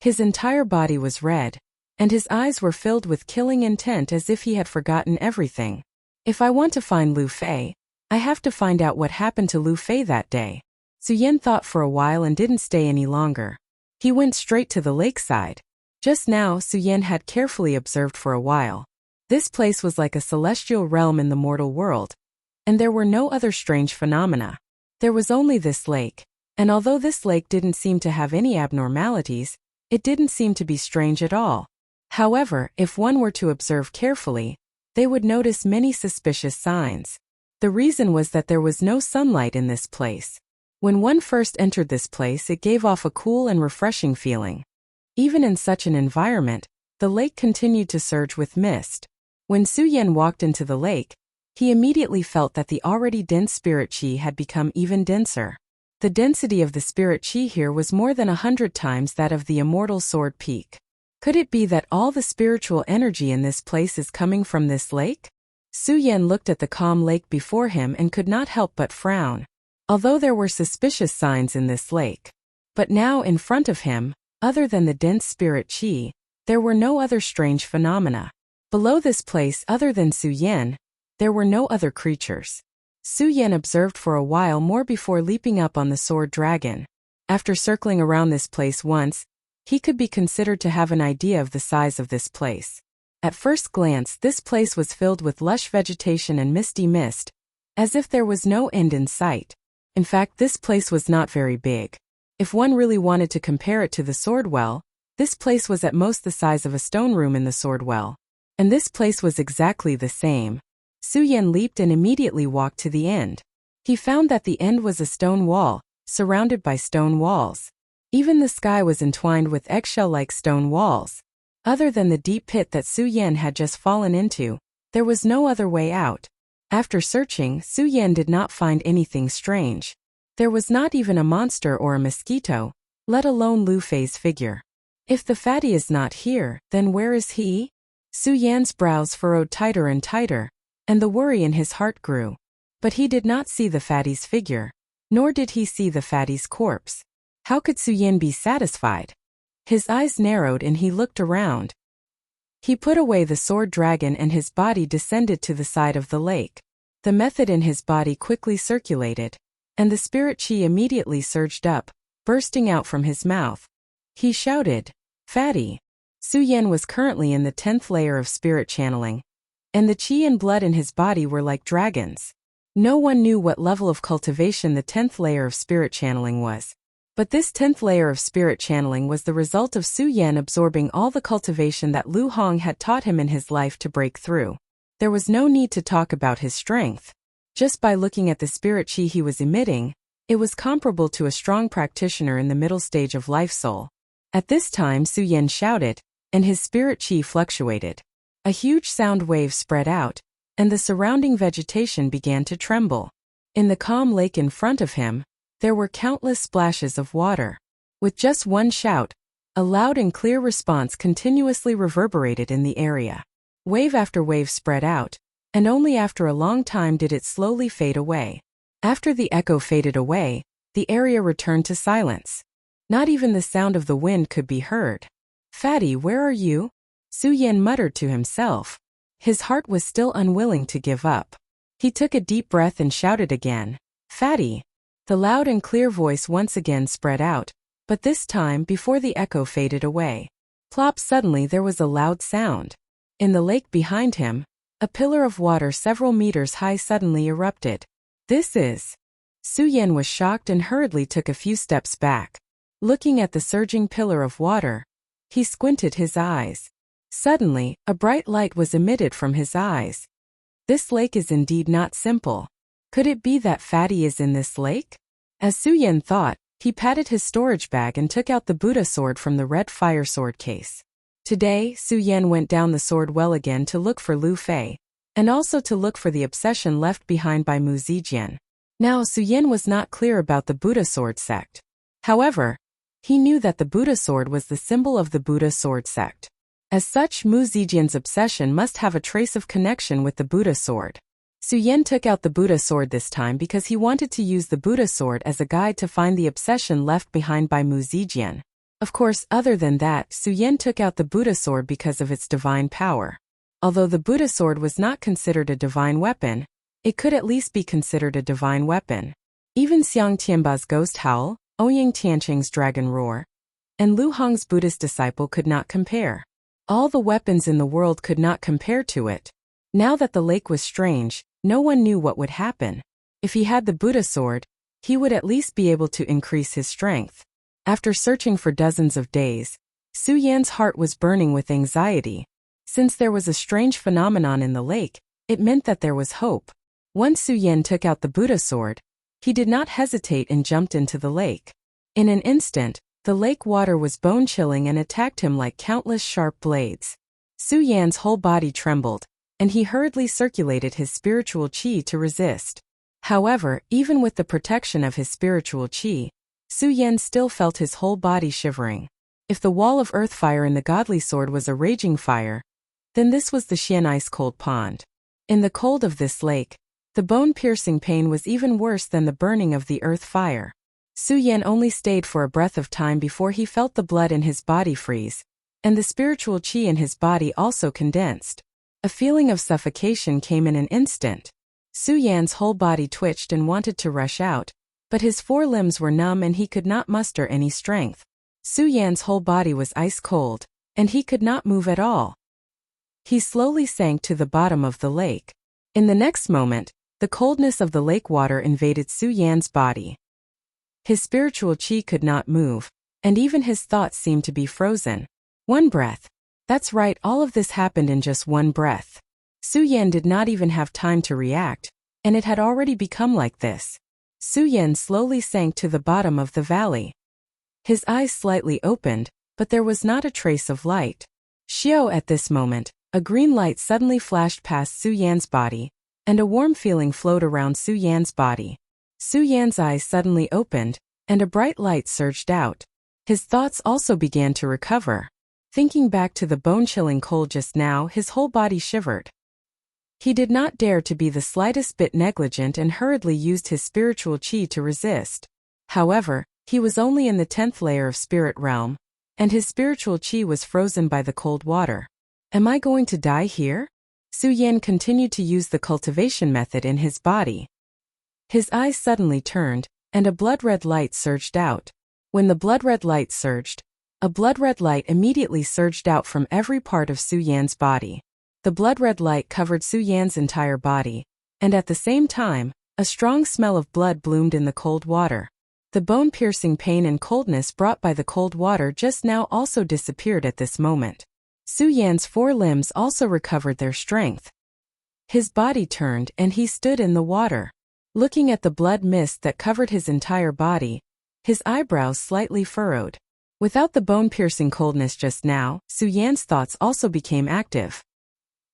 His entire body was red, and his eyes were filled with killing intent as if he had forgotten everything. If I want to find Lu Fei, I have to find out what happened to Lu Fei that day. Su Yan thought for a while and didn't stay any longer. He went straight to the lakeside. Just now, Su Yan had carefully observed for a while. This place was like a celestial realm in the mortal world, and there were no other strange phenomena. There was only this lake, and although this lake didn't seem to have any abnormalities, it didn't seem to be strange at all. However, if one were to observe carefully, they would notice many suspicious signs. The reason was that there was no sunlight in this place. When one first entered this place, it gave off a cool and refreshing feeling. Even in such an environment, the lake continued to surge with mist. When Su Yan walked into the lake, he immediately felt that the already dense spirit qi had become even denser. The density of the spirit qi here was more than 100 times that of the Immortal Sword Peak. Could it be that all the spiritual energy in this place is coming from this lake? Su Yan looked at the calm lake before him and could not help but frown. Although there were suspicious signs in this lake. But now in front of him, other than the dense spirit qi, there were no other strange phenomena. Below this place other than Su Yan, there were no other creatures. Su Yan observed for a while more before leaping up on the sword dragon. After circling around this place once, he could be considered to have an idea of the size of this place. At first glance, this place was filled with lush vegetation and misty mist, as if there was no end in sight. In fact, this place was not very big. If one really wanted to compare it to the sword well, this place was at most the size of a stone room in the sword well. And this place was exactly the same. Su Yan leaped and immediately walked to the end. He found that the end was a stone wall, surrounded by stone walls. Even the sky was entwined with eggshell-like stone walls. Other than the deep pit that Su Yan had just fallen into, there was no other way out. After searching, Su Yan did not find anything strange. There was not even a monster or a mosquito, let alone Lu Fei's figure. If the fatty is not here, then where is he? Su Yan's brows furrowed tighter and tighter, and the worry in his heart grew. But he did not see the fatty's figure, nor did he see the fatty's corpse. How could Su Yan be satisfied? His eyes narrowed and he looked around. He put away the sword dragon and his body descended to the side of the lake. The method in his body quickly circulated, and the spirit chi immediately surged up, bursting out from his mouth. He shouted, "Fatty!" Su Yan was currently in the 10th layer of spirit channeling, and the chi and blood in his body were like dragons. No one knew what level of cultivation the 10th layer of spirit channeling was. But this 10th layer of spirit channeling was the result of Su Yan absorbing all the cultivation that Lu Hong had taught him in his life to break through. There was no need to talk about his strength. Just by looking at the spirit chi he was emitting, it was comparable to a strong practitioner in the middle stage of life soul. At this time Su Yan shouted, and his spirit chi fluctuated. A huge sound wave spread out, and the surrounding vegetation began to tremble. In the calm lake in front of him, there were countless splashes of water. With just one shout, a loud and clear response continuously reverberated in the area. Wave after wave spread out, and only after a long time did it slowly fade away. After the echo faded away, the area returned to silence. Not even the sound of the wind could be heard. "Fatty, where are you?" Su Yan muttered to himself. His heart was still unwilling to give up. He took a deep breath and shouted again, "Fatty!" The loud and clear voice once again spread out, but this time before the echo faded away. Plop! Suddenly there was a loud sound. In the lake behind him, a pillar of water several meters high suddenly erupted. "This is..." Su Yan was shocked and hurriedly took a few steps back. Looking at the surging pillar of water, he squinted his eyes. Suddenly, a bright light was emitted from his eyes. This lake is indeed not simple. Could it be that Fatty is in this lake? As Su Yan thought, he patted his storage bag and took out the Buddha sword from the red fire sword case. Today, Su Yan went down the sword well again to look for Lu Fei, and also to look for the obsession left behind by Mu Zijian. Now Su Yan was not clear about the Buddha sword sect. However, he knew that the Buddha sword was the symbol of the Buddha sword sect. As such, Mu Zijian's obsession must have a trace of connection with the Buddha sword. Su Yan took out the Buddha sword this time because he wanted to use the Buddha sword as a guide to find the obsession left behind by Mu Zijian. Of course, other than that, Su Yan took out the Buddha sword because of its divine power. Although the Buddha sword was not considered a divine weapon, it could at least be considered a divine weapon. Even Xiang Tianba's ghost howl, Ouyang Tianqing's dragon roar, and Lu Hong's Buddhist disciple could not compare. All the weapons in the world could not compare to it. Now that the lake was strange, no one knew what would happen. If he had the Buddha sword, he would at least be able to increase his strength. After searching for dozens of days, Su Yan's heart was burning with anxiety. Since there was a strange phenomenon in the lake, it meant that there was hope. Once Su Yan took out the Buddha sword, he did not hesitate and jumped into the lake. In an instant, the lake water was bone-chilling and attacked him like countless sharp blades. Su Yan's whole body trembled, and he hurriedly circulated his spiritual qi to resist. However, even with the protection of his spiritual qi, Su Yan still felt his whole body shivering. If the wall of earth fire in the godly sword was a raging fire, then this was the Xian ice-cold pond. In the cold of this lake, the bone-piercing pain was even worse than the burning of the earth fire. Su Yan only stayed for a breath of time before he felt the blood in his body freeze, and the spiritual qi in his body also condensed. A feeling of suffocation came in an instant. Su Yan's whole body twitched and wanted to rush out, but his four limbs were numb and he could not muster any strength. Su Yan's whole body was ice cold, and he could not move at all. He slowly sank to the bottom of the lake. In the next moment, the coldness of the lake water invaded Su Yan's body. His spiritual qi could not move, and even his thoughts seemed to be frozen. One breath. That's right, all of this happened in just one breath. Su Yan did not even have time to react, and it had already become like this. Su Yan slowly sank to the bottom of the valley. His eyes slightly opened, but there was not a trace of light. Xiao, at this moment, a green light suddenly flashed past Su Yan's body, and a warm feeling flowed around Su Yan's body. Su Yan's eyes suddenly opened, and a bright light surged out. His thoughts also began to recover. Thinking back to the bone-chilling cold just now, his whole body shivered. He did not dare to be the slightest bit negligent and hurriedly used his spiritual qi to resist. However, he was only in the 10th layer of spirit realm, and his spiritual qi was frozen by the cold water. Am I going to die here? Su Yan continued to use the cultivation method in his body. His eyes suddenly turned, and a blood-red light surged out. When the blood-red light surged, a blood-red light immediately surged out from every part of Su Yan's body. The blood-red light covered Su Yan's entire body, and at the same time, a strong smell of blood bloomed in the cold water. The bone-piercing pain and coldness brought by the cold water just now also disappeared at this moment. Su Yan's 4 limbs also recovered their strength. His body turned and he stood in the water. Looking at the blood mist that covered his entire body, his eyebrows slightly furrowed. Without the bone-piercing coldness just now, Su Yan's thoughts also became active.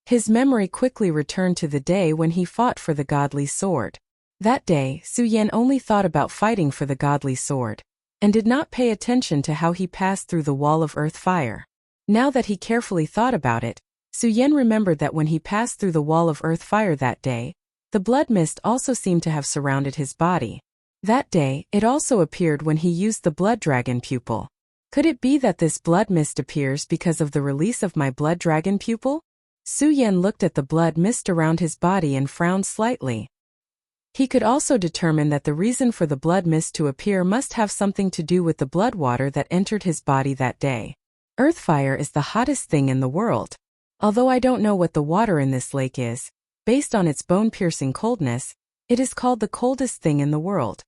His memory quickly returned to the day when he fought for the godly sword. That day, Su Yan only thought about fighting for the godly sword, and did not pay attention to how he passed through the wall of earth fire. Now that he carefully thought about it, Su Yan remembered that when he passed through the wall of earth fire that day, the blood mist also seemed to have surrounded his body. That day, it also appeared when he used the blood dragon pupil. Could it be that this blood mist appears because of the release of my blood dragon pupil? Su Yan looked at the blood mist around his body and frowned slightly. He could also determine that the reason for the blood mist to appear must have something to do with the blood water that entered his body that day. Earthfire is the hottest thing in the world. Although I don't know what the water in this lake is, based on its bone-piercing coldness, it is called the coldest thing in the world.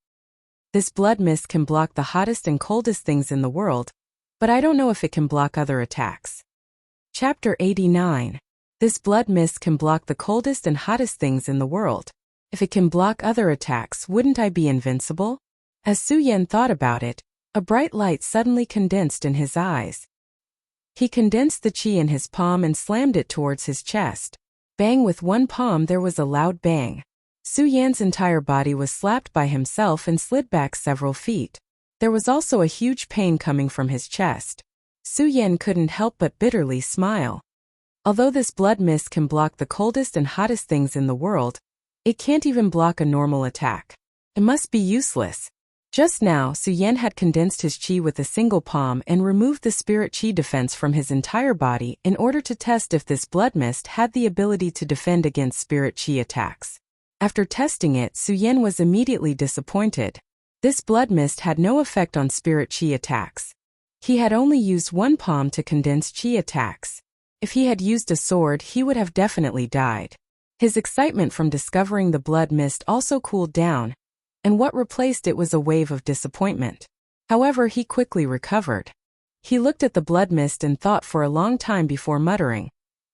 This blood mist can block the hottest and coldest things in the world, but I don't know if it can block other attacks. Chapter 89. This blood mist can block the coldest and hottest things in the world. If it can block other attacks, wouldn't I be invincible? As Su Yan thought about it, a bright light suddenly condensed in his eyes. He condensed the chi in his palm and slammed it towards his chest. Bang! With one palm there was a loud bang. Su Yan's entire body was slapped by himself and slid back several feet. There was also a huge pain coming from his chest. Su Yan couldn't help but bitterly smile. Although this blood mist can block the coldest and hottest things in the world, it can't even block a normal attack. It must be useless. Just now, Su Yan had condensed his chi with a single palm and removed the spirit chi defense from his entire body in order to test if this blood mist had the ability to defend against spirit chi attacks. After testing it, Su Yan was immediately disappointed. This blood mist had no effect on spirit chi attacks. He had only used one palm to condense chi attacks. If he had used a sword, he would have definitely died. His excitement from discovering the blood mist also cooled down, and what replaced it was a wave of disappointment. However, he quickly recovered. He looked at the blood mist and thought for a long time before muttering.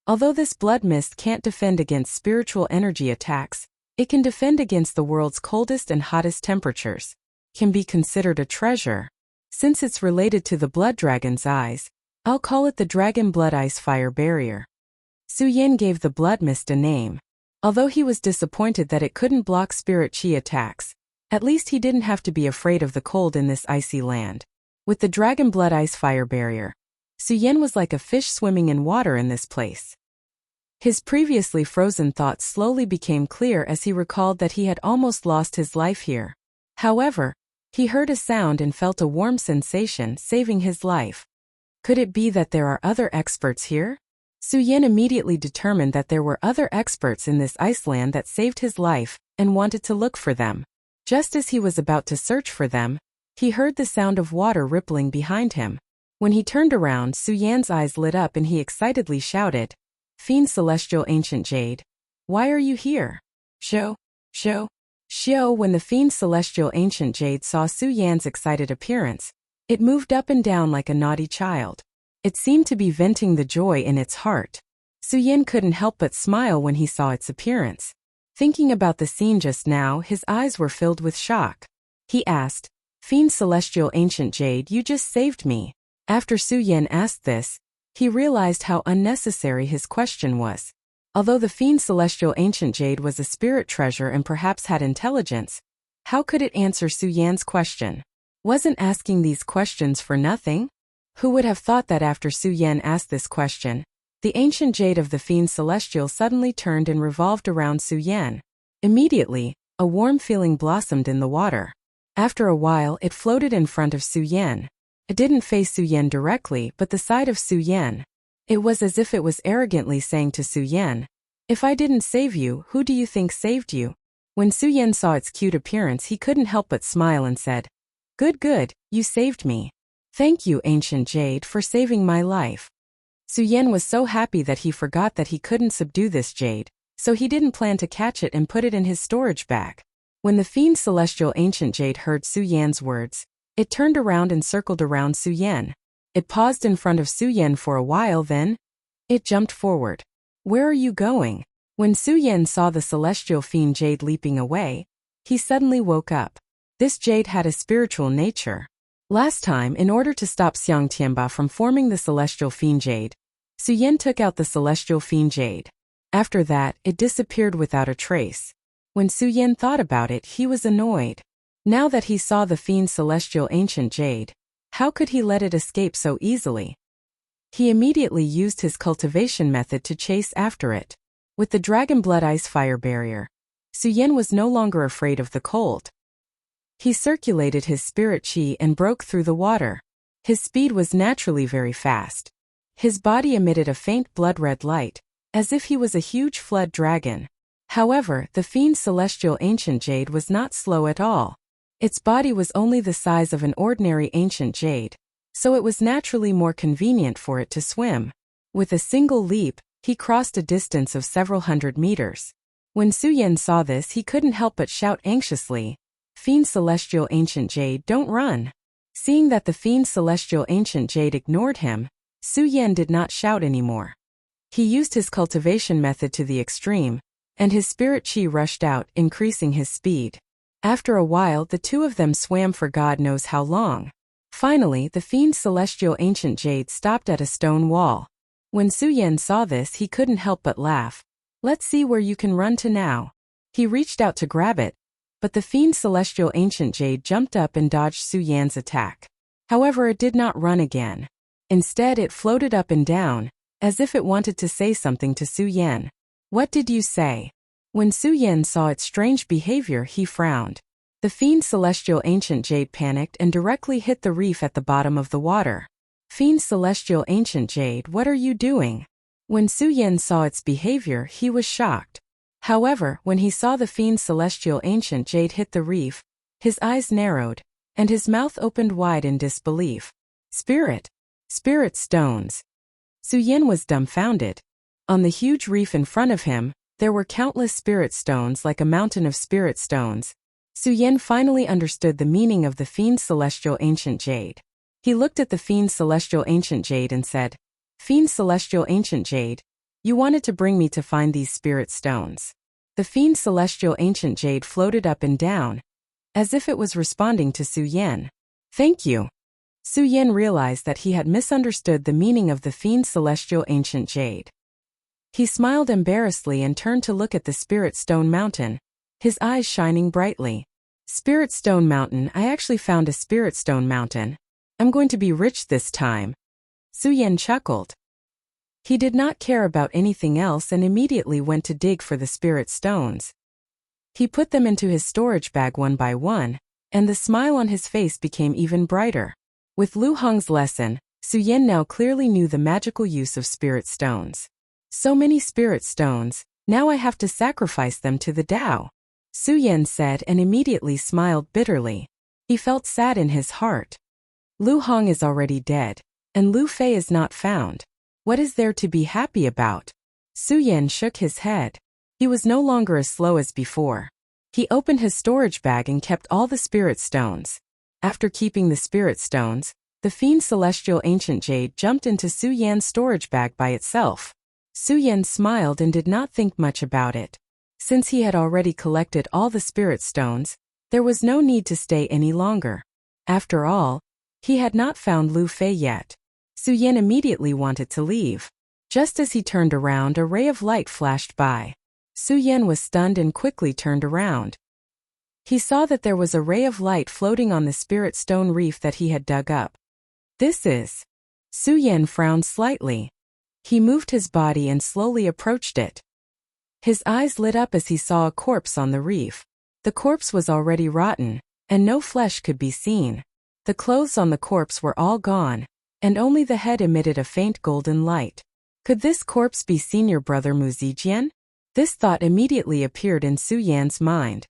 Although this blood mist can't defend against spiritual energy attacks, it can defend against the world's coldest and hottest temperatures. Can be considered a treasure. Since it's related to the blood dragon's eyes, I'll call it the Dragon Blood Ice Fire Barrier. Su Yan gave the blood mist a name. Although he was disappointed that it couldn't block spirit chi attacks, at least he didn't have to be afraid of the cold in this icy land. With the Dragon Blood Ice Fire Barrier, Su Yan was like a fish swimming in water in this place. His previously frozen thoughts slowly became clear as he recalled that he had almost lost his life here. However, he heard a sound and felt a warm sensation saving his life. Could it be that there are other experts here? Su Yan immediately determined that there were other experts in this Iceland that saved his life, and wanted to look for them. Just as he was about to search for them, he heard the sound of water rippling behind him. When he turned around, Su Yan's eyes lit up and he excitedly shouted, "Fiend Celestial Ancient Jade, why are you here?" Show. When the Fiend Celestial Ancient Jade saw Su Yan's excited appearance, it moved up and down like a naughty child. It seemed to be venting the joy in its heart. Su Yan couldn't help but smile when he saw its appearance. Thinking about the scene just now, his eyes were filled with shock. He asked, "Fiend Celestial Ancient Jade, you just saved me." After Su Yan asked this, he realized how unnecessary his question was. Although the Fiend Celestial Ancient Jade was a spirit treasure and perhaps had intelligence, how could it answer Su Yan's question? Wasn't asking these questions for nothing? Who would have thought that after Su Yan asked this question, the ancient jade of the Fiend Celestial suddenly turned and revolved around Su Yan. Immediately, a warm feeling blossomed in the water. After a while, it floated in front of Su Yan. It didn't face Su Yan directly, but the side of Su Yan. It was as if it was arrogantly saying to Su Yan, "If I didn't save you, who do you think saved you?" When Su Yan saw its cute appearance, he couldn't help but smile and said, "Good, good, you saved me. Thank you, ancient jade, for saving my life." Su Yan was so happy that he forgot that he couldn't subdue this jade, so he didn't plan to catch it and put it in his storage bag. When the fiend celestial ancient jade heard Su Yan's words, it turned around and circled around Su Yan. It paused in front of Su Yan for a while, then it jumped forward. "Where are you going?" When Su Yan saw the celestial fiend jade leaping away, he suddenly woke up. This jade had a spiritual nature. Last time, in order to stop Xiang Tianba from forming the celestial fiend jade, Su Yan took out the celestial fiend jade. After that, it disappeared without a trace. When Su Yan thought about it, he was annoyed. Now that he saw the fiend celestial ancient jade, how could he let it escape so easily? He immediately used his cultivation method to chase after it. With the dragon blood ice fire barrier, Su Yan was no longer afraid of the cold. He circulated his spirit chi and broke through the water. His speed was naturally very fast. His body emitted a faint blood-red light, as if he was a huge flood dragon. However, the fiend celestial ancient jade was not slow at all. Its body was only the size of an ordinary ancient jade, so it was naturally more convenient for it to swim. With a single leap, he crossed a distance of several hundred meters. When Su Yan saw this, he couldn't help but shout anxiously, "Fiend celestial ancient jade, don't run." Seeing that the fiend celestial ancient jade ignored him, Su Yan did not shout anymore. He used his cultivation method to the extreme, and his spirit chi rushed out, increasing his speed. After a while, the two of them swam for God knows how long. Finally, the fiend celestial ancient jade stopped at a stone wall. When Su Yan saw this, he couldn't help but laugh. "Let's see where you can run to now." He reached out to grab it, but the fiend celestial ancient jade jumped up and dodged Su Yan's attack. However, it did not run again. Instead, it floated up and down, as if it wanted to say something to Su Yan. "What did you say?" When Su Yan saw its strange behavior, he frowned. The fiend celestial ancient jade panicked and directly hit the reef at the bottom of the water. "Fiend celestial ancient jade, what are you doing?" When Su Yan saw its behavior, he was shocked. However, when he saw the fiend celestial ancient jade hit the reef, his eyes narrowed, and his mouth opened wide in disbelief. Spirit stones. Su Yan was dumbfounded. On the huge reef in front of him, there were countless spirit stones like a mountain of spirit stones. Su Yan finally understood the meaning of the fiend celestial ancient jade. He looked at the fiend celestial ancient jade and said, "Fiend celestial ancient jade, you wanted to bring me to find these spirit stones." The fiend celestial ancient jade floated up and down, as if it was responding to Su Yan. "Thank you." Su Yan realized that he had misunderstood the meaning of the fiend celestial ancient jade. He smiled embarrassedly and turned to look at the Spirit Stone Mountain, his eyes shining brightly. "Spirit Stone Mountain, I actually found a Spirit Stone Mountain. I'm going to be rich this time." Su Yan chuckled. He did not care about anything else and immediately went to dig for the spirit stones. He put them into his storage bag one by one, and the smile on his face became even brighter. With Lu Hong's lesson, Su Yan now clearly knew the magical use of spirit stones. "So many spirit stones, now I have to sacrifice them to the Tao," Su Yan said and immediately smiled bitterly. He felt sad in his heart. Lu Hong is already dead, and Lu Fei is not found. What is there to be happy about? Su Yan shook his head. He was no longer as slow as before. He opened his storage bag and kept all the spirit stones. After keeping the spirit stones, the fiend celestial ancient jade jumped into Su Yan's storage bag by itself. Su Yan smiled and did not think much about it. Since he had already collected all the spirit stones, there was no need to stay any longer. After all, he had not found Lu Fei yet. Su Yan immediately wanted to leave. Just as he turned around, a ray of light flashed by. Su Yan was stunned and quickly turned around. He saw that there was a ray of light floating on the spirit stone reef that he had dug up. "This is..." Su Yan frowned slightly. He moved his body and slowly approached it. His eyes lit up as he saw a corpse on the reef. The corpse was already rotten, and no flesh could be seen. The clothes on the corpse were all gone, and only the head emitted a faint golden light. Could this corpse be senior brother Mu Zijian? This thought immediately appeared in Su Yan's mind.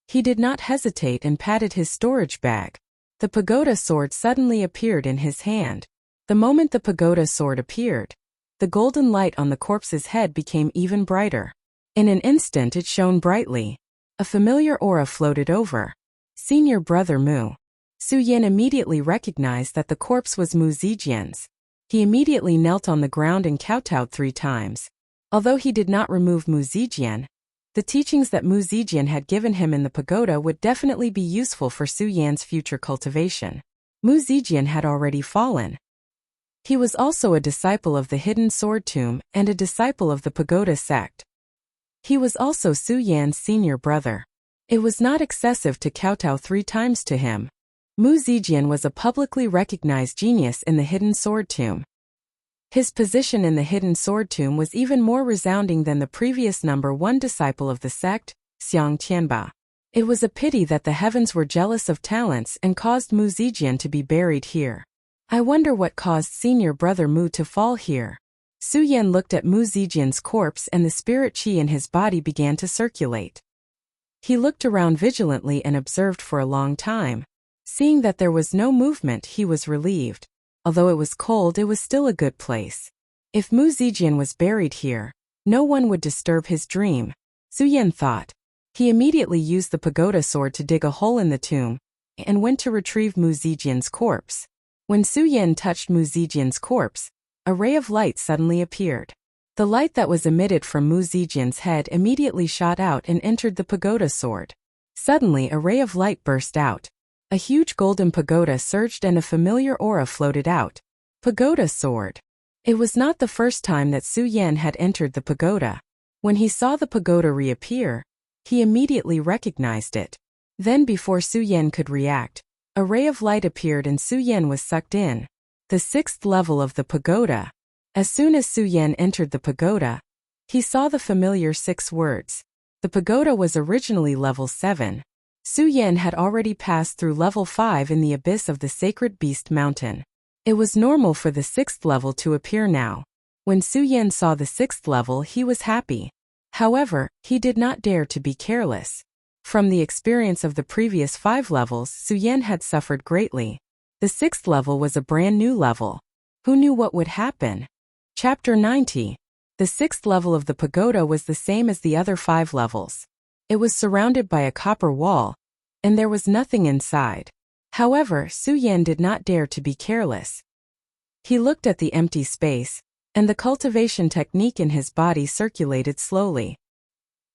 He did not hesitate and patted his storage bag. The pagoda sword suddenly appeared in his hand. The moment the pagoda sword appeared, the golden light on the corpse's head became even brighter. In an instant it shone brightly. A familiar aura floated over. Senior brother Mu. Su Yan immediately recognized that the corpse was Mu Zijian's. He immediately knelt on the ground and kowtowed 3 times. Although he did not remove Mu Zijian, the teachings that Mu Zijian had given him in the pagoda would definitely be useful for Su Yan's future cultivation. Mu Zijian had already fallen. He was also a disciple of the hidden sword tomb and a disciple of the pagoda sect. He was also Su Yan's senior brother. It was not excessive to kowtow 3 times to him. Mu Zijian was a publicly recognized genius in the hidden sword tomb. His position in the hidden sword tomb was even more resounding than the previous number 1 disciple of the sect, Xiang Tianba. It was a pity that the heavens were jealous of talents and caused Mu Zijian to be buried here. I wonder what caused senior brother Mu to fall here. Su Yan looked at Mu Zijian's corpse and the spirit qi in his body began to circulate. He looked around vigilantly and observed for a long time. Seeing that there was no movement, he was relieved. Although it was cold, it was still a good place. If Mu Zijian was buried here, no one would disturb his dream, Su Yan thought. He immediately used the pagoda sword to dig a hole in the tomb and went to retrieve Mu Zijian's corpse. When Su Yan touched Mu Zijian's corpse, a ray of light suddenly appeared. The light that was emitted from Mu Zijian's head immediately shot out and entered the pagoda sword. Suddenly a ray of light burst out. A huge golden pagoda surged and a familiar aura floated out. Pagoda sword. It was not the first time that Su Yan had entered the pagoda. When he saw the pagoda reappear, he immediately recognized it. Then before Su Yan could react, a ray of light appeared and Su Yan was sucked in. The 6th level of the pagoda. As soon as Su Yan entered the pagoda, he saw the familiar 6 words. The pagoda was originally level 7. Su Yan had already passed through level 5 in the abyss of the Sacred Beast Mountain. It was normal for the 6th level to appear now. When Su Yan saw the 6th level, he was happy. However, he did not dare to be careless. From the experience of the previous 5 levels, Su Yan had suffered greatly. The 6th level was a brand new level. Who knew what would happen? Chapter 90. The 6th level of the pagoda was the same as the other 5 levels. It was surrounded by a copper wall, and there was nothing inside. However, Su Yan did not dare to be careless. He looked at the empty space, and the cultivation technique in his body circulated slowly.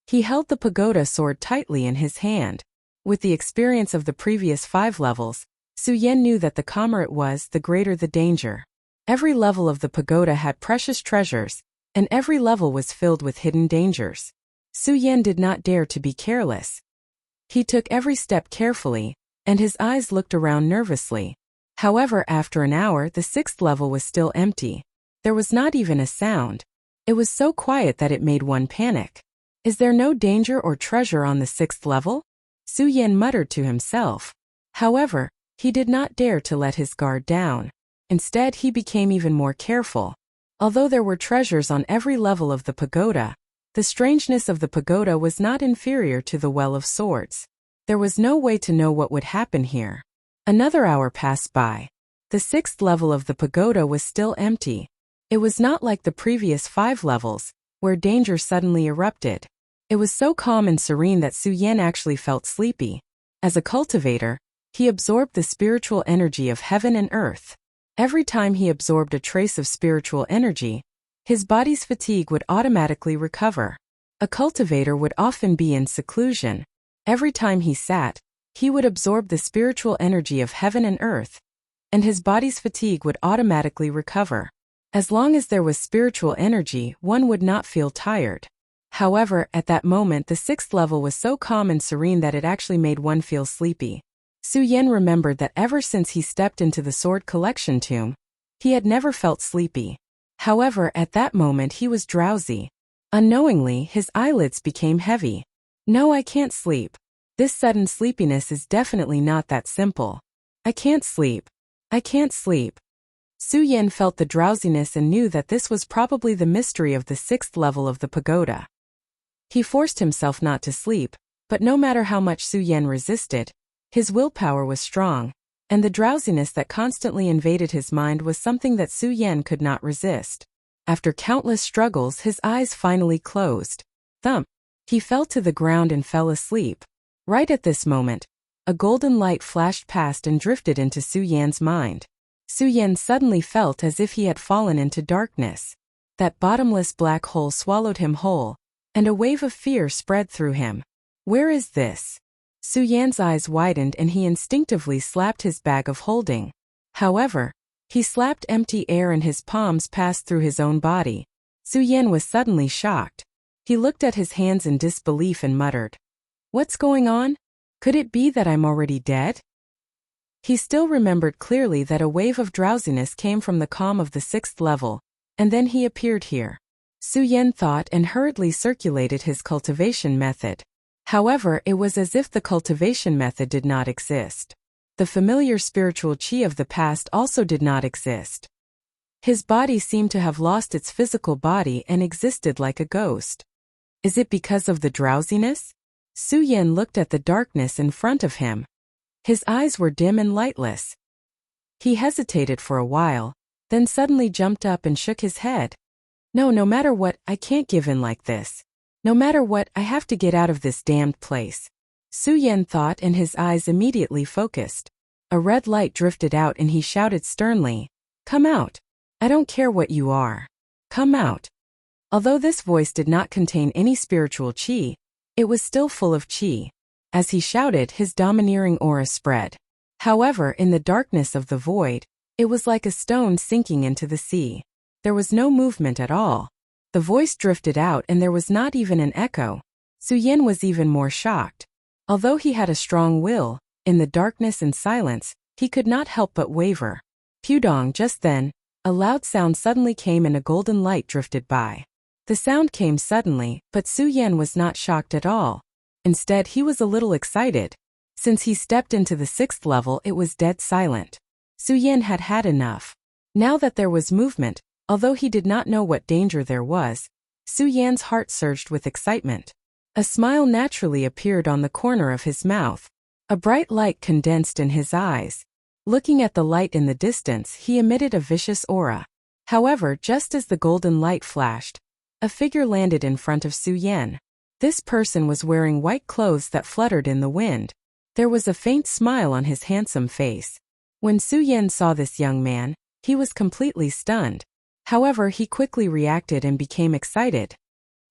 He held the pagoda sword tightly in his hand. With the experience of the previous 5 levels, Su Yan knew that the calmer it was, the greater the danger. Every level of the pagoda had precious treasures, and every level was filled with hidden dangers. Su Yan did not dare to be careless. He took every step carefully, and his eyes looked around nervously. However, after an hour, the 6th level was still empty. There was not even a sound. It was so quiet that it made one panic. Is there no danger or treasure on the 6th level? Su Yan muttered to himself. However, he did not dare to let his guard down. Instead, he became even more careful. Although there were treasures on every level of the pagoda, the strangeness of the pagoda was not inferior to the Well of Swords. There was no way to know what would happen here. Another hour passed by. The 6th level of the pagoda was still empty. It was not like the previous 5 levels, where danger suddenly erupted. It was so calm and serene that Su Yan actually felt sleepy. As a cultivator, he absorbed the spiritual energy of heaven and earth. Every time he absorbed a trace of spiritual energy, his body's fatigue would automatically recover. A cultivator would often be in seclusion. Every time he sat, he would absorb the spiritual energy of heaven and earth, and his body's fatigue would automatically recover. As long as there was spiritual energy, one would not feel tired. However, at that moment the 6th level was so calm and serene that it actually made one feel sleepy. Su Yan remembered that ever since he stepped into the sword collection tomb, he had never felt sleepy. However, at that moment he was drowsy. Unknowingly, his eyelids became heavy. No, I can't sleep. This sudden sleepiness is definitely not that simple. I can't sleep. I can't sleep. Su Yan felt the drowsiness and knew that this was probably the mystery of the 6th level of the pagoda. He forced himself not to sleep, but no matter how much Su Yan resisted, his willpower was strong, and the drowsiness that constantly invaded his mind was something that Su Yan could not resist. After countless struggles, his eyes finally closed. Thump! He fell to the ground and fell asleep. Right at this moment, a golden light flashed past and drifted into Su Yan's mind. Su Yan suddenly felt as if he had fallen into darkness. That bottomless black hole swallowed him whole, and a wave of fear spread through him. Where is this? Su Yan's eyes widened and he instinctively slapped his bag of holding. However, he slapped empty air and his palms passed through his own body. Su Yan was suddenly shocked. He looked at his hands in disbelief and muttered, "What's going on? Could it be that I'm already dead?" He still remembered clearly that a wave of drowsiness came from the calm of the 6th level, and then he appeared here. Su Yan thought and hurriedly circulated his cultivation method. However, it was as if the cultivation method did not exist. The familiar spiritual qi of the past also did not exist. His body seemed to have lost its physical body and existed like a ghost. Is it because of the drowsiness? Su Yan looked at the darkness in front of him. His eyes were dim and lightless. He hesitated for a while, then suddenly jumped up and shook his head. No matter what, I can't give in like this. No matter what, I have to get out of this damned place. Su Yan thought and his eyes immediately focused. A red light drifted out and he shouted sternly, "Come out! I don't care what you are. Come out!" Although this voice did not contain any spiritual qi, it was still full of qi. As he shouted, his domineering aura spread. However, in the darkness of the void, it was like a stone sinking into the sea. There was no movement at all. The voice drifted out and there was not even an echo. Su Yan was even more shocked. Although he had a strong will, in the darkness and silence, he could not help but waver. Pudong! Just then, a loud sound suddenly came and a golden light drifted by. The sound came suddenly, but Su Yan was not shocked at all. Instead, he was a little excited. Since he stepped into the 6th level, it was dead silent. Su Yan had had enough. Now that there was movement, although he did not know what danger there was, Su Yan's heart surged with excitement. A smile naturally appeared on the corner of his mouth. A bright light condensed in his eyes. Looking at the light in the distance, he emitted a vicious aura. However, just as the golden light flashed, a figure landed in front of Su Yan. This person was wearing white clothes that fluttered in the wind. There was a faint smile on his handsome face. When Su Yan saw this young man, he was completely stunned. However, he quickly reacted and became excited.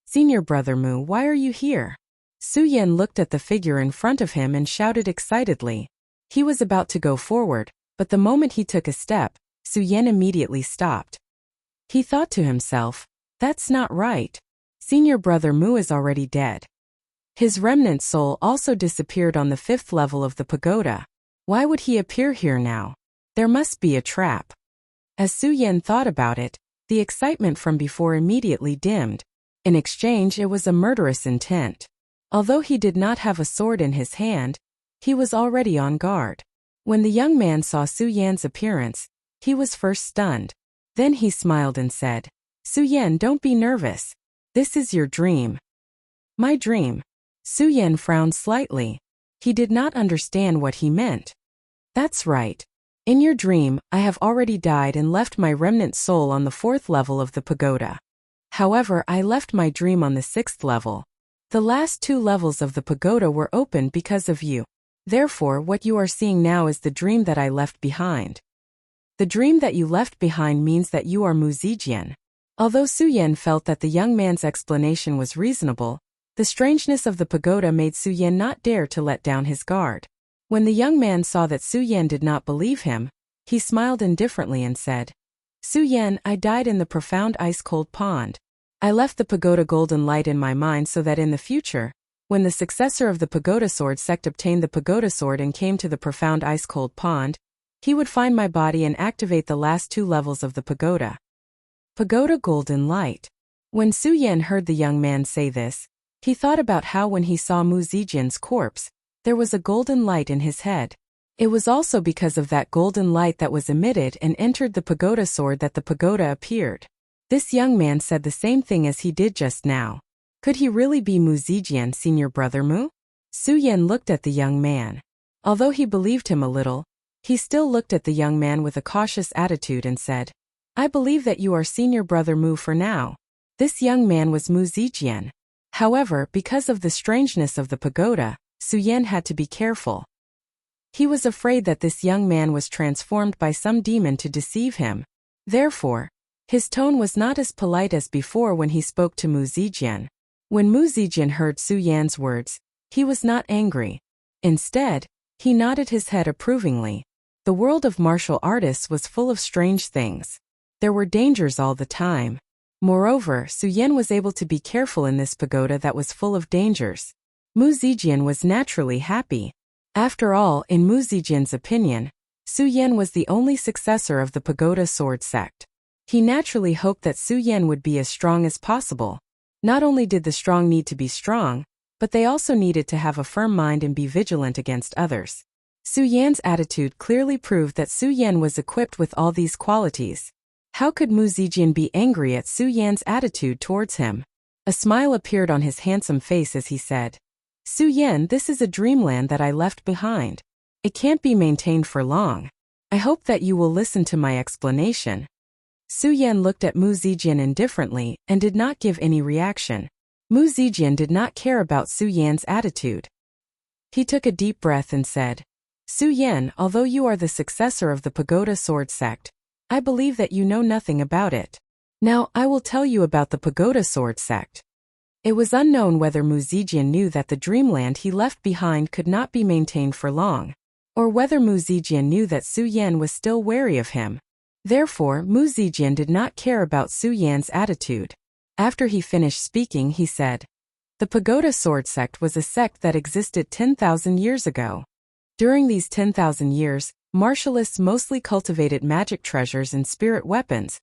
"Senior Brother Mu, why are you here?" Su Yan looked at the figure in front of him and shouted excitedly. He was about to go forward, but the moment he took a step, Su Yan immediately stopped. He thought to himself, "That's not right. Senior Brother Mu is already dead." His remnant soul also disappeared on the 5th level of the pagoda. Why would he appear here now? There must be a trap. As Su Yan thought about it, the excitement from before immediately dimmed. In exchange, it was a murderous intent. Although he did not have a sword in his hand, he was already on guard. When the young man saw Su Yan's appearance, he was first stunned. Then he smiled and said, "Su Yan, don't be nervous. This is your dream." "My dream?" Su Yan frowned slightly. He did not understand what he meant. "That's right. In your dream, I have already died and left my remnant soul on the 4th level of the pagoda. However, I left my dream on the 6th level. The last 2 levels of the pagoda were open because of you. Therefore, what you are seeing now is the dream that I left behind. The dream that you left behind means that you are Mu Zijian." Although Su Yan felt that the young man's explanation was reasonable, the strangeness of the pagoda made Su Yan not dare to let down his guard. When the young man saw that Su Yan did not believe him, he smiled indifferently and said, "Su Yan, I died in the profound ice-cold pond. I left the pagoda golden light in my mind so that in the future, when the successor of the pagoda sword sect obtained the pagoda sword and came to the profound ice-cold pond, he would find my body and activate the last 2 levels of the pagoda." Pagoda golden light. When Su Yan heard the young man say this, he thought about how when he saw Mu Zijian's corpse, there was a golden light in his head. It was also because of that golden light that was emitted and entered the pagoda sword that the pagoda appeared. This young man said the same thing as he did just now. Could he really be Mu Zijian, senior brother Mu? Su Yan looked at the young man. Although he believed him a little, he still looked at the young man with a cautious attitude and said, I believe that you are senior brother Mu for now. This young man was Mu Zijian. However, because of the strangeness of the pagoda, Su Yan had to be careful. He was afraid that this young man was transformed by some demon to deceive him. Therefore, his tone was not as polite as before when he spoke to Mu Zijian. When Mu Zijian heard Su Yan's words, he was not angry. Instead, he nodded his head approvingly. The world of martial artists was full of strange things. There were dangers all the time. Moreover, Su Yan was able to be careful in this pagoda that was full of dangers. Mu Zijian was naturally happy. After all, in Mu Zijian's opinion, Su Yan was the only successor of the pagoda sword sect. He naturally hoped that Su Yan would be as strong as possible. Not only did the strong need to be strong, but they also needed to have a firm mind and be vigilant against others. Su Yan's attitude clearly proved that Su Yan was equipped with all these qualities. How could Mu Zijian be angry at Su Yan's attitude towards him? A smile appeared on his handsome face as he said, Su Yan, this is a dreamland that I left behind. It can't be maintained for long. I hope that you will listen to my explanation. Su Yan looked at Mu Zijian indifferently and did not give any reaction. Mu Zijian did not care about Su Yan's attitude. He took a deep breath and said, Su Yan, although you are the successor of the pagoda sword sect, I believe that you know nothing about it. Now, I will tell you about the pagoda sword sect. It was unknown whether Mu Zijian knew that the dreamland he left behind could not be maintained for long, or whether Mu Zijian knew that Su Yan was still wary of him. Therefore, Mu Zijian did not care about Su Yan's attitude. After he finished speaking, he said, The pagoda sword sect was a sect that existed 10,000 years ago. During these 10,000 years, martialists mostly cultivated magic treasures and spirit weapons,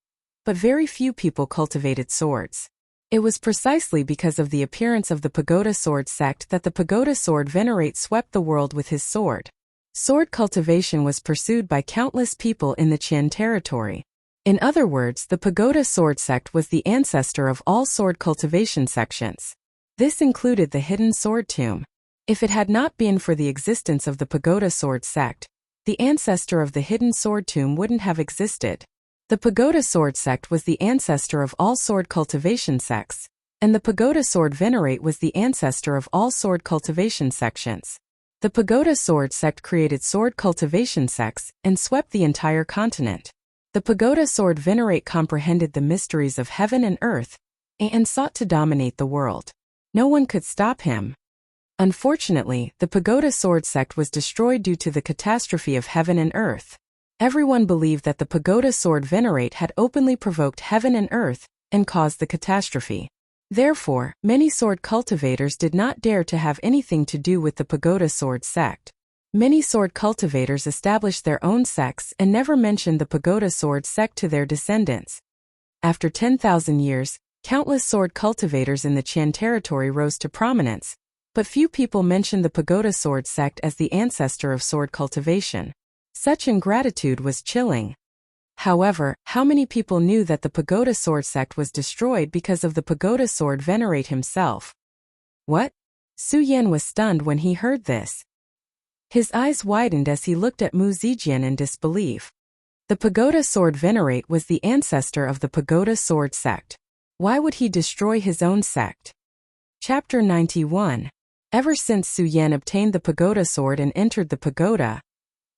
but very few people cultivated swords. It was precisely because of the appearance of the pagoda sword sect that the pagoda sword venerate swept the world with his sword. Sword cultivation was pursued by countless people in the Qin territory. In other words, the pagoda sword sect was the ancestor of all sword cultivation sections. This included the hidden sword tomb. If it had not been for the existence of the pagoda sword sect, the ancestor of the hidden sword tomb wouldn't have existed. The pagoda sword sect was the ancestor of all sword cultivation sects, and the pagoda sword venerate was the ancestor of all sword cultivation sections. The pagoda sword sect created sword cultivation sects and swept the entire continent. The pagoda sword venerate comprehended the mysteries of heaven and earth, and sought to dominate the world. No one could stop him. Unfortunately, the pagoda sword sect was destroyed due to the catastrophe of heaven and earth. Everyone believed that the pagoda sword venerate had openly provoked heaven and earth and caused the catastrophe. Therefore, many sword cultivators did not dare to have anything to do with the pagoda sword sect. Many sword cultivators established their own sects and never mentioned the pagoda sword sect to their descendants. After 10,000 years, countless sword cultivators in the Qin territory rose to prominence, but few people mentioned the pagoda sword sect as the ancestor of sword cultivation. Such ingratitude was chilling. However, how many people knew that the pagoda sword sect was destroyed because of the pagoda sword venerate himself? What? Su Yan was stunned when he heard this. His eyes widened as he looked at Mu Zijian in disbelief. The pagoda sword venerate was the ancestor of the pagoda sword sect. Why would he destroy his own sect? Chapter 91. Ever since Su Yan obtained the pagoda sword and entered the pagoda,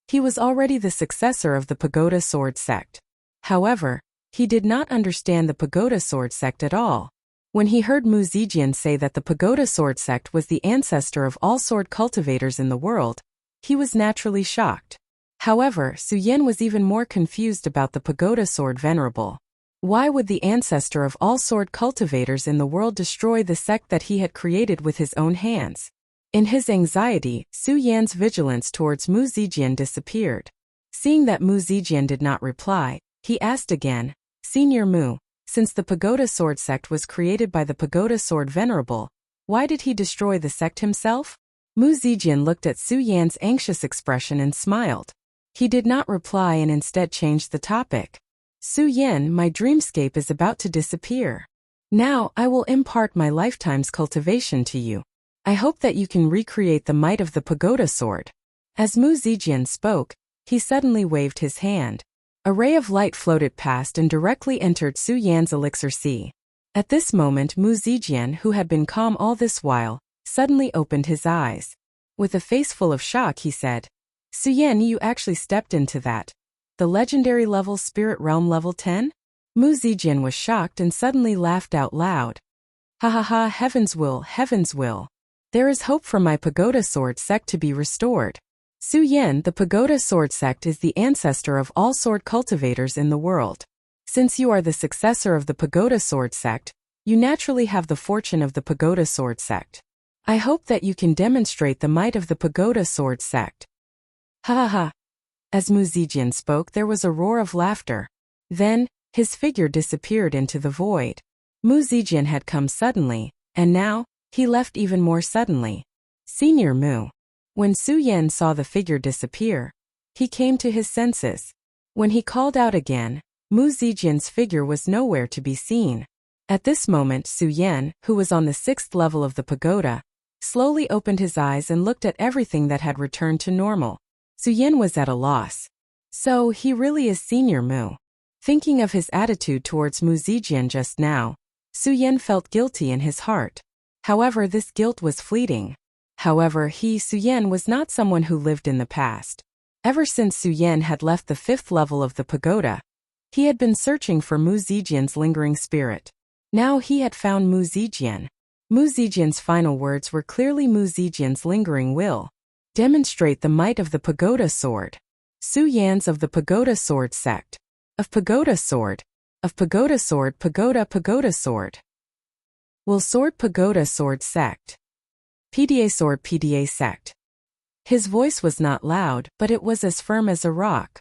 he was already the successor of the pagoda sword sect. However, he did not understand the pagoda sword sect at all. When he heard Mu Zijian say that the pagoda sword sect was the ancestor of all sword cultivators in the world, he was naturally shocked. However, Su Yan was even more confused about the pagoda sword venerable. Why would the ancestor of all sword cultivators in the world destroy the sect that he had created with his own hands? In his anxiety, Su Yan's vigilance towards Mu Zijian disappeared. Seeing that Mu Zijian did not reply, he asked again, Senior Mu, since the pagoda sword sect was created by the pagoda sword venerable, why did he destroy the sect himself? Mu Zijian looked at Su Yan's anxious expression and smiled. He did not reply and instead changed the topic. Su Yan, my dreamscape is about to disappear. Now I will impart my lifetime's cultivation to you. I hope that you can recreate the might of the pagoda sword. As Mu Zijian spoke, he suddenly waved his hand. A ray of light floated past and directly entered Su Yan's elixir sea. At this moment Mu Zijian, who had been calm all this while, suddenly opened his eyes. With a face full of shock he said, Su Yan, you actually stepped into that. The legendary level spirit realm level 10? Mu Zijian was shocked and suddenly laughed out loud. Ha ha ha, heaven's will, heaven's will. There is hope for my pagoda sword sect to be restored. Su Yan, the pagoda sword sect is the ancestor of all sword cultivators in the world. Since you are the successor of the pagoda sword sect, you naturally have the fortune of the pagoda sword sect. I hope that you can demonstrate the might of the pagoda sword sect. Ha ha ha. As Mu Zijian spoke, there was a roar of laughter. Then, his figure disappeared into the void. Mu Zijian had come suddenly, and now, he left even more suddenly. Senior Mu. When Su Yan saw the figure disappear, he came to his senses. When he called out again, Mu Zijian's figure was nowhere to be seen. At this moment Su Yan, who was on the 6th level of the pagoda, slowly opened his eyes and looked at everything that had returned to normal. Su Yan was at a loss. So he really is Senior Mu. Thinking of his attitude towards Mu Zijian just now, Su Yan felt guilty in his heart. However, this guilt was fleeting. However, Su Yan was not someone who lived in the past. Ever since Su Yan had left the 5th level of the pagoda, he had been searching for Mu Zijian's lingering spirit. Now he had found Mu Zijian. Mu Zijian's final words were clearly Mu Zijian's lingering will. Demonstrate the might of the pagoda sword. Su Yan's of the pagoda sword sect. Of pagoda sword. Of pagoda sword pagoda sword. Will sword pagoda sword sect. PDA sword PDA sect. His voice was not loud, but it was as firm as a rock.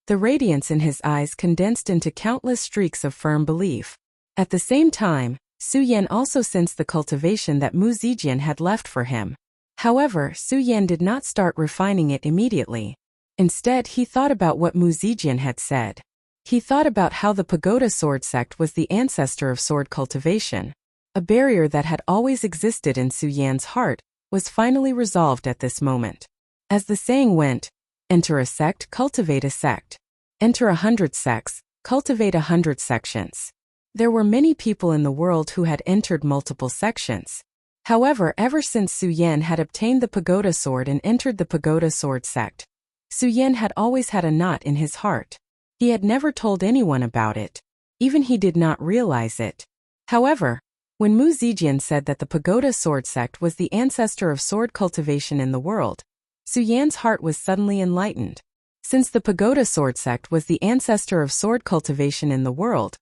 The radiance in his eyes condensed into countless streaks of firm belief. At the same time, Su Yan also sensed the cultivation that Mu Zijian had left for him. However, Su Yan did not start refining it immediately. Instead, he thought about what Mu Zijian had said. He thought about how the pagoda sword sect was the ancestor of sword cultivation. A barrier that had always existed in Su Yan's heart was finally resolved at this moment. As the saying went, enter a sect, cultivate a sect. Enter 100 sects, cultivate 100 sections. There were many people in the world who had entered multiple sections. However, ever since Su Yan had obtained the pagoda sword and entered the pagoda sword sect, Su Yan had always had a knot in his heart. He had never told anyone about it. Even he did not realize it. However, when Mu Zijian said that the pagoda sword sect was the ancestor of sword cultivation in the world, Su Yan's heart was suddenly enlightened. Since the pagoda sword sect was the ancestor of sword cultivation in the world,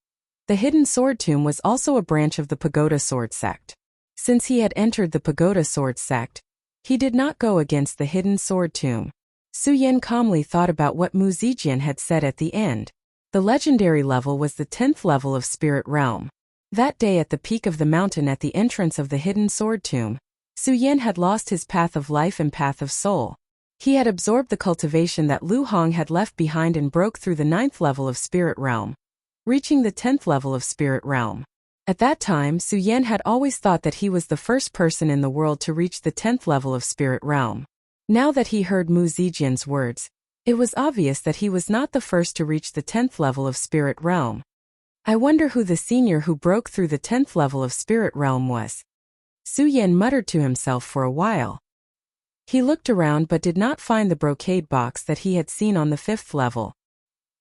the hidden sword tomb was also a branch of the pagoda sword sect. Since he had entered the pagoda sword sect, he did not go against the hidden sword tomb. Su Yan calmly thought about what Mu Zijian had said at the end. The legendary level was the 10th level of spirit realm. That day at the peak of the mountain at the entrance of the hidden sword tomb, Su Yan had lost his path of life and path of soul. He had absorbed the cultivation that Lu Hong had left behind and broke through the 9th level of spirit realm, reaching the 10th level of spirit realm. At that time, Su Yan had always thought that he was the first person in the world to reach the 10th level of spirit realm. Now that he heard Mu Zijian's words, it was obvious that he was not the first to reach the 10th level of spirit realm. I wonder who the senior who broke through the 10th level of spirit realm was. Su Yan muttered to himself for a while. He looked around but did not find the brocade box that he had seen on the 5th level.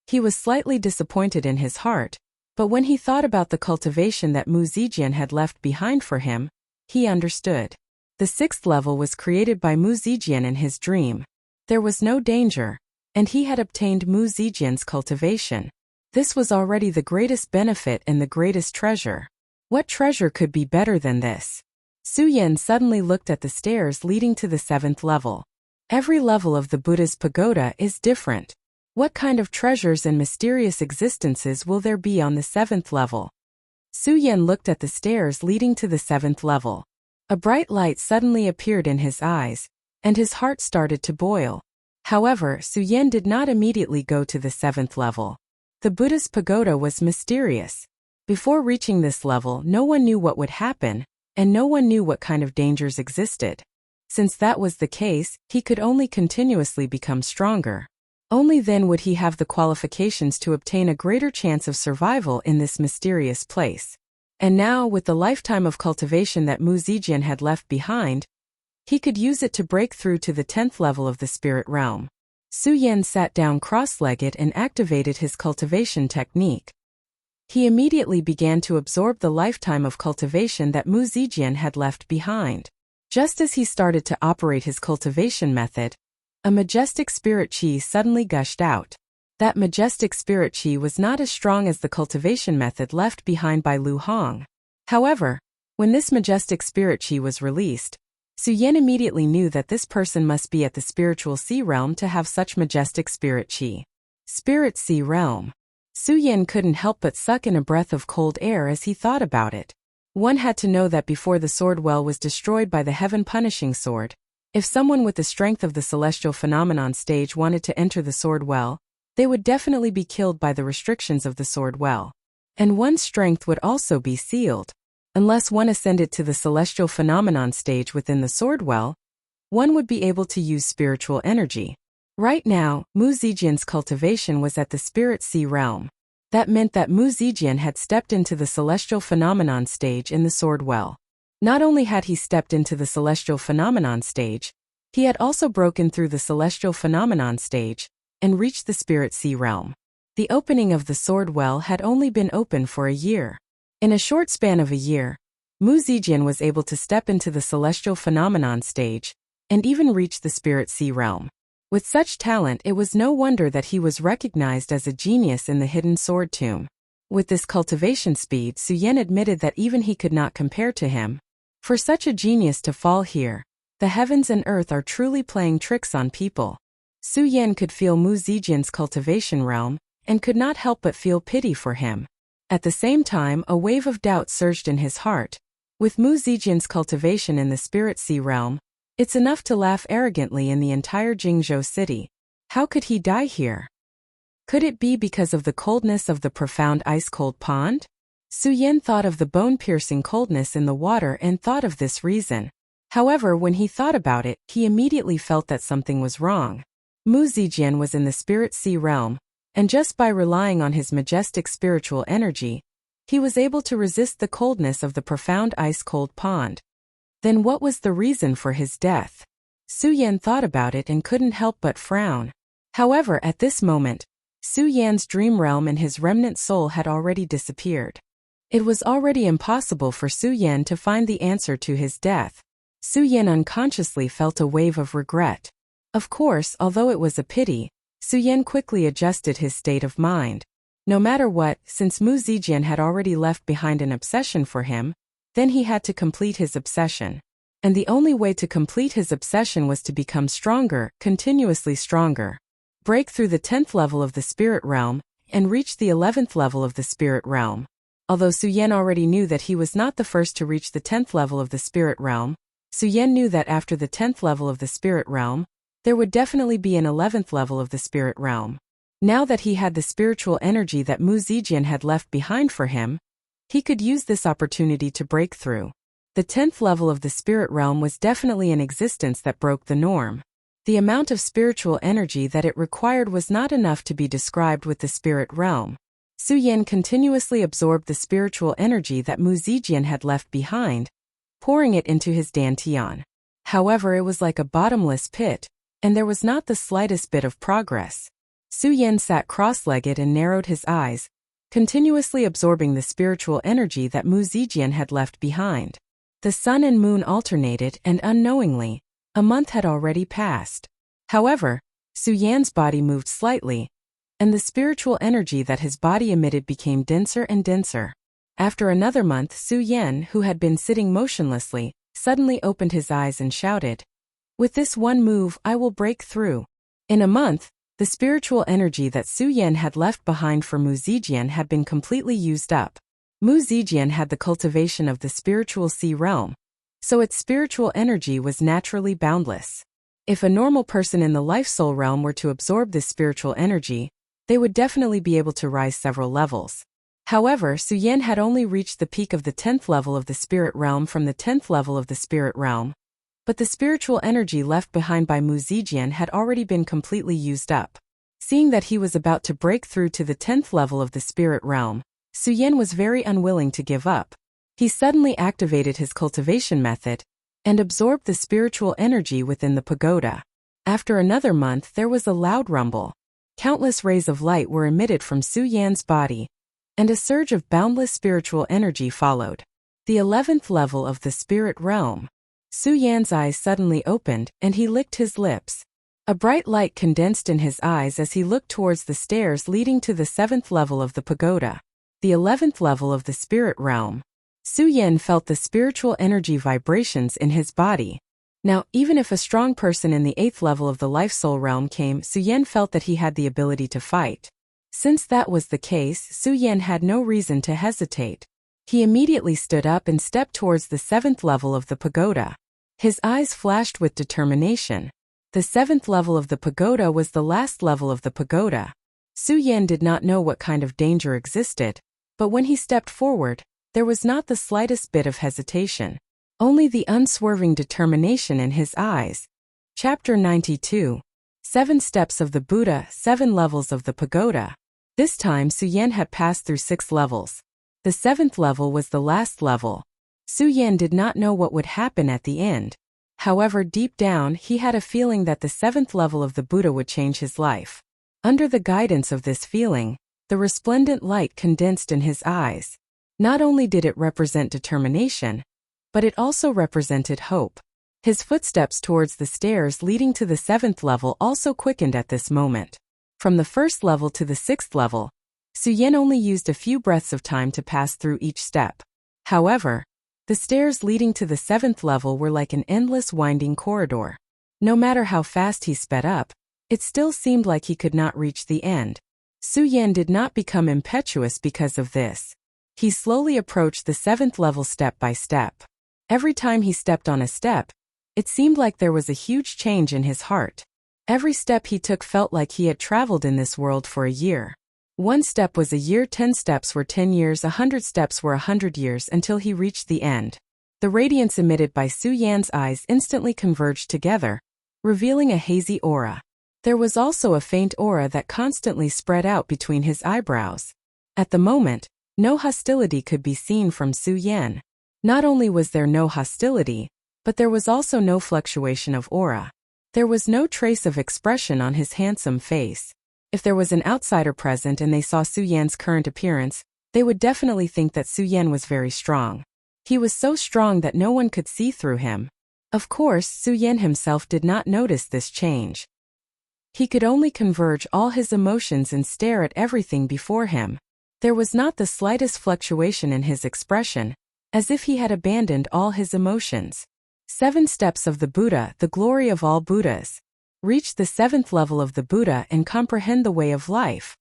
He was slightly disappointed in his heart, but when he thought about the cultivation that Mu Zijian had left behind for him, he understood. The 6th level was created by Mu Zijian in his dream. There was no danger, and he had obtained Mu Zijian's cultivation. This was already the greatest benefit and the greatest treasure. What treasure could be better than this? Su Yan suddenly looked at the stairs leading to the 7th level. Every level of the Buddha's pagoda is different. What kind of treasures and mysterious existences will there be on the 7th level? Su Yan looked at the stairs leading to the 7th level. A bright light suddenly appeared in his eyes, and his heart started to boil. However, Su Yan did not immediately go to the 7th level. The Buddha's pagoda was mysterious. Before reaching this level, no one knew what would happen, and no one knew what kind of dangers existed. Since that was the case, he could only continuously become stronger. Only then would he have the qualifications to obtain a greater chance of survival in this mysterious place. And now, with the lifetime of cultivation that Mu Zijian had left behind, he could use it to break through to the 10th level of the spirit realm. Su Yan sat down cross-legged and activated his cultivation technique. He immediately began to absorb the lifetime of cultivation that Mu Zijian had left behind. Just as he started to operate his cultivation method, a majestic spirit qi suddenly gushed out. That majestic spirit qi was not as strong as the cultivation method left behind by Lu Hong. However, when this majestic spirit qi was released, Su Yan immediately knew that this person must be at the spiritual sea realm to have such majestic spirit qi. Spirit sea realm. Su Yan couldn't help but suck in a breath of cold air as he thought about it. One had to know that before the sword well was destroyed by the heaven-punishing sword, if someone with the strength of the celestial phenomenon stage wanted to enter the sword well, they would definitely be killed by the restrictions of the sword well. And one's strength would also be sealed. Unless one ascended to the celestial phenomenon stage within the sword well, one would be able to use spiritual energy. Right now, Mu Zijian's cultivation was at the spirit sea realm. That meant that Mu Zijian had stepped into the celestial phenomenon stage in the sword well. Not only had he stepped into the celestial phenomenon stage, he had also broken through the celestial phenomenon stage and reached the spirit sea realm. The opening of the sword well had only been open for a year. In a short span of a year, Mu Zijian was able to step into the celestial phenomenon stage and even reach the spirit sea realm. With such talent, it was no wonder that he was recognized as a genius in the hidden sword tomb. With this cultivation speed, Su Yan admitted that even he could not compare to him. For such a genius to fall here, the heavens and earth are truly playing tricks on people. Su Yan could feel Mu Zijian's cultivation realm, and could not help but feel pity for him. At the same time, a wave of doubt surged in his heart. With Mu Zijian's cultivation in the spirit sea realm, it's enough to laugh arrogantly in the entire Jingzhou city. How could he die here? Could it be because of the coldness of the profound ice-cold pond? Su Yan thought of the bone-piercing coldness in the water and thought of this reason. However, when he thought about it, he immediately felt that something was wrong. Mu Zijian was in the spirit sea realm, and just by relying on his majestic spiritual energy, he was able to resist the coldness of the profound ice-cold pond. Then what was the reason for his death? Su Yan thought about it and couldn't help but frown. However, at this moment, Su Yan's dream realm and his remnant soul had already disappeared. It was already impossible for Su Yan to find the answer to his death. Su Yan unconsciously felt a wave of regret. Of course, although it was a pity, Su Yan quickly adjusted his state of mind. No matter what, since Mu Zijian had already left behind an obsession for him, then he had to complete his obsession. And the only way to complete his obsession was to become stronger, continuously stronger. Break through the 10th level of the spirit realm, and reach the 11th level of the spirit realm. Although Su Yan already knew that he was not the first to reach the 10th level of the spirit realm, Su Yan knew that after the 10th level of the spirit realm, there would definitely be an 11th level of the spirit realm. Now that he had the spiritual energy that Mu Zijian had left behind for him, he could use this opportunity to break through. The 10th level of the spirit realm was definitely an existence that broke the norm. The amount of spiritual energy that it required was not enough to be described with the spirit realm. Su Yan continuously absorbed the spiritual energy that Mu Zijian had left behind, pouring it into his dantian. However, it was like a bottomless pit, and there was not the slightest bit of progress. Su Yan sat cross-legged and narrowed his eyes, continuously absorbing the spiritual energy that Mu Zijian had left behind. The sun and moon alternated, and unknowingly, a month had already passed. However, Su Yan's body moved slightly, and the spiritual energy that his body emitted became denser and denser. After another month, Su Yan, who had been sitting motionlessly, suddenly opened his eyes and shouted, "With this one move, I will break through." In a month, the spiritual energy that Su Yan had left behind for Mu Zijian had been completely used up. Mu Zijian had the cultivation of the spiritual sea realm, so its spiritual energy was naturally boundless. If a normal person in the life soul realm were to absorb this spiritual energy, they would definitely be able to rise several levels. However, Su Yan had only reached the peak of the 10th level of the spirit realm from the 10th level of the spirit realm, but the spiritual energy left behind by Mu Zijian had already been completely used up. Seeing that he was about to break through to the 10th level of the spirit realm, Su Yan was very unwilling to give up. He suddenly activated his cultivation method and absorbed the spiritual energy within the pagoda. After another month, there was a loud rumble. Countless rays of light were emitted from Su Yan's body, and a surge of boundless spiritual energy followed. The 11th level of the spirit realm. Su Yan's eyes suddenly opened, and he licked his lips. A bright light condensed in his eyes as he looked towards the stairs leading to the 7th level of the pagoda. The 11th level of the spirit realm. Su Yan felt the spiritual energy vibrations in his body. Now, even if a strong person in the 8th level of the life soul realm came, Su Yan felt that he had the ability to fight. Since that was the case, Su Yan had no reason to hesitate. He immediately stood up and stepped towards the 7th level of the pagoda. His eyes flashed with determination. The 7th level of the pagoda was the last level of the pagoda. Su Yan did not know what kind of danger existed, but when he stepped forward, there was not the slightest bit of hesitation. Only the unswerving determination in his eyes. Chapter 92. 7 Steps of the Buddha, 7 Levels of the Pagoda. This time Su Yan had passed through 6 levels. The 7th level was the last level. Su Yan did not know what would happen at the end. However, deep down, he had a feeling that the 7th level of the Buddha would change his life. Under the guidance of this feeling, the resplendent light condensed in his eyes. Not only did it represent determination, but it also represented hope. His footsteps towards the stairs leading to the 7th level also quickened at this moment. From the 1st level to the 6th level, Su Yan only used a few breaths of time to pass through each step. However, the stairs leading to the 7th level were like an endless winding corridor. No matter how fast he sped up, it still seemed like he could not reach the end. Su Yan did not become impetuous because of this. He slowly approached the 7th level step by step. Every time he stepped on a step, it seemed like there was a huge change in his heart. Every step he took felt like he had traveled in this world for a year. 1 step was a year, 10 steps were 10 years, 100 steps were 100 years until he reached the end. The radiance emitted by Su Yan's eyes instantly converged together, revealing a hazy aura. There was also a faint aura that constantly spread out between his eyebrows. At the moment, no hostility could be seen from Su Yan. Not only was there no hostility, but there was also no fluctuation of aura. There was no trace of expression on his handsome face. If there was an outsider present and they saw Su Yan's current appearance, they would definitely think that Su Yan was very strong. He was so strong that no one could see through him. Of course, Su Yan himself did not notice this change. He could only converge all his emotions and stare at everything before him. There was not the slightest fluctuation in his expression, as if he had abandoned all his emotions. 7 Steps of the Buddha, the glory of all Buddhas. Reach the 7th level of the Buddha and comprehend the way of life.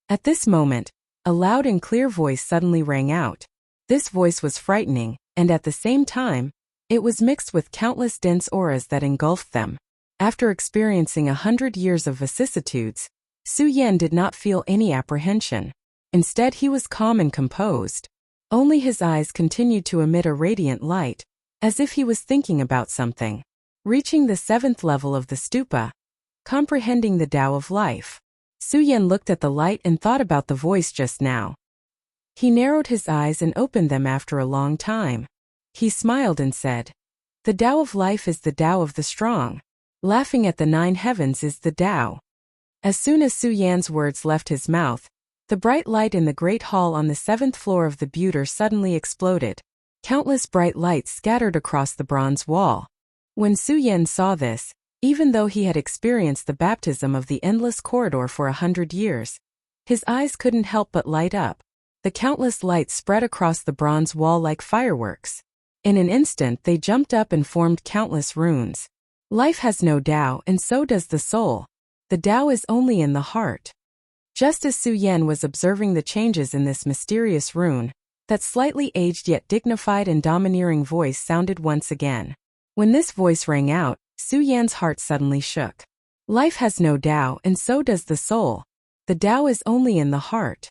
At this moment, a loud and clear voice suddenly rang out. This voice was frightening, and at the same time, it was mixed with countless dense auras that engulfed them. After experiencing 100 years of vicissitudes, Su Yan did not feel any apprehension. Instead, he was calm and composed. Only his eyes continued to emit a radiant light, as if he was thinking about something. Reaching the 7th level of the stupa, comprehending the Tao of life. Su Yan looked at the light and thought about the voice just now. He narrowed his eyes and opened them after a long time. He smiled and said, "The Tao of life is the Tao of the strong. Laughing at the 9 heavens is the Tao." As soon as Su Yan's words left his mouth, the bright light in the great hall on the 7th floor of the Buddha suddenly exploded. Countless bright lights scattered across the bronze wall. When Su Yan saw this, even though he had experienced the baptism of the endless corridor for 100 years, his eyes couldn't help but light up. The countless lights spread across the bronze wall like fireworks. In an instant they jumped up and formed countless runes. Life has no Tao, and so does the soul. The Tao is only in the heart. Just as Su Yan was observing the changes in this mysterious rune, that slightly aged yet dignified and domineering voice sounded once again. When this voice rang out, Su Yan's heart suddenly shook. Life has no Tao, and so does the soul. The Tao is only in the heart.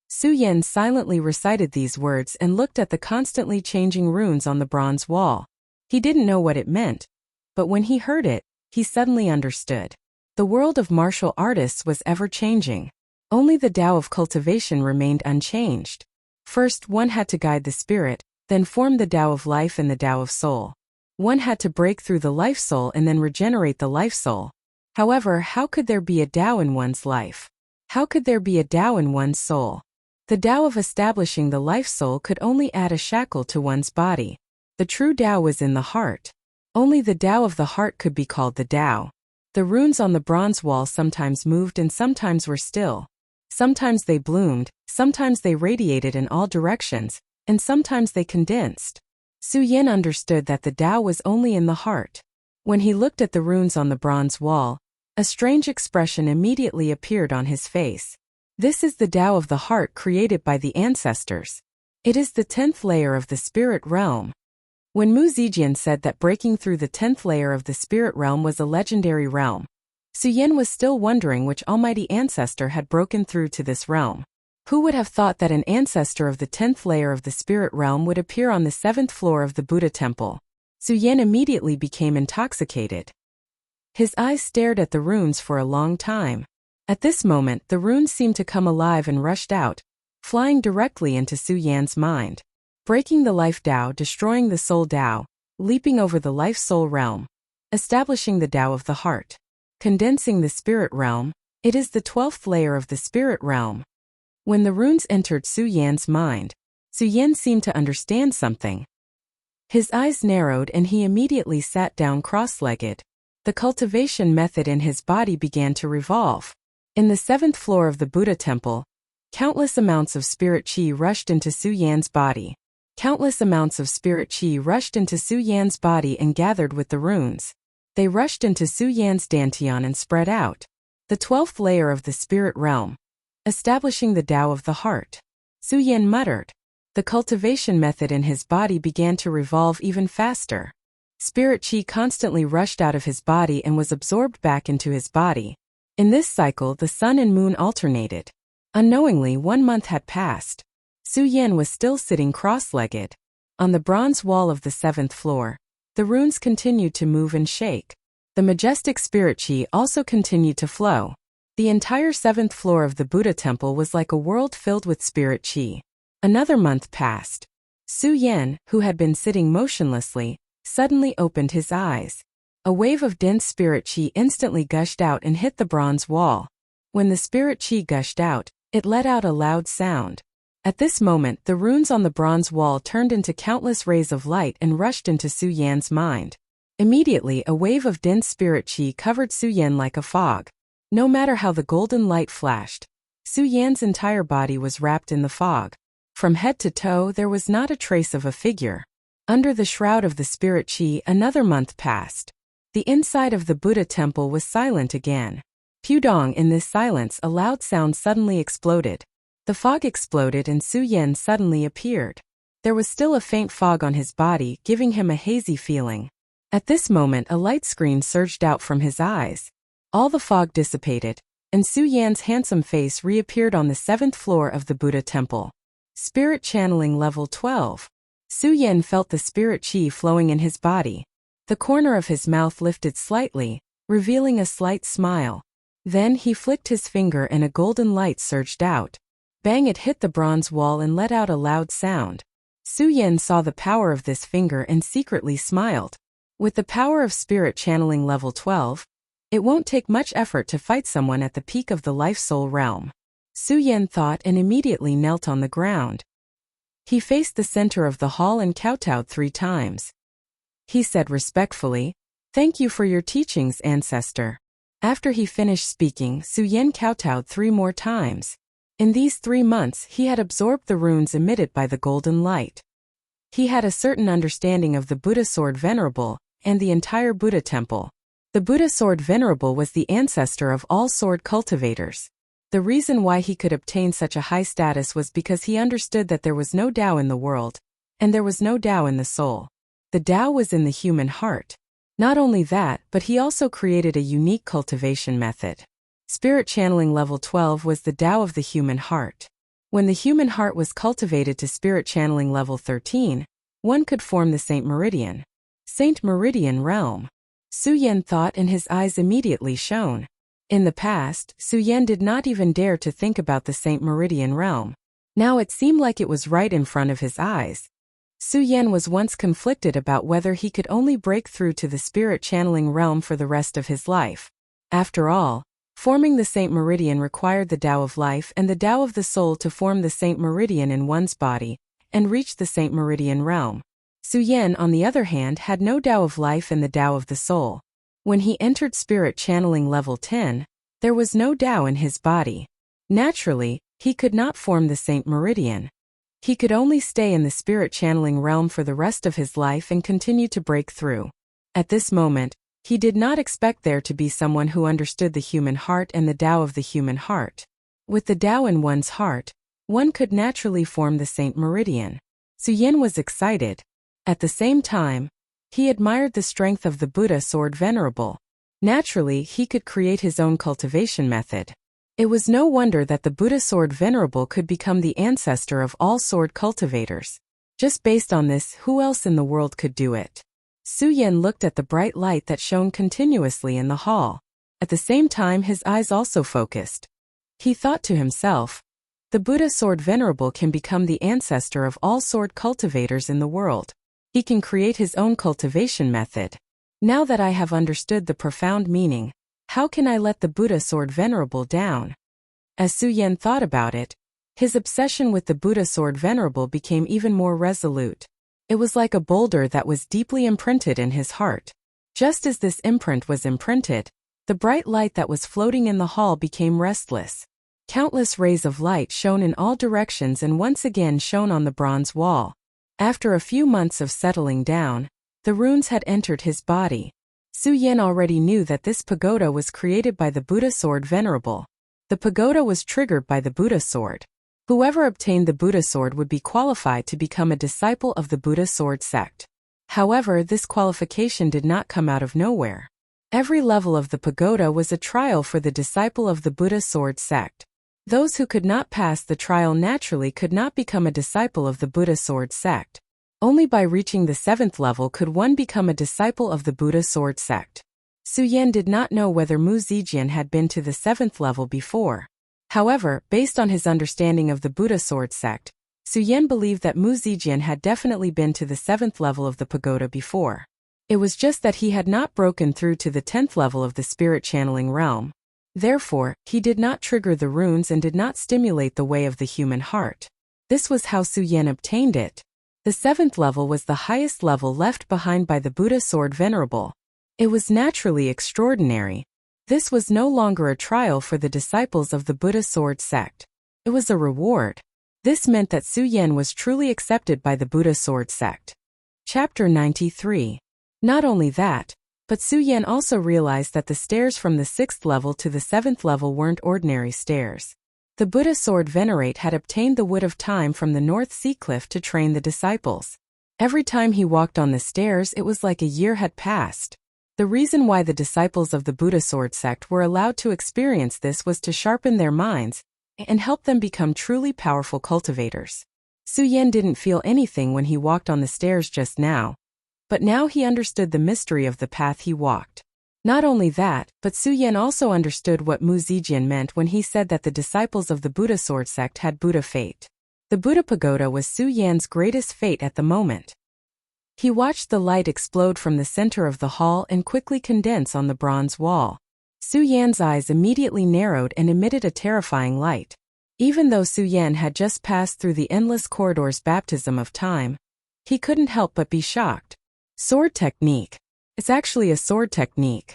Su Yan silently recited these words and looked at the constantly changing runes on the bronze wall. He didn't know what it meant, but when he heard it, he suddenly understood. The world of martial artists was ever-changing. Only the Tao of cultivation remained unchanged. First, one had to guide the spirit, then form the Tao of life and the Tao of soul. One had to break through the life soul and then regenerate the life soul. However, how could there be a Tao in one's life? How could there be a Tao in one's soul? The Tao of establishing the life soul could only add a shackle to one's body. The true Tao was in the heart. Only the Tao of the heart could be called the Tao. The runes on the bronze wall sometimes moved and sometimes were still. Sometimes they bloomed, sometimes they radiated in all directions, and sometimes they condensed. Su Yan understood that the Tao was only in the heart. When he looked at the runes on the bronze wall, a strange expression immediately appeared on his face. This is the Tao of the heart created by the ancestors. It is the 10th layer of the spirit realm. When Mu Zijian said that breaking through the 10th layer of the spirit realm was a legendary realm, Su Yan was still wondering which almighty ancestor had broken through to this realm. Who would have thought that an ancestor of the 10th layer of the spirit realm would appear on the 7th floor of the Buddha temple? Su Yan immediately became intoxicated. His eyes stared at the runes for a long time. At this moment, the runes seemed to come alive and rushed out, flying directly into Su Yan's mind. Breaking the life Tao, destroying the soul Tao, leaping over the life-soul realm, establishing the Tao of the heart. Condensing the spirit realm, it is the 12th layer of the spirit realm. When the runes entered Su Yan's mind, Su Yan seemed to understand something. His eyes narrowed and he immediately sat down cross-legged. The cultivation method in his body began to revolve. In the 7th floor of the Buddha temple, countless amounts of spirit qi rushed into Su Yan's body. Countless amounts of spirit qi rushed into Su Yan's body and gathered with the runes. They rushed into Su Yan's dantian and spread out. The 12th layer of the spirit realm, establishing the Tao of the heart. Su Yan muttered. The cultivation method in his body began to revolve even faster. Spirit qi constantly rushed out of his body and was absorbed back into his body. In this cycle, the sun and moon alternated. Unknowingly, 1 month had passed. Su Yan was still sitting cross-legged. On the bronze wall of the 7th floor, the runes continued to move and shake. The majestic spirit qi also continued to flow. The entire 7th floor of the Buddha temple was like a world filled with spirit qi. Another month passed. Su Yan, who had been sitting motionlessly, suddenly opened his eyes. A wave of dense spirit qi instantly gushed out and hit the bronze wall. When the spirit qi gushed out, it let out a loud sound. At this moment, the runes on the bronze wall turned into countless rays of light and rushed into Su Yan's mind. Immediately, a wave of dense spirit qi covered Su Yan like a fog. No matter how the golden light flashed, Su Yan's entire body was wrapped in the fog. From head to toe, there was not a trace of a figure. Under the shroud of the spirit qi, another month passed. The inside of the Buddha temple was silent again. Pudong, in this silence, a loud sound suddenly exploded. The fog exploded and Su Yan suddenly appeared. There was still a faint fog on his body, giving him a hazy feeling. At this moment, a light screen surged out from his eyes. All the fog dissipated, and Su Yan's handsome face reappeared on the 7th floor of the Buddha temple. Spirit channeling level 12. Su Yan felt the spirit qi flowing in his body. The corner of his mouth lifted slightly, revealing a slight smile. Then he flicked his finger and a golden light surged out. Bang! It hit the bronze wall and let out a loud sound. Su Yan saw the power of this finger and secretly smiled. With the power of spirit channeling level 12, it won't take much effort to fight someone at the peak of the life-soul realm. Su Yan thought and immediately knelt on the ground. He faced the center of the hall and kowtowed 3 times. He said respectfully, "Thank you for your teachings, ancestor." After he finished speaking, Su Yan kowtowed 3 more times. In these 3 months, he had absorbed the runes emitted by the golden light. He had a certain understanding of the Buddha Sword Venerable and the entire Buddha temple. The Buddha Sword Venerable was the ancestor of all sword cultivators. The reason why he could obtain such a high status was because he understood that there was no Tao in the world, and there was no Tao in the soul. The Tao was in the human heart. Not only that, but he also created a unique cultivation method. Spirit channeling level 12 was the Tao of the human heart. When the human heart was cultivated to spirit channeling level 13, one could form the Saint Meridian. Saint Meridian realm. Su Yan thought and his eyes immediately shone. In the past, Su Yan did not even dare to think about the Saint Meridian realm. Now it seemed like it was right in front of his eyes. Su Yan was once conflicted about whether he could only break through to the spirit channeling realm for the rest of his life. After all, forming the Saint Meridian required the Tao of life and the Tao of the soul to form the Saint Meridian in one's body and reach the Saint Meridian realm. Su Yan, on the other hand, had no Tao of life and the Tao of the soul. When he entered spirit channeling level 10, there was no Tao in his body. Naturally, he could not form the Saint Meridian. He could only stay in the spirit channeling realm for the rest of his life and continue to break through. At this moment, he did not expect there to be someone who understood the human heart and the Tao of the human heart. With the Tao in one's heart, one could naturally form the Saint Meridian. Su Yan was excited. At the same time, he admired the strength of the Buddha sword venerable. Naturally, he could create his own cultivation method. It was no wonder that the Buddha sword venerable could become the ancestor of all sword cultivators. Just based on this, who else in the world could do it? Su Yan looked at the bright light that shone continuously in the hall. At the same time, his eyes also focused. He thought to himself, the Buddha sword venerable can become the ancestor of all sword cultivators in the world. He can create his own cultivation method. Now that I have understood the profound meaning, how can I let the Buddha sword venerable down? As Su Yan thought about it, his obsession with the Buddha sword venerable became even more resolute. It was like a boulder that was deeply imprinted in his heart. Just as this imprint was imprinted, the bright light that was floating in the hall became restless. Countless rays of light shone in all directions and once again shone on the bronze wall. After a few months of settling down, the runes had entered his body. Su Yan already knew that this pagoda was created by the Buddha sword venerable. The pagoda was triggered by the Buddha sword. Whoever obtained the Buddha sword would be qualified to become a disciple of the Buddha sword sect. However, this qualification did not come out of nowhere. Every level of the pagoda was a trial for the disciple of the Buddha sword sect. Those who could not pass the trial naturally could not become a disciple of the Buddha sword sect. Only by reaching the 7th level could one become a disciple of the Buddha sword sect. Su Yan did not know whether Mu Zijian had been to the 7th level before. However, based on his understanding of the Buddha sword sect, Su Yan believed that Mu Zijian had definitely been to the 7th level of the pagoda before. It was just that he had not broken through to the 10th level of the spirit channeling realm. Therefore, he did not trigger the runes and did not stimulate the way of the human heart. This was how Su Yan obtained it. The 7th level was the highest level left behind by the Buddha sword venerable. It was naturally extraordinary. This was no longer a trial for the disciples of the Buddha sword sect. It was a reward. This meant that Su Yan was truly accepted by the Buddha sword sect. Chapter 93. Not only that, but Su Yan also realized that the stairs from the 6th level to the 7th level weren't ordinary stairs. The Buddha sword venerate had obtained the wood of time from the North Sea Cliff to train the disciples. Every time he walked on the stairs, it was like a year had passed. The reason why the disciples of the Buddha sword sect were allowed to experience this was to sharpen their minds and help them become truly powerful cultivators. Su Yan didn't feel anything when he walked on the stairs just now, but now he understood the mystery of the path he walked. Not only that, but Su Yan also understood what Mu Zijian meant when he said that the disciples of the Buddha sword sect had Buddha fate. The Buddha pagoda was Su Yan's greatest fate at the moment. He watched the light explode from the center of the hall and quickly condense on the bronze wall. Su Yan's eyes immediately narrowed and emitted a terrifying light. Even though Su Yan had just passed through the endless corridor's baptism of time, he couldn't help but be shocked. Sword technique. It's actually a sword technique.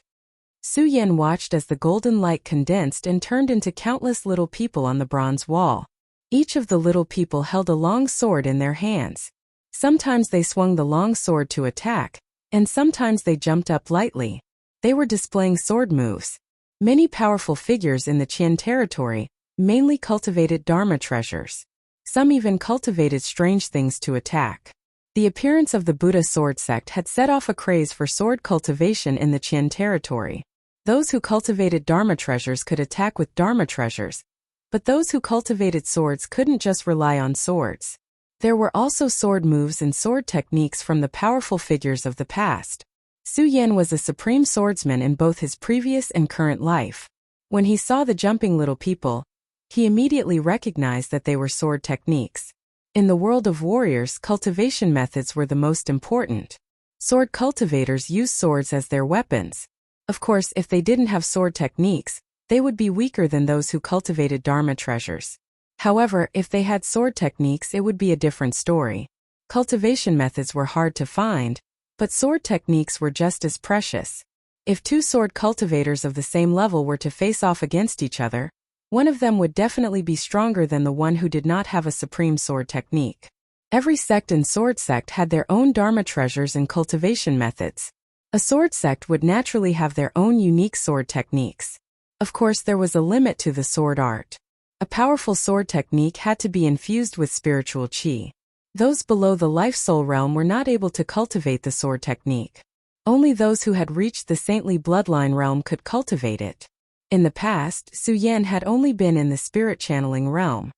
Su Yan watched as the golden light condensed and turned into countless little people on the bronze wall. Each of the little people held a long sword in their hands. Sometimes they swung the long sword to attack, and sometimes they jumped up lightly. They were displaying sword moves. Many powerful figures in the Qian territory mainly cultivated Dharma treasures. Some even cultivated strange things to attack. The appearance of the Buddha sword sect had set off a craze for sword cultivation in the Qin territory. Those who cultivated Dharma treasures could attack with Dharma treasures, but those who cultivated swords couldn't just rely on swords. There were also sword moves and sword techniques from the powerful figures of the past. Su Yan was a supreme swordsman in both his previous and current life. When he saw the jumping little people, he immediately recognized that they were sword techniques. In the world of warriors, cultivation methods were the most important. Sword cultivators used swords as their weapons. Of course, if they didn't have sword techniques, they would be weaker than those who cultivated Dharma treasures. However, if they had sword techniques, it would be a different story. Cultivation methods were hard to find, but sword techniques were just as precious. If two sword cultivators of the same level were to face off against each other, one of them would definitely be stronger than the one who did not have a supreme sword technique. Every sect and sword sect had their own Dharma treasures and cultivation methods. A sword sect would naturally have their own unique sword techniques. Of course, there was a limit to the sword art. A powerful sword technique had to be infused with spiritual qi. Those below the life-soul realm were not able to cultivate the sword technique. Only those who had reached the saintly bloodline realm could cultivate it. In the past, Su Yan had only been in the spirit channeling realm.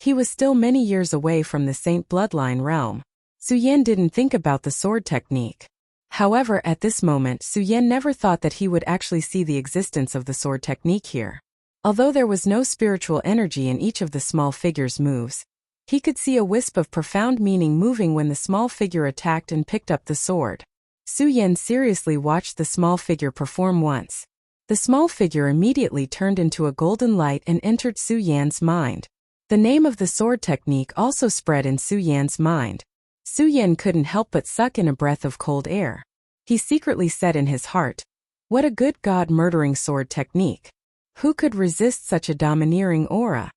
He was still many years away from the saint bloodline realm. Su Yan didn't think about the sword technique. However, at this moment, Su Yan never thought that he would actually see the existence of the sword technique here. Although there was no spiritual energy in each of the small figure's moves, he could see a wisp of profound meaning moving when the small figure attacked and picked up the sword. Su Yan seriously watched the small figure perform once. The small figure immediately turned into a golden light and entered Su Yan's mind. The name of the sword technique also spread in Su Yan's mind. Su Yan couldn't help but suck in a breath of cold air. He secretly said in his heart, "What a good god-murdering sword technique. Who could resist such a domineering aura?"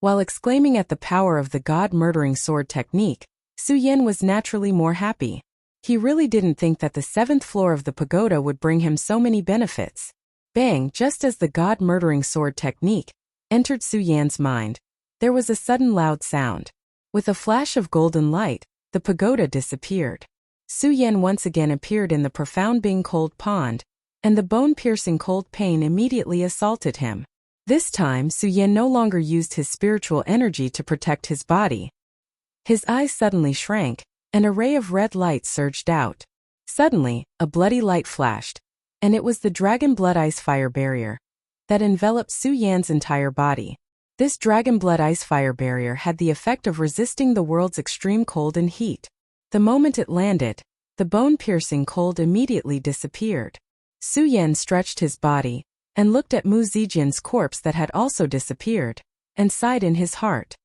While exclaiming at the power of the god-murdering sword technique, Su Yan was naturally more happy. He really didn't think that the 7th floor of the pagoda would bring him so many benefits. Bang! Just as the god-murdering sword technique entered Su Yan's mind, there was a sudden loud sound. With a flash of golden light, the pagoda disappeared. Su Yan once again appeared in the profound Bing cold pond, and the bone-piercing cold pain immediately assaulted him. This time, Su Yan no longer used his spiritual energy to protect his body. His eyes suddenly shrank, and a ray of red light surged out. Suddenly, a bloody light flashed, and it was the dragon blood ice fire barrier that enveloped Su Yan's entire body. This dragon blood ice fire barrier had the effect of resisting the world's extreme cold and heat. The moment it landed, the bone-piercing cold immediately disappeared. Su Yan stretched his body and looked at Mu Zijian's corpse that had also disappeared, and sighed in his heart.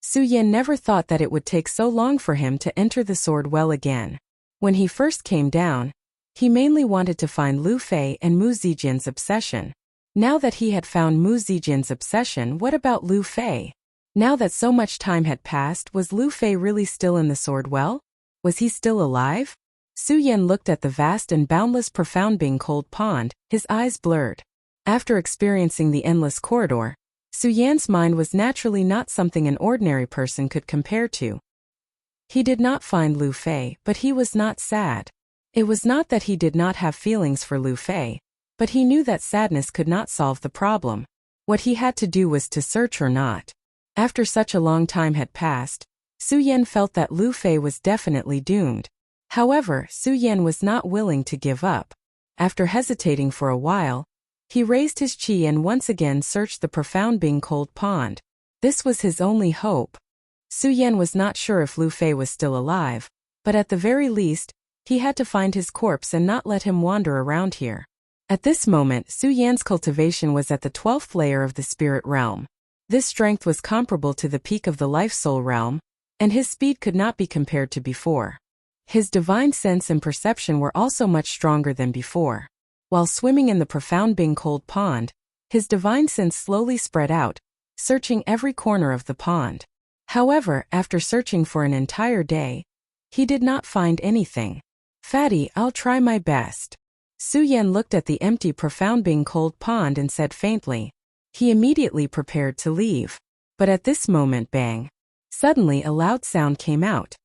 Su Yan never thought that it would take so long for him to enter the sword well again. When he first came down, he mainly wanted to find Lu Fei and Mu Zijian's obsession. Now that he had found Mu Zijian's obsession, what about Lu Fei? Now that so much time had passed, was Lu Fei really still in the sword well? Was he still alive? Su Yan looked at the vast and boundless profound Bing cold pond, his eyes blurred. After experiencing the endless corridor, Su Yan's mind was naturally not something an ordinary person could compare to. He did not find Lu Fei, but he was not sad. It was not that he did not have feelings for Lu Fei, but he knew that sadness could not solve the problem. What he had to do was to search or not. After such a long time had passed, Su Yan felt that Lu Fei was definitely doomed. However, Su Yan was not willing to give up. After hesitating for a while, he raised his qi and once again searched the profound Bing cold pond. This was his only hope. Su Yan was not sure if Lu Fei was still alive, but at the very least, he had to find his corpse and not let him wander around here. At this moment, Su Yan's cultivation was at the 12th layer of the spirit realm. This strength was comparable to the peak of the life-soul realm, and his speed could not be compared to before. His divine sense and perception were also much stronger than before. While swimming in the profound Bing cold pond, his divine sense slowly spread out, searching every corner of the pond. However, after searching for an entire day, he did not find anything. "Fatty, I'll try my best." Su Yan looked at the empty profound Bing cold pond and said faintly. He immediately prepared to leave. But at this moment, bang! Suddenly a loud sound came out.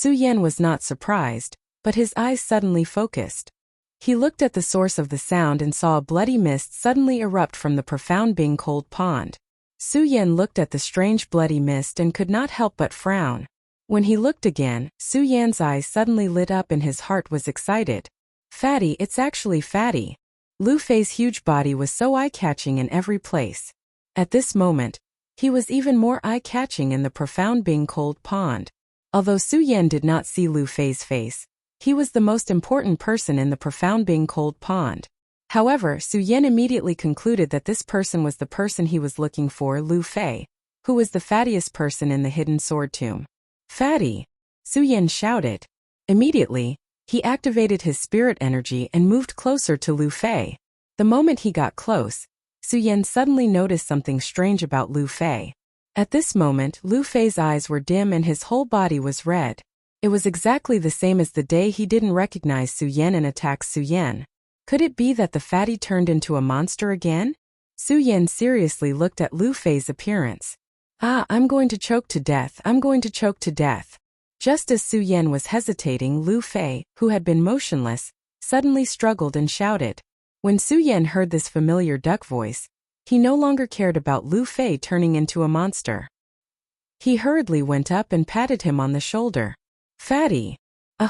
Su Yan was not surprised, but his eyes suddenly focused. He looked at the source of the sound and saw a bloody mist suddenly erupt from the profound being cold pond. Su Yan looked at the strange bloody mist and could not help but frown. When he looked again, Su Yan's eyes suddenly lit up and his heart was excited. Fatty, it's actually Fatty. Lu Fei's huge body was so eye-catching in every place. At this moment, he was even more eye-catching in the profound being cold pond. Although Su Yan did not see Lu Fei's face, he was the most important person in the profound being cold pond. However, Su Yan immediately concluded that this person was the person he was looking for, Lu Fei, who was the fattiest person in the hidden sword tomb. Fatty! Su Yan shouted. Immediately, he activated his spirit energy and moved closer to Lu Fei. The moment he got close, Su Yan suddenly noticed something strange about Lu Fei. At this moment, Lu Fei's eyes were dim and his whole body was red. It was exactly the same as the day he didn't recognize Su Yan and attacked Su Yan. Could it be that the fatty turned into a monster again? Su Yan seriously looked at Lu Fei's appearance. I'm going to choke to death, I'm going to choke to death. Just as Su Yan was hesitating, Lu Fei, who had been motionless, suddenly struggled and shouted. When Su Yan heard this familiar duck voice, he no longer cared about Lu Fei turning into a monster. He hurriedly went up and patted him on the shoulder. Fatty!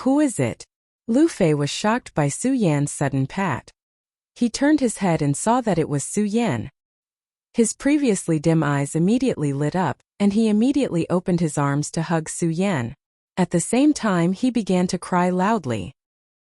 Who is it? Lu Fei was shocked by Su Yan's sudden pat. He turned his head and saw that it was Su Yan. His previously dim eyes immediately lit up, and he immediately opened his arms to hug Su Yan. At the same time, he began to cry loudly.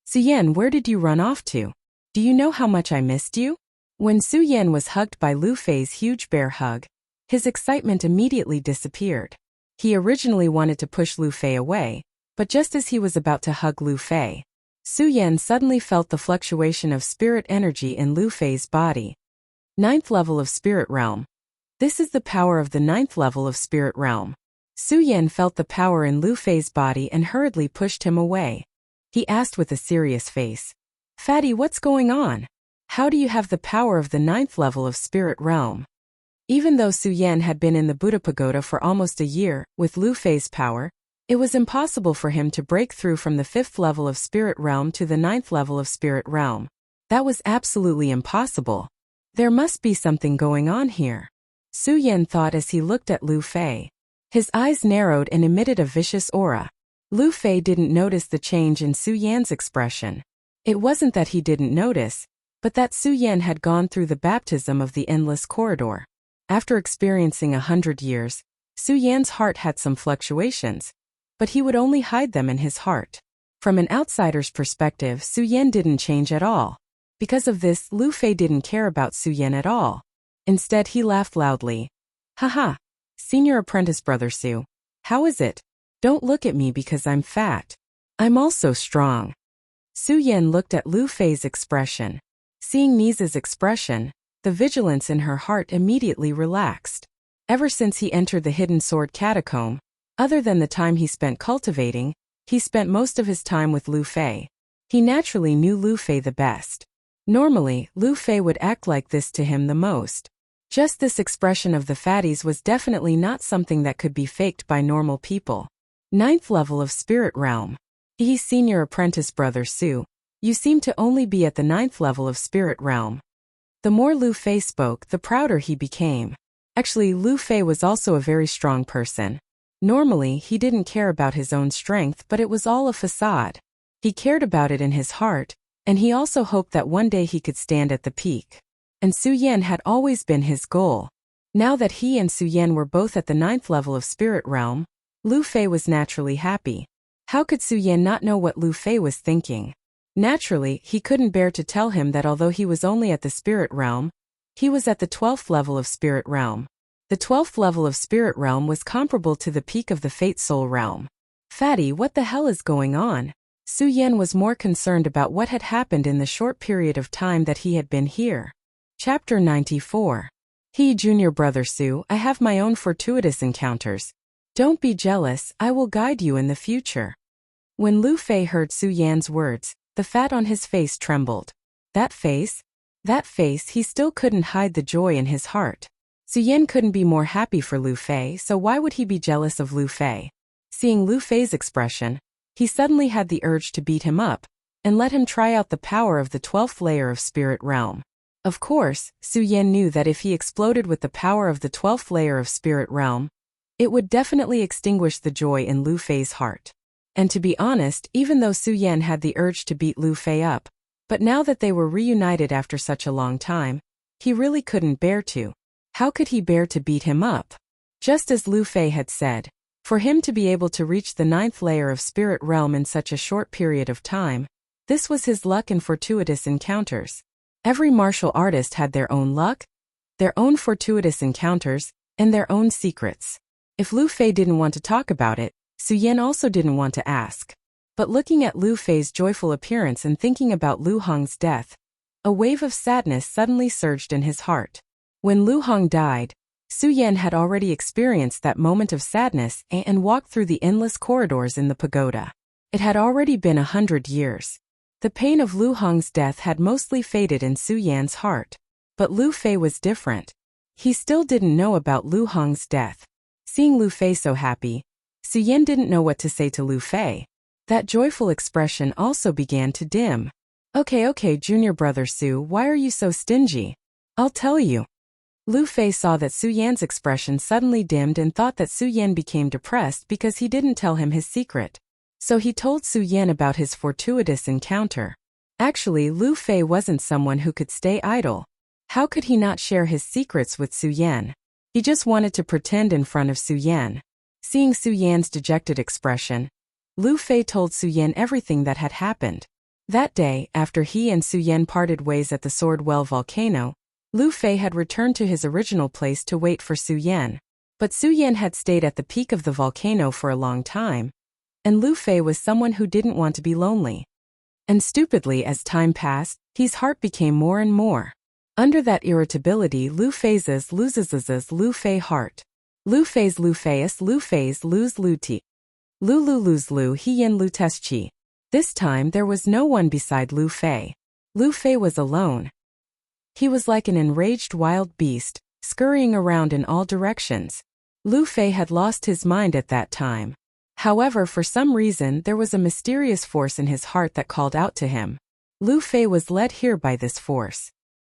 Su Yan, where did you run off to? Do you know how much I missed you? When Su Yan was hugged by Lu Fei's huge bear hug, his excitement immediately disappeared. He originally wanted to push Lu Fei away, but just as he was about to hug Lu Fei, Su Yan suddenly felt the fluctuation of spirit energy in Lu Fei's body. 9th level of Spirit Realm. This is the power of the 9th level of Spirit Realm. Su Yan felt the power in Lu Fei's body and hurriedly pushed him away. He asked with a serious face, Fatty, what's going on? How do you have the power of the 9th level of Spirit Realm? Even though Su Yan had been in the Buddha Pagoda for almost a year, with Lu Fei's power, it was impossible for him to break through from the 5th level of Spirit Realm to the 9th level of Spirit Realm. That was absolutely impossible. There must be something going on here. Su Yan thought as he looked at Lu Fei. His eyes narrowed and emitted a vicious aura. Lu Fei didn't notice the change in Su Yan's expression. It wasn't that he didn't notice, but that Su Yan had gone through the baptism of the endless corridor. After experiencing 100 years, Su Yan's heart had some fluctuations, but he would only hide them in his heart. From an outsider's perspective, Su Yan didn't change at all. Because of this, Lu Fei didn't care about Su Yan at all. Instead, he laughed loudly. Haha, Senior Apprentice Brother Su. How is it? Don't look at me because I'm fat. I'm also strong. Su Yan looked at Lu Fei's expression. Seeing Nisa's expression, the vigilance in her heart immediately relaxed. Ever since he entered the Hidden Sword Catacomb, other than the time he spent cultivating, he spent most of his time with Lu Fei. He naturally knew Lu Fei the best. Normally, Lu Fei would act like this to him the most. Just this expression of the fatties was definitely not something that could be faked by normal people. 9th level of Spirit Realm. Senior Apprentice Brother Su. You seem to only be at the 9th level of Spirit Realm. The more Lu Fei spoke, the prouder he became. Actually, Lu Fei was also a very strong person. Normally, he didn't care about his own strength, but it was all a facade. He cared about it in his heart, and he also hoped that one day he could stand at the peak. And Su Yan had always been his goal. Now that he and Su Yan were both at the 9th level of Spirit Realm, Lu Fei was naturally happy. How could Su Yan not know what Lu Fei was thinking? Naturally, he couldn't bear to tell him that although he was only at the Spirit Realm, he was at the 12th level of Spirit Realm. The 12th level of Spirit Realm was comparable to the peak of the Fate Soul Realm. Fatty, what the hell is going on? Su Yan was more concerned about what had happened in the short period of time that he had been here. Chapter 94. Junior Brother Su, I have my own fortuitous encounters. Don't be jealous, I will guide you in the future. When Lu Fei heard Su Yan's words, the fat on his face trembled. That face, he still couldn't hide the joy in his heart. Su Yan couldn't be more happy for Lu Fei, so why would he be jealous of Lu Fei? Seeing Lu Fei's expression, he suddenly had the urge to beat him up and let him try out the power of the 12th layer of spirit realm. Of course, Su Yan knew that if he exploded with the power of the 12th layer of spirit realm, it would definitely extinguish the joy in Lu Fei's heart. And to be honest, even though Su Yan had the urge to beat Lu Fei up, but now that they were reunited after such a long time, he really couldn't bear to. How could he bear to beat him up? Just as Lu Fei had said, for him to be able to reach the 9th layer of spirit realm in such a short period of time, this was his luck and fortuitous encounters. Every martial artist had their own luck, their own fortuitous encounters, and their own secrets. If Lu Fei didn't want to talk about it, Su Yan also didn't want to ask. But looking at Lu Fei's joyful appearance and thinking about Lu Hong's death, a wave of sadness suddenly surged in his heart. When Lu Hong died, Su Yan had already experienced that moment of sadness and walked through the endless corridors in the pagoda. It had already been 100 years. The pain of Lu Hong's death had mostly faded in Su Yan's heart. But Lu Fei was different. He still didn't know about Lu Hong's death. Seeing Lu Fei so happy, Su Yan didn't know what to say to Lu Fei. That joyful expression also began to dim. Okay, junior brother Su, why are you so stingy? I'll tell you. Lu Fei saw that Su Yan's expression suddenly dimmed and thought that Su Yan became depressed because he didn't tell him his secret. So he told Su Yan about his fortuitous encounter. Actually, Lu Fei wasn't someone who could stay idle. How could he not share his secrets with Su Yan? He just wanted to pretend in front of Su Yan. Seeing Su Yan's dejected expression, Lu Fei told Su Yan everything that had happened. That day, after he and Su Yan parted ways at the Sword Well volcano, Lu Fei had returned to his original place to wait for Su Yan. But Su Yan had stayed at the peak of the volcano for a long time, and Lu Fei was someone who didn't want to be lonely. And stupidly, as time passed, his heart became more and more. Under that irritability, Lu Fei's loses Lu Fei heart. Lu Fei's lose Lu Ti. Lu lose Lu Hien Lu Teschi. This time there was no one beside Lu Fei. Lu Fei was alone. He was like an enraged wild beast, scurrying around in all directions. Lu Fei had lost his mind at that time. However, for some reason there was a mysterious force in his heart that called out to him. Lu Fei was led here by this force.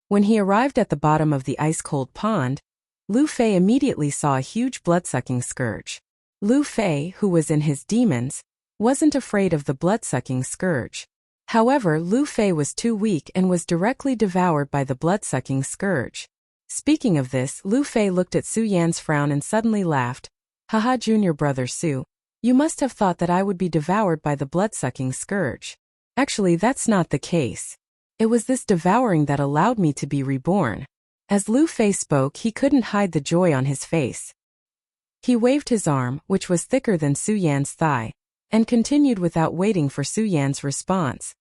When he arrived at the bottom of the ice-cold pond, Lu Fei immediately saw a huge blood-sucking scourge. Lu Fei, who was in his demons, wasn't afraid of the blood-sucking scourge. However, Lu Fei was too weak and was directly devoured by the blood-sucking scourge. Speaking of this, Lu Fei looked at Su Yan's frown and suddenly laughed. Haha, junior brother Su, you must have thought that I would be devoured by the blood-sucking scourge. Actually, that's not the case. It was this devouring that allowed me to be reborn. As Lu Fei spoke, he couldn't hide the joy on his face. He waved his arm, which was thicker than Su Yan's thigh, and continued without waiting for Su Yan's response.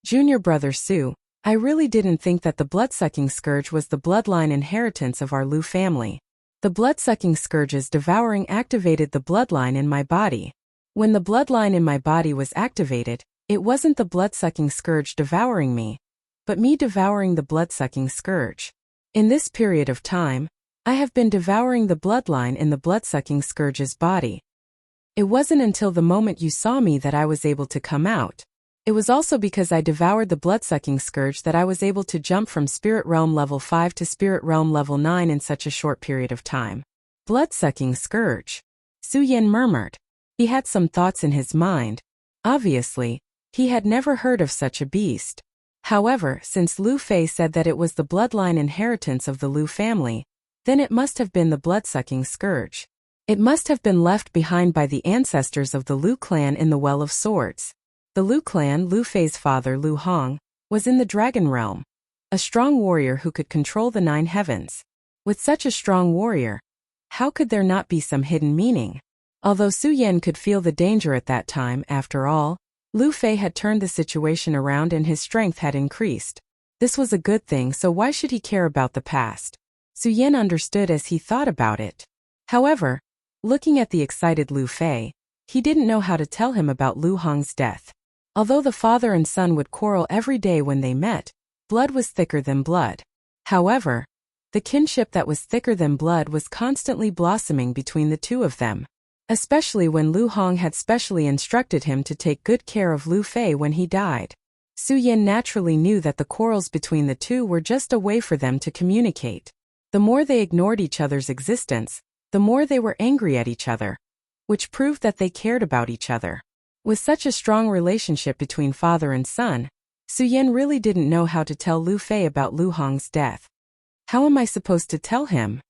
Junior brother Su, I really didn't think that the blood-sucking scourge was the bloodline inheritance of our Lu family. The blood-sucking scourge's devouring activated the bloodline in my body. When the bloodline in my body was activated, it wasn't the blood-sucking scourge devouring me, but me devouring the blood-sucking scourge. In this period of time, I have been devouring the bloodline in the blood-sucking scourge's body. It wasn't until the moment you saw me that I was able to come out. It was also because I devoured the blood-sucking scourge that I was able to jump from Spirit Realm Level 5 to Spirit Realm Level 9 in such a short period of time. Blood-sucking scourge. Su Yan murmured. He had some thoughts in his mind. Obviously, he had never heard of such a beast. However, since Lu Fei said that it was the bloodline inheritance of the Lu family, then it must have been the blood-sucking scourge. It must have been left behind by the ancestors of the Lu clan in the Well of Swords. The Lu clan, Lu Fei's father Lu Hong, was in the Dragon Realm, a strong warrior who could control the 9 heavens. With such a strong warrior, how could there not be some hidden meaning? Although Su Yan could feel the danger at that time, after all, Lu Fei had turned the situation around and his strength had increased. This was a good thing, so why should he care about the past? Su Yan understood as he thought about it. However, looking at the excited Lu Fei, he didn't know how to tell him about Lu Hong's death. Although the father and son would quarrel every day when they met, blood was thicker than blood. However, the kinship that was thicker than blood was constantly blossoming between the two of them. especially when Lu Hong had specially instructed him to take good care of Lu Fei when he died. Su Yan naturally knew that the quarrels between the two were just a way for them to communicate. The more they ignored each other's existence, the more they were angry at each other, which proved that they cared about each other. With such a strong relationship between father and son, Su Yan really didn't know how to tell Lu Fei about Lu Hong's death. How am I supposed to tell him?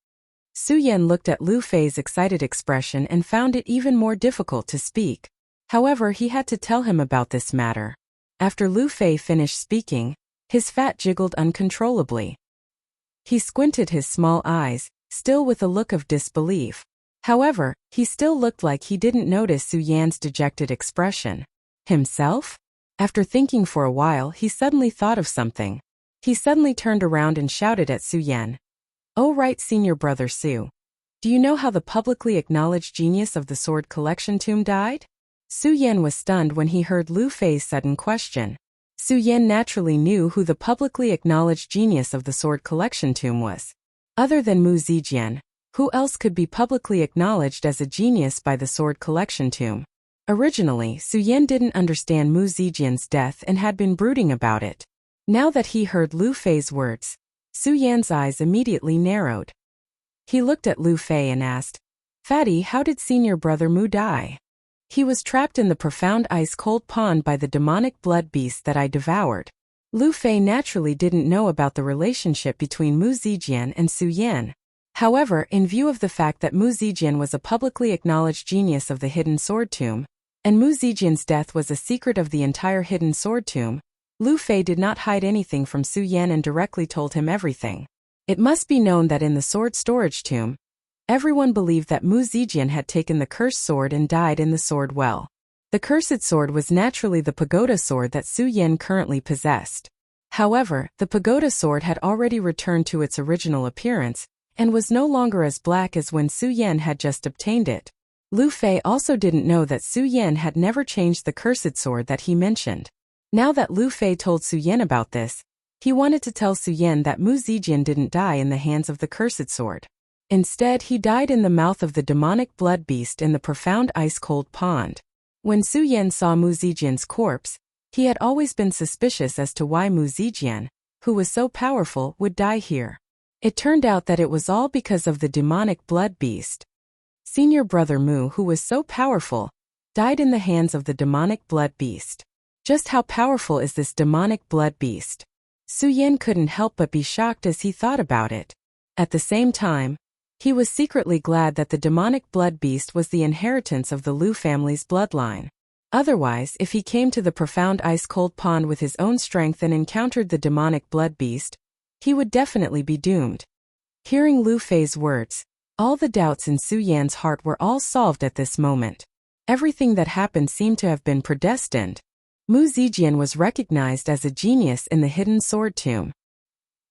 Su Yan looked at Lu Fei's excited expression and found it even more difficult to speak. However, he had to tell him about this matter. After Lu Fei finished speaking, his fat jiggled uncontrollably. He squinted his small eyes, still with a look of disbelief. However, he still looked like he didn't notice Su Yan's dejected expression. Himself? After thinking for a while, he suddenly thought of something. He suddenly turned around and shouted at Su Yan. "Oh right, senior brother Su. Do you know how the publicly acknowledged genius of the sword collection tomb died?" Su Yan was stunned when he heard Lu Fei's sudden question. Su Yan naturally knew who the publicly acknowledged genius of the sword collection tomb was. Other than Mu Zijian, who else could be publicly acknowledged as a genius by the sword collection tomb? Originally, Su Yan didn't understand Mu Zijian's death and had been brooding about it. Now that he heard Lu Fei's words, Su Yan's eyes immediately narrowed. He looked at Lu Fei and asked, "Fatty, how did senior brother Mu die?" "He was trapped in the profound ice-cold pond by the demonic blood beast that I devoured." Lu Fei naturally didn't know about the relationship between Mu Zijian and Su Yan. However, in view of the fact that Mu Zijian was a publicly acknowledged genius of the hidden sword tomb, and Mu Zijian's death was a secret of the entire hidden sword tomb, Lu Fei did not hide anything from Su Yan and directly told him everything. It must be known that in the sword storage tomb, everyone believed that Mu Zijian had taken the cursed sword and died in the sword well. The cursed sword was naturally the pagoda sword that Su Yan currently possessed. However, the pagoda sword had already returned to its original appearance, and was no longer as black as when Su Yan had just obtained it. Lu Fei also didn't know that Su Yan had never changed the cursed sword that he mentioned. Now that Lu Fei told Su Yan about this, he wanted to tell Su Yan that Mu Zijian didn't die in the hands of the cursed sword. Instead, he died in the mouth of the demonic blood beast in the profound ice-cold pond. When Su Yan saw Mu Zijian's corpse, he had always been suspicious as to why Mu Zijian, who was so powerful, would die here. It turned out that it was all because of the demonic blood beast. Senior brother Mu, who was so powerful, died in the hands of the demonic blood beast. Just how powerful is this demonic blood beast? Su Yan couldn't help but be shocked as he thought about it. At the same time, he was secretly glad that the demonic blood beast was the inheritance of the Lu family's bloodline. Otherwise, if he came to the profound ice-cold pond with his own strength and encountered the demonic blood beast, he would definitely be doomed. Hearing Lu Fei's words, all the doubts in Su Yan's heart were all solved at this moment. Everything that happened seemed to have been predestined. Mu Zijian was recognized as a genius in the hidden sword tomb.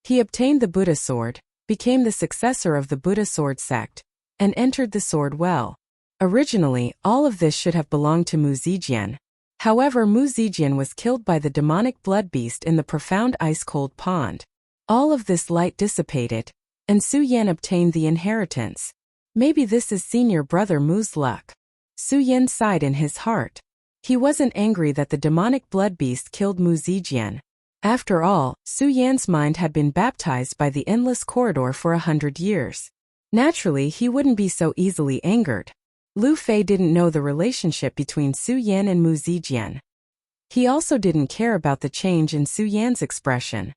He obtained the Buddha sword, became the successor of the Buddha sword sect, and entered the sword well. Originally, all of this should have belonged to Mu Zijian. However, Mu Zijian was killed by the demonic blood beast in the profound ice-cold pond. All of this light dissipated, and Su Yan obtained the inheritance. Maybe this is senior brother Mu's luck. Su Yan sighed in his heart. He wasn't angry that the demonic blood beast killed Mu Zijian. After all, Su Yan's mind had been baptized by the endless corridor for 100 years. Naturally, he wouldn't be so easily angered. Lu Fei didn't know the relationship between Su Yan and Mu Zijian. He also didn't care about the change in Su Yan's expression.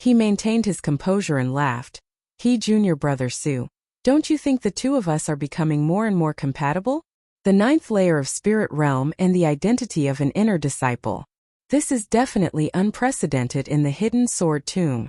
He maintained his composure and laughed. Junior brother Su, don't you think the two of us are becoming more and more compatible? The 9th layer of spirit realm and the identity of an inner disciple. This is definitely unprecedented in the hidden sword tomb.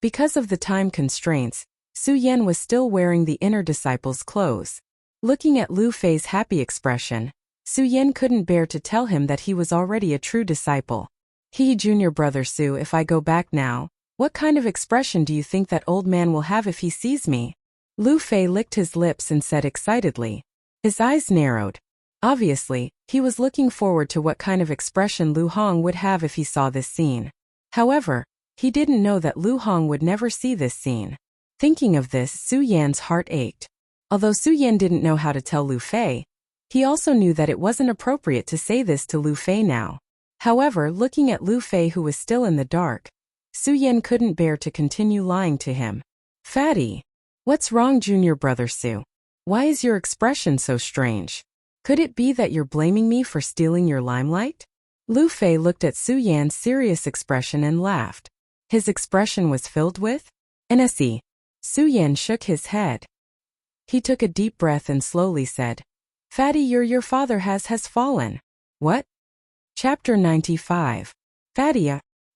Because of the time constraints, Su Yan was still wearing the inner disciple's clothes. Looking at Lu Fei's happy expression, Su Yan couldn't bear to tell him that he was already a true disciple. Junior brother Su, if I go back now, what kind of expression do you think that old man will have if he sees me? Lu Fei licked his lips and said excitedly. His eyes narrowed. Obviously, he was looking forward to what kind of expression Lu Hong would have if he saw this scene. However, he didn't know that Lu Hong would never see this scene. Thinking of this, Su Yan's heart ached. Although Su Yan didn't know how to tell Lu Fei, he also knew that it wasn't appropriate to say this to Lu Fei now. However, looking at Lu Fei, who was still in the dark, Su Yan couldn't bear to continue lying to him. Fatty. What's wrong, junior brother Su? Why is your expression so strange? Could it be that you're blaming me for stealing your limelight? Lu Fei looked at Su Yan's serious expression and laughed. His expression was filled with NSE. Su Yan shook his head. He took a deep breath and slowly said, Fatty, your father has fallen. What? Chapter 95. Fatty,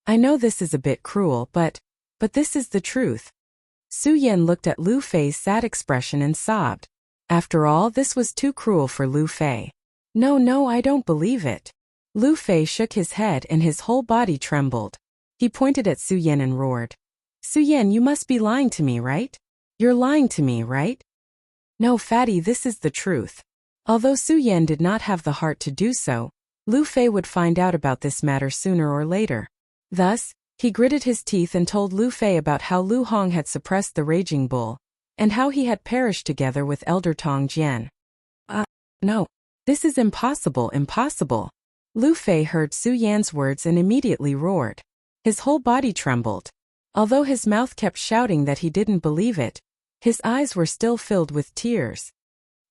I know this is a bit cruel, but this is the truth. Su Yan looked at Lu Fei's sad expression and sobbed. After all, this was too cruel for Lu Fei. No, I don't believe it. Lu Fei shook his head and his whole body trembled. He pointed at Su Yan and roared. Su Yan, you must be lying to me, right? You're lying to me, right? No, Fatty, this is the truth. Although Su Yan did not have the heart to do so, Lu Fei would find out about this matter sooner or later. Thus, he gritted his teeth and told Lu Fei about how Lu Hong had suppressed the raging bull, and how he had perished together with Elder Tong Jian. No. This is impossible. Lu Fei heard Su Yan's words and immediately roared. His whole body trembled. Although his mouth kept shouting that he didn't believe it, his eyes were still filled with tears.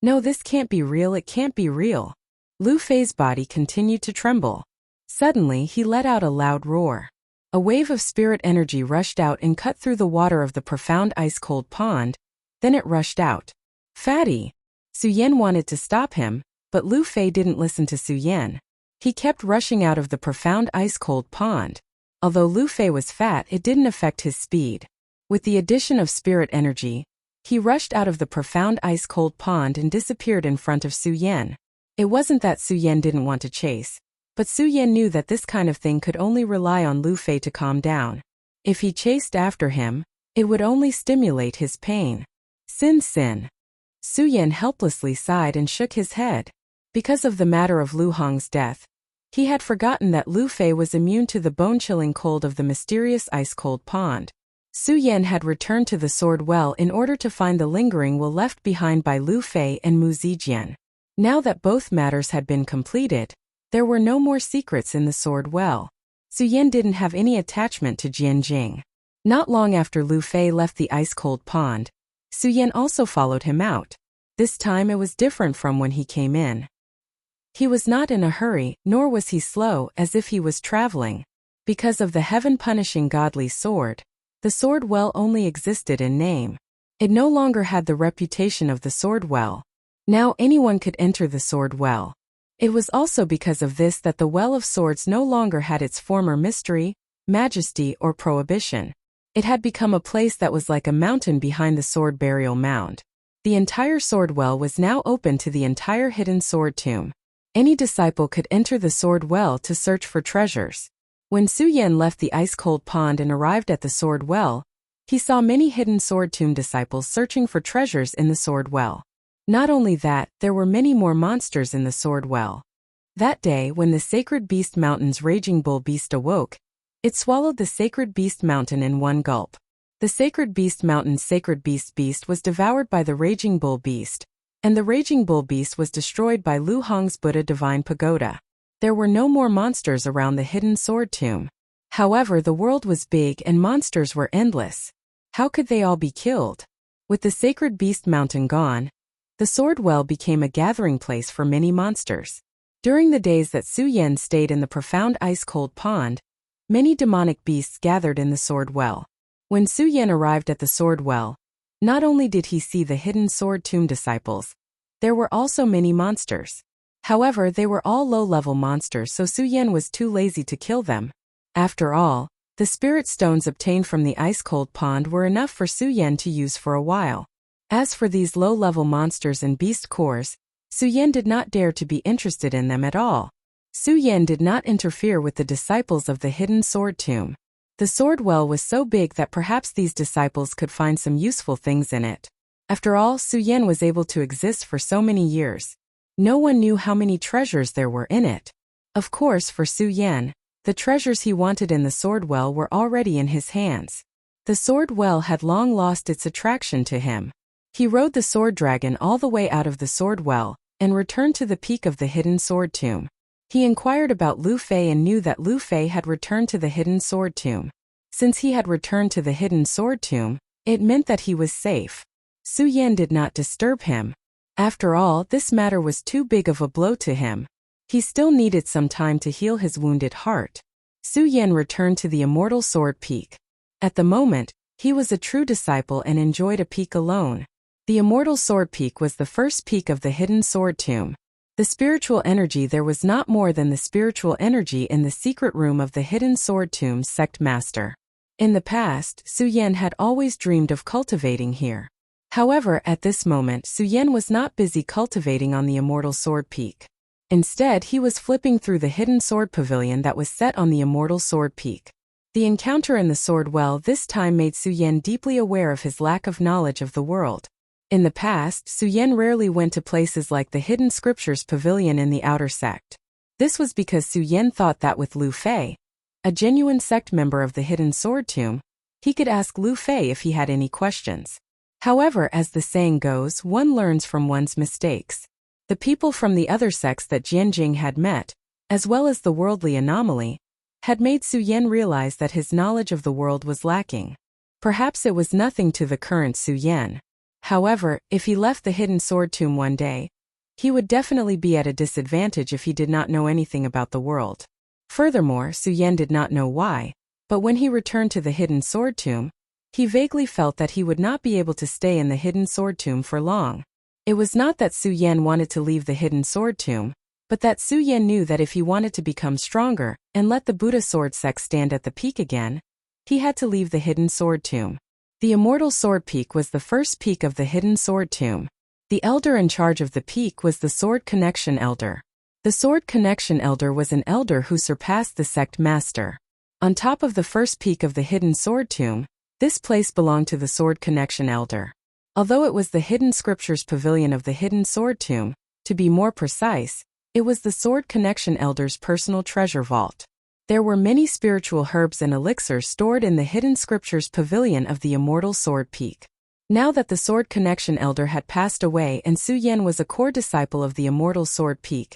No, this can't be real, it can't be real. Lu Fei's body continued to tremble. Suddenly, he let out a loud roar. A wave of spirit energy rushed out and cut through the water of the profound ice-cold pond. Then it rushed out. Fatty! Su Yan wanted to stop him, but Lu Fei didn't listen to Su Yan. He kept rushing out of the profound ice-cold pond. Although Lu Fei was fat, it didn't affect his speed. With the addition of spirit energy, he rushed out of the profound ice-cold pond and disappeared in front of Su Yan. It wasn't that Su Yan didn't want to chase, but Su Yan knew that this kind of thing could only rely on Lu Fei to calm down. If he chased after him, it would only stimulate his pain. Sin. Su Yan helplessly sighed and shook his head. Because of the matter of Lu Hong's death, he had forgotten that Lu Fei was immune to the bone-chilling cold of the mysterious ice-cold pond. Su Yan had returned to the sword well in order to find the lingering will left behind by Lu Fei and Mu Zijian. Now that both matters had been completed, there were no more secrets in the sword well. Su Yan didn't have any attachment to Jianjing. Not long after Lu Fei left the ice-cold pond, Su Yan also followed him out. This time it was different from when he came in. He was not in a hurry, nor was he slow as if he was traveling. Because of the heaven-punishing godly sword, the sword well only existed in name. It no longer had the reputation of the sword well. Now anyone could enter the sword well. It was also because of this that the well of swords no longer had its former mystery, majesty, or prohibition. It had become a place that was like a mountain behind the sword burial mound. The entire sword well was now open to the entire hidden sword tomb. Any disciple could enter the sword well to search for treasures. When Su Yan left the ice-cold pond and arrived at the sword well, he saw many hidden sword tomb disciples searching for treasures in the sword well. Not only that, there were many more monsters in the sword well. That day, when the sacred beast mountain's raging bull beast awoke, it swallowed the sacred beast mountain in one gulp. The sacred beast mountain's sacred beast was devoured by the raging bull beast, and the raging bull beast was destroyed by Lu Hong's Buddha divine pagoda. There were no more monsters around the hidden sword tomb. However, the world was big and monsters were endless. How could they all be killed? With the sacred beast mountain gone, the sword well became a gathering place for many monsters. During the days that Su Yan stayed in the profound ice-cold pond, many demonic beasts gathered in the sword well. When Su Yan arrived at the sword well, not only did he see the hidden sword tomb disciples, there were also many monsters. However, they were all low-level monsters, so Su Yan was too lazy to kill them. After all, the spirit stones obtained from the ice-cold pond were enough for Su Yan to use for a while. As for these low-level monsters and beast cores, Su Yan did not dare to be interested in them at all. Su Yan did not interfere with the disciples of the hidden sword tomb. The sword well was so big that perhaps these disciples could find some useful things in it. After all, Su Yan was able to exist for so many years. No one knew how many treasures there were in it. Of course, for Su Yan, the treasures he wanted in the sword well were already in his hands. The sword well had long lost its attraction to him. He rode the sword dragon all the way out of the sword well, and returned to the peak of the hidden sword tomb. He inquired about Lu Fei and knew that Lu Fei had returned to the hidden sword tomb. Since he had returned to the hidden sword tomb, it meant that he was safe. Su Yan did not disturb him. After all, this matter was too big of a blow to him. He still needed some time to heal his wounded heart. Su Yan returned to the Immortal Sword Peak. At the moment, he was a true disciple and enjoyed a peak alone. The Immortal Sword Peak was the first peak of the hidden sword tomb. The spiritual energy there was not more than the spiritual energy in the secret room of the hidden sword tomb's sect master. In the past, Su Yan had always dreamed of cultivating here. However, at this moment Su Yan was not busy cultivating on the Immortal Sword Peak. Instead, he was flipping through the hidden sword pavilion that was set on the Immortal Sword Peak. The encounter in the sword well this time made Su Yan deeply aware of his lack of knowledge of the world. In the past, Su Yan rarely went to places like the Hidden Scriptures Pavilion in the Outer Sect. This was because Su Yan thought that with Lu Fei, a genuine sect member of the Hidden Sword Tomb, he could ask Lu Fei if he had any questions. However, as the saying goes, one learns from one's mistakes. The people from the other sects that Jianjing had met, as well as the worldly anomaly, had made Su Yan realize that his knowledge of the world was lacking. Perhaps it was nothing to the current Su Yan. However, if he left the hidden sword tomb one day, he would definitely be at a disadvantage if he did not know anything about the world. Furthermore, Su Yan did not know why, but when he returned to the hidden sword tomb, he vaguely felt that he would not be able to stay in the hidden sword tomb for long. It was not that Su Yan wanted to leave the hidden sword tomb, but that Su Yan knew that if he wanted to become stronger and let the Buddha sword sect stand at the peak again, he had to leave the hidden sword tomb. The Immortal Sword Peak was the first peak of the hidden sword tomb. The elder in charge of the peak was the Sword Connection Elder. The Sword Connection Elder was an elder who surpassed the sect master. On top of the first peak of the hidden sword tomb, this place belonged to the Sword Connection Elder. Although it was the Hidden Scriptures Pavilion of the hidden sword tomb, to be more precise, it was the Sword Connection Elder's personal treasure vault. There were many spiritual herbs and elixirs stored in the Hidden Scriptures Pavilion of the Immortal Sword Peak. Now that the Sword Connection Elder had passed away and Su Yan was a core disciple of the Immortal Sword Peak,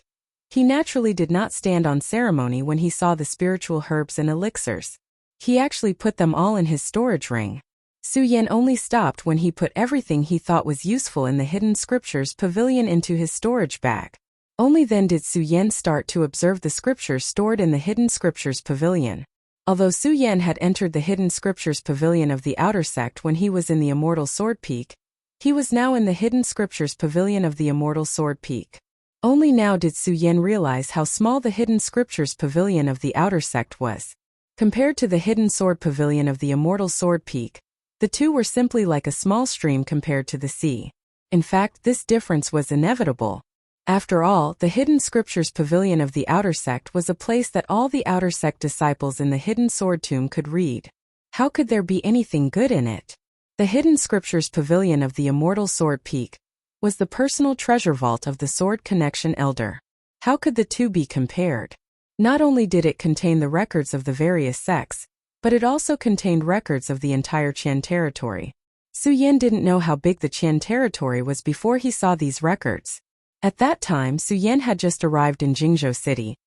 he naturally did not stand on ceremony when he saw the spiritual herbs and elixirs. He actually put them all in his storage ring. Su Yan only stopped when he put everything he thought was useful in the Hidden Scriptures Pavilion into his storage bag. Only then did Su Yan start to observe the scriptures stored in the Hidden Scriptures Pavilion. Although Su Yan had entered the Hidden Scriptures Pavilion of the Outer Sect when he was in the Immortal Sword Peak, he was now in the Hidden Scriptures Pavilion of the Immortal Sword Peak. Only now did Su Yan realize how small the Hidden Scriptures Pavilion of the Outer Sect was. Compared to the Hidden Sword Pavilion of the Immortal Sword Peak, the two were simply like a small stream compared to the sea. In fact, this difference was inevitable. After all, the Hidden Scriptures Pavilion of the Outer Sect was a place that all the Outer Sect disciples in the Hidden Sword Tomb could read. How could there be anything good in it? The Hidden Scriptures Pavilion of the Immortal Sword Peak was the personal treasure vault of the Sword Connection Elder. How could the two be compared? Not only did it contain the records of the various sects, but it also contained records of the entire Qian territory. Su Yan didn't know how big the Qian territory was before he saw these records. At that time, Su Yan had just arrived in Jingzhou City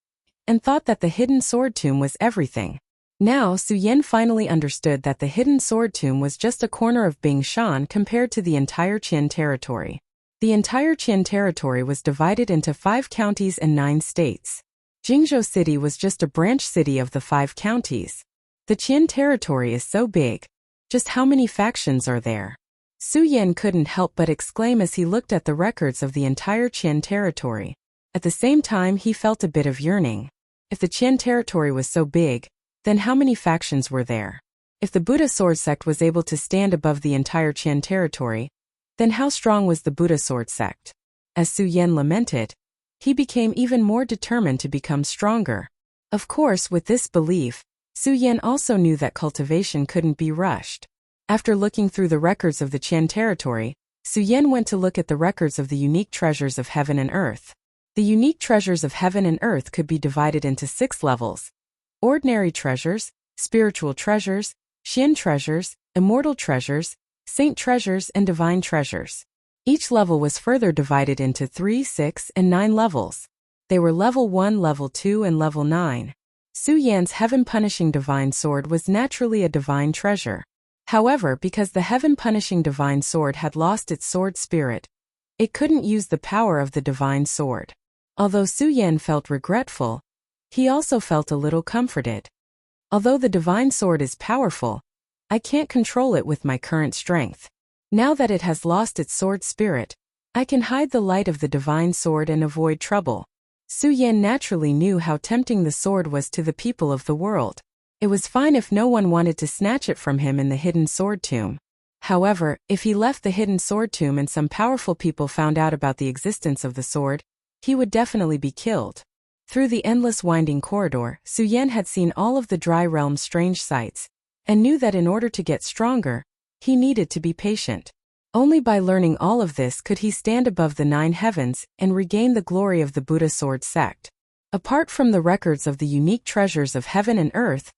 and thought that the Hidden Sword Tomb was everything. Now, Su Yan finally understood that the Hidden Sword Tomb was just a corner of Bingshan compared to the entire Qian territory. The entire Qian territory was divided into 5 counties and 9 states. Jingzhou City was just a branch city of the 5 counties. The Qian territory is so big. Just how many factions are there? Su Yan couldn't help but exclaim as he looked at the records of the entire Qian territory. At the same time, he felt a bit of yearning. If the Qian territory was so big, then how many factions were there? If the Buddha sword sect was able to stand above the entire Qian territory, then how strong was the Buddha sword sect? As Su Yan lamented, he became even more determined to become stronger. Of course, with this belief, Su Yan also knew that cultivation couldn't be rushed. After looking through the records of the Qian territory, Su Yan went to look at the records of the unique treasures of heaven and earth. The unique treasures of heaven and earth could be divided into 6 levels: ordinary treasures, spiritual treasures, Qian treasures, immortal treasures, Saint treasures and divine treasures. Each level was further divided into 3, 6, and 9 levels. They were level 1, level 2, and level 9. Su Yan's heaven-punishing divine sword was naturally a divine treasure. However, because the heaven-punishing divine sword had lost its sword spirit, it couldn't use the power of the divine sword. Although Su Yan felt regretful, he also felt a little comforted. Although the divine sword is powerful, I can't control it with my current strength. Now that it has lost its sword spirit, I can hide the light of the divine sword and avoid trouble. Su Yan naturally knew how tempting the sword was to the people of the world. It was fine if no one wanted to snatch it from him in the hidden sword tomb. However, if he left the hidden sword tomb and some powerful people found out about the existence of the sword, he would definitely be killed. Through the endless winding corridor, Su Yan had seen all of the Dry Realm's strange sights, and knew that in order to get stronger, he needed to be patient. Only by learning all of this could he stand above the 9 heavens and regain the glory of the Buddha sword sect. Apart from the records of the unique treasures of heaven and earth,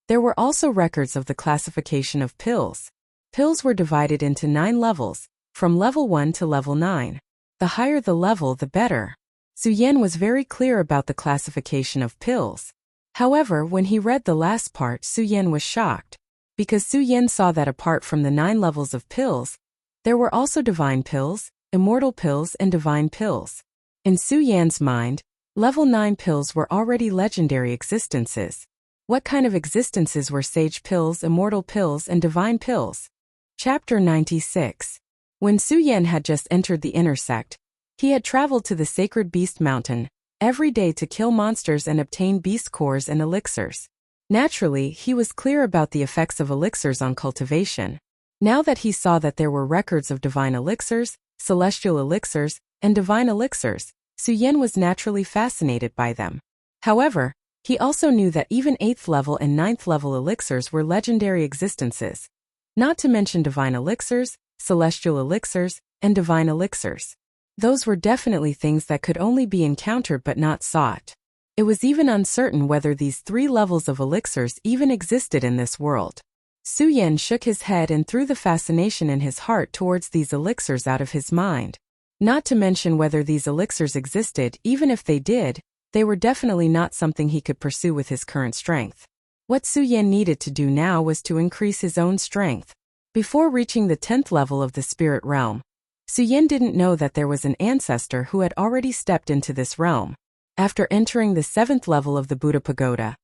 there were also records of the classification of pills. Pills were divided into 9 levels, from level 1 to level 9. The higher the level, the better. Su Yan was very clear about the classification of pills. However, when he read the last part, Su Yan was shocked, because Su Yan saw that apart from the 9 levels of pills, there were also divine pills, immortal pills, and divine pills. In Su Yan's mind, level 9 pills were already legendary existences. What kind of existences were sage pills, immortal pills, and divine pills? Chapter 96. When Su Yan had just entered the inner sect, he had traveled to the sacred beast mountain every day to kill monsters and obtain beast cores and elixirs. Naturally, he was clear about the effects of elixirs on cultivation. Now that he saw that there were records of divine elixirs, celestial elixirs, and divine elixirs, Su Yan was naturally fascinated by them. However, he also knew that even 8th level and 9th level elixirs were legendary existences. Not to mention divine elixirs, celestial elixirs, and divine elixirs. Those were definitely things that could only be encountered but not sought. It was even uncertain whether these 3 levels of elixirs even existed in this world. Su Yan shook his head and threw the fascination in his heart towards these elixirs out of his mind. Not to mention whether these elixirs existed, even if they did, they were definitely not something he could pursue with his current strength. What Su Yan needed to do now was to increase his own strength. Before reaching the 10th level of the spirit realm, Su Yan didn't know that there was an ancestor who had already stepped into this realm. After entering the 7th level of the Buddha Pagoda,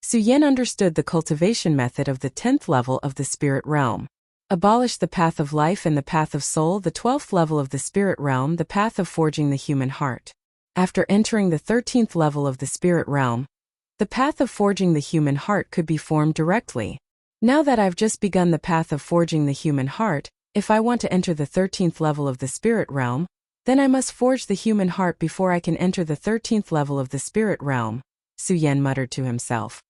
Su Yan understood the cultivation method of the 10th level of the spirit realm. Abolish the path of life and the path of soul, the 12th level of the spirit realm, the path of forging the human heart. After entering the 13th level of the spirit realm, the path of forging the human heart could be formed directly. Now that I've just begun the path of forging the human heart, if I want to enter the 13th level of the spirit realm, then I must forge the human heart before I can enter the 13th level of the spirit realm, Su Yan muttered to himself.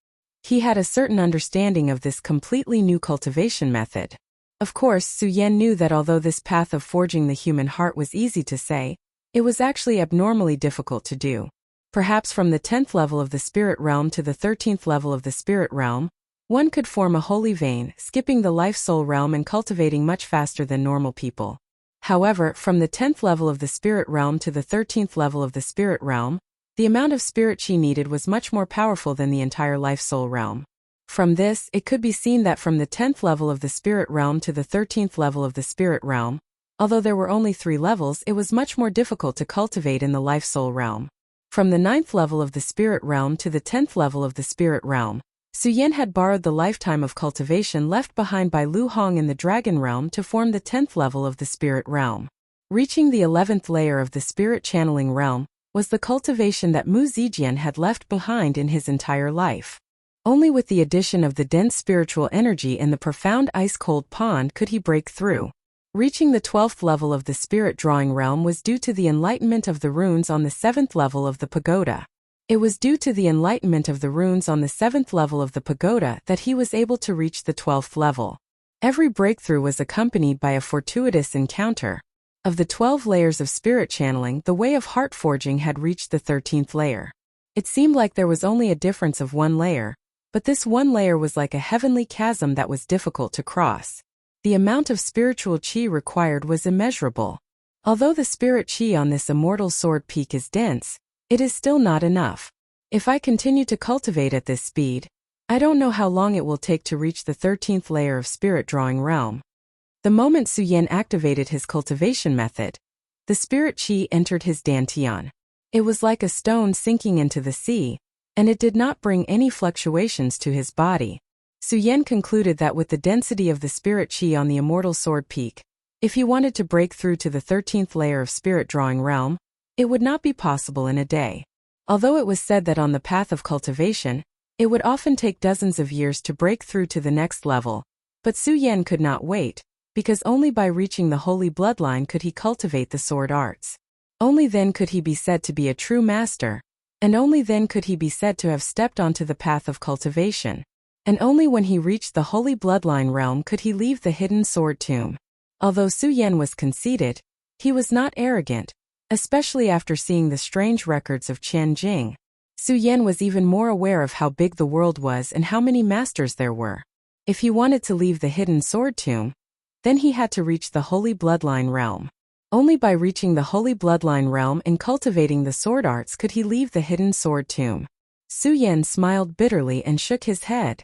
He had a certain understanding of this completely new cultivation method. Of course, Su Yan knew that although this path of forging the human heart was easy to say, it was actually abnormally difficult to do. Perhaps from the 10th level of the spirit realm to the 13th level of the spirit realm, one could form a holy vein, skipping the life-soul realm and cultivating much faster than normal people. However, from the 10th level of the spirit realm to the 13th level of the spirit realm, the amount of spirit chi needed was much more powerful than the entire life-soul realm. From this, it could be seen that from the 10th level of the spirit realm to the 13th level of the spirit realm, although there were only 3 levels, it was much more difficult to cultivate in the life-soul realm. From the 9th level of the spirit realm to the 10th level of the spirit realm, Su Yan had borrowed the lifetime of cultivation left behind by Lu Hong in the dragon realm to form the 10th level of the spirit realm. Reaching the 11th layer of the spirit channeling realm was the cultivation that Mu Zijian had left behind in his entire life. Only with the addition of the dense spiritual energy in the profound ice-cold pond could he break through. Reaching the 12th level of the spirit drawing realm was due to the enlightenment of the runes on the 7th level of the pagoda. It was due to the enlightenment of the runes on the 7th level of the pagoda that he was able to reach the 12th level. Every breakthrough was accompanied by a fortuitous encounter. Of the 12 layers of spirit channeling, the way of heart forging had reached the 13th layer. It seemed like there was only a difference of 1 layer, but this 1 layer was like a heavenly chasm that was difficult to cross. The amount of spiritual qi required was immeasurable. Although the spirit qi on this immortal sword peak is dense, it is still not enough. If I continue to cultivate at this speed, I don't know how long it will take to reach the 13th layer of spirit drawing realm. The moment Su Yan activated his cultivation method, the spirit qi entered his dantian. It was like a stone sinking into the sea, and it did not bring any fluctuations to his body. Su Yan concluded that with the density of the spirit qi on the immortal sword peak, if he wanted to break through to the 13th layer of spirit drawing realm, it would not be possible in a day. Although it was said that on the path of cultivation, it would often take dozens of years to break through to the next level, but Su Yan could not wait, because only by reaching the holy bloodline could he cultivate the sword arts. Only then could he be said to be a true master, and only then could he be said to have stepped onto the path of cultivation. And only when he reached the holy bloodline realm could he leave the hidden sword tomb. Although Su Yan was conceited, he was not arrogant, especially after seeing the strange records of Qian Jing. Su Yan was even more aware of how big the world was and how many masters there were. If he wanted to leave the hidden sword tomb, then he had to reach the holy bloodline realm. Only by reaching the holy bloodline realm and cultivating the sword arts could he leave the hidden sword tomb. Su Yan smiled bitterly and shook his head.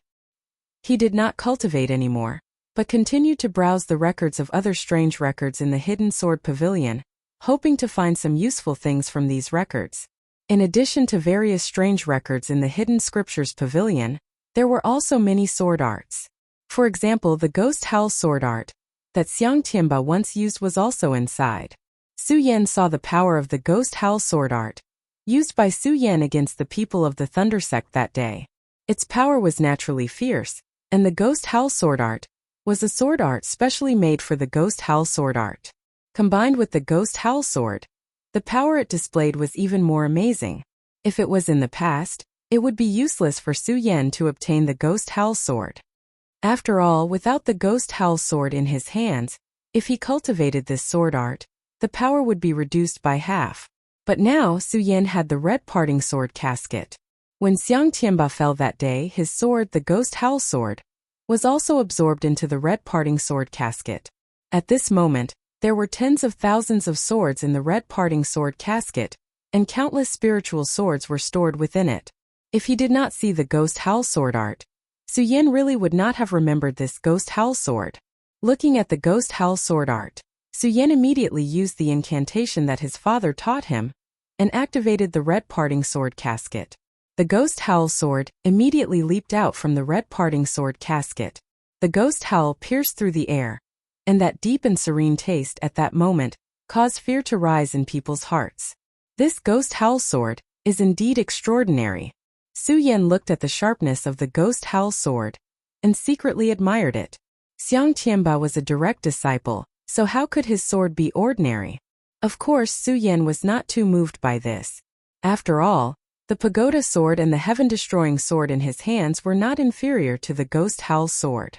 He did not cultivate anymore, but continued to browse the records of other strange records in the hidden sword pavilion, hoping to find some useful things from these records. In addition to various strange records in the hidden scriptures pavilion, there were also many sword arts. For example, the ghost howl sword art that Xiang Tianba once used was also inside. Su Yan saw the power of the ghost howl sword art, used by Su Yan against the people of the Thunder Sect that day. Its power was naturally fierce, and the ghost howl sword art was a sword art specially made for the ghost howl sword art. Combined with the ghost howl sword, the power it displayed was even more amazing. If it was in the past, it would be useless for Su Yan to obtain the ghost howl sword. After all, without the ghost howl sword in his hands, if he cultivated this sword art, the power would be reduced by half. But now Su Yan had the red parting sword casket. When Xiang Tianba fell that day, his sword, the ghost howl sword, was also absorbed into the red parting sword casket. At this moment, there were tens of thousands of swords in the red parting sword casket, and countless spiritual swords were stored within it. If he did not see the ghost howl sword art, Su Yan really would not have remembered this ghost howl sword. Looking at the ghost howl sword art, Su Yan immediately used the incantation that his father taught him, and activated the red parting sword casket. The ghost howl sword immediately leaped out from the red parting sword casket. The ghost howl pierced through the air, and that deep and serene taste at that moment caused fear to rise in people's hearts. This ghost howl sword is indeed extraordinary. Su Yan looked at the sharpness of the ghost howl sword and secretly admired it. Xiang Tianba was a direct disciple, so how could his sword be ordinary? Of course, Su Yan was not too moved by this. After all, the pagoda sword and the heaven-destroying sword in his hands were not inferior to the ghost howl sword.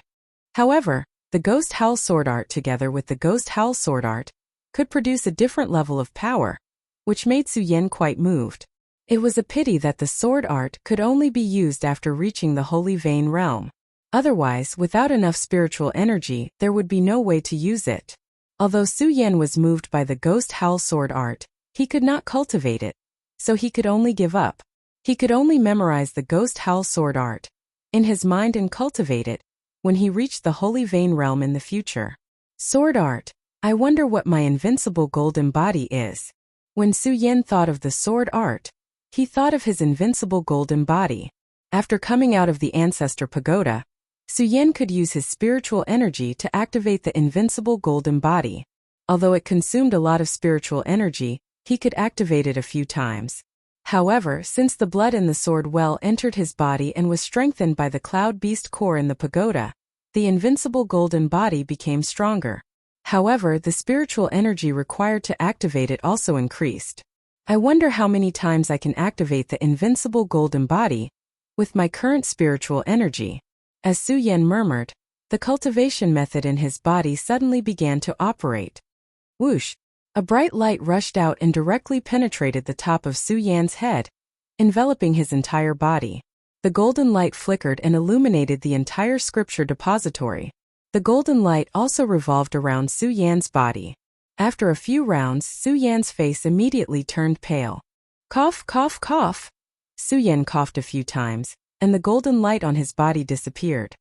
However, the ghost howl sword art together with the ghost howl sword art could produce a different level of power, which made Su Yan quite moved. It was a pity that the sword art could only be used after reaching the holy vein realm. Otherwise, without enough spiritual energy, there would be no way to use it. Although Su Yan was moved by the ghost howl sword art, he could not cultivate it, so he could only give up. He could only memorize the ghost howl sword art in his mind and cultivate it when he reached the holy vein realm in the future. Sword art. I wonder what my invincible golden body is. When Su Yan thought of the sword art, he thought of his invincible golden body. After coming out of the ancestor pagoda, Su Yan could use his spiritual energy to activate the invincible golden body. Although it consumed a lot of spiritual energy, he could activate it a few times. However, since the blood in the sword well entered his body and was strengthened by the cloud beast core in the pagoda, the invincible golden body became stronger. However, the spiritual energy required to activate it also increased. I wonder how many times I can activate the invincible golden body with my current spiritual energy. As Su Yan murmured, the cultivation method in his body suddenly began to operate. Whoosh! A bright light rushed out and directly penetrated the top of Su Yan's head, enveloping his entire body. The golden light flickered and illuminated the entire scripture depository. The golden light also revolved around Su Yan's body. After a few rounds, Su Yan's face immediately turned pale. Cough, cough, cough. Su Yan coughed a few times, and the golden light on his body disappeared.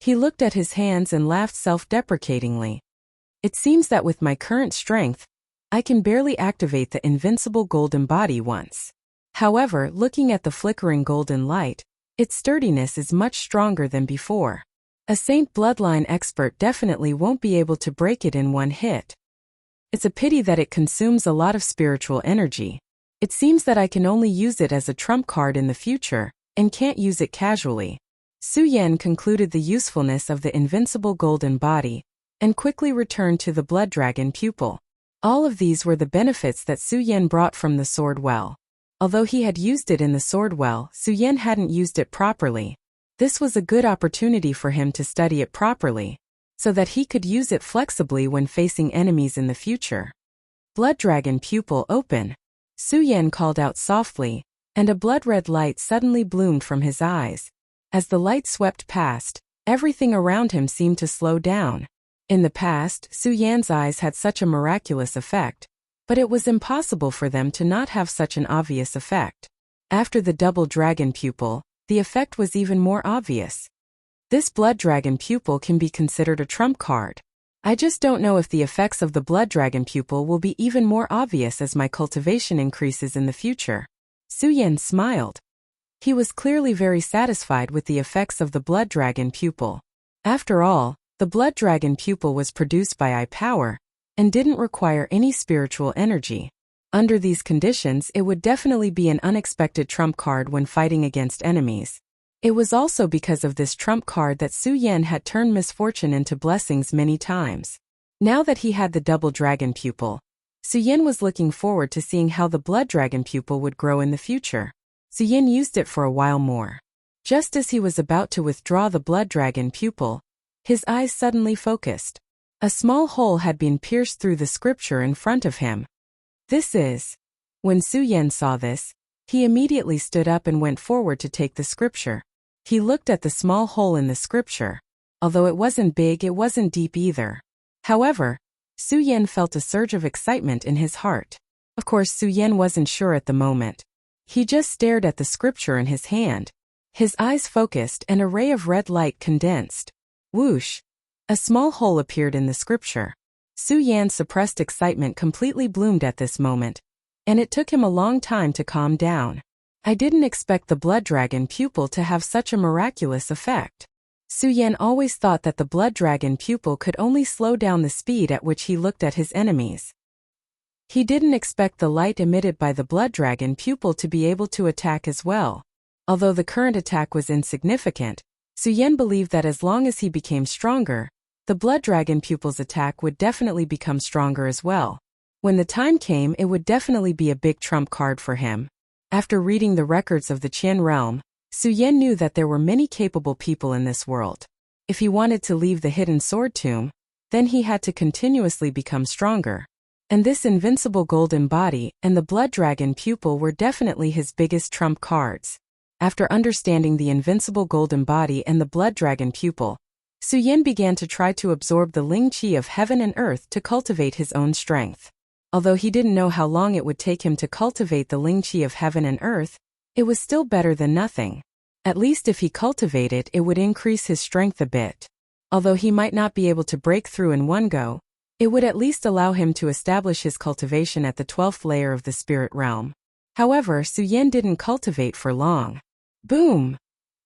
He looked at his hands and laughed self-deprecatingly. It seems that with my current strength, I can barely activate the invincible golden body once. However, looking at the flickering golden light, its sturdiness is much stronger than before. A Saint bloodline expert definitely won't be able to break it in one hit. It's a pity that it consumes a lot of spiritual energy. It seems that I can only use it as a trump card in the future, and can't use it casually. Su Yan concluded the usefulness of the invincible golden body, and quickly returned to the blood dragon pupil. All of these were the benefits that Su Yan brought from the sword well. Although he had used it in the sword well, Su Yan hadn't used it properly. This was a good opportunity for him to study it properly, so that he could use it flexibly when facing enemies in the future. Blood dragon pupil open. Su Yan called out softly, and a blood-red light suddenly bloomed from his eyes. As the light swept past, everything around him seemed to slow down. In the past, Su Yan's eyes had such a miraculous effect, but it was impossible for them to not have such an obvious effect. After the double dragon pupil, the effect was even more obvious. This blood dragon pupil can be considered a trump card. I just don't know if the effects of the blood dragon pupil will be even more obvious as my cultivation increases in the future. Su Yan smiled. He was clearly very satisfied with the effects of the blood dragon pupil. After all, the blood dragon pupil was produced by eye power, and didn't require any spiritual energy. Under these conditions, it would definitely be an unexpected trump card when fighting against enemies. It was also because of this trump card that Su Yan had turned misfortune into blessings many times. Now that he had the double dragon pupil, Su Yan was looking forward to seeing how the blood dragon pupil would grow in the future. Su Yan used it for a while more. Just as he was about to withdraw the blood dragon pupil, his eyes suddenly focused. A small hole had been pierced through the scripture in front of him. This is. When Su Yan saw this, he immediately stood up and went forward to take the scripture. He looked at the small hole in the scripture. Although it wasn't big, it wasn't deep either. However, Su Yan felt a surge of excitement in his heart. Of course, Su Yan wasn't sure at the moment. He just stared at the scripture in his hand. His eyes focused and a ray of red light condensed. Whoosh! A small hole appeared in the scripture. Su Yan's suppressed excitement completely bloomed at this moment, and it took him a long time to calm down. I didn't expect the blood dragon pupil to have such a miraculous effect. Su Yan always thought that the blood dragon pupil could only slow down the speed at which he looked at his enemies. He didn't expect the light emitted by the blood dragon pupil to be able to attack as well. Although the current attack was insignificant, Su Yan believed that as long as he became stronger, the blood dragon pupil's attack would definitely become stronger as well. When the time came, it would definitely be a big trump card for him. After reading the records of the Qian realm, Su Yan knew that there were many capable people in this world. If he wanted to leave the hidden sword tomb, then he had to continuously become stronger. And this invincible golden body and the blood dragon pupil were definitely his biggest trump cards. After understanding the invincible golden body and the blood dragon pupil, Su Yan began to try to absorb the Ling Qi of heaven and earth to cultivate his own strength. Although he didn't know how long it would take him to cultivate the Ling Qi of heaven and earth, it was still better than nothing. At least if he cultivated, it would increase his strength a bit. Although he might not be able to break through in one go, it would at least allow him to establish his cultivation at the 12th layer of the spirit realm. However, Su Yan didn't cultivate for long. Boom!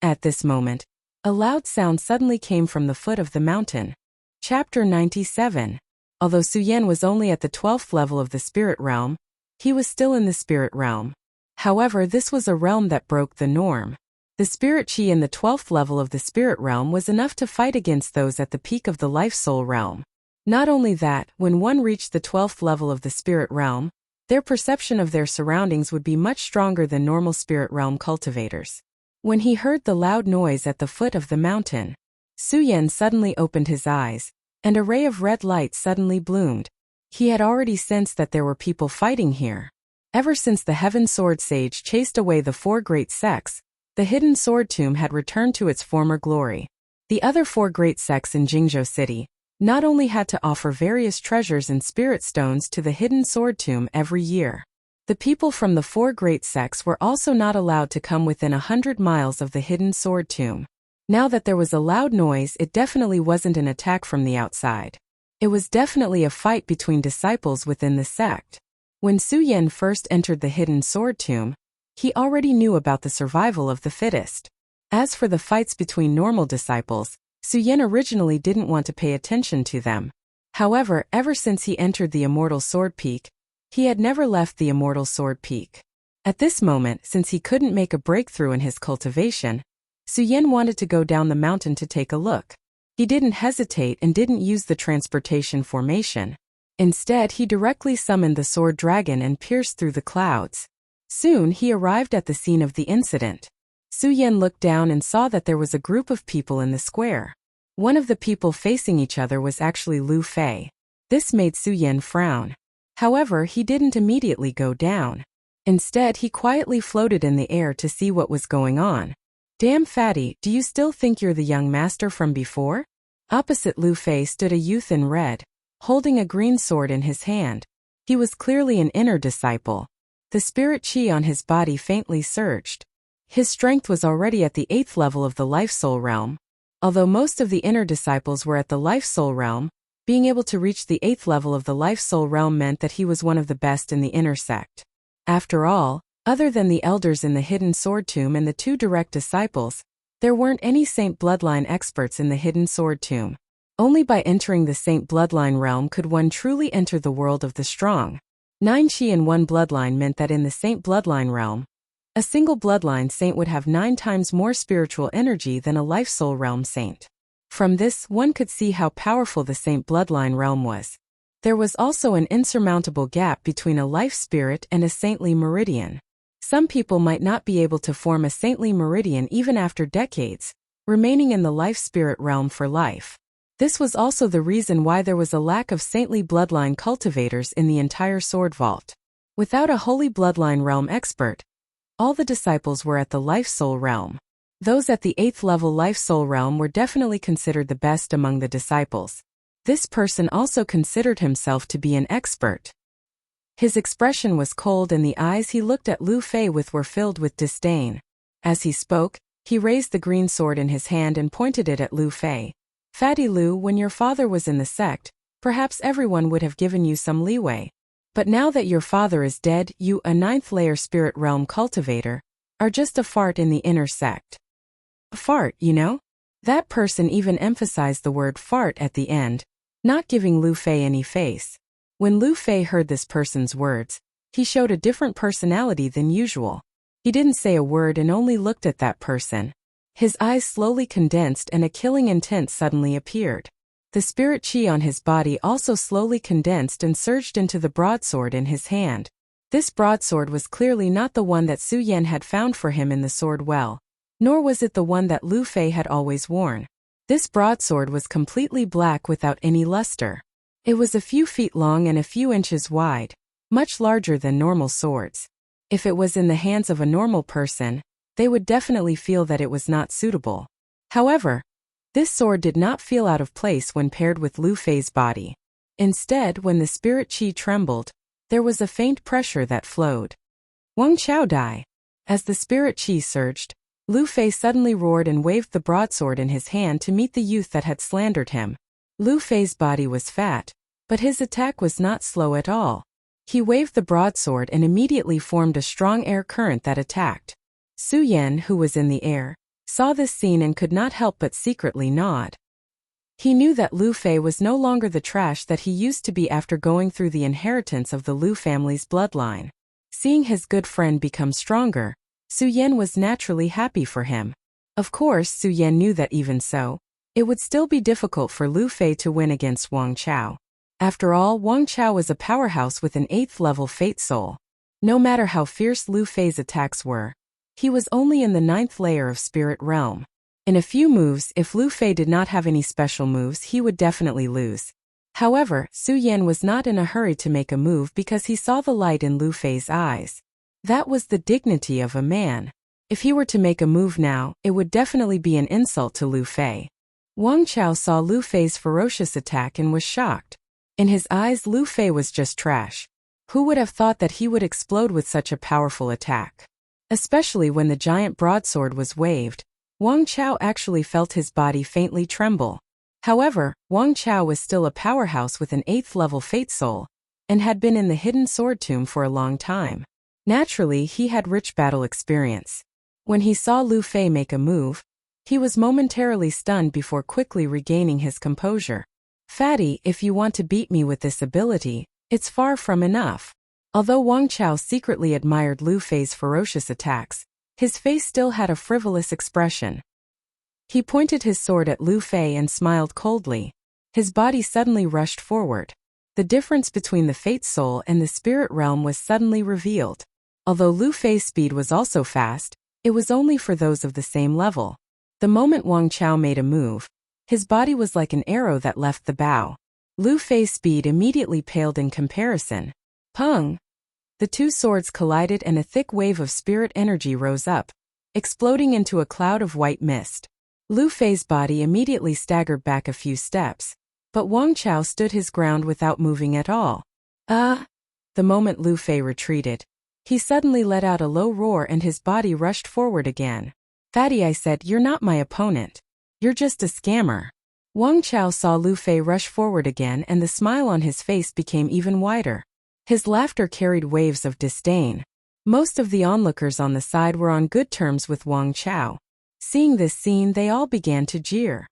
At this moment, a loud sound suddenly came from the foot of the mountain. Chapter 97. Although Su Yan was only at the 12th level of the spirit realm, he was still in the spirit realm. However, this was a realm that broke the norm. The spirit chi in the 12th level of the spirit realm was enough to fight against those at the peak of the life-soul realm. Not only that, when one reached the 12th level of the spirit realm, their perception of their surroundings would be much stronger than normal spirit realm cultivators. When he heard the loud noise at the foot of the mountain, Su Yan suddenly opened his eyes, and a ray of red light suddenly bloomed. He had already sensed that there were people fighting here. Ever since the Heaven Sword Sage chased away the 4 great sects, the hidden sword tomb had returned to its former glory. The other 4 great sects in Jingzhou City not only had to offer various treasures and spirit stones to the hidden sword tomb every year. The people from the 4 great sects were also not allowed to come within 100 miles of the hidden sword tomb. Now that there was a loud noise, it definitely wasn't an attack from the outside. It was definitely a fight between disciples within the sect. When Su Yan first entered the hidden sword tomb, he already knew about the survival of the fittest. As for the fights between normal disciples, Su Yan originally didn't want to pay attention to them. However, ever since he entered the Immortal Sword Peak, he had never left the Immortal Sword Peak. At this moment, since he couldn't make a breakthrough in his cultivation, Su Yan wanted to go down the mountain to take a look. He didn't hesitate and didn't use the transportation formation. Instead, he directly summoned the sword dragon and pierced through the clouds. Soon, he arrived at the scene of the incident. Su Yan looked down and saw that there was a group of people in the square. One of the people facing each other was actually Lu Fei. This made Su Yan frown. However, he didn't immediately go down. Instead, he quietly floated in the air to see what was going on. Damn fatty, do you still think you're the young master from before? Opposite Lu Fei stood a youth in red, holding a green sword in his hand. He was clearly an inner disciple. The spirit chi on his body faintly surged. His strength was already at the 8th level of the Life Soul realm. Although most of the inner disciples were at the Life Soul realm, being able to reach the 8th level of the Life Soul realm meant that he was one of the best in the inner sect. After all, other than the elders in the hidden sword tomb and the 2 direct disciples, there weren't any Saint Bloodline experts in the hidden sword tomb. Only by entering the Saint Bloodline realm could one truly enter the world of the strong. 9 chi in 1 bloodline meant that in the Saint Bloodline realm, a single bloodline saint would have 9 times more spiritual energy than a Life Soul realm saint. From this, one could see how powerful the Saint Bloodline realm was. There was also an insurmountable gap between a life spirit and a saintly meridian. Some people might not be able to form a saintly meridian even after decades, remaining in the life spirit realm for life. This was also the reason why there was a lack of saintly bloodline cultivators in the entire sword vault. Without a holy bloodline realm expert, all the disciples were at the Life Soul realm. Those at the 8th level Life Soul realm were definitely considered the best among the disciples. This person also considered himself to be an expert. His expression was cold and the eyes he looked at Lu Fei with were filled with disdain. As he spoke, he raised the green sword in his hand and pointed it at Lu Fei. Fatty Lu, when your father was in the sect, perhaps everyone would have given you some leeway. But now that your father is dead, you, a 9th layer spirit realm cultivator, are just a fart in the inner sect. A fart, you know? That person even emphasized the word fart at the end, not giving Lu Fei any face. When Lu Fei heard this person's words, he showed a different personality than usual. He didn't say a word and only looked at that person. His eyes slowly condensed and a killing intent suddenly appeared. The spirit chi on his body also slowly condensed and surged into the broadsword in his hand. This broadsword was clearly not the one that Su Yan had found for him in the sword well, nor was it the one that Lu Fei had always worn. This broadsword was completely black without any luster. It was a few feet long and a few inches wide, much larger than normal swords. If it was in the hands of a normal person, they would definitely feel that it was not suitable. However, this sword did not feel out of place when paired with Lu Fei's body. Instead, when the spirit chi trembled, there was a faint pressure that flowed. Wang Chao Dai. As the spirit chi surged, Lu Fei suddenly roared and waved the broadsword in his hand to meet the youth that had slandered him. Lu Fei's body was fat, but his attack was not slow at all. He waved the broadsword and immediately formed a strong air current that attacked. Su Yan, who was in the air, saw this scene and could not help but secretly nod. He knew that Lu Fei was no longer the trash that he used to be after going through the inheritance of the Lu family's bloodline. Seeing his good friend become stronger, Su Yan was naturally happy for him. Of course, Su Yan knew that even so, it would still be difficult for Lu Fei to win against Wang Chao. After all, Wang Chao was a powerhouse with an 8th level fate soul. No matter how fierce Lu Fei's attacks were, he was only in the 9th layer of spirit realm. In a few moves, if Lu Fei did not have any special moves, he would definitely lose. However, Su Yan was not in a hurry to make a move because he saw the light in Lu Fei's eyes. That was the dignity of a man. If he were to make a move now, it would definitely be an insult to Lu Fei. Wang Chao saw Lu Fei's ferocious attack and was shocked. In his eyes, Lu Fei was just trash. Who would have thought that he would explode with such a powerful attack? Especially when the giant broadsword was waved, Wang Chao actually felt his body faintly tremble. However, Wang Chao was still a powerhouse with an 8th level Fate Soul, and had been in the hidden sword tomb for a long time. Naturally, he had rich battle experience. When he saw Lu Fei make a move, he was momentarily stunned before quickly regaining his composure. Fatty, if you want to beat me with this ability, it's far from enough. Although Wang Chao secretly admired Lu Fei's ferocious attacks, his face still had a frivolous expression. He pointed his sword at Lu Fei and smiled coldly. His body suddenly rushed forward. The difference between the Fate Soul and the Spirit Realm was suddenly revealed. Although Lu Fei's speed was also fast, it was only for those of the same level. The moment Wang Chao made a move, his body was like an arrow that left the bow. Lu Fei's speed immediately paled in comparison. Pung! The two swords collided and a thick wave of spirit energy rose up, exploding into a cloud of white mist. Lu Fei's body immediately staggered back a few steps, but Wang Chao stood his ground without moving at all. The moment Lu Fei retreated, he suddenly let out a low roar and his body rushed forward again. Fatty, I said, you're not my opponent. You're just a scammer. Wang Chao saw Lu Fei rush forward again and the smile on his face became even wider. His laughter carried waves of disdain. Most of the onlookers on the side were on good terms with Wang Chao. Seeing this scene, they all began to jeer.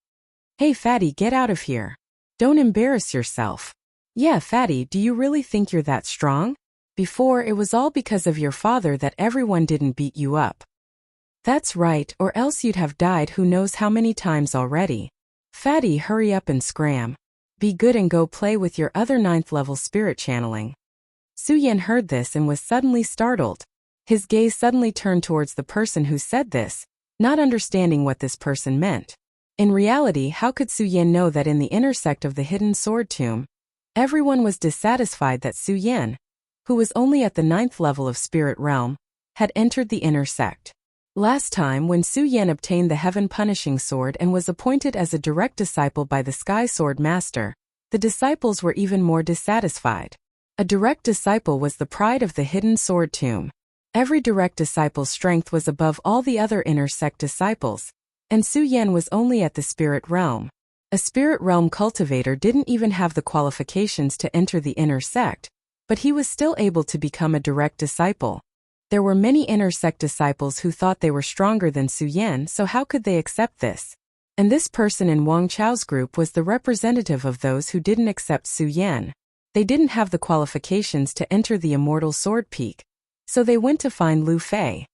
Hey Fatty, get out of here. Don't embarrass yourself. Yeah, Fatty, do you really think you're that strong? Before, it was all because of your father that everyone didn't beat you up. That's right, or else you'd have died who knows how many times already. Fatty, hurry up and scram. Be good and go play with your other 9th level spirit channeling. Su Yan heard this and was suddenly startled. His gaze suddenly turned towards the person who said this, not understanding what this person meant. In reality, how could Su Yan know that in the inner sect of the hidden sword tomb, everyone was dissatisfied that Su Yan, who was only at the 9th level of spirit realm, had entered the inner sect. Last time when Su Yan obtained the Heaven Punishing Sword and was appointed as a direct disciple by the Sky Sword Master, the disciples were even more dissatisfied. A direct disciple was the pride of the hidden sword tomb. Every direct disciple's strength was above all the other inner sect disciples, and Su Yan was only at the spirit realm. A spirit realm cultivator didn't even have the qualifications to enter the inner sect, but he was still able to become a direct disciple. There were many inner sect disciples who thought they were stronger than Su Yan, so how could they accept this? And this person in Wang Chao's group was the representative of those who didn't accept Su Yan. They didn't have the qualifications to enter the Immortal Sword Peak, so they went to find Lu Fei.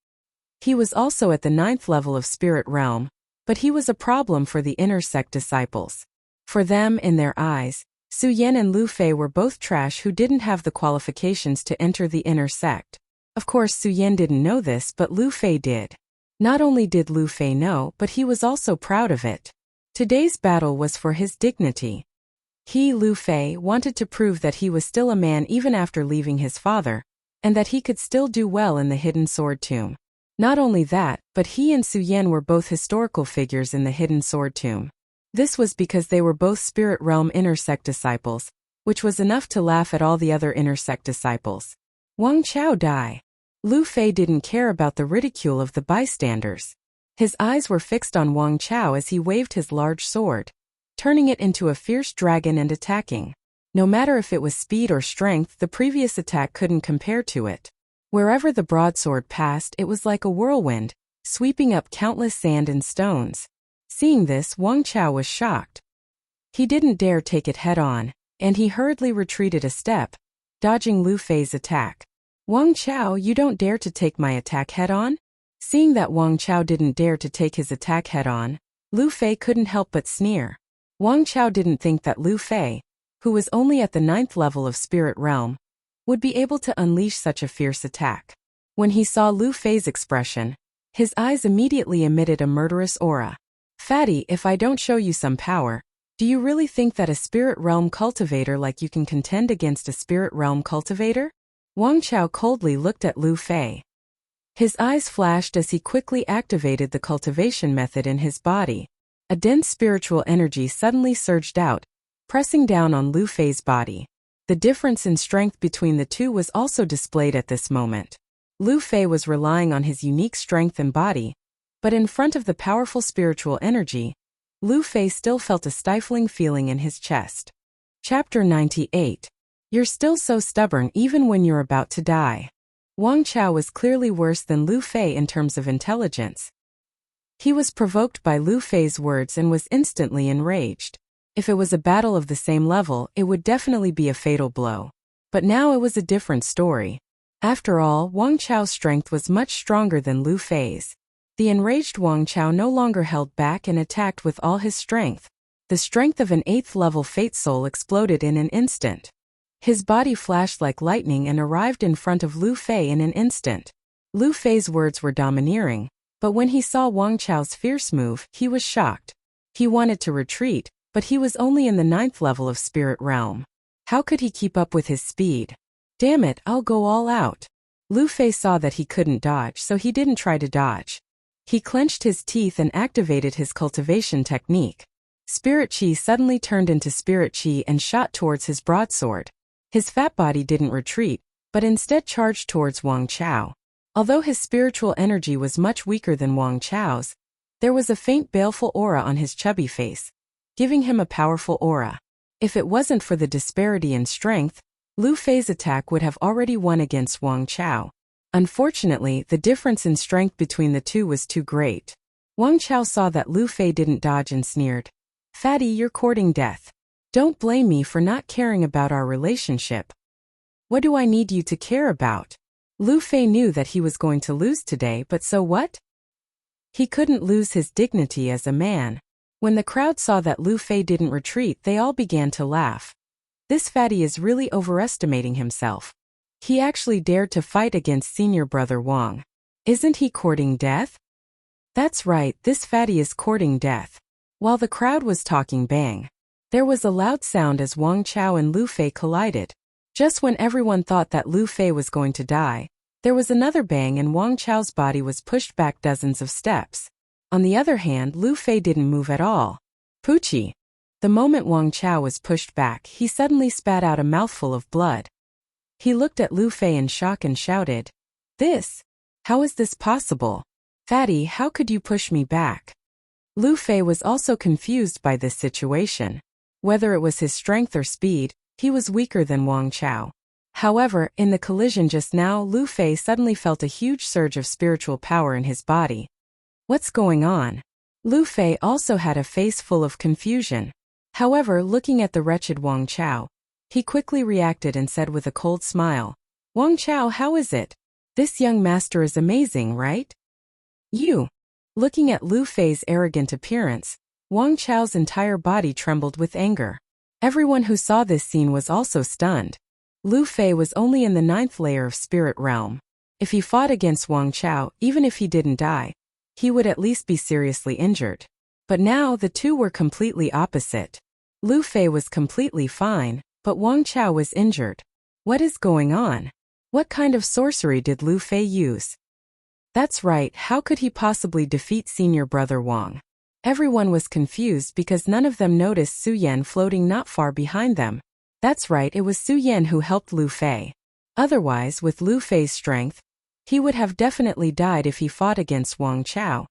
He was also at the 9th level of Spirit Realm, but he was a problem for the inner sect disciples. For them, in their eyes, Su Yan and Lu Fei were both trash who didn't have the qualifications to enter the inner sect. Of course, Su Yan didn't know this, but Lu Fei did. Not only did Lu Fei know, but he was also proud of it. Today's battle was for his dignity. He, Lu Fei, wanted to prove that he was still a man even after leaving his father, and that he could still do well in the hidden sword tomb. Not only that, but he and Su Yan were both historical figures in the hidden sword tomb. This was because they were both spirit realm inner sect disciples, which was enough to laugh at all the other inner sect disciples. Wang Chao die. Lu Fei didn't care about the ridicule of the bystanders. His eyes were fixed on Wang Chao as he waved his large sword, turning it into a fierce dragon and attacking. No matter if it was speed or strength, the previous attack couldn't compare to it. Wherever the broadsword passed, it was like a whirlwind, sweeping up countless sand and stones. Seeing this, Wang Chao was shocked. He didn't dare take it head-on, and he hurriedly retreated a step, dodging Lu Fei's attack. Wang Chao, you don't dare to take my attack head-on? Seeing that Wang Chao didn't dare to take his attack head-on, Lu Fei couldn't help but sneer. Wang Chao didn't think that Lu Fei, who was only at the 9th level of Spirit Realm, would be able to unleash such a fierce attack. When he saw Lu Fei's expression, his eyes immediately emitted a murderous aura. Fatty, if I don't show you some power, do you really think that a Spirit Realm cultivator like you can contend against a Spirit Realm cultivator? Wang Chao coldly looked at Lu Fei. His eyes flashed as he quickly activated the cultivation method in his body. A dense spiritual energy suddenly surged out, pressing down on Lu Fei's body. The difference in strength between the two was also displayed at this moment. Lu Fei was relying on his unique strength and body, but in front of the powerful spiritual energy, Lu Fei still felt a stifling feeling in his chest. Chapter 98. You're still so stubborn even when you're about to die. Wang Chao was clearly worse than Lu Fei in terms of intelligence. He was provoked by Lu Fei's words and was instantly enraged. If it was a battle of the same level, it would definitely be a fatal blow. But now it was a different story. After all, Wang Chao's strength was much stronger than Lu Fei's. The enraged Wang Chao no longer held back and attacked with all his strength. The strength of an 8th-level Fate Soul exploded in an instant. His body flashed like lightning and arrived in front of Lu Fei in an instant. Lu Fei's words were domineering, but when he saw Wang Chao's fierce move, he was shocked. He wanted to retreat, but he was only in the 9th level of Spirit Realm. How could he keep up with his speed? Damn it, I'll go all out. Lu Fei saw that he couldn't dodge, so he didn't try to dodge. He clenched his teeth and activated his cultivation technique. Spirit Chi suddenly turned into Spirit Chi and shot towards his broadsword. His fat body didn't retreat, but instead charged towards Wang Chao. Although his spiritual energy was much weaker than Wang Chao's, there was a faint baleful aura on his chubby face, giving him a powerful aura. If it wasn't for the disparity in strength, Lu Fei's attack would have already won against Wang Chao. Unfortunately, the difference in strength between the two was too great. Wang Chao saw that Lu Fei didn't dodge and sneered. "Fatty, you're courting death. Don't blame me for not caring about our relationship. What do I need you to care about?" Lu Fei knew that he was going to lose today, but so what? He couldn't lose his dignity as a man. When the crowd saw that Lu Fei didn't retreat, they all began to laugh. This fatty is really overestimating himself. He actually dared to fight against senior brother Wang. Isn't he courting death? That's right, this fatty is courting death. While the crowd was talking, bang. There was a loud sound as Wang Chao and Lu Fei collided. Just when everyone thought that Lu Fei was going to die, there was another bang and Wang Chao's body was pushed back dozens of steps. On the other hand, Lu Fei didn't move at all. Poochie. The moment Wang Chao was pushed back, he suddenly spat out a mouthful of blood. He looked at Lu Fei in shock and shouted, "This? How is this possible? Fatty, how could you push me back?" Lu Fei was also confused by this situation. Whether it was his strength or speed, he was weaker than Wang Chao. However, in the collision just now, Lu Fei suddenly felt a huge surge of spiritual power in his body. What's going on? Lu Fei also had a face full of confusion. However, looking at the wretched Wang Chao, he quickly reacted and said with a cold smile, "Wang Chao, how is it? This young master is amazing, right?" "You." Looking at Lu Fei's arrogant appearance, Wang Chao's entire body trembled with anger. Everyone who saw this scene was also stunned. Lu Fei was only in the 9th layer of Spirit Realm. If he fought against Wang Chao, even if he didn't die, he would at least be seriously injured. But now the two were completely opposite. Lu Fei was completely fine, but Wang Chao was injured. What is going on? What kind of sorcery did Lu Fei use? That's right, how could he possibly defeat senior brother Wang? Everyone was confused because none of them noticed Su Yan floating not far behind them. That's right, it was Su Yan who helped Lu Fei. Otherwise, with Lu Fei's strength, he would have definitely died if he fought against Wang Chao.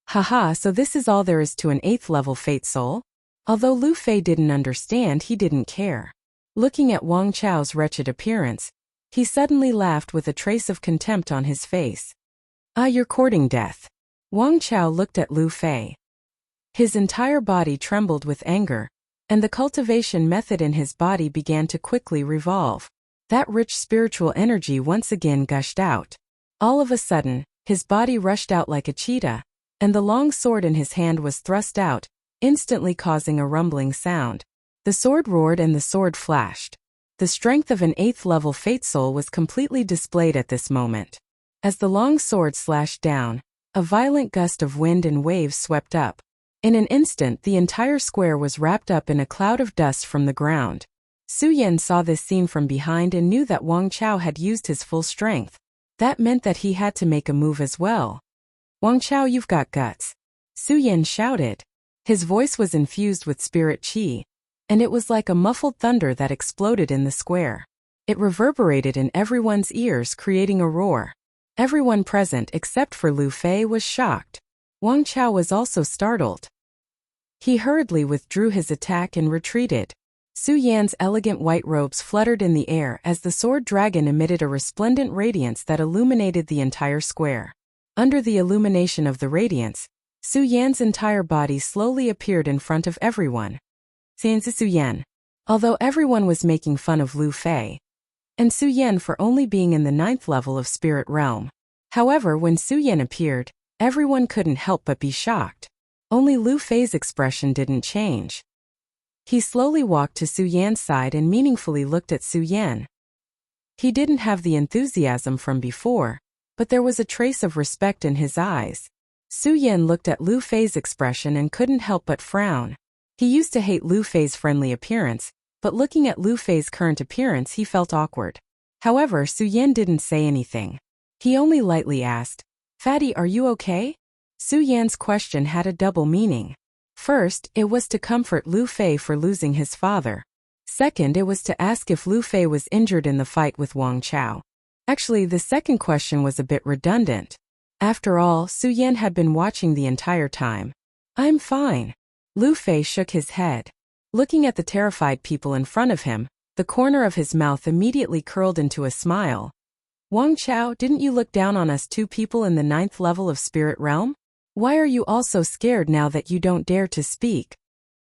Haha, so this is all there is to an 8th level Fate Soul? Although Lu Fei didn't understand, he didn't care. Looking at Wang Chao's wretched appearance, he suddenly laughed with a trace of contempt on his face. "Ah, you're courting death." Wang Chao looked at Lu Fei. His entire body trembled with anger, and the cultivation method in his body began to quickly revolve. That rich spiritual energy once again gushed out. All of a sudden, his body rushed out like a cheetah, and the long sword in his hand was thrust out, instantly causing a rumbling sound. The sword roared and the sword flashed. The strength of an 8th level Fate Soul was completely displayed at this moment. As the long sword slashed down, a violent gust of wind and waves swept up. In an instant, the entire square was wrapped up in a cloud of dust from the ground. Su Yan saw this scene from behind and knew that Wang Chao had used his full strength. That meant that he had to make a move as well. "Wang Chao, you've got guts." Su Yan shouted. His voice was infused with spirit qi, and it was like a muffled thunder that exploded in the square. It reverberated in everyone's ears, creating a roar. Everyone present except for Lu Fei was shocked. Wang Chao was also startled. He hurriedly withdrew his attack and retreated. Su Yan's elegant white robes fluttered in the air as the sword dragon emitted a resplendent radiance that illuminated the entire square. Under the illumination of the radiance, Su Yan's entire body slowly appeared in front of everyone. Su Yan. Although everyone was making fun of Lu Fei and Su Yan for only being in the 9th level of spirit realm. However, when Su Yan appeared, everyone couldn't help but be shocked. Only Lu Fei's expression didn't change. He slowly walked to Su Yan's side and meaningfully looked at Su Yan. He didn't have the enthusiasm from before, but there was a trace of respect in his eyes. Su Yan looked at Lu Fei's expression and couldn't help but frown. He used to hate Lu Fei's friendly appearance, but looking at Lu Fei's current appearance he felt awkward. However, Su Yan didn't say anything. He only lightly asked, "Fatty, are you okay?" Su Yan's question had a double meaning. First, it was to comfort Lu Fei for losing his father. Second, it was to ask if Lu Fei was injured in the fight with Wang Chao. Actually, the second question was a bit redundant. After all, Su Yan had been watching the entire time. "I'm fine." Lu Fei shook his head. Looking at the terrified people in front of him, the corner of his mouth immediately curled into a smile. "Wang Chao, didn't you look down on us two people in the 9th level of spirit realm? Why are you all so scared now that you don't dare to speak?"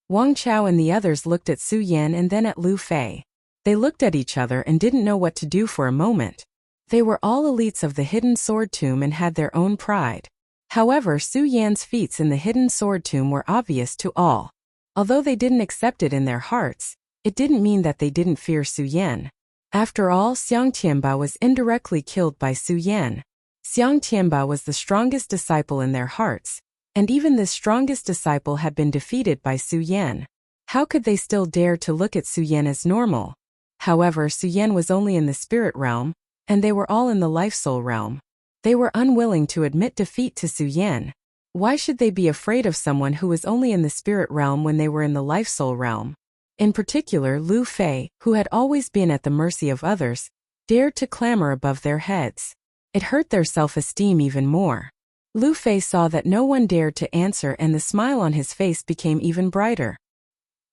Wang Chao and the others looked at Su Yan and then at Lu Fei. They looked at each other and didn't know what to do for a moment. They were all elites of the Hidden Sword Tomb and had their own pride. However, Su Yan's feats in the Hidden Sword Tomb were obvious to all. Although they didn't accept it in their hearts, it didn't mean that they didn't fear Su Yan. After all, Xiang Tianba was indirectly killed by Su Yan. Xiang Tianba was the strongest disciple in their hearts, and even this strongest disciple had been defeated by Su Yan. How could they still dare to look at Su Yan as normal? However, Su Yan was only in the spirit realm, and they were all in the life soul realm. They were unwilling to admit defeat to Su Yan. Why should they be afraid of someone who was only in the spirit realm when they were in the life soul realm? In particular, Lu Fei, who had always been at the mercy of others, dared to clamor above their heads. It hurt their self-esteem even more. Lu Fei saw that no one dared to answer and the smile on his face became even brighter.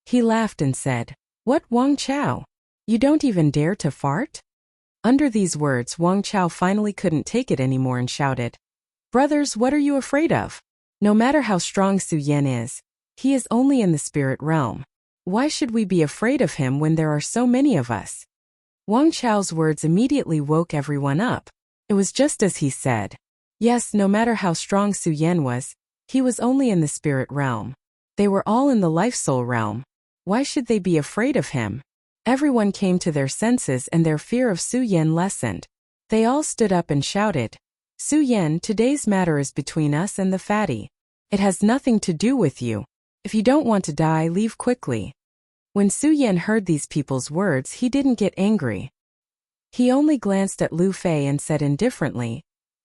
He laughed and said, "What, Wang Chao? You don't even dare to fart?" Under these words, Wang Chao finally couldn't take it anymore and shouted, "Brothers, what are you afraid of? No matter how strong Su Yan is, he is only in the spirit realm. Why should we be afraid of him when there are so many of us?" Wang Chao's words immediately woke everyone up. It was just as he said. Yes, no matter how strong Su Yan was, he was only in the spirit realm. They were all in the life soul realm. Why should they be afraid of him? Everyone came to their senses and their fear of Su Yan lessened. They all stood up and shouted, "Su Yan, today's matter is between us and the fatty. It has nothing to do with you. If you don't want to die, leave quickly." When Su Yan heard these people's words, he didn't get angry. He only glanced at Lu Fei and said indifferently,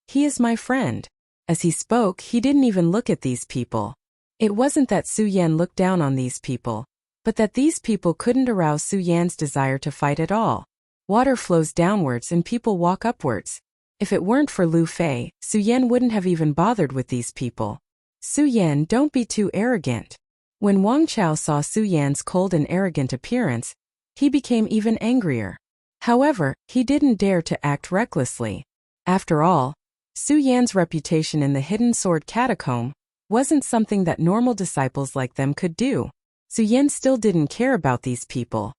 "He is my friend." As he spoke, he didn't even look at these people. It wasn't that Su Yan looked down on these people, but that these people couldn't arouse Su Yan's desire to fight at all. Water flows downwards and people walk upwards. If it weren't for Lu Fei, Su Yan wouldn't have even bothered with these people. "Su Yan, don't be too arrogant." When Wang Chao saw Su Yan's cold and arrogant appearance, he became even angrier. However, he didn't dare to act recklessly. After all, Su Yan's reputation in the Hidden Sword Catacomb wasn't something that normal disciples like them could do. Su Yan still didn't care about these people.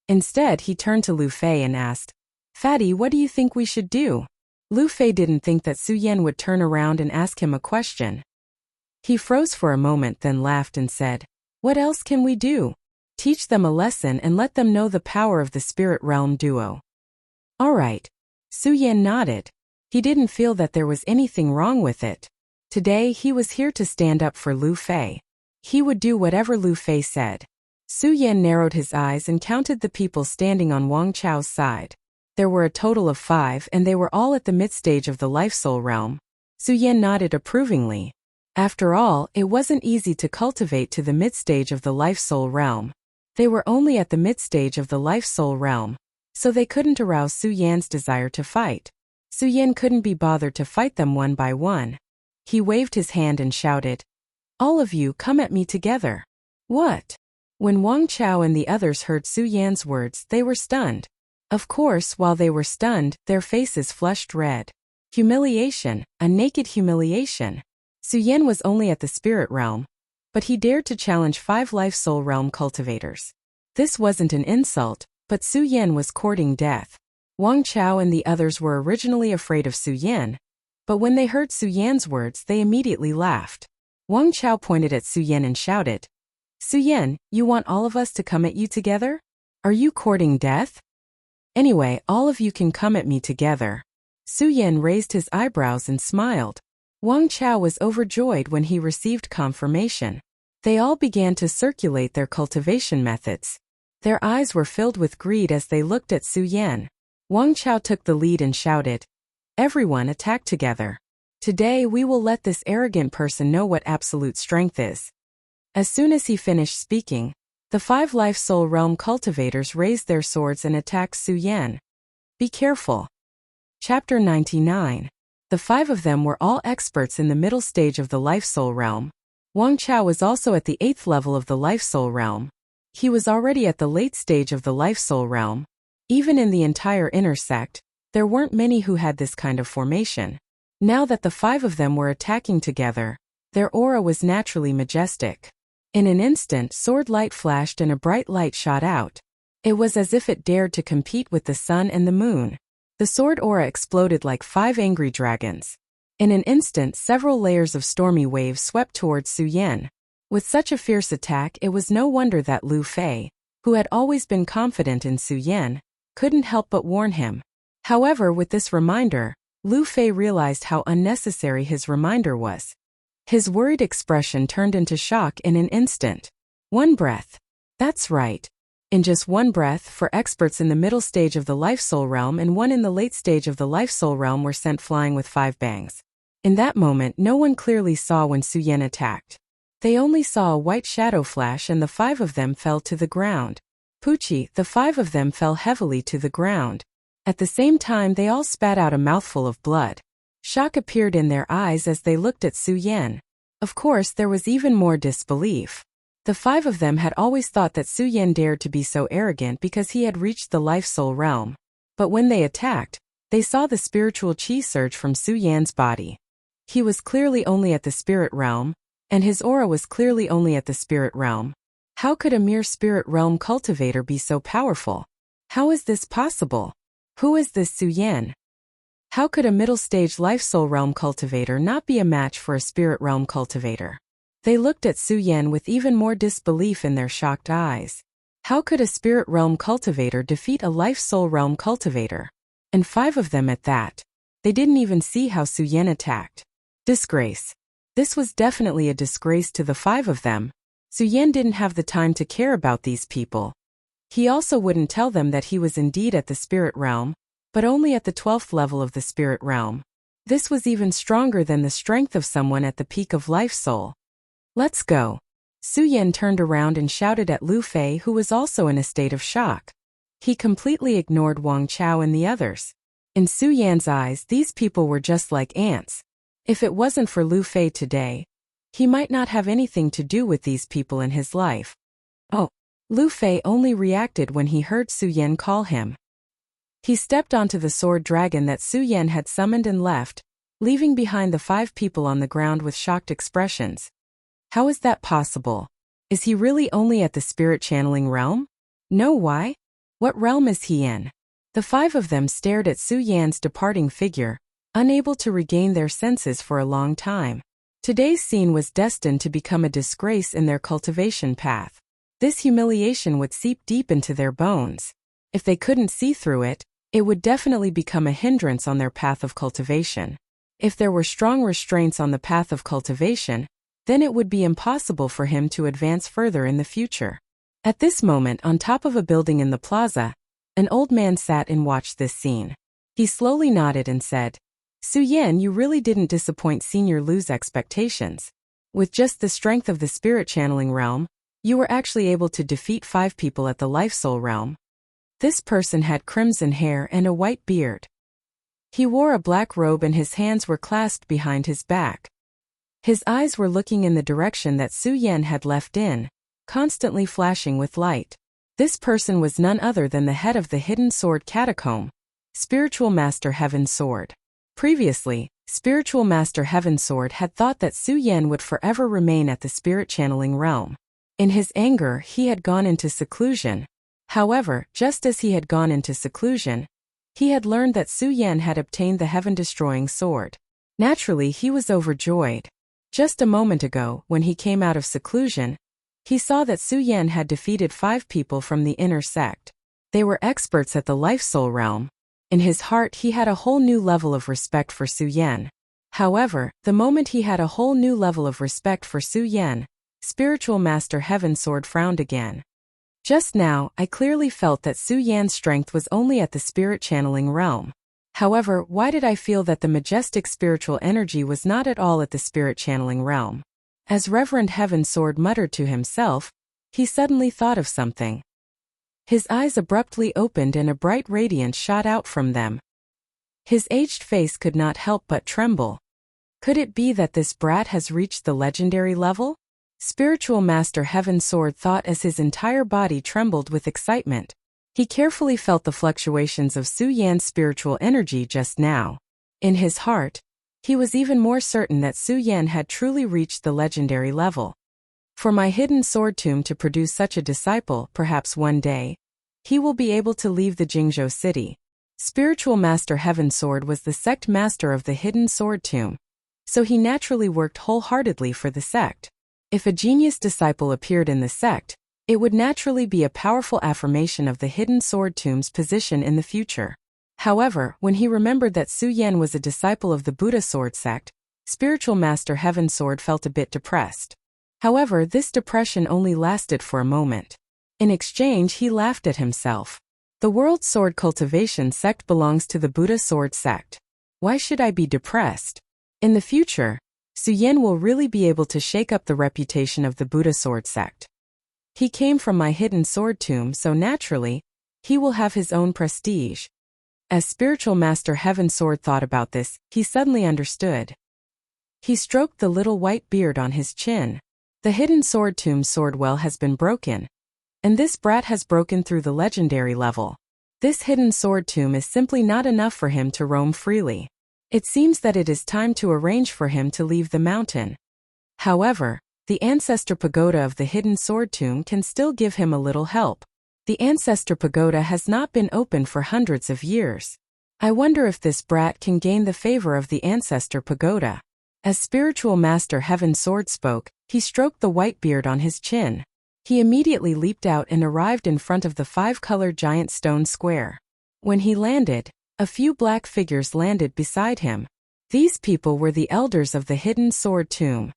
Instead, he turned to Lu Fei and asked, "Fatty, what do you think we should do?" Lu Fei didn't think that Su Yan would turn around and ask him a question. He froze for a moment, then laughed and said, "What else can we do? Teach them a lesson and let them know the power of the spirit realm duo." "All right." Su Yan nodded. He didn't feel that there was anything wrong with it. Today, he was here to stand up for Lu Fei. He would do whatever Lu Fei said. Su Yan narrowed his eyes and counted the people standing on Wang Chao's side. There were a total of 5 and they were all at the mid-stage of the life soul realm. Su Yan nodded approvingly. After all, it wasn't easy to cultivate to the mid-stage of the life-soul realm. They were only at the mid-stage of the life-soul realm, so they couldn't arouse Su Yan's desire to fight. Su Yan couldn't be bothered to fight them one by one. He waved his hand and shouted, "All of you come at me together." What? When Wang Chao and the others heard Su Yan's words, they were stunned. Of course, while they were stunned, their faces flushed red. Humiliation, a naked humiliation. Su Yan was only at the spirit realm, but he dared to challenge 5 life-soul realm cultivators. This wasn't an insult, but Su Yan was courting death. Wang Chao and the others were originally afraid of Su Yan, but when they heard Su Yan's words, they immediately laughed. Wang Chao pointed at Su Yan and shouted, "Su Yan, you want all of us to come at you together? Are you courting death? Anyway, all of you can come at me together." Su Yan raised his eyebrows and smiled. Wang Chao was overjoyed when he received confirmation. They all began to circulate their cultivation methods. Their eyes were filled with greed as they looked at Su Yan. Wang Chao took the lead and shouted, "Everyone attack together. Today we will let this arrogant person know what absolute strength is." As soon as he finished speaking, the 5 life-soul realm cultivators raised their swords and attacked Su Yan. Be careful. Chapter 99. The 5 of them were all experts in the middle stage of the life-soul realm. Wang Chao was also at the 8th level of the life-soul realm. He was already at the late stage of the life-soul realm. Even in the entire inner sect, there weren't many who had this kind of formation. Now that the 5 of them were attacking together, their aura was naturally majestic. In an instant, sword light flashed and a bright light shot out. It was as if it dared to compete with the sun and the moon. The sword aura exploded like 5 angry dragons. In an instant, several layers of stormy waves swept towards Su Yan. With such a fierce attack, it was no wonder that Lu Fei, who had always been confident in Su Yan, couldn't help but warn him. However, with this reminder, Lu Fei realized how unnecessary his reminder was. His worried expression turned into shock in an instant. One breath. That's right. In just one breath, 4 experts in the middle stage of the life-soul realm and 1 in the late stage of the life-soul realm were sent flying with 5 bangs. In that moment, no one clearly saw when Su Yan attacked. They only saw a white shadow flash and the 5 of them fell to the ground. Pucci, the 5 of them fell heavily to the ground. At the same time, they all spat out a mouthful of blood. Shock appeared in their eyes as they looked at Su Yan. Of course, there was even more disbelief. The 5 of them had always thought that Su Yan dared to be so arrogant because he had reached the life-soul realm. But when they attacked, they saw the spiritual chi surge from Su Yan's body. He was clearly only at the spirit realm, and his aura was clearly only at the spirit realm. How could a mere spirit realm cultivator be so powerful? How is this possible? Who is this Su Yan? How could a middle-stage life-soul realm cultivator not be a match for a spirit realm cultivator? They looked at Su Yan with even more disbelief in their shocked eyes. How could a spirit realm cultivator defeat a life-soul realm cultivator? And 5 of them at that. They didn't even see how Su Yan attacked. Disgrace. This was definitely a disgrace to the 5 of them. Su Yan didn't have the time to care about these people. He also wouldn't tell them that he was indeed at the spirit realm, but only at the 12th level of the spirit realm. This was even stronger than the strength of someone at the peak of life-soul. Let's go. Su Yan turned around and shouted at Lu Fei, who was also in a state of shock. He completely ignored Wang Chao and the others. In Su Yan's eyes, these people were just like ants. If it wasn't for Lu Fei today, he might not have anything to do with these people in his life. Oh, Lu Fei only reacted when he heard Su Yan call him. He stepped onto the sword dragon that Su Yan had summoned and left, leaving behind the 5 people on the ground with shocked expressions. How is that possible? Is he really only at the spirit channeling realm? No, why? What realm is he in? The 5 of them stared at Su Yan's departing figure, unable to regain their senses for a long time. Today's scene was destined to become a disgrace in their cultivation path. This humiliation would seep deep into their bones. If they couldn't see through it, it would definitely become a hindrance on their path of cultivation. If there were strong restraints on the path of cultivation, then it would be impossible for him to advance further in the future. At this moment, on top of a building in the plaza, an old man sat and watched this scene. He slowly nodded and said, "Su Yan, you really didn't disappoint Senior Lu's expectations. With just the strength of the spirit channeling realm, you were actually able to defeat 5 people at the life soul realm. This person had crimson hair and a white beard. He wore a black robe and his hands were clasped behind his back. His eyes were looking in the direction that Su Yan had left in, constantly flashing with light. This person was none other than the head of the Hidden Sword Catacomb, Spiritual Master Heaven Sword. Previously, Spiritual Master Heaven Sword had thought that Su Yan would forever remain at the spirit channeling realm. In his anger, he had gone into seclusion. However, just as he had gone into seclusion, he had learned that Su Yan had obtained the heaven-destroying sword. Naturally, he was overjoyed. Just a moment ago, when he came out of seclusion, he saw that Su Yan had defeated 5 people from the inner sect. They were experts at the life soul realm. In his heart, he had a whole new level of respect for Su Yan. However, the moment he had a whole new level of respect for Su Yan, Spiritual Master Heaven Sword frowned again. Just now, I clearly felt that Su Yan's strength was only at the spirit channeling realm. However, why did I feel that the majestic spiritual energy was not at all at the spirit channeling realm? As Reverend Heaven Sword muttered to himself, he suddenly thought of something. His eyes abruptly opened and a bright radiance shot out from them. His aged face could not help but tremble. Could it be that this brat has reached the legendary level? Spiritual Master Heaven Sword thought as his entire body trembled with excitement. He carefully felt the fluctuations of Su Yan's spiritual energy just now. In his heart, he was even more certain that Su Yan had truly reached the legendary level. For my hidden sword tomb to produce such a disciple, perhaps one day, he will be able to leave the Jingzhou city. Spiritual Master Heaven Sword was the sect master of the hidden sword tomb, so he naturally worked wholeheartedly for the sect. If a genius disciple appeared in the sect, it would naturally be a powerful affirmation of the hidden sword tomb's position in the future. However, when he remembered that Su Yan was a disciple of the Buddha sword sect, Spiritual Master Heaven Sword felt a bit depressed. However, this depression only lasted for a moment. In exchange, he laughed at himself. The World Sword Cultivation sect belongs to the Buddha sword sect. Why should I be depressed? In the future, Su Yan will really be able to shake up the reputation of the Buddha sword sect. He came from my hidden sword tomb, so naturally, he will have his own prestige. As Spiritual Master Heaven Sword thought about this, he suddenly understood. He stroked the little white beard on his chin. The hidden sword tomb's sword well has been broken, and this brat has broken through the legendary level. This hidden sword tomb is simply not enough for him to roam freely. It seems that it is time to arrange for him to leave the mountain. However, the Ancestor Pagoda of the Hidden Sword Tomb can still give him a little help. The Ancestor Pagoda has not been open for hundreds of years. I wonder if this brat can gain the favor of the Ancestor Pagoda. As Spiritual Master Heaven Sword spoke, he stroked the white beard on his chin. He immediately leaped out and arrived in front of the 5-colored giant stone square. When he landed, a few black figures landed beside him. These people were the elders of the Hidden Sword Tomb.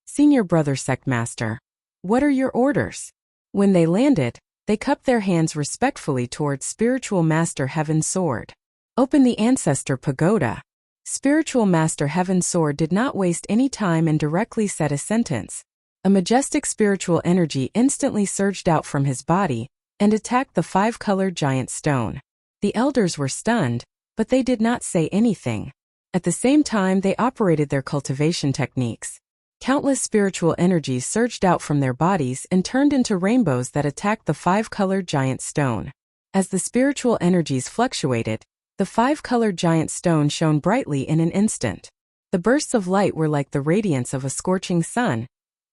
Senior Brother Sect Master, what are your orders? When they landed, they cupped their hands respectfully towards Spiritual Master Heaven Sword. Open the Ancestor Pagoda. Spiritual Master Heaven Sword did not waste any time and directly said a sentence. A majestic spiritual energy instantly surged out from his body and attacked the 5-colored giant stone. The elders were stunned, but they did not say anything. At the same time, they operated their cultivation techniques. Countless spiritual energies surged out from their bodies and turned into rainbows that attacked the 5-colored giant stone. As the spiritual energies fluctuated, the 5-colored giant stone shone brightly in an instant. The bursts of light were like the radiance of a scorching sun,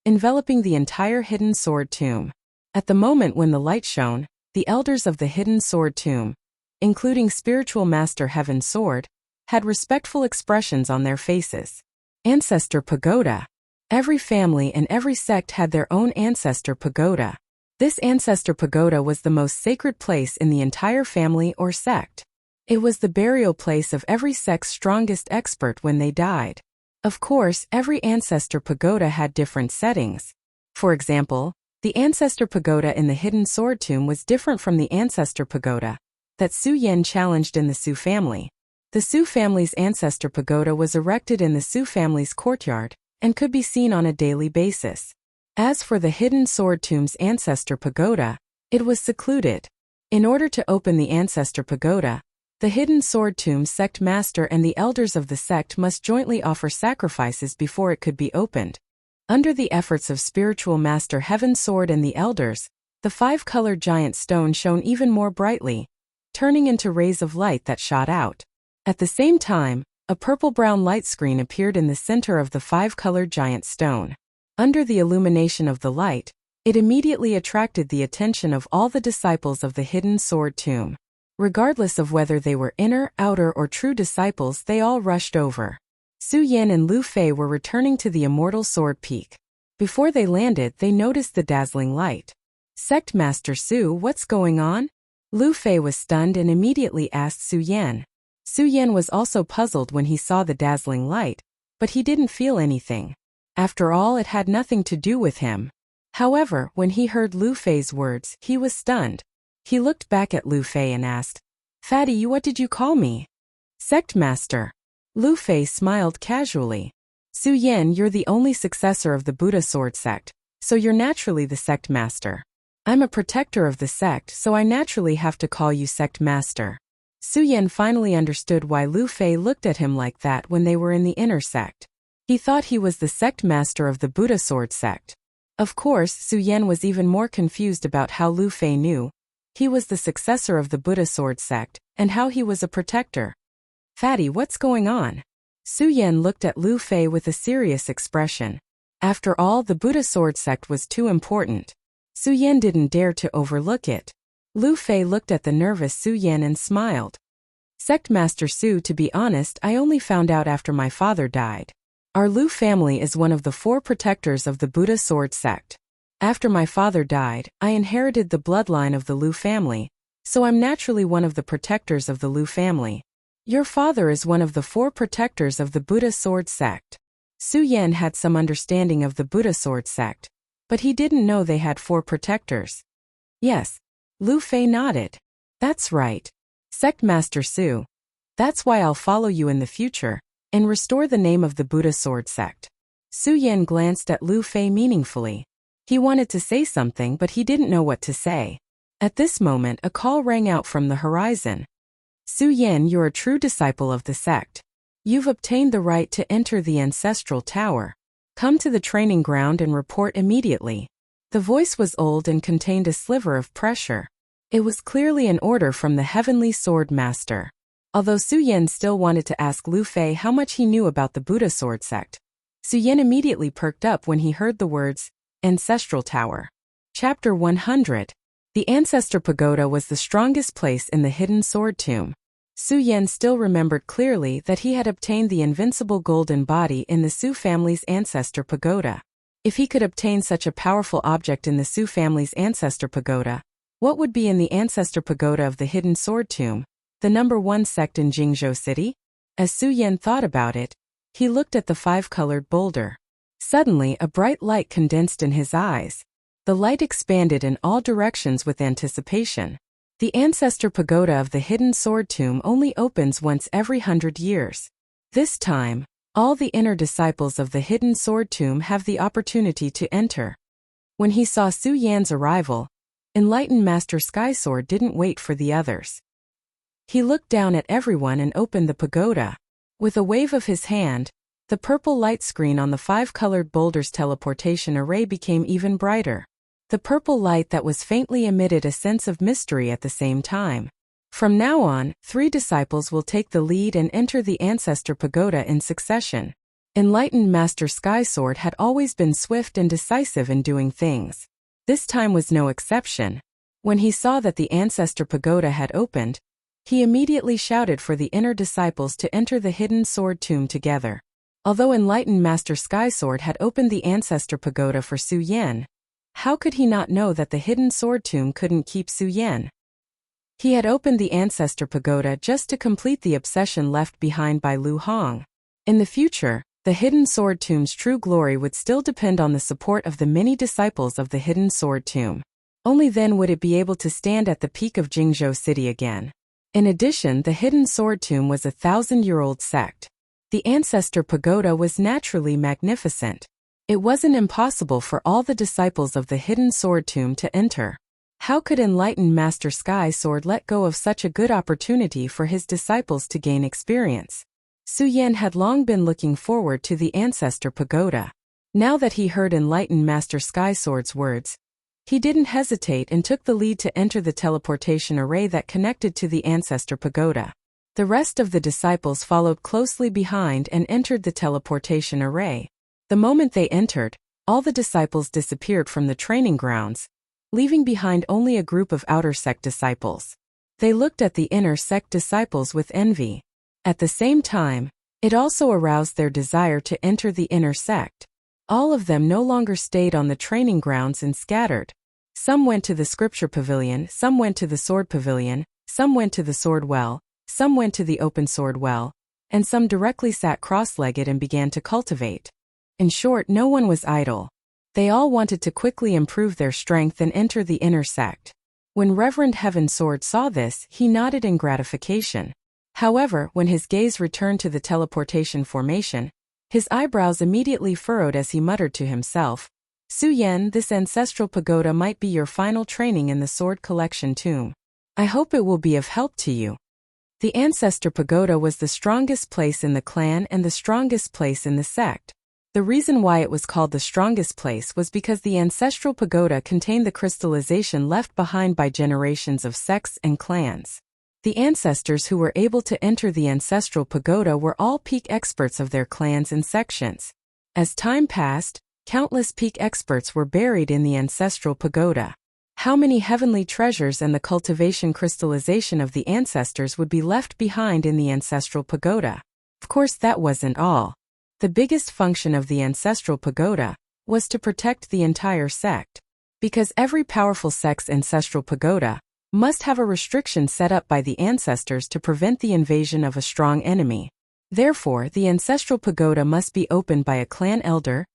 enveloping the entire Hidden Sword Tomb. At the moment when the light shone, the elders of the Hidden Sword Tomb, including Spiritual Master Heaven Sword, had respectful expressions on their faces. Ancestor Pagoda. Every family and every sect had their own Ancestor Pagoda. This Ancestor Pagoda was the most sacred place in the entire family or sect. It was the burial place of every sect's strongest expert when they died. Of course, every Ancestor Pagoda had different settings. For example, the Ancestor Pagoda in the Hidden Sword Tomb was different from the Ancestor Pagoda that Su Yan challenged in the Su family. The Su family's Ancestor Pagoda was erected in the Su family's courtyard, and could be seen on a daily basis. As for the hidden sword tomb's ancestor pagoda, it was secluded. In order to open the ancestor pagoda, the hidden sword tomb sect master and the elders of the sect must jointly offer sacrifices before it could be opened. Under the efforts of spiritual master Heaven Sword and the elders, the 5-colored giant stone shone even more brightly, turning into rays of light that shot out. At the same time, a purple-brown light screen appeared in the center of the 5-colored giant stone. Under the illumination of the light, it immediately attracted the attention of all the disciples of the hidden sword tomb. Regardless of whether they were inner, outer, or true disciples, they all rushed over. Su Yan and Lu Fei were returning to the Immortal Sword Peak. Before they landed, they noticed the dazzling light. Sect Master Su, what's going on? Lu Fei was stunned and immediately asked Su Yan. Su Yan was also puzzled when he saw the dazzling light, but he didn't feel anything. After all, it had nothing to do with him. However, when he heard Lu Fei's words, he was stunned. He looked back at Lu Fei and asked, "Fatty, what did you call me?" "Sect Master." Lu Fei smiled casually. "Su Yan, you're the only successor of the Buddha Sword sect, so you're naturally the Sect Master. I'm a protector of the sect, so I naturally have to call you Sect Master." Su Yan finally understood why Lu Fei looked at him like that when they were in the inner sect. He thought he was the Sect Master of the Buddha Sword sect. Of course, Su Yan was even more confused about how Lu Fei knew he was the successor of the Buddha Sword sect, and how he was a protector. "Fatty, what's going on?" Su Yan looked at Lu Fei with a serious expression. After all, the Buddha Sword sect was too important. Su Yan didn't dare to overlook it. Lu Fei looked at the nervous Su Yan and smiled. "Sect Master Su, to be honest, I only found out after my father died. Our Lu family is one of the 4 protectors of the Buddha Sword sect. After my father died, I inherited the bloodline of the Lu family, so I'm naturally one of the protectors of the Lu family. Your father is one of the 4 protectors of the Buddha Sword sect." Su Yan had some understanding of the Buddha Sword sect, but he didn't know they had 4 protectors. "Yes." Lu Fei nodded. "That's right. Sect Master Su. That's why I'll follow you in the future and restore the name of the Buddha Sword sect." Su Yan glanced at Lu Fei meaningfully. He wanted to say something, but he didn't know what to say. At this moment, a call rang out from the horizon. "Su Yan, you're a true disciple of the sect. You've obtained the right to enter the ancestral tower. Come to the training ground and report immediately." The voice was old and contained a sliver of pressure. It was clearly an order from the Heavenly Sword Master. Although Su Yan still wanted to ask Lu Fei how much he knew about the Buddha Sword sect, Su Yan immediately perked up when he heard the words, Ancestral Tower. Chapter 100. The Ancestor Pagoda was the strongest place in the hidden sword tomb. Su Yan still remembered clearly that he had obtained the invincible golden body in the Su family's Ancestor Pagoda. If he could obtain such a powerful object in the Su family's Ancestor Pagoda, what would be in the Ancestor Pagoda of the hidden sword tomb, the number 1 sect in Jingzhou City? As Su Yan thought about it, he looked at the 5-colored boulder. Suddenly, a bright light condensed in his eyes. The light expanded in all directions with anticipation. The Ancestor Pagoda of the hidden sword tomb only opens once every 100 years. This time, all the inner disciples of the hidden sword tomb have the opportunity to enter. When he saw Su Yan's arrival, Enlightened Master Skysword didn't wait for the others. He looked down at everyone and opened the pagoda. With a wave of his hand, the purple light screen on the 5-colored boulder's teleportation array became even brighter. The purple light that was faintly emitted a sense of mystery at the same time. From now on, 3 disciples will take the lead and enter the Ancestor Pagoda in succession. Enlightened Master Skysword had always been swift and decisive in doing things. This time was no exception. When he saw that the Ancestor Pagoda had opened, he immediately shouted for the inner disciples to enter the hidden sword tomb together. Although Enlightened Master Skysword had opened the Ancestor Pagoda for Su Yan, how could he not know that the hidden sword tomb couldn't keep Su Yan? He had opened the Ancestor Pagoda just to complete the obsession left behind by Lu Hong. In the future, the hidden sword tomb's true glory would still depend on the support of the many disciples of the hidden sword tomb. Only then would it be able to stand at the peak of Jingzhou City again. In addition, the hidden sword tomb was a 1,000-year-old sect. The Ancestor Pagoda was naturally magnificent. It wasn't impossible for all the disciples of the hidden sword tomb to enter. How could enlightened Master Sky Sword let go of such a good opportunity for his disciples to gain experience? Su Yan had long been looking forward to the Ancestor Pagoda. Now that he heard enlightened Master Sky Sword's words, he didn't hesitate and took the lead to enter the teleportation array that connected to the Ancestor Pagoda. The rest of the disciples followed closely behind and entered the teleportation array. The moment they entered, all the disciples disappeared from the training grounds, leaving behind only a group of outer sect disciples. They looked at the inner sect disciples with envy. At the same time, it also aroused their desire to enter the inner sect. All of them no longer stayed on the training grounds and scattered. Some went to the scripture pavilion, some went to the sword pavilion, some went to the sword well, some went to the open sword well, and some directly sat cross-legged and began to cultivate. In short, no one was idle. They all wanted to quickly improve their strength and enter the inner sect. When Reverend Heaven Sword saw this, he nodded in gratification. However, when his gaze returned to the teleportation formation, his eyebrows immediately furrowed as he muttered to himself, "Su Yan, this ancestral pagoda might be your final training in the sword collection tomb. I hope it will be of help to you." The Ancestor Pagoda was the strongest place in the clan and the strongest place in the sect. The reason why it was called the strongest place was because the Ancestral Pagoda contained the crystallization left behind by generations of sects and clans. The ancestors who were able to enter the Ancestral Pagoda were all peak experts of their clans and sections. As time passed, countless peak experts were buried in the Ancestral Pagoda. How many heavenly treasures and the cultivation crystallization of the ancestors would be left behind in the Ancestral Pagoda? Of course, that wasn't all. The biggest function of the Ancestral Pagoda was to protect the entire sect. Because every powerful sect's Ancestral Pagoda must have a restriction set up by the ancestors to prevent the invasion of a strong enemy. Therefore, the Ancestral Pagoda must be opened by a clan elder,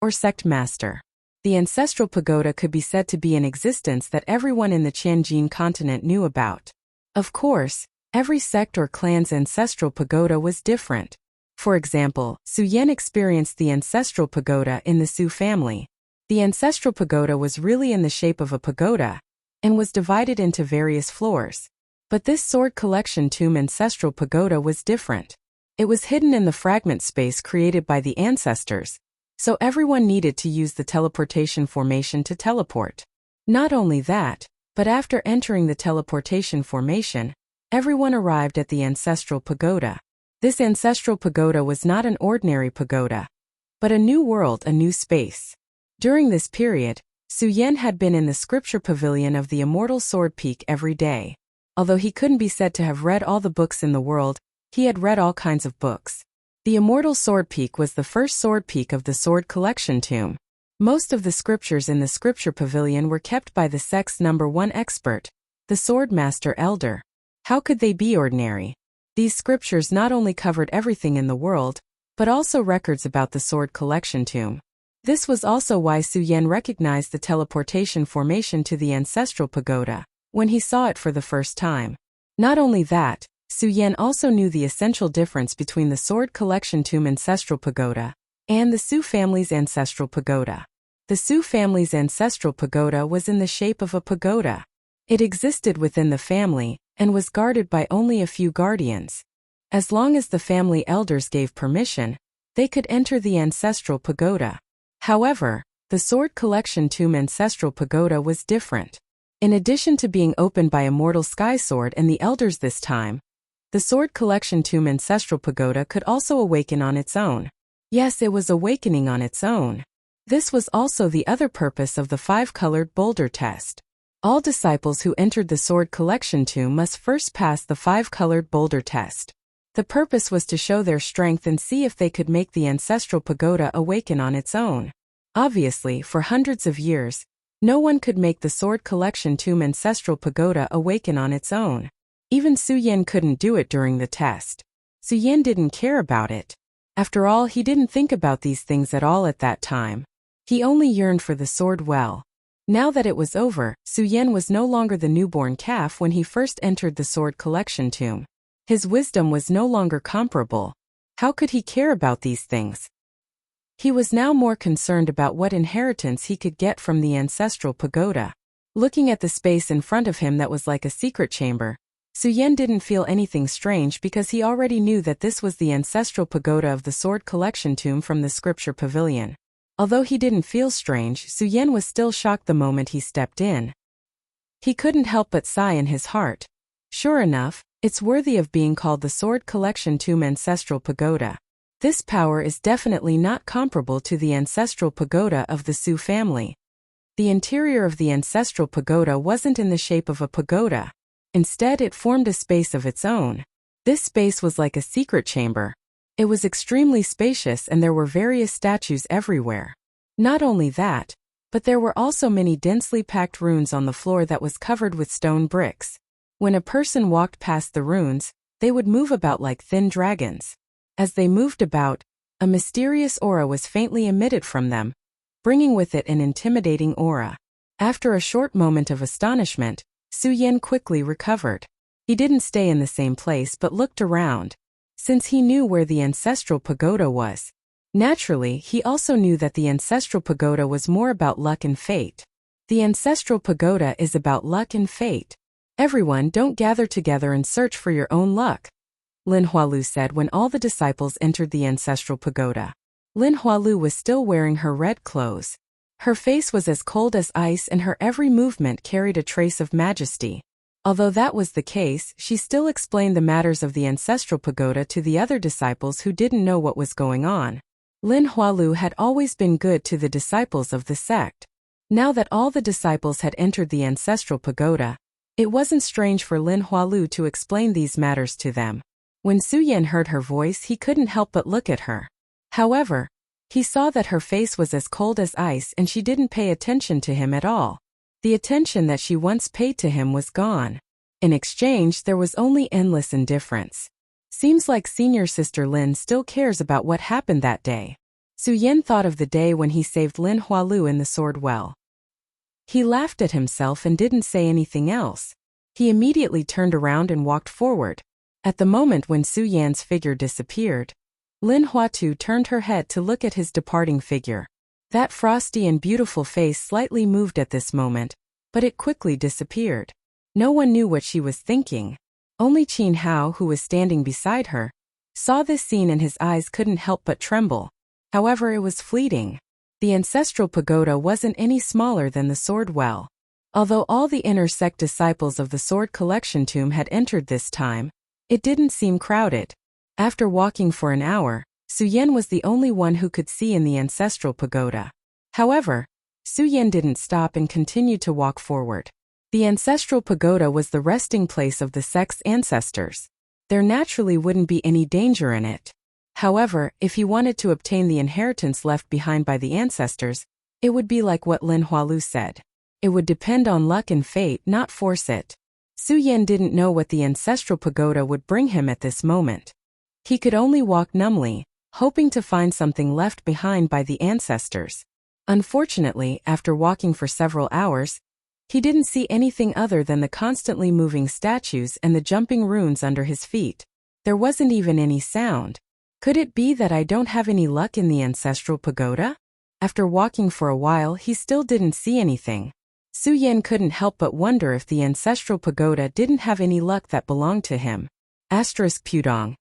or sect master. The Ancestral Pagoda could be said to be in existence that everyone in the Tianjin continent knew about. Of course, every sect or clan's Ancestral Pagoda was different. For example, Su Yan experienced the Ancestral Pagoda in the Su family. The Ancestral Pagoda was really in the shape of a pagoda and was divided into various floors. But this sword collection tomb Ancestral Pagoda was different. It was hidden in the fragment space created by the ancestors, so everyone needed to use the teleportation formation to teleport. Not only that, but after entering the teleportation formation, everyone arrived at the Ancestral Pagoda. This Ancestral Pagoda was not an ordinary pagoda, but a new world, a new space. During this period, Su Yan had been in the scripture pavilion of the Immortal Sword Peak every day. Although he couldn't be said to have read all the books in the world, he had read all kinds of books. The Immortal Sword Peak was the first sword peak of the sword collection tomb. Most of the scriptures in the scripture pavilion were kept by the sect's #1 expert, the Sword Master Elder. How could they be ordinary? These scriptures not only covered everything in the world, but also records about the sword collection tomb. This was also why Su Yan recognized the teleportation formation to the Ancestral Pagoda when he saw it for the first time. Not only that, Su Yan also knew the essential difference between the sword collection tomb Ancestral Pagoda and the Su family's Ancestral Pagoda. The Su family's Ancestral Pagoda was in the shape of a pagoda. It existed within the family and was guarded by only a few guardians. As long as the family elders gave permission, they could enter the Ancestral Pagoda. However, the sword collection tomb Ancestral Pagoda was different. In addition to being opened by Immortal Sky Sword and the elders this time, the sword collection tomb Ancestral Pagoda could also awaken on its own. Yes, it was awakening on its own. This was also the other purpose of the 5-colored boulder test. All disciples who entered the sword collection tomb must first pass the 5-colored boulder test. The purpose was to show their strength and see if they could make the Ancestral Pagoda awaken on its own. Obviously, for hundreds of years, no one could make the sword collection tomb Ancestral Pagoda awaken on its own. Even Su Yan couldn't do it during the test. Su Yan didn't care about it. After all, he didn't think about these things at all at that time. He only yearned for the sword well. Now that it was over, Su Yan was no longer the newborn calf when he first entered the sword collection tomb. His wisdom was no longer comparable. How could he care about these things? He was now more concerned about what inheritance he could get from the ancestral pagoda. Looking at the space in front of him that was like a secret chamber, Su Yan didn't feel anything strange because he already knew that this was the ancestral pagoda of the sword collection tomb from the scripture pavilion. Although he didn't feel strange, Su Yan was still shocked the moment he stepped in. He couldn't help but sigh in his heart. Sure enough, it's worthy of being called the sword collection tomb ancestral pagoda. This power is definitely not comparable to the ancestral pagoda of the Su family. The interior of the ancestral pagoda wasn't in the shape of a pagoda. Instead, it formed a space of its own. This space was like a secret chamber. It was extremely spacious and there were various statues everywhere. Not only that, but there were also many densely packed runes on the floor that was covered with stone bricks. When a person walked past the runes, they would move about like thin dragons. As they moved about, a mysterious aura was faintly emitted from them, bringing with it an intimidating aura. After a short moment of astonishment, Su Yan quickly recovered. He didn't stay in the same place but looked around, since he knew where the ancestral pagoda was. Naturally, he also knew that the ancestral pagoda was more about luck and fate. The ancestral pagoda is about luck and fate. Everyone, don't gather together and search for your own luck, Lin Hualu said when all the disciples entered the ancestral pagoda. Lin Hualu was still wearing her red clothes. Her face was as cold as ice and her every movement carried a trace of majesty. Although that was the case, she still explained the matters of the ancestral pagoda to the other disciples who didn't know what was going on. Lin Hualu had always been good to the disciples of the sect. Now that all the disciples had entered the ancestral pagoda, it wasn't strange for Lin Hualu to explain these matters to them. When Su Yan heard her voice, he couldn't help but look at her. However, he saw that her face was as cold as ice and she didn't pay attention to him at all. The attention that she once paid to him was gone. In exchange, there was only endless indifference. Seems like senior sister Lin still cares about what happened that day. Su Yan thought of the day when he saved Lin Hualu in the sword well. He laughed at himself and didn't say anything else. He immediately turned around and walked forward. At the moment when Su Yan's figure disappeared, Lin Huatu turned her head to look at his departing figure. That frosty and beautiful face slightly moved at this moment, but it quickly disappeared. No one knew what she was thinking. Only Qin Hao, who was standing beside her, saw this scene and his eyes couldn't help but tremble. However, it was fleeting. The ancestral pagoda wasn't any smaller than the sword well. Although all the inner sect disciples of the sword collection tomb had entered this time, it didn't seem crowded. After walking for an hour, Su Yan was the only one who could see in the ancestral pagoda. However, Su Yan didn't stop and continued to walk forward. The ancestral pagoda was the resting place of the sect's ancestors. There naturally wouldn't be any danger in it. However, if he wanted to obtain the inheritance left behind by the ancestors, it would be like what Lin Hualu said. It would depend on luck and fate, not force it. Su Yan didn't know what the ancestral pagoda would bring him at this moment. He could only walk numbly, hoping to find something left behind by the ancestors. Unfortunately, after walking for several hours, he didn't see anything other than the constantly moving statues and the jumping runes under his feet. There wasn't even any sound. Could it be that I don't have any luck in the ancestral pagoda? After walking for a while, he still didn't see anything. Su Yan couldn't help but wonder if the ancestral pagoda didn't have any luck that belonged to him. Pudong.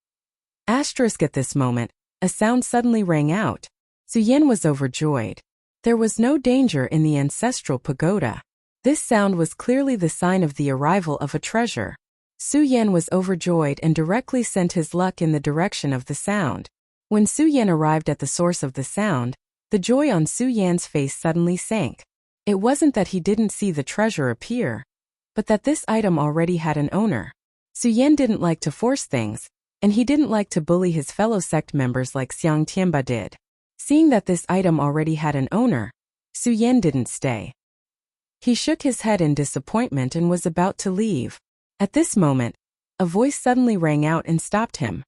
At this moment, a sound suddenly rang out. Su Yan was overjoyed. There was no danger in the ancestral pagoda. This sound was clearly the sign of the arrival of a treasure. Su Yan was overjoyed and directly sent his luck in the direction of the sound. When Su Yan arrived at the source of the sound, the joy on Su Yan's face suddenly sank. It wasn't that he didn't see the treasure appear, but that this item already had an owner. Su Yan didn't like to force things, and he didn't like to bully his fellow sect members like Xiang Tianba did. Seeing that this item already had an owner, Su Yan didn't stay. He shook his head in disappointment and was about to leave. At this moment, a voice suddenly rang out and stopped him.